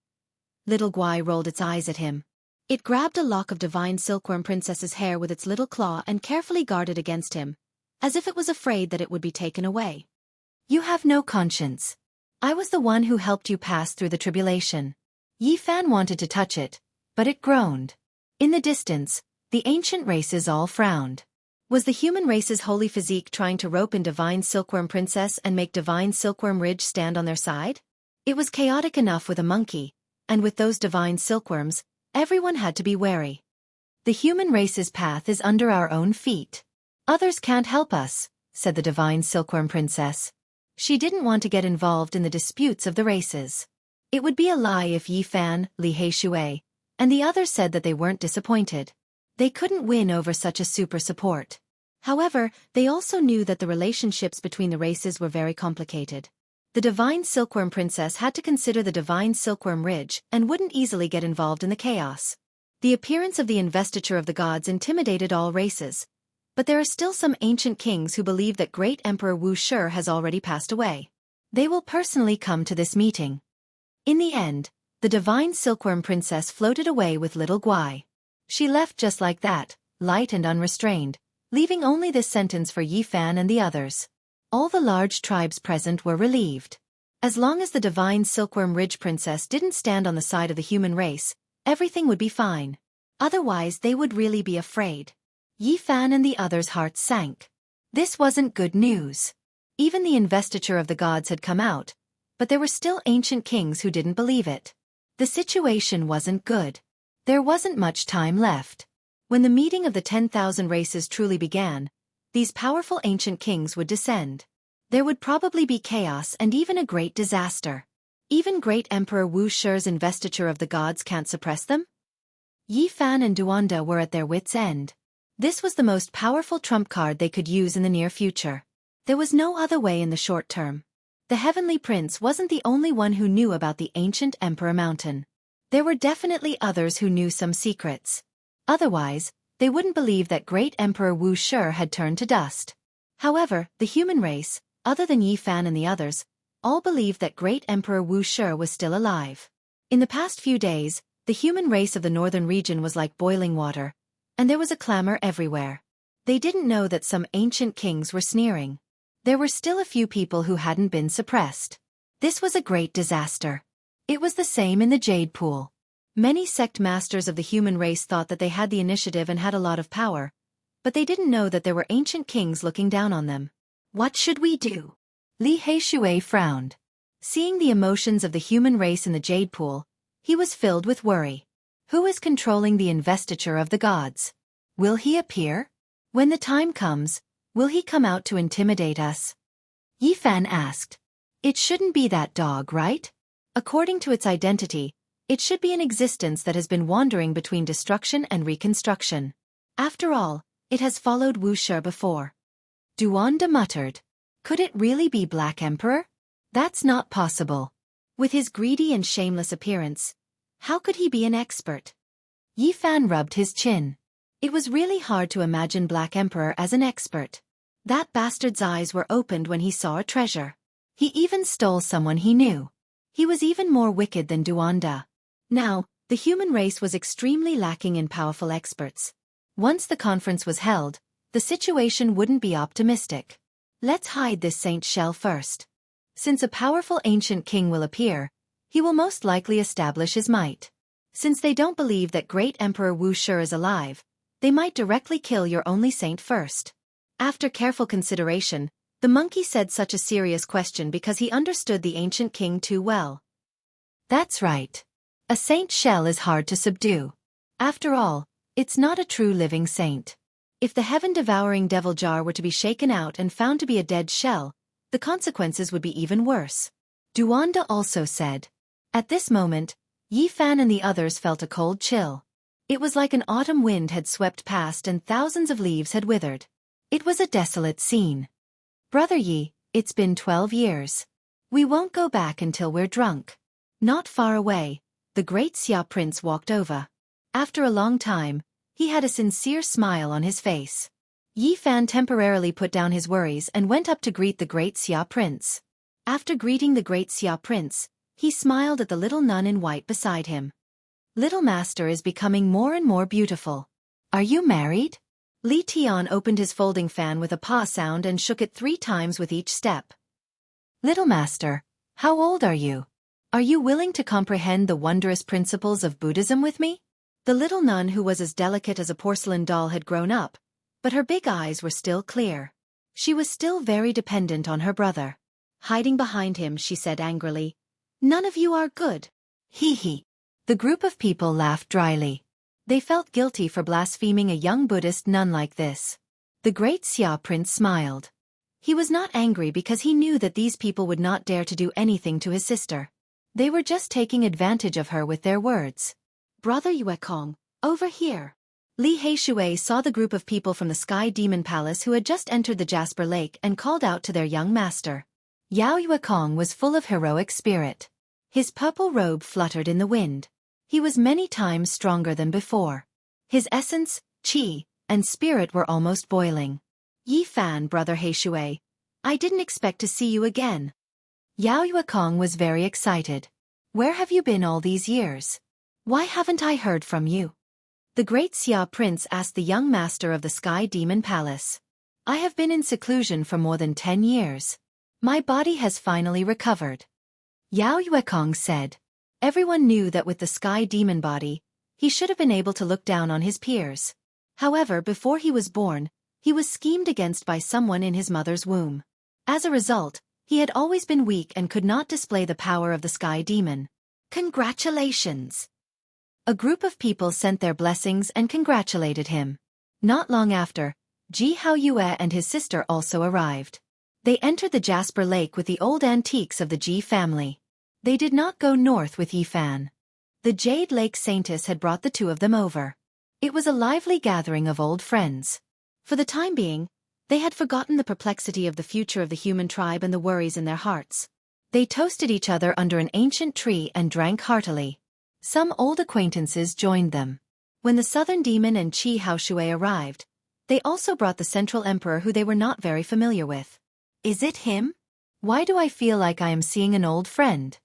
Little Guai rolled its eyes at him. It grabbed a lock of divine Silkworm princess's hair with its little claw and carefully guarded against him, as if it was afraid that it would be taken away. "You have no conscience. I was the one who helped you pass through the tribulation." Yi Fan wanted to touch it, but it groaned. In the distance, the ancient races all frowned. Was the human race's holy physique trying to rope in divine Silkworm princess and make divine Silkworm Ridge stand on their side? It was chaotic enough with a monkey, and with those divine silkworms, everyone had to be wary. "The human race's path is under our own feet. Others can't help us," said the divine Silkworm princess. She didn't want to get involved in the disputes of the races. It would be a lie if Yi Fan, Li Heishui, and the others said that they weren't disappointed. They couldn't win over such a super support. However, they also knew that the relationships between the races were very complicated. The Divine Silkworm Princess had to consider the Divine Silkworm Ridge and wouldn't easily get involved in the chaos. The appearance of the investiture of the gods intimidated all races. But there are still some ancient kings who believe that great Emperor Wuxia has already passed away. They will personally come to this meeting. In the end, the Divine Silkworm Princess floated away with little Guai. She left just like that, light and unrestrained, leaving only this sentence for Yi Fan and the others. All the large tribes present were relieved. As long as the Divine Silkworm Ridge Princess didn't stand on the side of the human race, everything would be fine. Otherwise they would really be afraid. Yi Fan and the others' hearts sank. This wasn't good news. Even the investiture of the gods had come out, but there were still ancient kings who didn't believe it. The situation wasn't good. There wasn't much time left. When the meeting of the 10,000 races truly began, these powerful ancient kings would descend. There would probably be chaos and even a great disaster. Even great Emperor Wuxia's investiture of the gods can't suppress them? Yi Fan and Duanda were at their wits' end. This was the most powerful trump card they could use in the near future. There was no other way in the short term. The Heavenly Prince wasn't the only one who knew about the ancient Emperor Mountain. There were definitely others who knew some secrets. Otherwise, they wouldn't believe that great Emperor Wuxia had turned to dust. However, the human race, other than Yi Fan and the others, all believed that great Emperor Wuxia was still alive. In the past few days, the human race of the northern region was like boiling water, and there was a clamor everywhere. They didn't know that some ancient kings were sneering. There were still a few people who hadn't been suppressed. This was a great disaster. It was the same in the Jade Pool. Many sect masters of the human race thought that they had the initiative and had a lot of power, but they didn't know that there were ancient kings looking down on them. What should we do? Li Heishui frowned. Seeing the emotions of the human race in the Jade Pool, he was filled with worry. Who is controlling the investiture of the gods? Will he appear? When the time comes, will he come out to intimidate us? Yi Fan asked. It shouldn't be that dog, right? According to its identity, it should be an existence that has been wandering between destruction and reconstruction. After all, it has followed Wuxia before. Duanda muttered. Could it really be Black Emperor? That's not possible. With his greedy and shameless appearance, how could he be an expert? Yi Fan rubbed his chin. It was really hard to imagine Black Emperor as an expert. That bastard's eyes were opened when he saw a treasure. He even stole someone he knew. He was even more wicked than Duanda. Now, the human race was extremely lacking in powerful experts. Once the conference was held, the situation wouldn't be optimistic. Let's hide this saint shell first. Since a powerful ancient king will appear, he will most likely establish his might. Since they don't believe that great Emperor Wuxia is alive, they might directly kill your only saint first. After careful consideration, the monkey said such a serious question because he understood the ancient king too well. That's right. A saint shell is hard to subdue. After all, it's not a true living saint. If the heaven-devouring devil jar were to be shaken out and found to be a dead shell, the consequences would be even worse. Duanda also said. At this moment, Yi Fan and the others felt a cold chill. It was like an autumn wind had swept past and thousands of leaves had withered. It was a desolate scene. Brother Yi, it's been 12 years. We won't go back until we're drunk. Not far away, the great Xia prince walked over. After a long time, he had a sincere smile on his face. Yi Fan temporarily put down his worries and went up to greet the great Xia prince. After greeting the great Xia prince, he smiled at the little nun in white beside him. Little master is becoming more and more beautiful. Are you married? Li Tian opened his folding fan with a paw sound and shook it 3 times with each step. Little master, how old are you? Are you willing to comprehend the wondrous principles of Buddhism with me? The little nun who was as delicate as a porcelain doll had grown up, but her big eyes were still clear. She was still very dependent on her brother. Hiding behind him, she said angrily, "None of you are good." Hee hee. The group of people laughed dryly. They felt guilty for blaspheming a young Buddhist nun like this. The great Xia prince smiled. He was not angry because he knew that these people would not dare to do anything to his sister. They were just taking advantage of her with their words. Brother Yuekong, over here. Li Heishui saw the group of people from the Sky Demon Palace who had just entered the Jasper Lake and called out to their young master. Yao Yuekong was full of heroic spirit. His purple robe fluttered in the wind. He was many times stronger than before. His essence, qi, and spirit were almost boiling. Yi Fan, Brother Heishui, I didn't expect to see you again. Yao Yuekong was very excited. Where have you been all these years? Why haven't I heard from you? The great Xia prince asked the young master of the Sky Demon Palace. I have been in seclusion for more than 10 years. My body has finally recovered. Yao Yuekong said. Everyone knew that with the Sky Demon body, he should have been able to look down on his peers. However, before he was born, he was schemed against by someone in his mother's womb. As a result, he had always been weak and could not display the power of the Sky Demon. Congratulations! A group of people sent their blessings and congratulated him. Not long after, Jianghu Yue and his sister also arrived. They entered the Jasper Lake with the old antiques of the Ji family. They did not go north with Yi Fan. The Jade Lake Saintess had brought the two of them over. It was a lively gathering of old friends. For the time being, they had forgotten the perplexity of the future of the human tribe and the worries in their hearts. They toasted each other under an ancient tree and drank heartily. Some old acquaintances joined them. When the Southern Demon and Qi Haoshui arrived, they also brought the Central Emperor who they were not very familiar with. Is it him? Why do I feel like I am seeing an old friend?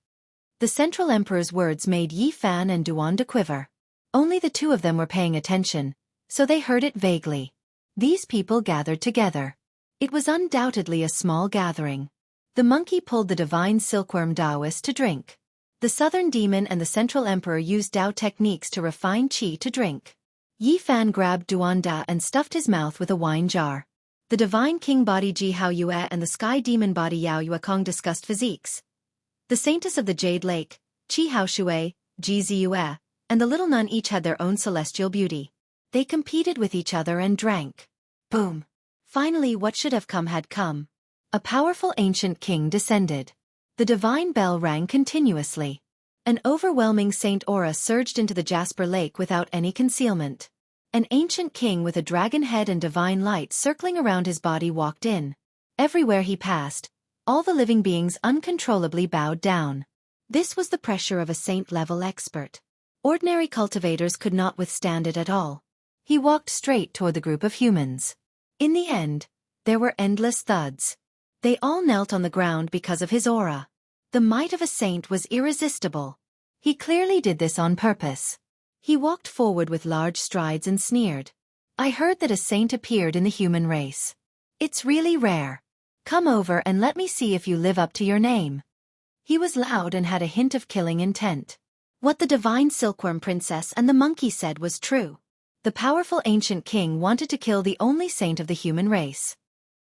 The Central Emperor's words made Yi Fan and Duan quiver. Only the two of them were paying attention, so they heard it vaguely. These people gathered together. It was undoubtedly a small gathering. The monkey pulled the divine silkworm Taoist to drink. The Southern Demon and the Central Emperor used Tao techniques to refine qi to drink. Yi Fan grabbed Duan and stuffed his mouth with a wine jar. The Divine King body Jianghu Yue and the Sky Demon body Yao Yuekong discussed physiques. The Saintess of the Jade Lake, Qi Haoshui, Ji Ziyue, and the Little Nun each had their own celestial beauty. They competed with each other and drank. Boom! Finally what should have come had come. A powerful ancient king descended. The divine bell rang continuously. An overwhelming saint aura surged into the Jasper Lake without any concealment. An ancient king with a dragon head and divine light circling around his body walked in. Everywhere he passed, all the living beings uncontrollably bowed down. This was the pressure of a saint-level expert. Ordinary cultivators could not withstand it at all. He walked straight toward the group of humans. In the end, there were endless thuds. They all knelt on the ground because of his aura. The might of a saint was irresistible. He clearly did this on purpose. He walked forward with large strides and sneered. I heard that a saint appeared in the human race. It's really rare. Come over and let me see if you live up to your name. He was loud and had a hint of killing intent. What the divine silkworm princess and the monkey said was true. The powerful ancient king wanted to kill the only saint of the human race.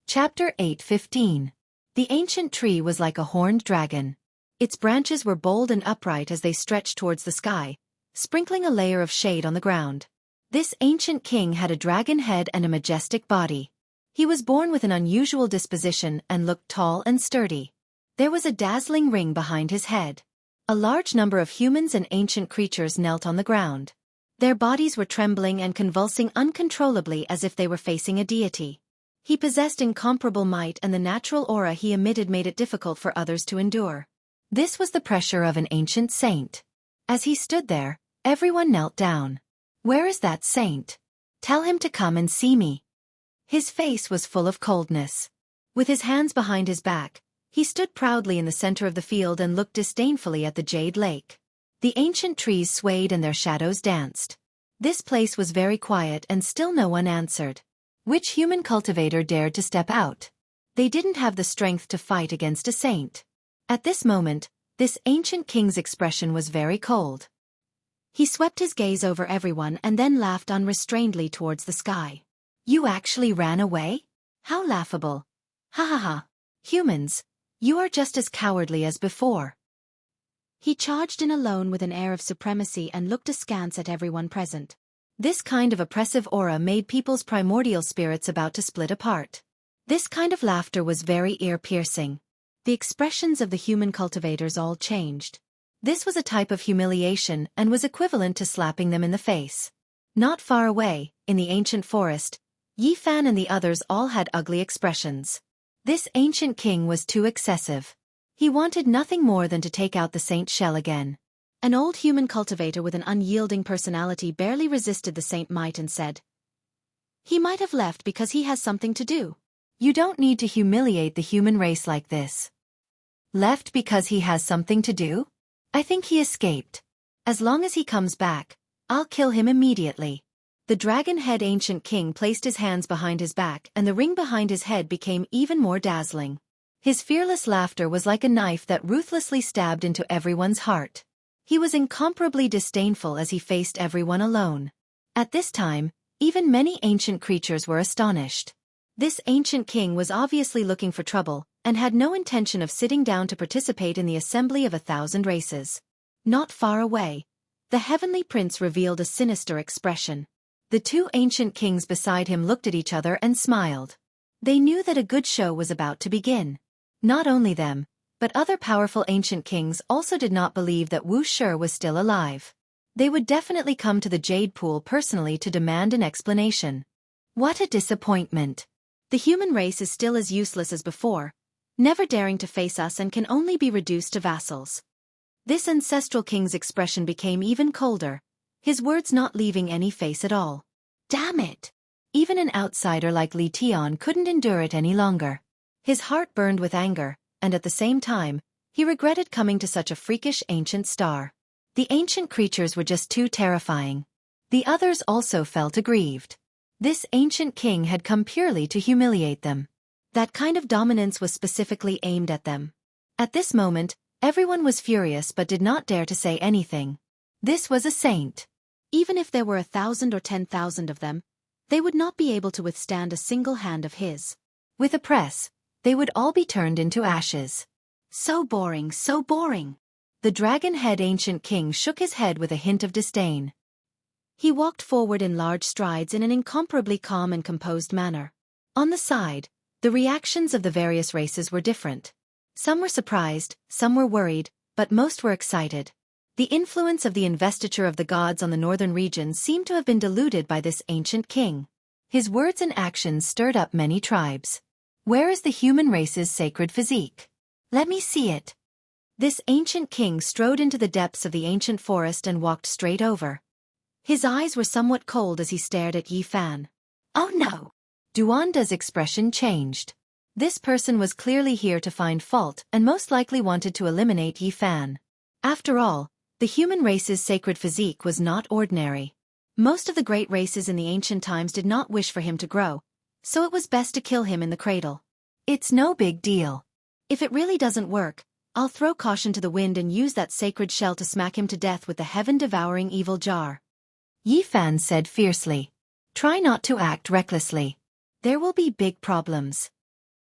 Chapter 8:15. The ancient tree was like a horned dragon. Its branches were bold and upright as they stretched towards the sky, sprinkling a layer of shade on the ground. This ancient king had a dragon head and a majestic body. He was born with an unusual disposition and looked tall and sturdy. There was a dazzling ring behind his head. A large number of humans and ancient creatures knelt on the ground. Their bodies were trembling and convulsing uncontrollably as if they were facing a deity. He possessed incomparable might and the natural aura he emitted made it difficult for others to endure. This was the pressure of an ancient saint. As he stood there, everyone knelt down. Where is that saint? Tell him to come and see me. His face was full of coldness. With his hands behind his back, he stood proudly in the center of the field and looked disdainfully at the Jade Lake. The ancient trees swayed and their shadows danced. This place was very quiet and still no one answered. Which human cultivator dared to step out? They didn't have the strength to fight against a saint. At this moment, this ancient king's expression was very cold. He swept his gaze over everyone and then laughed unrestrainedly towards the sky. You actually ran away? How laughable. Ha ha ha. Humans, you are just as cowardly as before. He charged in alone with an air of supremacy and looked askance at everyone present. This kind of oppressive aura made people's primordial spirits about to split apart. This kind of laughter was very ear-piercing. The expressions of the human cultivators all changed. This was a type of humiliation and was equivalent to slapping them in the face. Not far away, in the ancient forest, Yi Fan and the others all had ugly expressions. This ancient king was too excessive. He wanted nothing more than to take out the saint shell again. An old human cultivator with an unyielding personality barely resisted the saint might and said, "He might have left because he has something to do. You don't need to humiliate the human race like this." Left because he has something to do? I think he escaped. As long as he comes back, I'll kill him immediately. The dragon-head ancient king placed his hands behind his back and the ring behind his head became even more dazzling. His fearless laughter was like a knife that ruthlessly stabbed into everyone's heart. He was incomparably disdainful as he faced everyone alone. At this time, even many ancient creatures were astonished. This ancient king was obviously looking for trouble, and had no intention of sitting down to participate in the assembly of 1,000 races. Not far away, the heavenly prince revealed a sinister expression. The two ancient kings beside him looked at each other and smiled. They knew that a good show was about to begin. Not only them, but other powerful ancient kings also did not believe that Wuxia was still alive. They would definitely come to the Jade Pool personally to demand an explanation. What a disappointment. The human race is still as useless as before, never daring to face us and can only be reduced to vassals. This ancestral king's expression became even colder, his words not leaving any face at all. Damn it! Even an outsider like Li Tian couldn't endure it any longer. His heart burned with anger, and at the same time, he regretted coming to such a freakish ancient star. The ancient creatures were just too terrifying. The others also felt aggrieved. This ancient king had come purely to humiliate them. That kind of dominance was specifically aimed at them. At this moment, everyone was furious but did not dare to say anything. This was a saint. Even if there were 1,000 or 10,000 of them, they would not be able to withstand a single hand of his. With a press, they would all be turned into ashes. So boring, so boring. The dragon-head ancient king shook his head with a hint of disdain. He walked forward in large strides in an incomparably calm and composed manner. On the side, the reactions of the various races were different. Some were surprised, some were worried, but most were excited. The influence of the investiture of the gods on the northern region seemed to have been diluted by this ancient king. His words and actions stirred up many tribes. Where is the human race's sacred physique? Let me see it. This ancient king strode into the depths of the ancient forest and walked straight over. His eyes were somewhat cold as he stared at Yi Fan. Oh no! Duanda's expression changed. This person was clearly here to find fault and most likely wanted to eliminate Yi Fan. After all, the human race's sacred physique was not ordinary. Most of the great races in the ancient times did not wish for him to grow, so it was best to kill him in the cradle. It's no big deal. If it really doesn't work, I'll throw caution to the wind and use that sacred shell to smack him to death with the heaven-devouring evil jar. Yi Fan said fiercely. Try not to act recklessly. There will be big problems.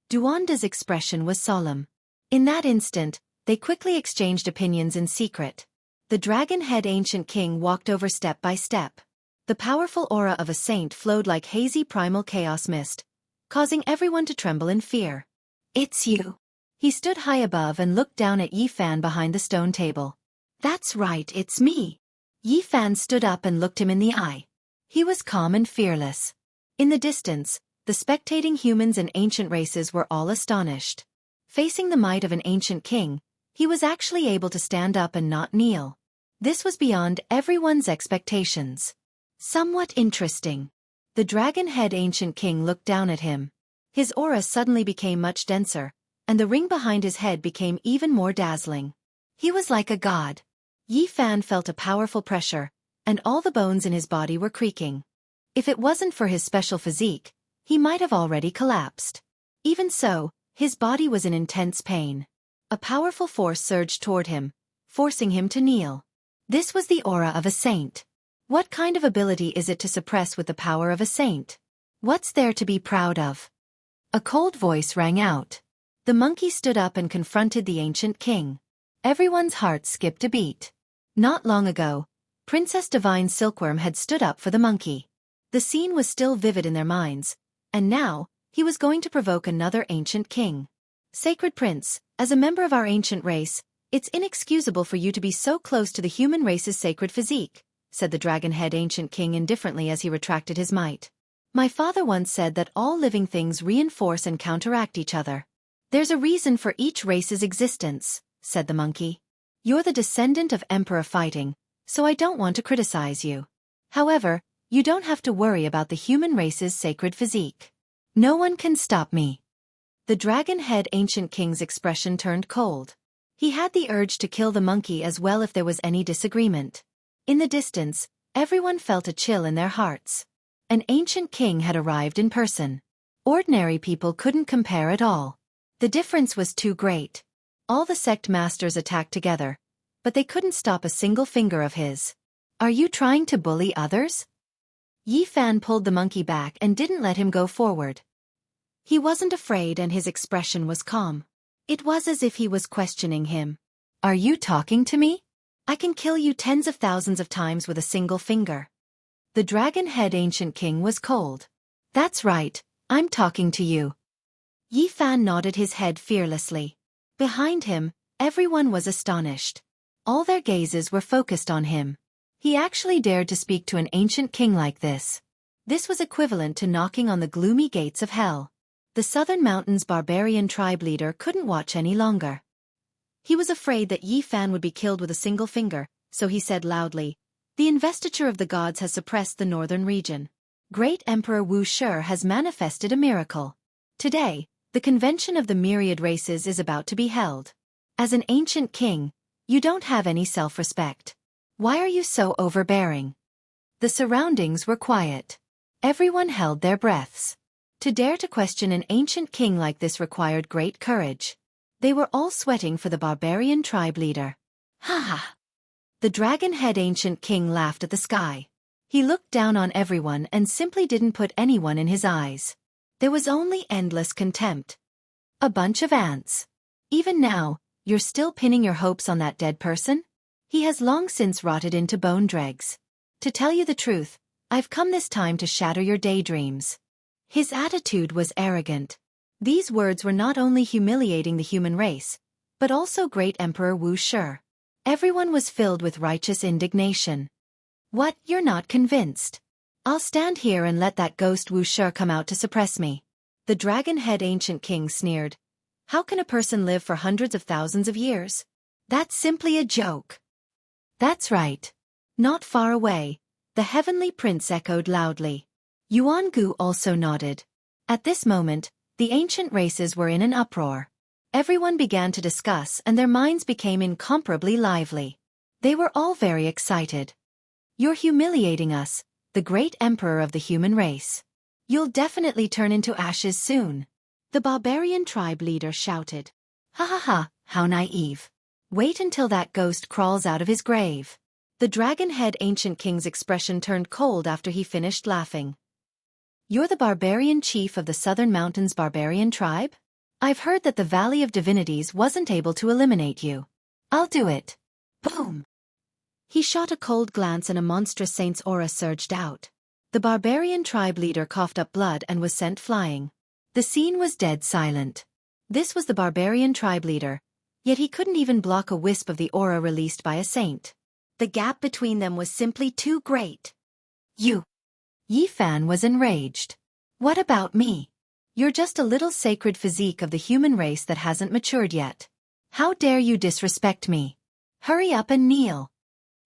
Duanda's expression was solemn. In that instant, they quickly exchanged opinions in secret. The dragon-head ancient king walked over step by step. The powerful aura of a saint flowed like hazy primal chaos mist, causing everyone to tremble in fear. It's you. He stood high above and looked down at Yi Fan behind the stone table. That's right, it's me. Yi Fan stood up and looked him in the eye. He was calm and fearless. In the distance, the spectating humans and ancient races were all astonished. Facing the might of an ancient king, he was actually able to stand up and not kneel. This was beyond everyone's expectations. Somewhat interesting. The dragon-head ancient king looked down at him. His aura suddenly became much denser, and the ring behind his head became even more dazzling. He was like a god. Yi Fan felt a powerful pressure, and all the bones in his body were creaking. If it wasn't for his special physique, he might have already collapsed. Even so, his body was in intense pain. A powerful force surged toward him, forcing him to kneel. This was the aura of a saint. What kind of ability is it to suppress with the power of a saint? What's there to be proud of? A cold voice rang out. The monkey stood up and confronted the ancient king. Everyone's heart skipped a beat. Not long ago, Princess Divine Silkworm had stood up for the monkey. The scene was still vivid in their minds, and now, he was going to provoke another ancient king. Sacred Prince, as a member of our ancient race, It's inexcusable for you to be so close to the human race's sacred physique, said the dragon-head ancient king indifferently as he retracted his might. My father once said that all living things reinforce and counteract each other. There's a reason for each race's existence, said the monkey. You're the descendant of Emperor Fighting, so I don't want to criticize you. However, you don't have to worry about the human race's sacred physique. No one can stop me. The dragon-head ancient king's expression turned cold. He had the urge to kill the monkey as well if there was any disagreement. In the distance, everyone felt a chill in their hearts. An ancient king had arrived in person. Ordinary people couldn't compare at all. The difference was too great. All the sect masters attacked together, but they couldn't stop a single finger of his. Are you trying to bully others? Yi Fan pulled the monkey back and didn't let him go forward. He wasn't afraid and his expression was calm. It was as if he was questioning him. Are you talking to me? I can kill you tens of thousands of times with a single finger. The dragon-head ancient king was cold. That's right, I'm talking to you. Yi Fan nodded his head fearlessly. Behind him, everyone was astonished. All their gazes were focused on him. He actually dared to speak to an ancient king like this. This was equivalent to knocking on the gloomy gates of hell. The Southern Mountains barbarian tribe leader couldn't watch any longer. He was afraid that Yi Fan would be killed with a single finger, so he said loudly, "The investiture of the gods has suppressed the northern region. Great Emperor Wuxia has manifested a miracle. Today, the convention of the myriad races is about to be held. As an ancient king, you don't have any self-respect. Why are you so overbearing?" The surroundings were quiet. Everyone held their breaths. To dare to question an ancient king like this required great courage. They were all sweating for the barbarian tribe leader. Ha ha! The dragon-head ancient king laughed at the sky. He looked down on everyone and simply didn't put anyone in his eyes. There was only endless contempt. A bunch of ants. Even now, you're still pinning your hopes on that dead person? He has long since rotted into bone dregs. To tell you the truth, I've come this time to shatter your daydreams. His attitude was arrogant. These words were not only humiliating the human race, but also great Emperor Wuxia. Everyone was filled with righteous indignation. What, you're not convinced? I'll stand here and let that ghost Wuxia come out to suppress me. The dragon-head ancient king sneered. How can a person live for hundreds of thousands of years? That's simply a joke. That's right. Not far away, the heavenly prince echoed loudly. Jianghu also nodded. At this moment, the ancient races were in an uproar. Everyone began to discuss and their minds became incomparably lively. They were all very excited. You're humiliating us, the great emperor of the human race. You'll definitely turn into ashes soon. The barbarian tribe leader shouted. Ha ha ha, how naive. Wait until that ghost crawls out of his grave. The dragon-head ancient king's expression turned cold after he finished laughing. You're the barbarian chief of the Southern Mountains barbarian tribe? I've heard that the Valley of Divinities wasn't able to eliminate you. I'll do it. Boom! He shot a cold glance and a monstrous saint's aura surged out. The barbarian tribe leader coughed up blood and was sent flying. The scene was dead silent. This was the barbarian tribe leader, yet he couldn't even block a wisp of the aura released by a saint. The gap between them was simply too great. You! Yi Fan was enraged. What about me? You're just a little sacred physique of the human race that hasn't matured yet. How dare you disrespect me? Hurry up and kneel.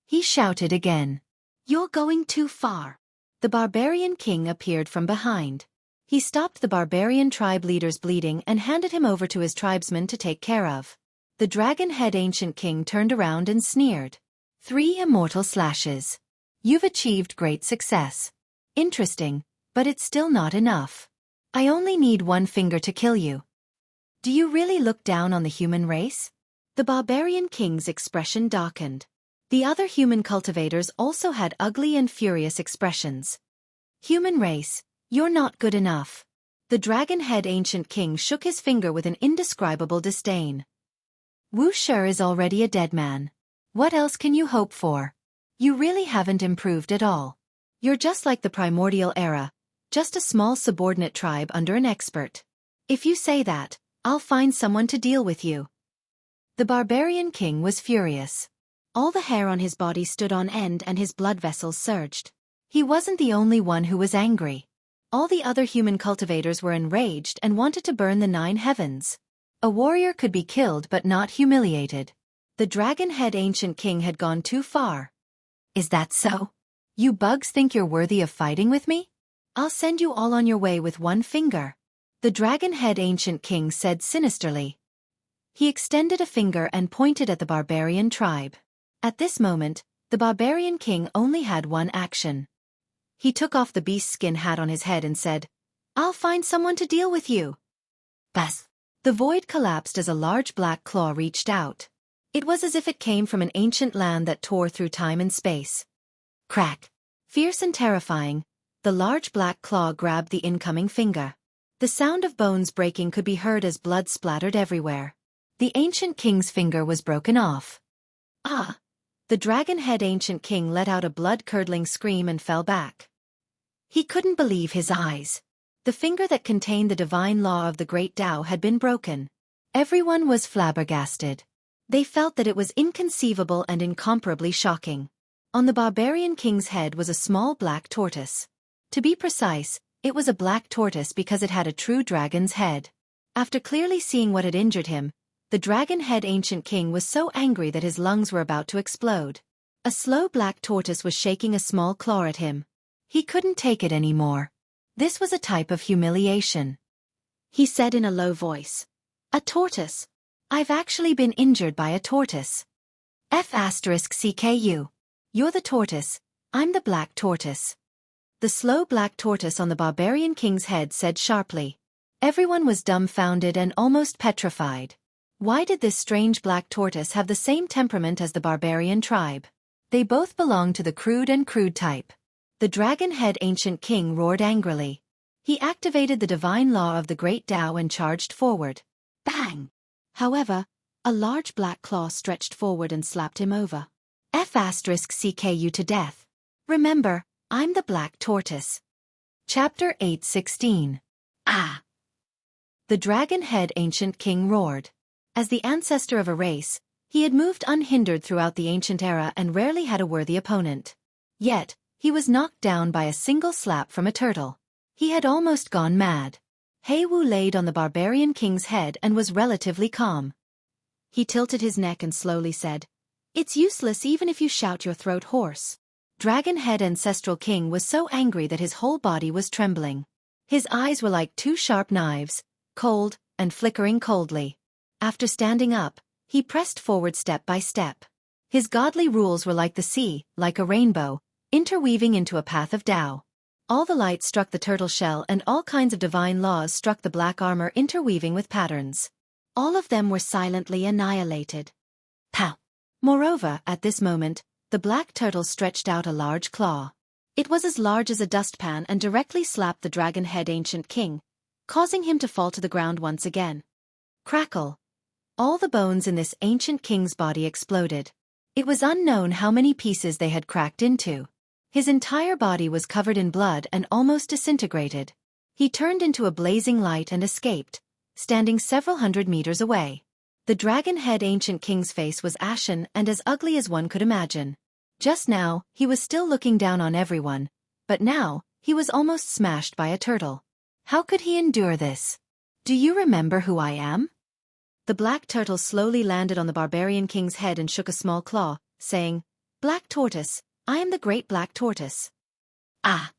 He shouted again. You're going too far. The barbarian king appeared from behind. He stopped the barbarian tribe leader's bleeding and handed him over to his tribesmen to take care of. The dragon-head ancient king turned around and sneered. 3 immortal slashes. You've achieved great success. Interesting, but it's still not enough. I only need 1 finger to kill you. Do you really look down on the human race? The barbarian king's expression darkened. The other human cultivators also had ugly and furious expressions. Human race, you're not good enough. The dragon-head ancient king shook his finger with an indescribable disdain. Wuxia is already a dead man. What else can you hope for? You really haven't improved at all. You're just like the primordial era, just a small subordinate tribe under an expert. If you say that, I'll find someone to deal with you. The barbarian king was furious. All the hair on his body stood on end and his blood vessels surged. He wasn't the only one who was angry. All the other human cultivators were enraged and wanted to burn the 9 heavens. A warrior could be killed but not humiliated. The dragon-head ancient king had gone too far. Is that so? You bugs think you're worthy of fighting with me? I'll send you all on your way with one finger. The dragon-head ancient king said sinisterly. He extended a finger and pointed at the barbarian tribe. At this moment, the barbarian king only had one action. He took off the beast skin hat on his head and said, "I'll find someone to deal with you." Bas! The void collapsed as a large black claw reached out. It was as if it came from an ancient land that tore through time and space. Crack! Fierce and terrifying, the large black claw grabbed the incoming finger. The sound of bones breaking could be heard as blood splattered everywhere. The ancient king's finger was broken off. Ah! The dragon-head ancient king let out a blood-curdling scream and fell back. He couldn't believe his eyes. The finger that contained the divine law of the great Tao had been broken. Everyone was flabbergasted. They felt that it was inconceivable and incomparably shocking. On the barbarian king's head was a small black tortoise. To be precise, it was a black tortoise because it had a true dragon's head. After clearly seeing what had injured him, the dragon-head ancient king was so angry that his lungs were about to explode. A slow black tortoise was shaking a small claw at him. He couldn't take it anymore. This was a type of humiliation. He said in a low voice, "A tortoise? I've actually been injured by a tortoise. F***CKU. You're the tortoise, I'm the black tortoise." The slow black tortoise on the barbarian king's head said sharply. Everyone was dumbfounded and almost petrified. Why did this strange black tortoise have the same temperament as the barbarian tribe? They both belonged to the crude type. The dragon-head ancient king roared angrily. He activated the divine law of the great Tao and charged forward. Bang! However, a large black claw stretched forward and slapped him over. F***CKU to death. Remember, I'm the black tortoise. Chapter 8:16. Ah! The dragon-head ancient king roared. As the ancestor of a race, he had moved unhindered throughout the ancient era and rarely had a worthy opponent. Yet, he was knocked down by a single slap from a turtle. He had almost gone mad. Hei Wu laid on the barbarian king's head and was relatively calm. He tilted his neck and slowly said, "It's useless even if you shout your throat hoarse." Dragon-head ancestral king was so angry that his whole body was trembling. His eyes were like 2 sharp knives, cold and flickering coldly. After standing up, he pressed forward step by step. His godly rules were like the sea, like a rainbow, interweaving into a path of Tao. All the light struck the turtle shell and all kinds of divine laws struck the black armor interweaving with patterns. All of them were silently annihilated. Pow! Moreover, at this moment, the black turtle stretched out a large claw. It was as large as a dustpan and directly slapped the dragon-head ancient king, causing him to fall to the ground once again. Crackle! All the bones in this ancient king's body exploded. It was unknown how many pieces they had cracked into. His entire body was covered in blood and almost disintegrated. He turned into a blazing light and escaped, standing several hundred meters away. The dragon-head ancient king's face was ashen and as ugly as one could imagine. Just now, he was still looking down on everyone, but now, he was almost smashed by a turtle. How could he endure this? "Do you remember who I am?" The black turtle slowly landed on the barbarian king's head and shook a small claw, saying, "Black tortoise, I am the great black tortoise." Ah!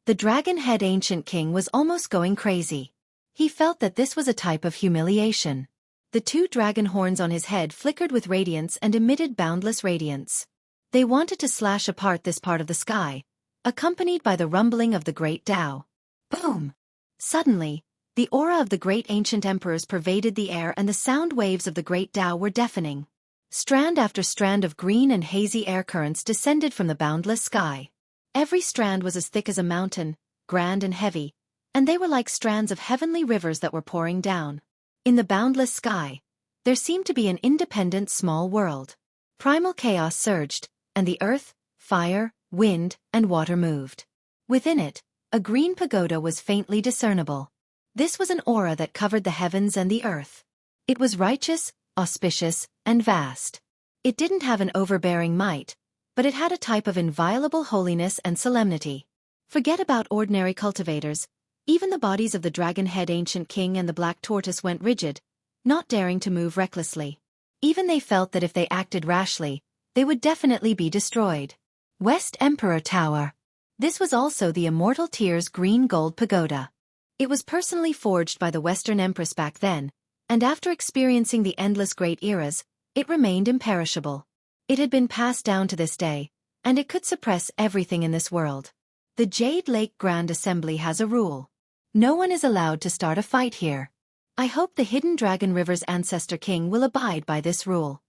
The dragon-head ancient king was almost going crazy. He felt that this was a type of humiliation. The 2 dragon horns on his head flickered with radiance and emitted boundless radiance. They wanted to slash apart this part of the sky, accompanied by the rumbling of the great Tao. Boom! Suddenly, the aura of the great ancient emperors pervaded the air and the sound waves of the great Tao were deafening. Strand after strand of green and hazy air currents descended from the boundless sky. Every strand was as thick as a mountain, grand and heavy, and they were like strands of heavenly rivers that were pouring down. In the boundless sky, there seemed to be an independent small world. Primal chaos surged, and the earth, fire, wind, and water moved. Within it, a green pagoda was faintly discernible. This was an aura that covered the heavens and the earth. It was righteous, auspicious, and vast. It didn't have an overbearing might, but it had a type of inviolable holiness and solemnity. Forget about ordinary cultivators. Even the bodies of the dragon-head ancient king and the black tortoise went rigid, not daring to move recklessly. Even they felt that if they acted rashly, they would definitely be destroyed. West Emperor Tower. This was also the immortal tier's green gold pagoda. It was personally forged by the Western Empress back then, and after experiencing the endless great eras, it remained imperishable. It had been passed down to this day, and it could suppress everything in this world. The Jade Lake Grand Assembly has a rule. No one is allowed to start a fight here. I hope the Hidden Dragon River's ancestor king will abide by this rule.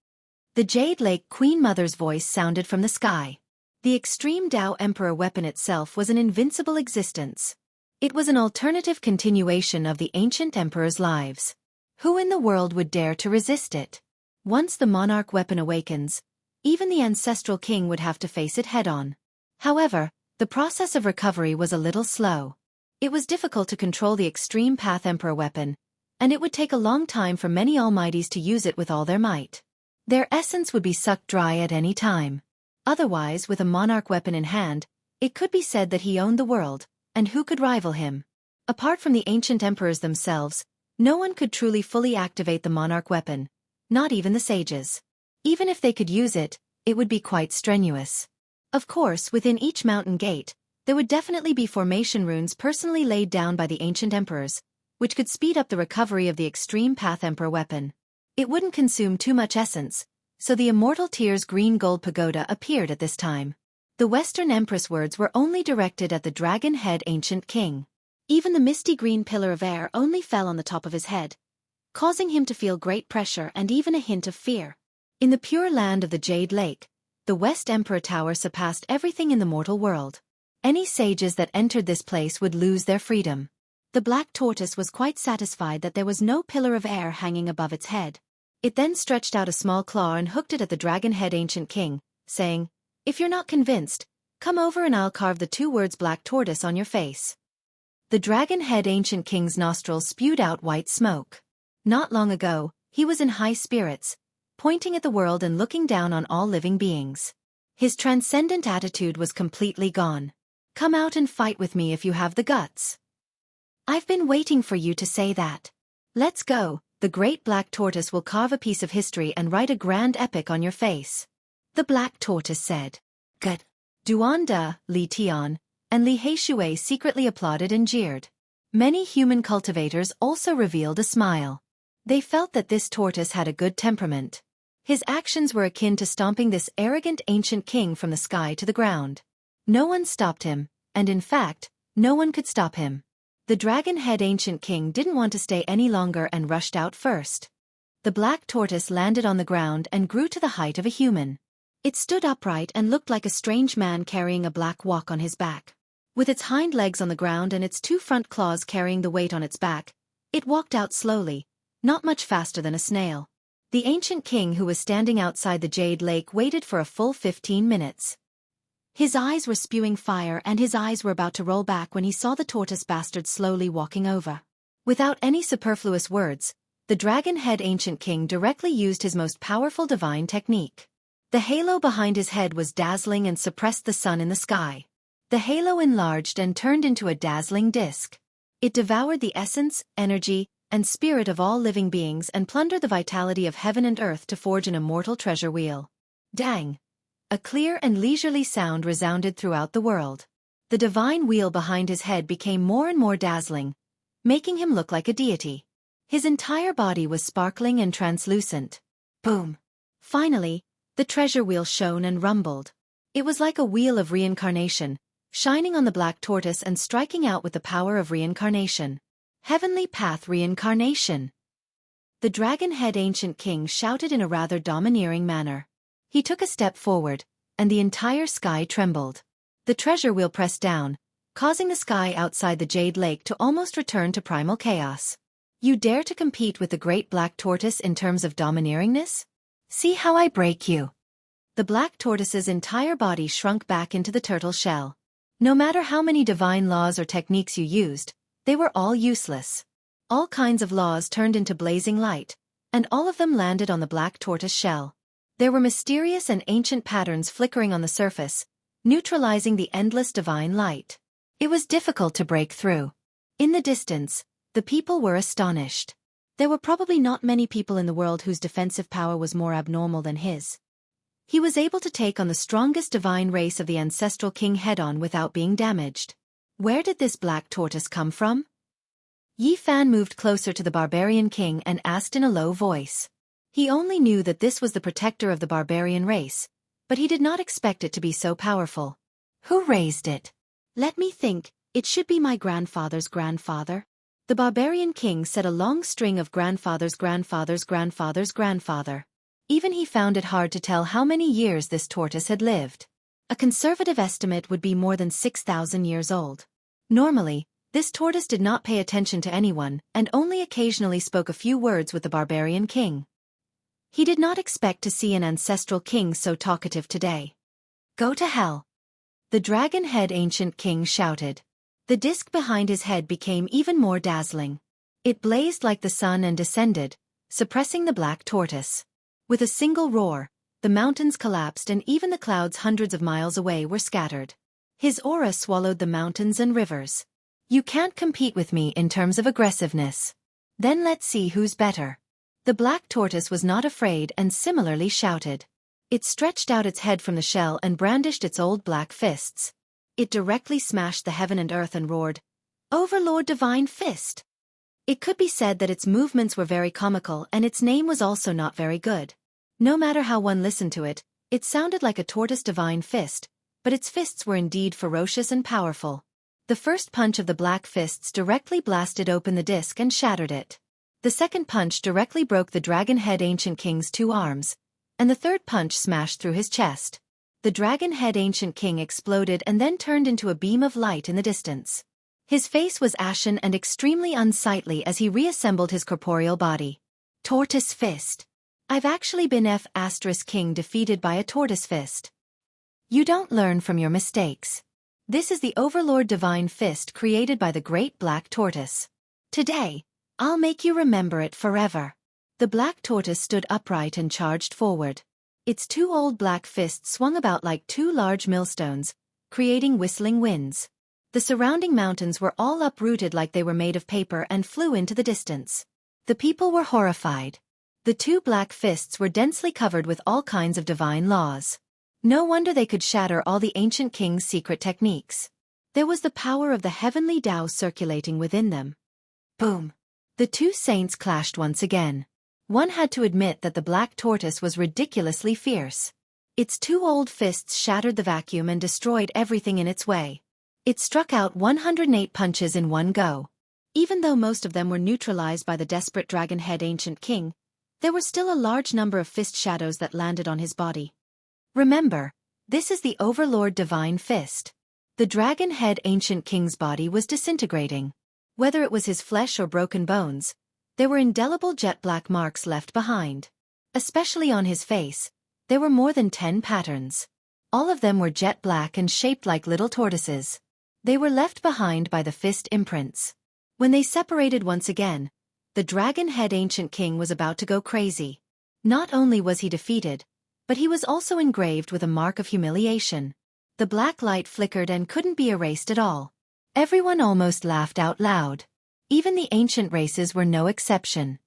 The Jade Lake Queen Mother's voice sounded from the sky. The Extreme Dao Emperor weapon itself was an invincible existence. It was an alternative continuation of the ancient emperor's lives. Who in the world would dare to resist it? Once the monarch weapon awakens, even the ancestral king would have to face it head-on. However, the process of recovery was a little slow. It was difficult to control the Extreme Path Emperor weapon, and it would take a long time for many almighties to use it with all their might. Their essence would be sucked dry at any time. Otherwise, with a monarch weapon in hand, it could be said that he owned the world, and who could rival him? Apart from the ancient emperors themselves, no one could truly fully activate the monarch weapon, not even the sages. Even if they could use it, it would be quite strenuous. Of course, within each mountain gate, there would definitely be formation runes personally laid down by the ancient emperors, which could speed up the recovery of the Extreme Path Emperor weapon. It wouldn't consume too much essence, so the immortal tier's green gold pagoda appeared at this time. The Western Empress words were only directed at the dragon-head ancient king. Even the misty green pillar of air only fell on the top of his head, causing him to feel great pressure and even a hint of fear. In the pure land of the Jade Lake, the West Emperor Tower surpassed everything in the mortal world. Any sages that entered this place would lose their freedom. The black tortoise was quite satisfied that there was no pillar of air hanging above its head. It then stretched out a small claw and hooked it at the dragon-head ancient king, saying, "If you're not convinced, come over and I'll carve the 2 words black tortoise on your face." The dragon-head ancient king's nostrils spewed out white smoke. Not long ago, he was in high spirits, pointing at the world and looking down on all living beings. His transcendent attitude was completely gone. "Come out and fight with me if you have the guts." "I've been waiting for you to say that. Let's go. The great black tortoise will carve a piece of history and write a grand epic on your face." The black tortoise said. "Good." Duan De, Li Tian, and Li Heishui secretly applauded and jeered. Many human cultivators also revealed a smile. They felt that this tortoise had a good temperament. His actions were akin to stomping this arrogant ancient king from the sky to the ground. No one stopped him, and in fact, no one could stop him. The dragon-head ancient king didn't want to stay any longer and rushed out first. The black tortoise landed on the ground and grew to the height of a human. It stood upright and looked like a strange man carrying a black walk on his back. With its hind legs on the ground and its 2 front claws carrying the weight on its back, it walked out slowly, not much faster than a snail. The ancient king who was standing outside the Jade Lake waited for a full 15 minutes. His eyes were spewing fire and his eyes were about to roll back when he saw the tortoise bastard slowly walking over. Without any superfluous words, the dragon-head ancient king directly used his most powerful divine technique. The halo behind his head was dazzling and suppressed the sun in the sky. The halo enlarged and turned into a dazzling disk. It devoured the essence, energy, and spirit of all living beings and plundered the vitality of heaven and earth to forge an immortal treasure wheel. Dang! A clear and leisurely sound resounded throughout the world. The divine wheel behind his head became more and more dazzling, making him look like a deity. His entire body was sparkling and translucent. Boom! Finally, the treasure wheel shone and rumbled. It was like a wheel of reincarnation, shining on the black tortoise and striking out with the power of reincarnation. Heavenly Path Reincarnation! The dragon-head ancient king shouted in a rather domineering manner. He took a step forward, and the entire sky trembled. The treasure wheel pressed down, causing the sky outside the Jade Lake to almost return to primal chaos. "You dare to compete with the great black tortoise in terms of domineeringness? See how I break you." The black tortoise's entire body shrunk back into the turtle shell. No matter how many divine laws or techniques you used, they were all useless. All kinds of laws turned into blazing light, and all of them landed on the black tortoise shell. There were mysterious and ancient patterns flickering on the surface, neutralizing the endless divine light. It was difficult to break through. In the distance, the people were astonished. There were probably not many people in the world whose defensive power was more abnormal than his. He was able to take on the strongest divine race of the ancestral king head-on without being damaged. Where did this black tortoise come from? Yi Fan moved closer to the barbarian king and asked in a low voice. He only knew that this was the protector of the barbarian race, but he did not expect it to be so powerful. Who raised it? Let me think, it should be my grandfather's grandfather. The barbarian king said a long string of grandfather's grandfather's grandfather's grandfather. Even he found it hard to tell how many years this tortoise had lived. A conservative estimate would be more than 6,000 years old. Normally, this tortoise did not pay attention to anyone and only occasionally spoke a few words with the barbarian king. He did not expect to see an ancestral king so talkative today. Go to hell! The dragon-head ancient king shouted. The disk behind his head became even more dazzling. It blazed like the sun and descended, suppressing the black tortoise. With a single roar, the mountains collapsed and even the clouds hundreds of miles away were scattered. His aura swallowed the mountains and rivers. You can't compete with me in terms of aggressiveness. Then let's see who's better. The black tortoise was not afraid and similarly shouted. It stretched out its head from the shell and brandished its old black fists. It directly smashed the heaven and earth and roared, "Overlord Divine Fist!" It could be said that its movements were very comical and its name was also not very good. No matter how one listened to it, it sounded like a tortoise divine fist, but its fists were indeed ferocious and powerful. The first punch of the black fists directly blasted open the disc and shattered it. The second punch directly broke the dragon-head ancient king's 2 arms, and the third punch smashed through his chest. The dragon-head ancient king exploded and then turned into a beam of light in the distance. His face was ashen and extremely unsightly as he reassembled his corporeal body. Tortoise fist. I've actually been F***king defeated by a tortoise fist. You don't learn from your mistakes. This is the Overlord Divine Fist created by the Great Black Tortoise. Today, I'll make you remember it forever. The black tortoise stood upright and charged forward. Its 2 old black fists swung about like 2 large millstones, creating whistling winds. The surrounding mountains were all uprooted like they were made of paper and flew into the distance. The people were horrified. The 2 black fists were densely covered with all kinds of divine laws. No wonder they could shatter all the ancient king's secret techniques. There was the power of the heavenly Tao circulating within them. Boom! The 2 saints clashed once again. One had to admit that the black tortoise was ridiculously fierce. Its 2 old fists shattered the vacuum and destroyed everything in its way. It struck out 108 punches in one go. Even though most of them were neutralized by the desperate dragon-head ancient king, there were still a large number of fist shadows that landed on his body. Remember, this is the Overlord Divine Fist. The dragon-head ancient king's body was disintegrating. Whether it was his flesh or broken bones, there were indelible jet-black marks left behind. Especially on his face, there were more than 10 patterns. All of them were jet-black and shaped like little tortoises. They were left behind by the fist imprints. When they separated once again, the dragon-head ancient king was about to go crazy. Not only was he defeated, but he was also engraved with a mark of humiliation. The black light flickered and couldn't be erased at all. Everyone almost laughed out loud. Even the ancient races were no exception.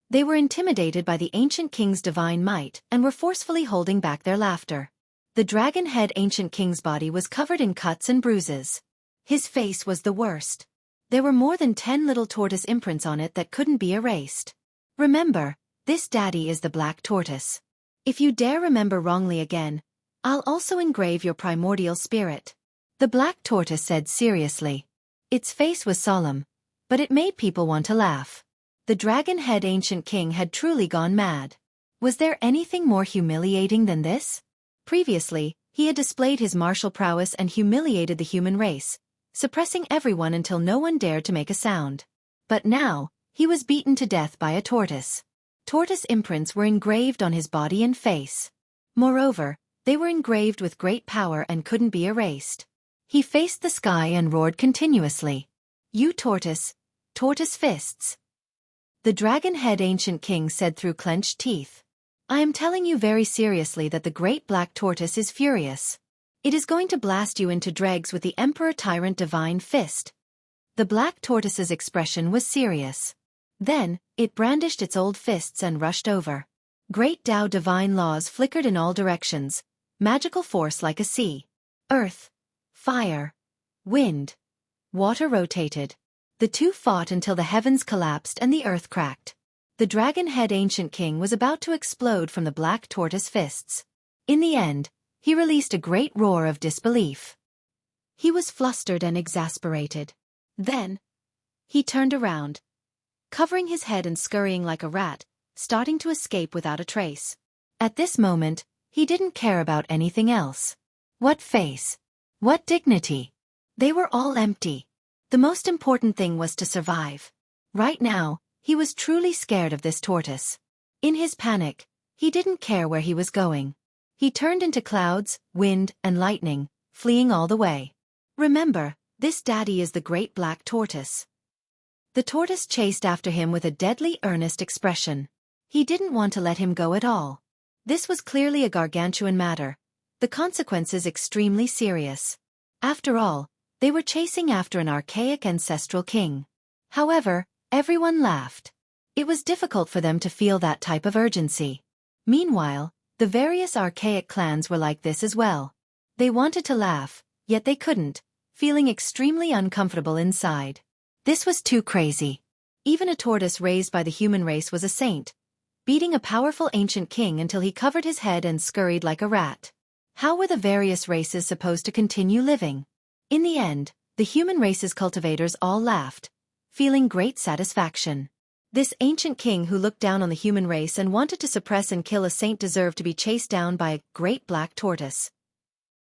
They were intimidated by the ancient king's divine might and were forcefully holding back their laughter. The dragon-head ancient king's body was covered in cuts and bruises. His face was the worst. There were more than 10 little tortoise imprints on it that couldn't be erased. Remember, this daddy is the black tortoise. If you dare remember wrongly again, I'll also engrave your primordial spirit. The black tortoise said seriously. Its face was solemn, but it made people want to laugh. The dragon-head ancient king had truly gone mad. Was there anything more humiliating than this? Previously, he had displayed his martial prowess and humiliated the human race, suppressing everyone until no one dared to make a sound. But now, he was beaten to death by a tortoise. Tortoise imprints were engraved on his body and face. Moreover, they were engraved with great power and couldn't be erased. He faced the sky and roared continuously. You tortoise fists. The dragon-head ancient king said through clenched teeth. I am telling you very seriously that the great black tortoise is furious. It is going to blast you into dregs with the emperor tyrant divine fist. The black tortoise's expression was serious. Then, it brandished its old fists and rushed over. Great Tao divine laws flickered in all directions, magical force like a sea. Earth, fire, wind, water rotated. The two fought until the heavens collapsed and the earth cracked. The dragon-head ancient king was about to explode from the black tortoise fists. In the end, he released a great roar of disbelief. He was flustered and exasperated. Then, he turned around, covering his head and scurrying like a rat, starting to escape without a trace. At this moment, he didn't care about anything else. What face? What dignity? They were all empty. The most important thing was to survive. Right now, he was truly scared of this tortoise. In his panic, he didn't care where he was going. He turned into clouds, wind, and lightning, fleeing all the way. Remember, this daddy is the great black tortoise. The tortoise chased after him with a deadly earnest expression. He didn't want to let him go at all. This was clearly a gargantuan matter, the consequences extremely serious. After all, they were chasing after an archaic ancestral king. However, everyone laughed. It was difficult for them to feel that type of urgency. Meanwhile, the various archaic clans were like this as well. They wanted to laugh, yet they couldn't, feeling extremely uncomfortable inside. This was too crazy. Even a tortoise raised by the human race was a saint, beating a powerful ancient king until he covered his head and scurried like a rat. How were the various races supposed to continue living? In the end, the human race's cultivators all laughed, feeling great satisfaction. This ancient king who looked down on the human race and wanted to suppress and kill a saint deserved to be chased down by a great black tortoise.